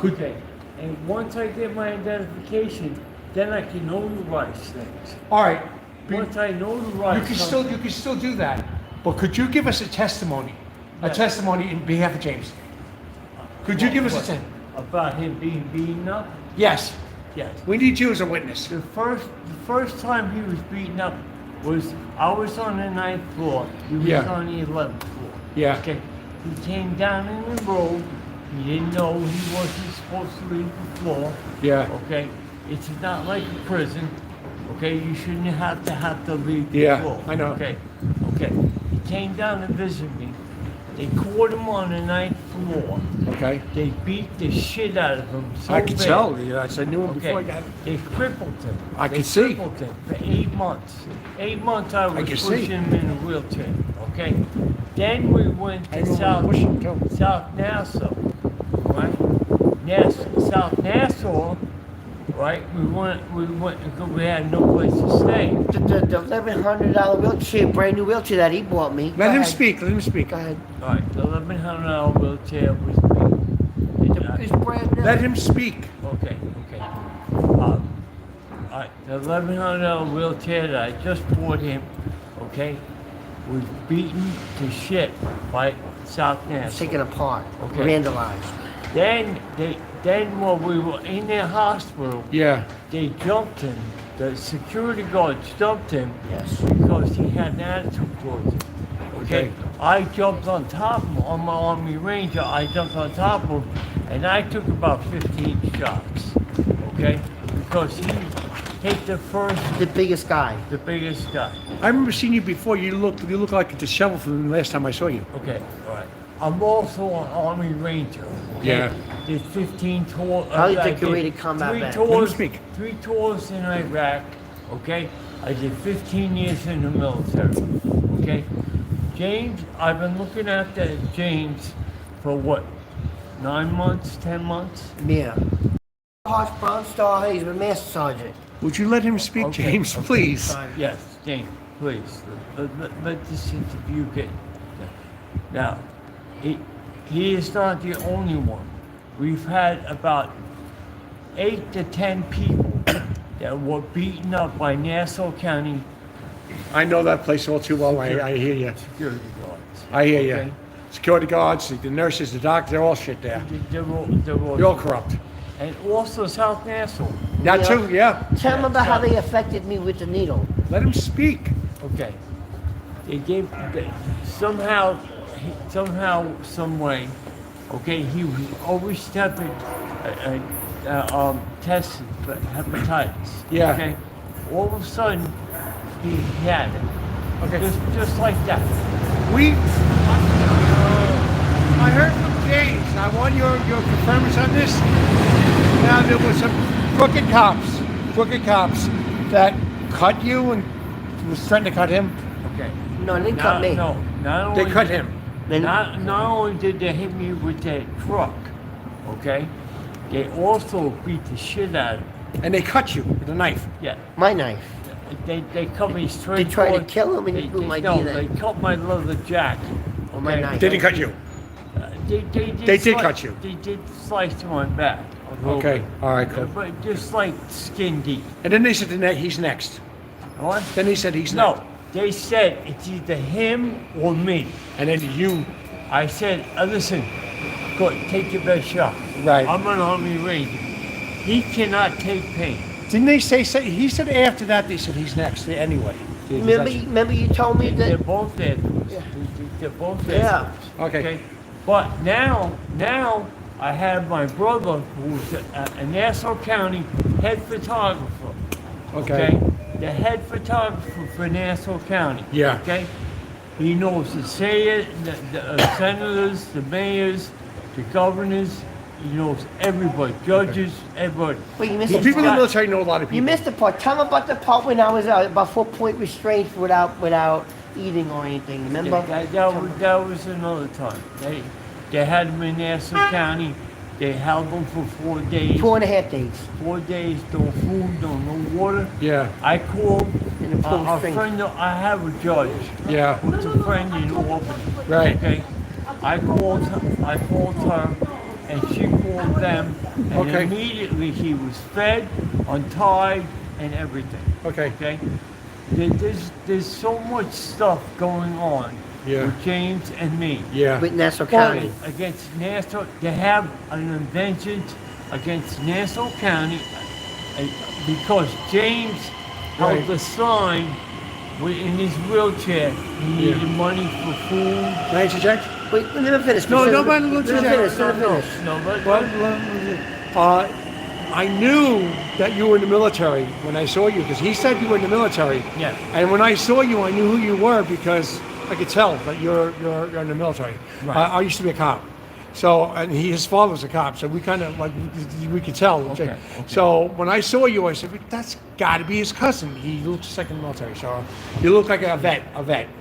Okay. And once I get my identification, then I can notarize things. All right. Once I notarize you can still do that. But could you give us a testimony? A testimony in behalf of James? Could you give us a testimony? About him being beaten up? Yes. Yes. We need you as a witness. The first time he was beaten up was, I was on the 9th floor, he was on the 11th floor. Yeah. Okay. He came down in the road, he didn't know he wasn't supposed to leave the floor. Yeah. Okay. It's not like a prison. Okay, you shouldn't have to leave the floor. I know. Okay. He came down to visit me. They caught him on the 9th floor. Okay. They beat the shit out of him so I could bad. tell. Yes, I knew him before I got him. They crippled him. I could see. They crippled him for 8 months. 8 months I was pushing him in a wheelchair. Okay. Then we went to South Nassau. Right? South Nassau. right? We had no place to stay. The $1,100 wheelchair, brand new wheelchair that he bought me. Let him speak. Let him speak. Go ahead. All right, the $1,100 wheelchair was me. It's brand new. Let him speak. Okay. All right, the $1,100 wheelchair that I just bought him, okay, was beaten to shit by South Nassau. Taken apart. Okay. Vandalized. Then when we were in their hospital, Yeah. they jumped him. The security guards jumped him Yes. because he had an attitude towards it. Okay. I jumped on top of him on my Army Ranger. I jumped on top of him, and I took about 15 shots. Okay, because he hit the biggest guy. The biggest guy. I remember seeing you before. You look like a disheveled from the last time I saw you. Okay, all right. I'm also an Army Ranger. Okay? Yeah. Did 15 tours. How do you think you're rated combat vet? Three tours in Iraq. Okay. I did 15 years in the military. Okay. James, I've been looking after James for what? 9 months, 10 months? Yeah. Harsh Brown Star, he's a master sergeant. Would you let him speak, James, please? Yes, James, please. Let this interview get. Now, he is not the only one. We've had about 8 to 10 people that were beaten up by Nassau County. I know that place all too well. I hear you. Security guards. I hear you. Okay? Security guards, the nurses, the doctors, they're all shit there. They're all corrupt. And also South Nassau. That too, yeah. Tell him about how they affected me with the needle. Let him speak. Okay. Somehow, some way, okay, he was always tested for hepatitis. Yeah. Okay. All of a sudden, he had it. Okay. Just like that. I heard from James. I want your confirmance on this. Now there was some crooked cops that cut you and was trying to cut him. Okay. No, they didn't cut me. No, not They only cut did- him. Not only did they hit me with that truck, okay, they also beat the shit out of me. And they cut you with a knife. Yeah. My knife. They cut me straight. They tried to forward. kill him and he blew my no, DNA. they cut my leather jacket. Or my knife. They didn't cut you. They did cut you. They did slice to my back. a little Okay. bit. All right. Cool. But just like skin deep. And then they said he's next. What? Then he said he's No, next. they said it's either him or me. And then you. I said, listen, go take your best shot. Right. I'm an Army Ranger. He cannot take pain. Didn't they say? He said after that they said he's next anyway. Remember you told me They're that. both dead. They're both dead. Yeah. Okay. But now I have my brother who's a Nassau County head photographer. Okay. The head photographer for Nassau County. Yeah. Okay. He knows the senators, the mayors, the governors. He knows everybody, judges, everybody. Wait, you missed Well, the people in the part. military know a lot of people. You missed the part. Tell me about the part when I was about 4-point restraint without eating or anything. Remember? That was another time. They had him in Nassau County. They held him for 4 days. 4.5 days. 4 days, no food, no water. Yeah. I called In the pool a string. friend. I have a judge. Yeah. Who's a friend in Albany. Right. Okay. I called her, and she called them, and Okay. immediately he was fed, untied, and everything. Okay. Okay. There's so much stuff going on Yeah. with James and me. Yeah. With Nassau County. Against Nassau, they have an invention against Nassau County because James held Right. the sign in his wheelchair. He needed money for food. Can I interject? Wait, let me finish. No, Let no, me man, finish. let's Let me just- finish. No, but I knew that you were in the military when I saw you because he said you were in the military. Yeah. And when I saw you, I knew who you were because I could tell that you're in the military. Right. I used to be a cop. So, and his father was a cop, so we kind of like, we could tell. Okay. So when I saw you, I said, that's got to be his cousin. He looks just like in the military, so you look like a vet.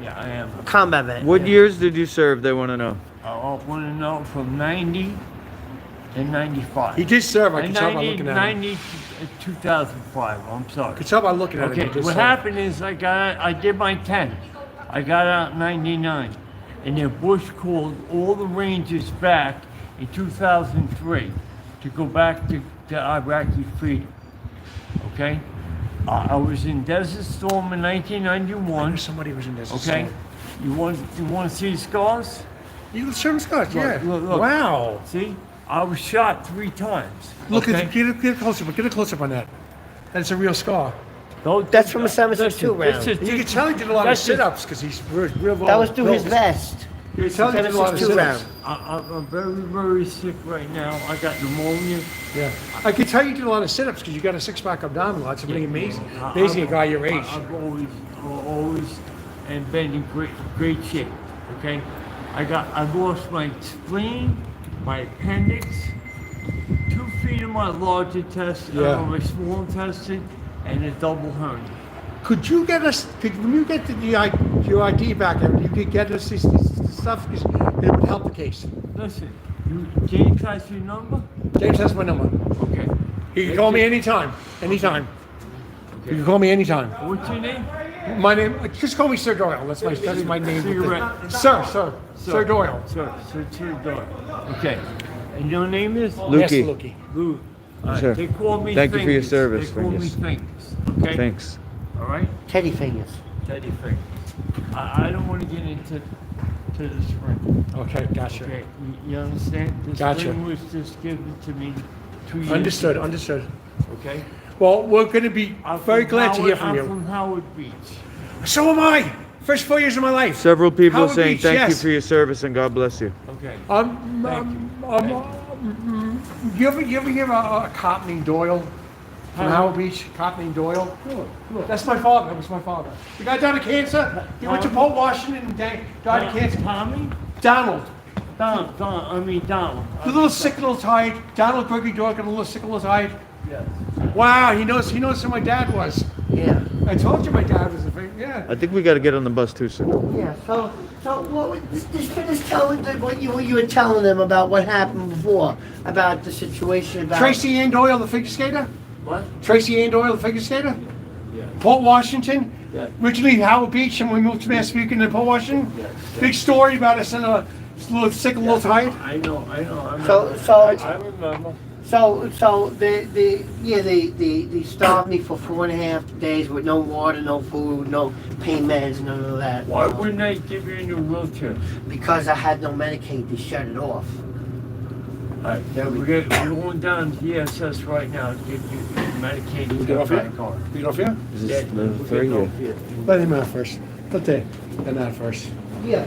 Yeah, I am. Combat vet. What years did you serve? They want to know. I want to know from 90 and 95. He did serve. I can And tell by looking at him. 2005. I'm sorry. I can tell by looking at him. Okay, He did what serve. happened is I did my 10. I got out in 99. And then Bush called all the Rangers back in 2003 to go back to Iraqi freedom. Okay? I was in Desert Storm in 1991. Somebody was in Desert Okay? Storm. You want to see the scars? You show him scars, yeah. Look. Wow. See? I was shot 3 times. Look, okay? get a close up. Get a close up on that. That's a real scar. That's from a 7.62 round. You can tell he did a lot of sit-ups because he's real. That was through his vest. You can tell he did a lot of 7.62 sit-ups. round. I'm very, very sick right now. I got pneumonia. Yeah, I can tell you did a lot of sit-ups because you got a six-pack abdominal. That's pretty amazing. Amazing, a guy your age. I've always and been in great shape. Okay, I lost my spleen, my appendix, 2 feet of my large intestine, my small intestine, and a double hernia. Could you get us? When you get your ID back, you could get us this stuff. It would help the case. Listen, James has your number? James has my number. Okay. You can call me anytime. Anytime. You can call me anytime. What's your name? My name. Just call me Sir Doyle. That's my name. Sir Doyle. Sir Doyle. Okay. And your name is? Lukey. Yes, Lukey. Lou. Sure. They call me Thank you for your Fingers. service, They call me Fingers. Fingers. Okay. Thanks. All right. Teddy fingers. Teddy Fingers. I don't want to get into the spring. Okay, gotcha. Okay. You understand? The Gotcha. spring was just given to me 2 years. Understood. ago. Understood. Okay. Well, we're going to be very glad to hear from I'm you. from Howard Beach. So am I. First 4 years of my life. Several people Howard saying Beach, thank you yes. for your service and God bless you. Okay. You ever hear a cop named Doyle from Howard Beach? Cop named Doyle? Sure. That's my father. That was my father. The guy died of cancer. He went to Port Washington and died of cancer. Tommy? Donald. Donald. A little sick, a little tired. Donald Gregory Doyle got a little sick, a little tired. Yes. Wow, he knows who my dad was. Yeah. I told you my dad was a very, yeah. I think we got to get on the bus too soon. Yeah. So what? Just tell them what you were telling them about what happened before, about the situation about Tracy Ann Doyle, the figure skater? What? Tracy Ann Doyle, the figure skater? Yeah. Port Washington? Yeah. Originally Howard Beach, and we moved to Massapequa and Port Washington. Yes. Big story about us in a little sick, a little tired. I know. So I remember. So they stopped me for 4.5 days with no water, no food, no pain meds, none of that. Why wouldn't they give you a new wheelchair? Because I had no Medicaid, they shut it off. Alright, we're going down to ESS right now to give you Medicaid and Get off here? back on. Get off here? Is this Yeah, level we're 3 getting or? off here. Let him out first. Let them out first. Yeah,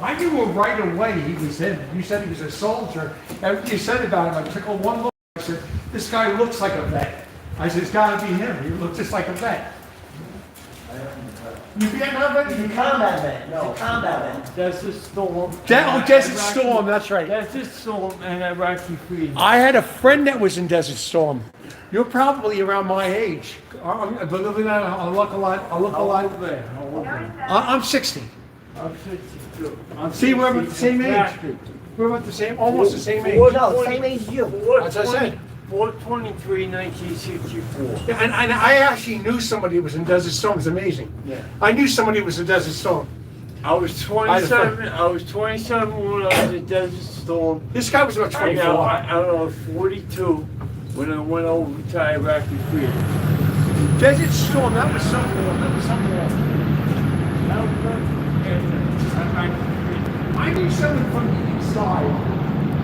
I knew him right away. He was in. You said he was a soldier. And you said about him, I took one look. I said, this guy looks like a vet. I said, it's got to be him. He looks just like a vet. You Vietnam vet? He's a combat vet. No, combat vet. Desert Storm. Desert Storm, that's right. Desert Storm and Iraqi freedom. I had a friend that was in Desert Storm. You're probably around my age. Believe it or not, I look a lot. How old there? I'm 60. I'm 62. See, we're about the same age. Exactly. We're about the same, almost the same age. No, same age as you. As I said. 4/23, 1964. And I actually knew somebody who was in Desert Storm. It's amazing. Yeah. I knew somebody who was in Desert Storm. I was 27. I was 27 when I was in Desert Storm. This guy was about 24. I was 42 when I went over to Iraqi freedom. Desert Storm, that was some war. That was some war. That was Iraqi freedom. I knew someone from the east side.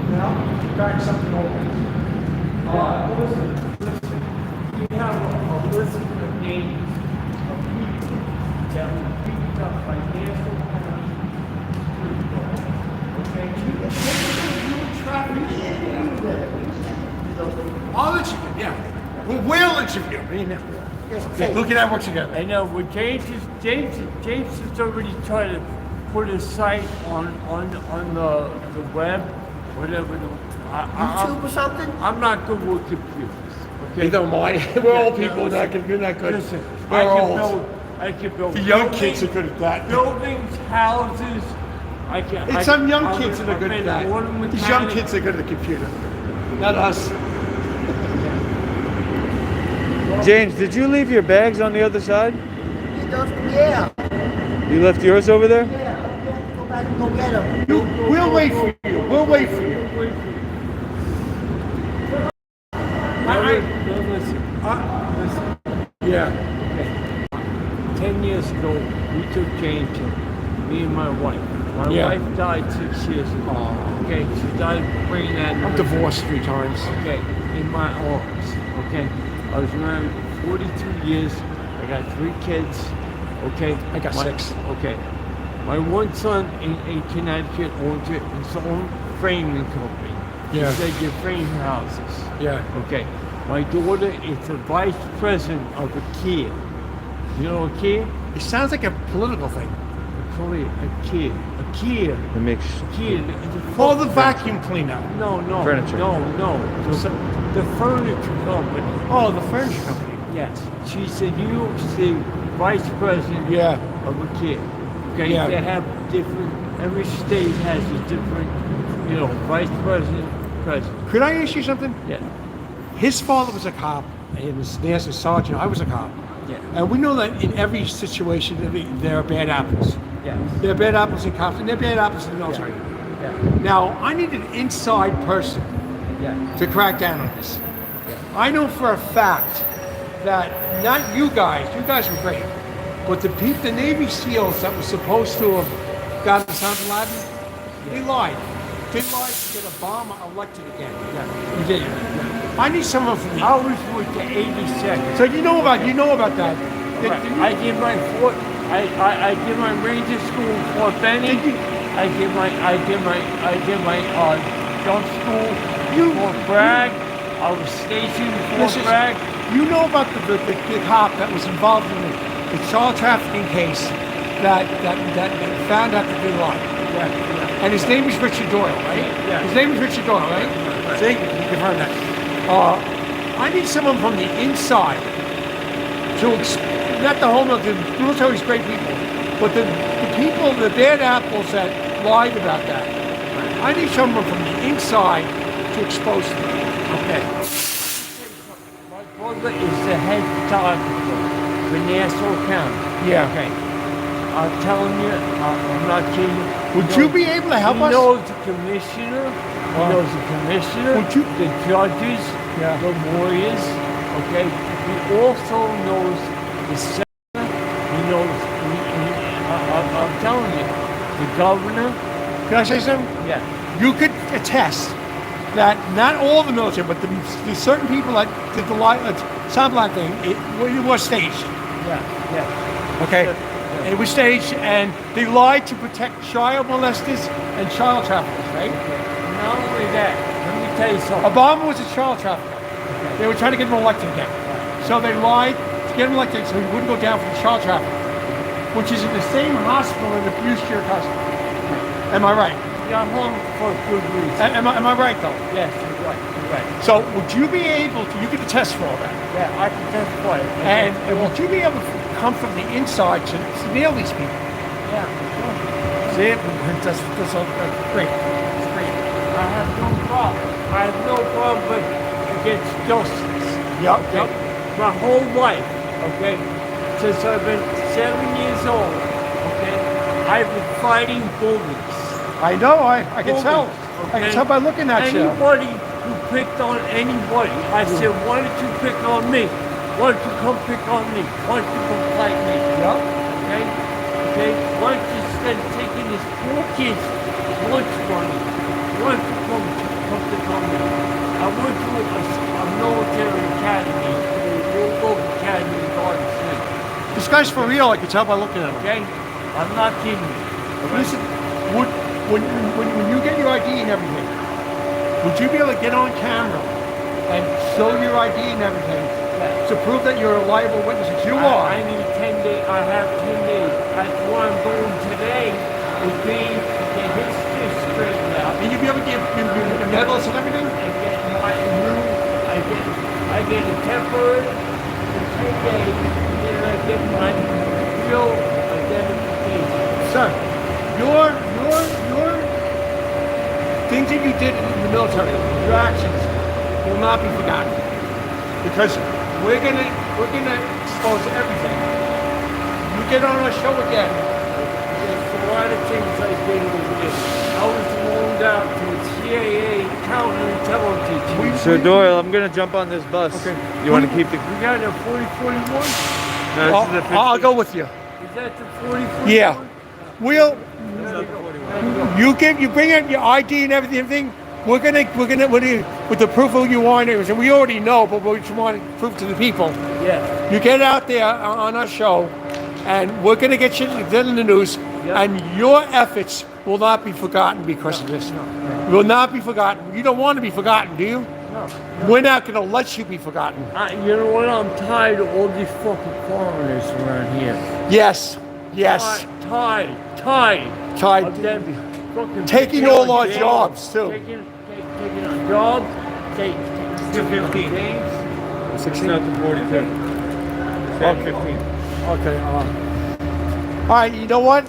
You know, back something over. Listen, we have a list of names of people that were beaten up by National County. Okay? I'll let you, yeah. We'll interview. Look at that, work together. I know. Well, James has already tried to put a site on the web, whatever. YouTube or something? I'm not good with computers. Okay. Neither am I. We're old people. You're not good. Listen, We're old. I can build The young kids are good at that. buildings, houses. I can. It's some young kids that are good at that. These young Mechanic. kids are good at the computer. Not us. James, did you leave your bags on the other side? Yeah. You left yours over there? Yeah. Go back and go get them. We'll wait for you. We'll wait for you. Listen. Yeah. 10 years ago, we took Jane to me and my wife. My Yeah. wife died 6 years ago. Okay, she died of brain aneurysm. I'm divorced 3 times. Okay, in my arms. Okay, I was married 42 years. I got 3 kids. Okay, I got 6. Okay, my one son in Connecticut owns his own framing company. Yeah. They get frame houses. Yeah. Okay, my daughter is the vice president of IKEA. You know IKEA? It sounds like a political thing. IKEA. It makes IKEA. Oh, the vacuum cleaner. No. Furniture. No. The furniture company. Oh, the furniture company. Yes. She's the New York City vice president of IKEA. Okay. Yeah. They have different. Every state has a different, vice president. Could I ask you something? Yeah. His father was a cop, and his master sergeant. I was a cop. Yeah. And we know that in every situation there are bad apples. Yes. There are bad apples in cops, and there are bad apples in the military. Yeah. Now, I need an inside person to crack down on this. I know for a fact that not you guys were great, but the Navy SEALs that were supposed to have got Osama bin Laden, they lied. They lied to get Obama elected again. You did. I need someone from the. I was with the 82nd. So you know about that. Right. I did my Ranger School in Fort Benning. I did my jump school in Fort Bragg. I was stationed in Fort Bragg. You know about the cop that was involved in the child trafficking case that found out that they lied. Yeah. And his name is Richard Doyle, right? Yeah. His name is Richard Doyle, right? See, you confirm that. I need someone from the inside to, not the whole military. The military's great people, but the people, the bad apples that lied about that. I need someone from the inside to expose them. Okay. My brother is the head photographer for Nassau County. Yeah. Okay. I'm telling you, I'm not kidding you. Would you be able to help us? He knows the commissioner. He knows the commissioner. The judges. The lawyers. Okay. He also knows the senator. He knows. I'm telling you, the governor. Can I say something? Yeah. You could attest that not all the military, but the certain people that did the Osama bin Laden thing, it was staged. Yeah. Okay. It was staged, and they lied to protect child molesters and child traffickers, right? Not only that, let me tell you something. Obama was a child trafficker. They were trying to get him elected again. So they lied to get him elected so he wouldn't go down for the child trafficking, which is in the same hospital in the Bruce Care hospital. Am I right? Yeah, I'm home for a good reason. Am I right, though? Yes, you're right. You're right. So would you be able to, you could attest for all that? Yeah, I can testify. And would you be able to come from the inside to nail these people? Yeah. See, that's great. That's great. I have no problem but against justice. Yep. Okay? My whole life, okay, since I've been 7 years old, okay, I've been fighting bullies. I know, I can tell. Okay? I can tell by looking at you. Anybody who picked on anybody, I said, why don't you pick on me? Why don't you come pick on me? Why don't you come fight me? Yep. Okay? Okay? Why don't you instead of taking this poor kid's lunch money, why don't you come pick on me? I went to a military academy, a local academy in Garden City. This guy's for real, I can tell by looking at him. Okay? I'm not kidding you. Listen, when you get your ID and everything, would you be able to get on camera and show your ID and everything to prove that you're a liable witness? If you are. I need 10 days. I have 10 days. That's why I'm going today with me to get his shit straightened out. And you'll be able to get medals and everything? I get my new, I get a temporary for 10 days, and then I get my Racial identification. Sir, your things that you did in the military, your actions will not be forgotten. Because we're gonna expose everything. You get on our show again. There's a lot of things I did over this. I was loaned out to a CIA counterintelligence. So Doyle, I'm gonna jump on this bus. Okay. You want to keep the? We got a 4041? No, this is the I'll go with you. Is that the 4041? Yeah. We'll. You bring in your ID and everything. We're gonna with the proof of you want it, and we already know, but we just want proof to the people. Yeah. You get out there on our show, and we're gonna get you done in the news, and your efforts will not be forgotten because of this. Will not be forgotten. You don't want to be forgotten, do you? No. We're not gonna let you be forgotten. You know what? I'm tired of all these fucking foreigners around here. Yes. Tired of them fucking Taking all our jobs too. Taking our jobs. Taking 15. games. 16 not to 42. Okay. 15. Okay. All right. You know what?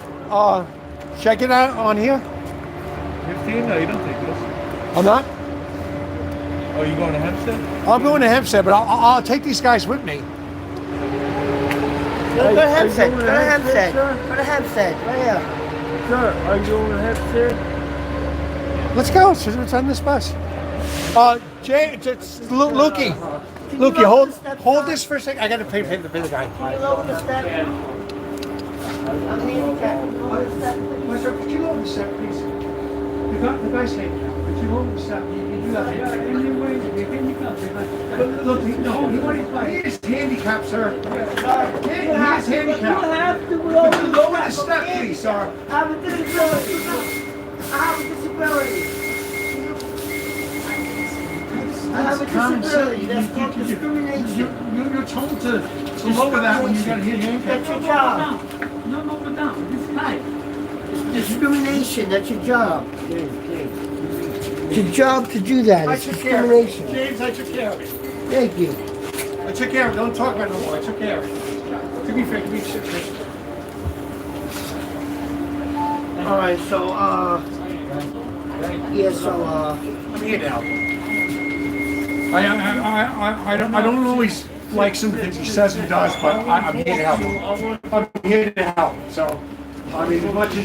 Check it out on here. 15? No, you don't take this. I'm not. Oh, you going to Hempstead? I'm going to Hempstead, but I'll take these guys with me. Go to Hempstead. Go to Hempstead. Go to Hempstead. Right here. Sir, are you going to Hempstead? Let's go. It's on this bus. Jay, Lukey, hold this for a second. I got to pay the guy. Can you lower the step? I'm handicapped. Lower the step, please. Sir, could you lower the step, please? The guy's handicapped. Could you lower the step? You do that. Look, no, he is handicapped, sir. He is handicapped. You have to lower the step, please, sir. I have a disability. I have a disability. That's called discrimination. You're told to lower that when you got here handicapped. That's your job. No, lower down. This guy. Discrimination. That's your job. It's your job to do that. It's discrimination. James, I took care of it. Thank you. I took care of it. Don't talk about it no more. I took care of it. To be fair, to be fair. All right, so yeah, so I'm here to help. I don't always like some things he says and does, but I'm here to help. I'm here to help. So, I mean, as much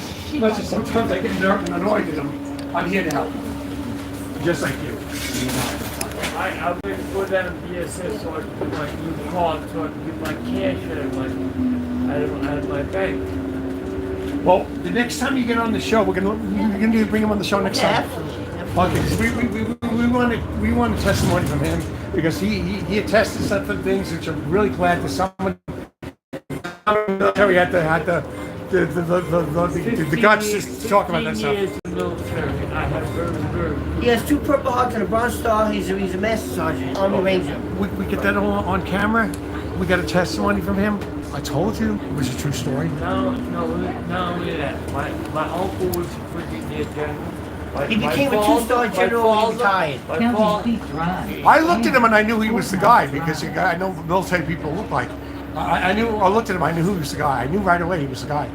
as sometimes I get nervous and annoyed at him, I'm here to help. Just like you. I'm going to go down to BSS so I can get my new card, so I can get my cash out of my bank. Well, the next time you get on the show, you're gonna bring him on the show next time. Okay, so we want a testimony from him because he attested to some things which I'm really glad that someone military had the guts to talk about that stuff. Years in the military. I have very. he has 2 Purple Hearts and a Bronze Star. He's a Master Sergeant, Army Ranger. We get that all on camera. We got a testimony from him. I told you it was a true story. No, not only that. My uncle was a brigadier general. He became a 2-star general when he retired. I looked at him and I knew he was the guy because I know military people look like. I looked at him. I knew who was the guy. I knew right away he was the guy.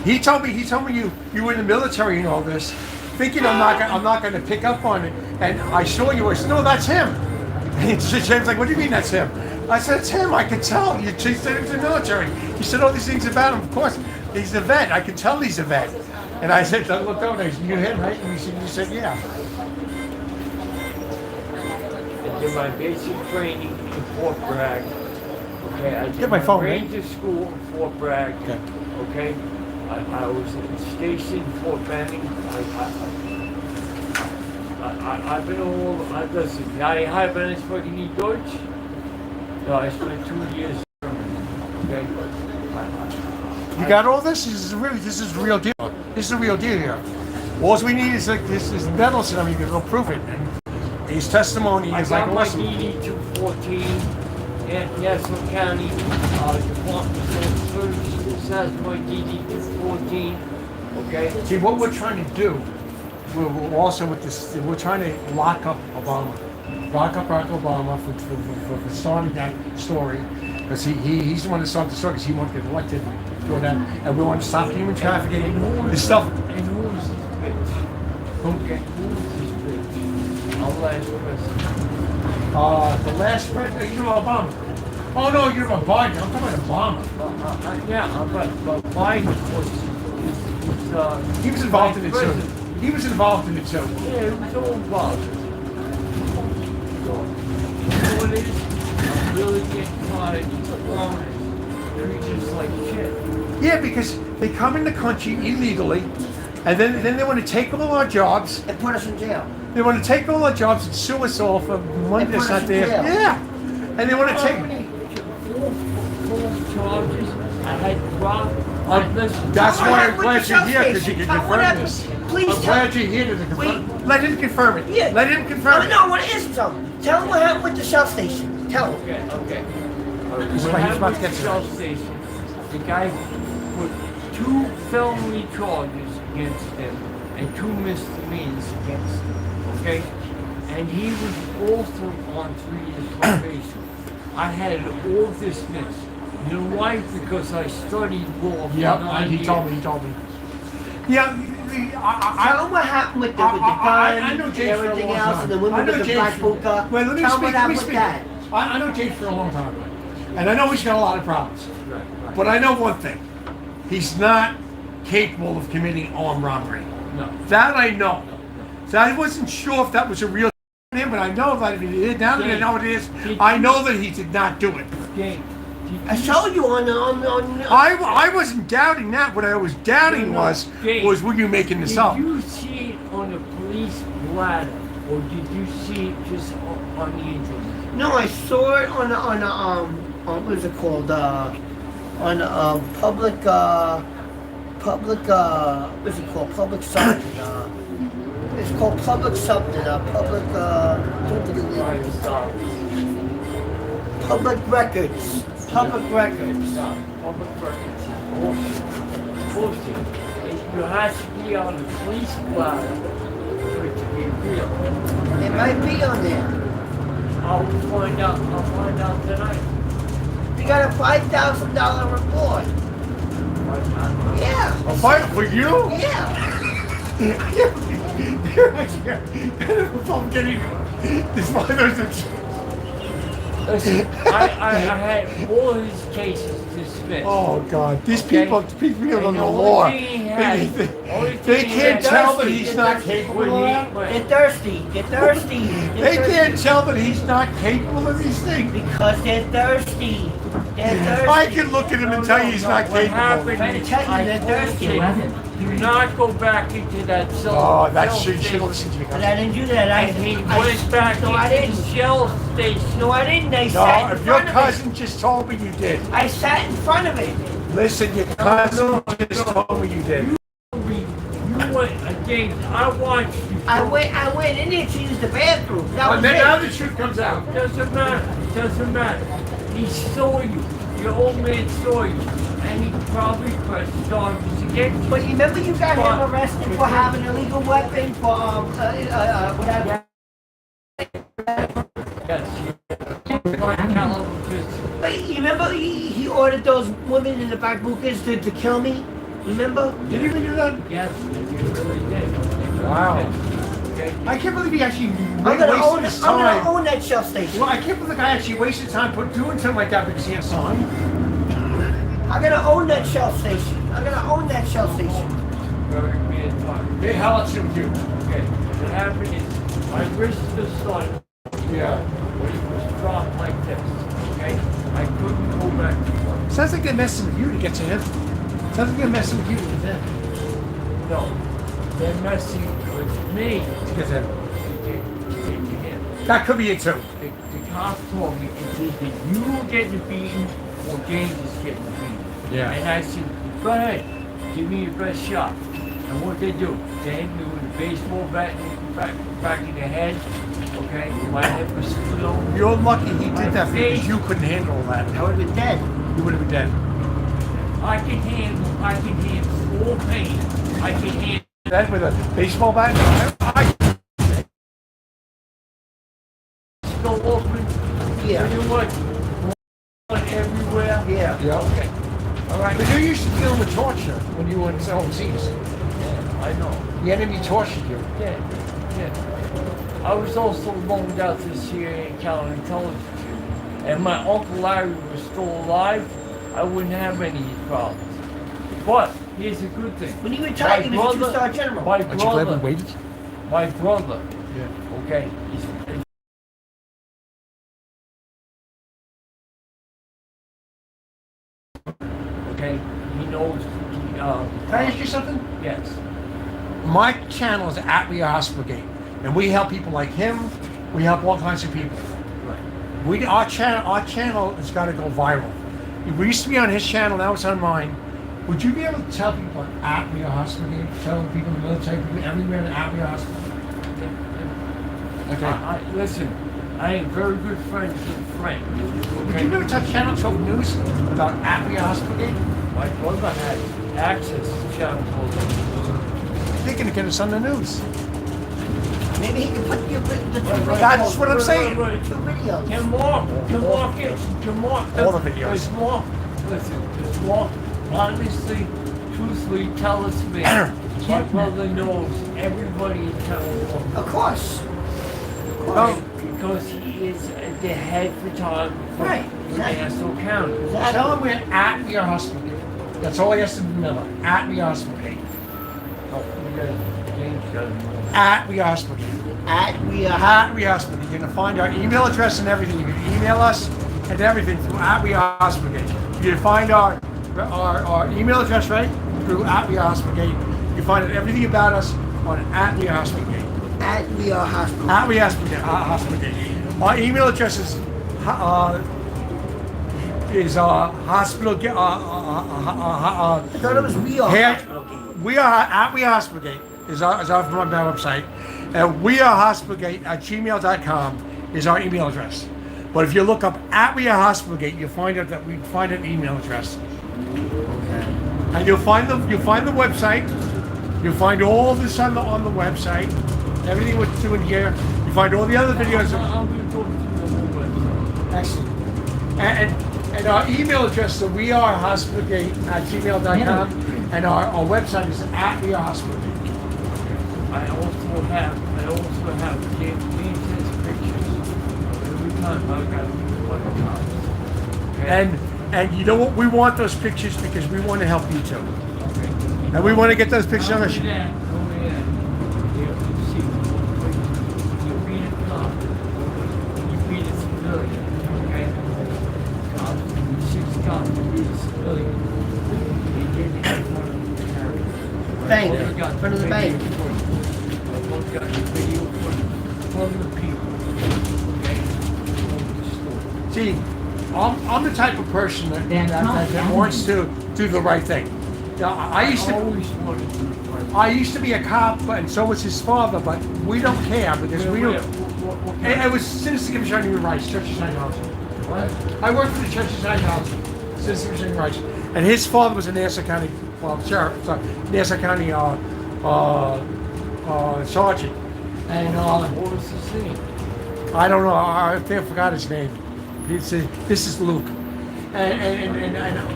He told me you were in the military and all this, thinking I'm not going to pick up on it. And I saw you. I said, no, that's him. And James like, what do you mean that's him? I said, it's him. I can tell. He said he's in the military. He said all these things about him. Of course, he's a vet. I can tell he's a vet. And I said, look over there. You him, right? And you said, yeah. I did my basic training in Fort Bragg. Okay, I did Get my phone, Ranger School in Fort Bragg. Okay, I was stationed in Fort Benning. I've been all over. Listen, I have been speaking in Deutsch. No, I spent 2 years in Germany. Okay. You got all this? This is the real deal. This is the real deal here. All we need is like this is medals and everything. Go prove it. And his testimony is like awesome. I got my DD 214 in Nassau County. Department of Service has my DD 214. Okay. See what we're trying to do. We're also with this. We're trying to lock up Obama. Lock up Barack Obama for starting that story. Because he's the one that started the story because he wanted to get elected for that. And we want to stop human trafficking. This stuff. And who's this bitch? Okay, who's this bitch? I'll last question. The last president, you know, Obama. Oh no, you're about Biden. I'm talking about Obama. Yeah, but Biden was he was involved in it too. He was involved in it too. Yeah, he was all involved. You know what it is? I'm really getting tired of foreigners. They're just like shit. Yeah, because they come in the country illegally, and then they want to take all our jobs and put us in jail. They want to take all our jobs and sue us all for money that's not there. Yeah, and they want to take. Charges. I had robbed. That's why I'm glad you're here because you can confirm this. Please I'm glad you're here to confirm. Let him confirm it. Yeah. Let him confirm it. No, what it is, tell him. Tell him what happened with the Shell station. Tell him. Okay. He's What about happened to get at the to Shell that. station? The guy put 2 felony charges against him and 2 misdemeanors against him. Okay, and he was also on 3 years probation. I had it all dismissed. You know why? Because I studied law for 9 years. He told me. Yeah, Tell him what happened with the gun I know and Jay for a everything long else, time. and the women with the black hookah. Wait, let me Tell him speak. what happened with that. I know Jay for a long time, and I know he's got a lot of problems. Right. But I know one thing: he's not capable of committing armed robbery. No. That I know. So I wasn't sure if that was a real him, but I know that if he did. Now that I know it is, I know that he did not do it. I showed you on. I wasn't doubting that. What I was doubting was were you making this up? Did you see it on the police bladder, or did you see it just on the internet? No, I saw it on what is it called? On public what's it called? Public something. It's called public something. Public records. Public records. Public records. Bullshit. You have to be on the police bladder for it to be real. It might be on there. I'll find out tonight. You got a $5,000 report. Yeah. A fight for you? Yeah. I'm getting this father's. Listen, I had all his cases dismissed. Oh God, these Okay? people don't know And law. only thing he has- They can't tell that he's not capable of that. They're thirsty. They're thirsty. They can't tell that he's not capable of these things. Because they're thirsty. They're thirsty. I can look at him and tell you he's not What capable. happened Trying to is, tell you I they're thirsty. told him, do not go back into that cell. Oh, that cell shit. You should station. listen to me. But I didn't do that. And he went back No, I into didn't. the shell station. No, I didn't. I No, sat in if your front of cousin just told me you did. it. I sat in front of it. Listen, your cousin just told me you did. You went again. I watched you. I went in there to use the bathroom. That was Now it. the truth comes out. Doesn't matter. He saw you. Your old man saw you. And he probably pressed charges against you. But you remember you got him arrested for having an illegal weapon for whatever. Yes. Because But you remember he ordered those women in the Bakbukas to kill me? Remember? Did you really do that? yes, you really did. Wow. Okay. I can't believe he actually I'm wasted gonna his time. own that Shell station. Well, I can't believe the guy actually wasted time doing something like that because he had a son. I'm gonna own that Shell station. I'm gonna own that Shell station. Very bad time. Hey, how else should we do? Okay. What happened is my wrist was started. Yeah. When it was dropped like this. Okay? I couldn't go back to work. Sounds like they're messing with you to get to him. Sounds like they're messing with you to get to him. No. They're messing with me To get to him. to get to him. That could be it too. The cop told me it said that you were getting beaten or James is getting beaten. Yeah. And I said, go ahead, give me your best shot. And what they do, they hit me with a baseball bat back in the head. Okay, my head was split over. You're lucky he did that because you couldn't handle that. I would have been dead. You would have been dead. I can handle all pain. I can handle That with a baseball bat? I go open. Yeah. You know what? everywhere? Yeah. Yeah. Okay. All right. But you used to deal with torture when you were overseas. Yeah, I know. The enemy tortured you. Yeah, yeah. I was also loaned out to CIA counterintelligence. And my Uncle Larry was still alive, I wouldn't have any of these problems. But here's a good thing. When he retired, he was a two-star general. My Aren't you glad we brother, waited? my brother, Yeah. okay, okay, he knows, Can I ask you something? yes. My channel is at We Are Hospital Gate, and we help people like him. We help all kinds of people. Right. Our channel has got to go viral. We used to be on his channel, now it's on mine. Would you be able to tell people at We Are Hospital Gate, tell people in the military, people everywhere at We Are Hospital? Okay. Listen, I am very good friends with Frank. Would you ever touch Channel 12 News about at We Are Hospital Gate? My brother had access to Channel 12. They're going to get us on the news. Maybe he can put the That's what I'm saying. two videos. Can Mark All the videos. Does Mark, listen, does Mark honestly, truthfully tell us me, my brother knows everybody in town. Of course. Because he is the head photographer Right, in exactly. Nassau County. Tell him we're at We Are Hospital Gate. That's all he has to remember. At We Are Hospital Gate. At We Are Hospital Gate. At We Are At We Are Hospital Gate. You're going to find our email address and everything. You can email us and everything through at We Are Hospital Gate. You can find our email address, right? Through at We Are Hospital Gate. You can find everything about us on at We Are Hospital Gate. At We Are Hospital. At We Are Hospital Gate. Our email address is hospital. I thought it was We Are Hospital Gate. We are at We Are Hospital Gate is our website, and We Are Hospital Gate at gmail.com is our email address. But if you look up at We Are Hospital Gate, you'll find out that we find an email address. Okay. And you'll find the website. You'll find all this on the website. Everything we're doing here. You find all the other videos. I'll be talking to the whole website. Excellent. And our email address is wearehospitalgate at gmail.com, and our website is at wearehospitalgate. I also have James's pictures. Every time I've got one of And you know what? We want those pictures because we want to help you too. And we want to get those pictures on the show. Bank. In front of the bank. See, I'm the type of person that wants to do the right thing. Now, I used to be a cop, and so was his father, but we don't care because we don't. It was Citizen Commission on Human Rights, Church of Scientology. I worked for the Church of Scientology, Citizen Commission on Human Rights, and his father was a Nassau County, Nassau County sergeant. And what was his name? I don't know. I forgot his name. This is Luke, and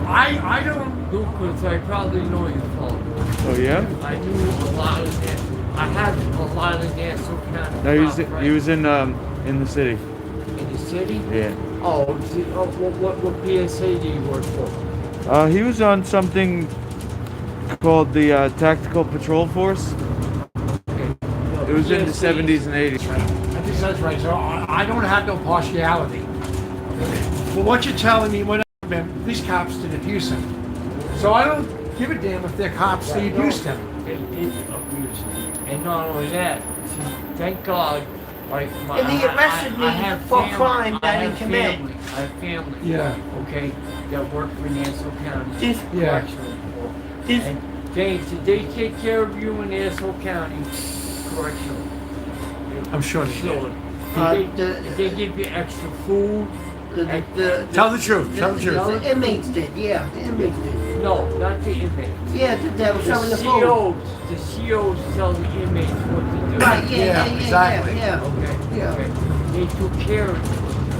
I don't. Lucas, I probably know your father. Oh yeah? I knew a lot of that. I had a lot of Nassau County. No, he was in the city. In the city? Yeah. Oh, what PSA do you work for? He was on something called the Tactical Patrol Force. It was in the 70s and 80s. I think that's right. So I don't have no partiality. But what you're telling me, these cops did abuse him. So I don't give a damn if they're cops, they abused him. They did abuse him. And not only that, thank God, like my, And he arrested me I have for family, crime that I he have committed. family, I have family. Yeah. Okay, that work for Nassau County. Yeah. Correctional Board. And they take care of you in Nassau County Correctional. I'm sure they do. They give you extra food. Tell the truth. Tell the truth. The inmates did, yeah. The inmates did. No, not the inmates. Yeah, that was showing the food. The COs tell the inmates what to do. Right, yeah, exactly. yeah. Okay. Yeah. Okay. They took care of you.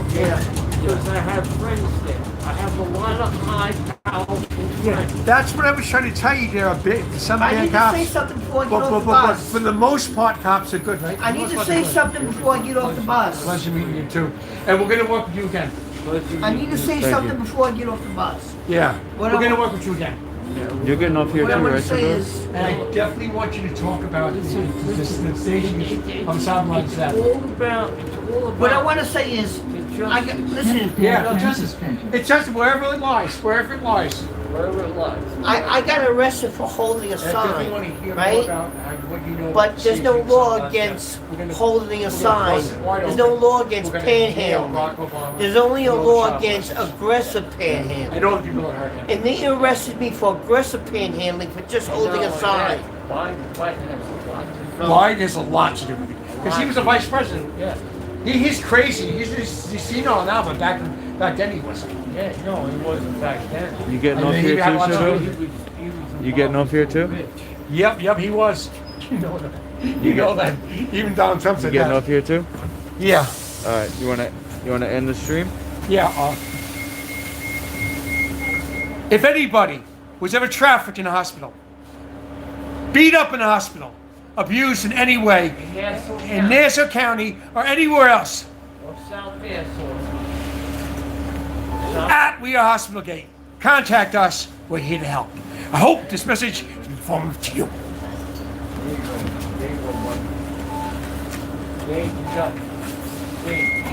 Okay. Yeah. because I have friends there. I have a lot of high, powerful Yeah, friends. that's what I was trying to tell you there a bit. Some I bad need to cops. say something before I get off the But bus. for the most part, cops are good, right? I need to say something before I get off the bus. Pleasure meeting you too. And we're gonna work with you again. I need to say Thank something you. before I get off the bus. Yeah. What We're I gonna want- work with you again. You're getting off here What I too, want right, to say Shabir? is, And I definitely want you to talk about the station on South Line 7. It's all about, what I want to say is, listen. Yeah, no, justice. It's just wherever it lies, wherever it lies. wherever it lies. I got arrested for holding a I definitely want to sign, hear more right? about what you know. But there's no safety, law something like that. against We're gonna- holding a we're gonna sign. bust it wide There's no open. law against We're gonna nail panhandling. Barack Obama. There's only a Donald law Trump. against aggressive panhandling. And all the people that hurt him. And they arrested me for aggressive panhandling for just holding a sign. Biden has a lot to do with it. Because he was a vice president. Yeah. He's crazy. He's senile now, but back then he wasn't. Yeah, no, he wasn't back then. You getting I off mean, here he had too, lots of- Shabir? You getting off here too? Yep, he was. You know that. You know that. Even Donald Trump You said getting that. off here too? Yeah. All right. You wanna end the stream? Yeah. If anybody was ever trafficked in a hospital, beat up in a hospital, abused in any way in Nassau County or anywhere else, Or South Nassau. at We Are Hospital Gate, contact us. We're here to help. I hope this message is informative to you. There you go. There you go, buddy. There you go. There you go.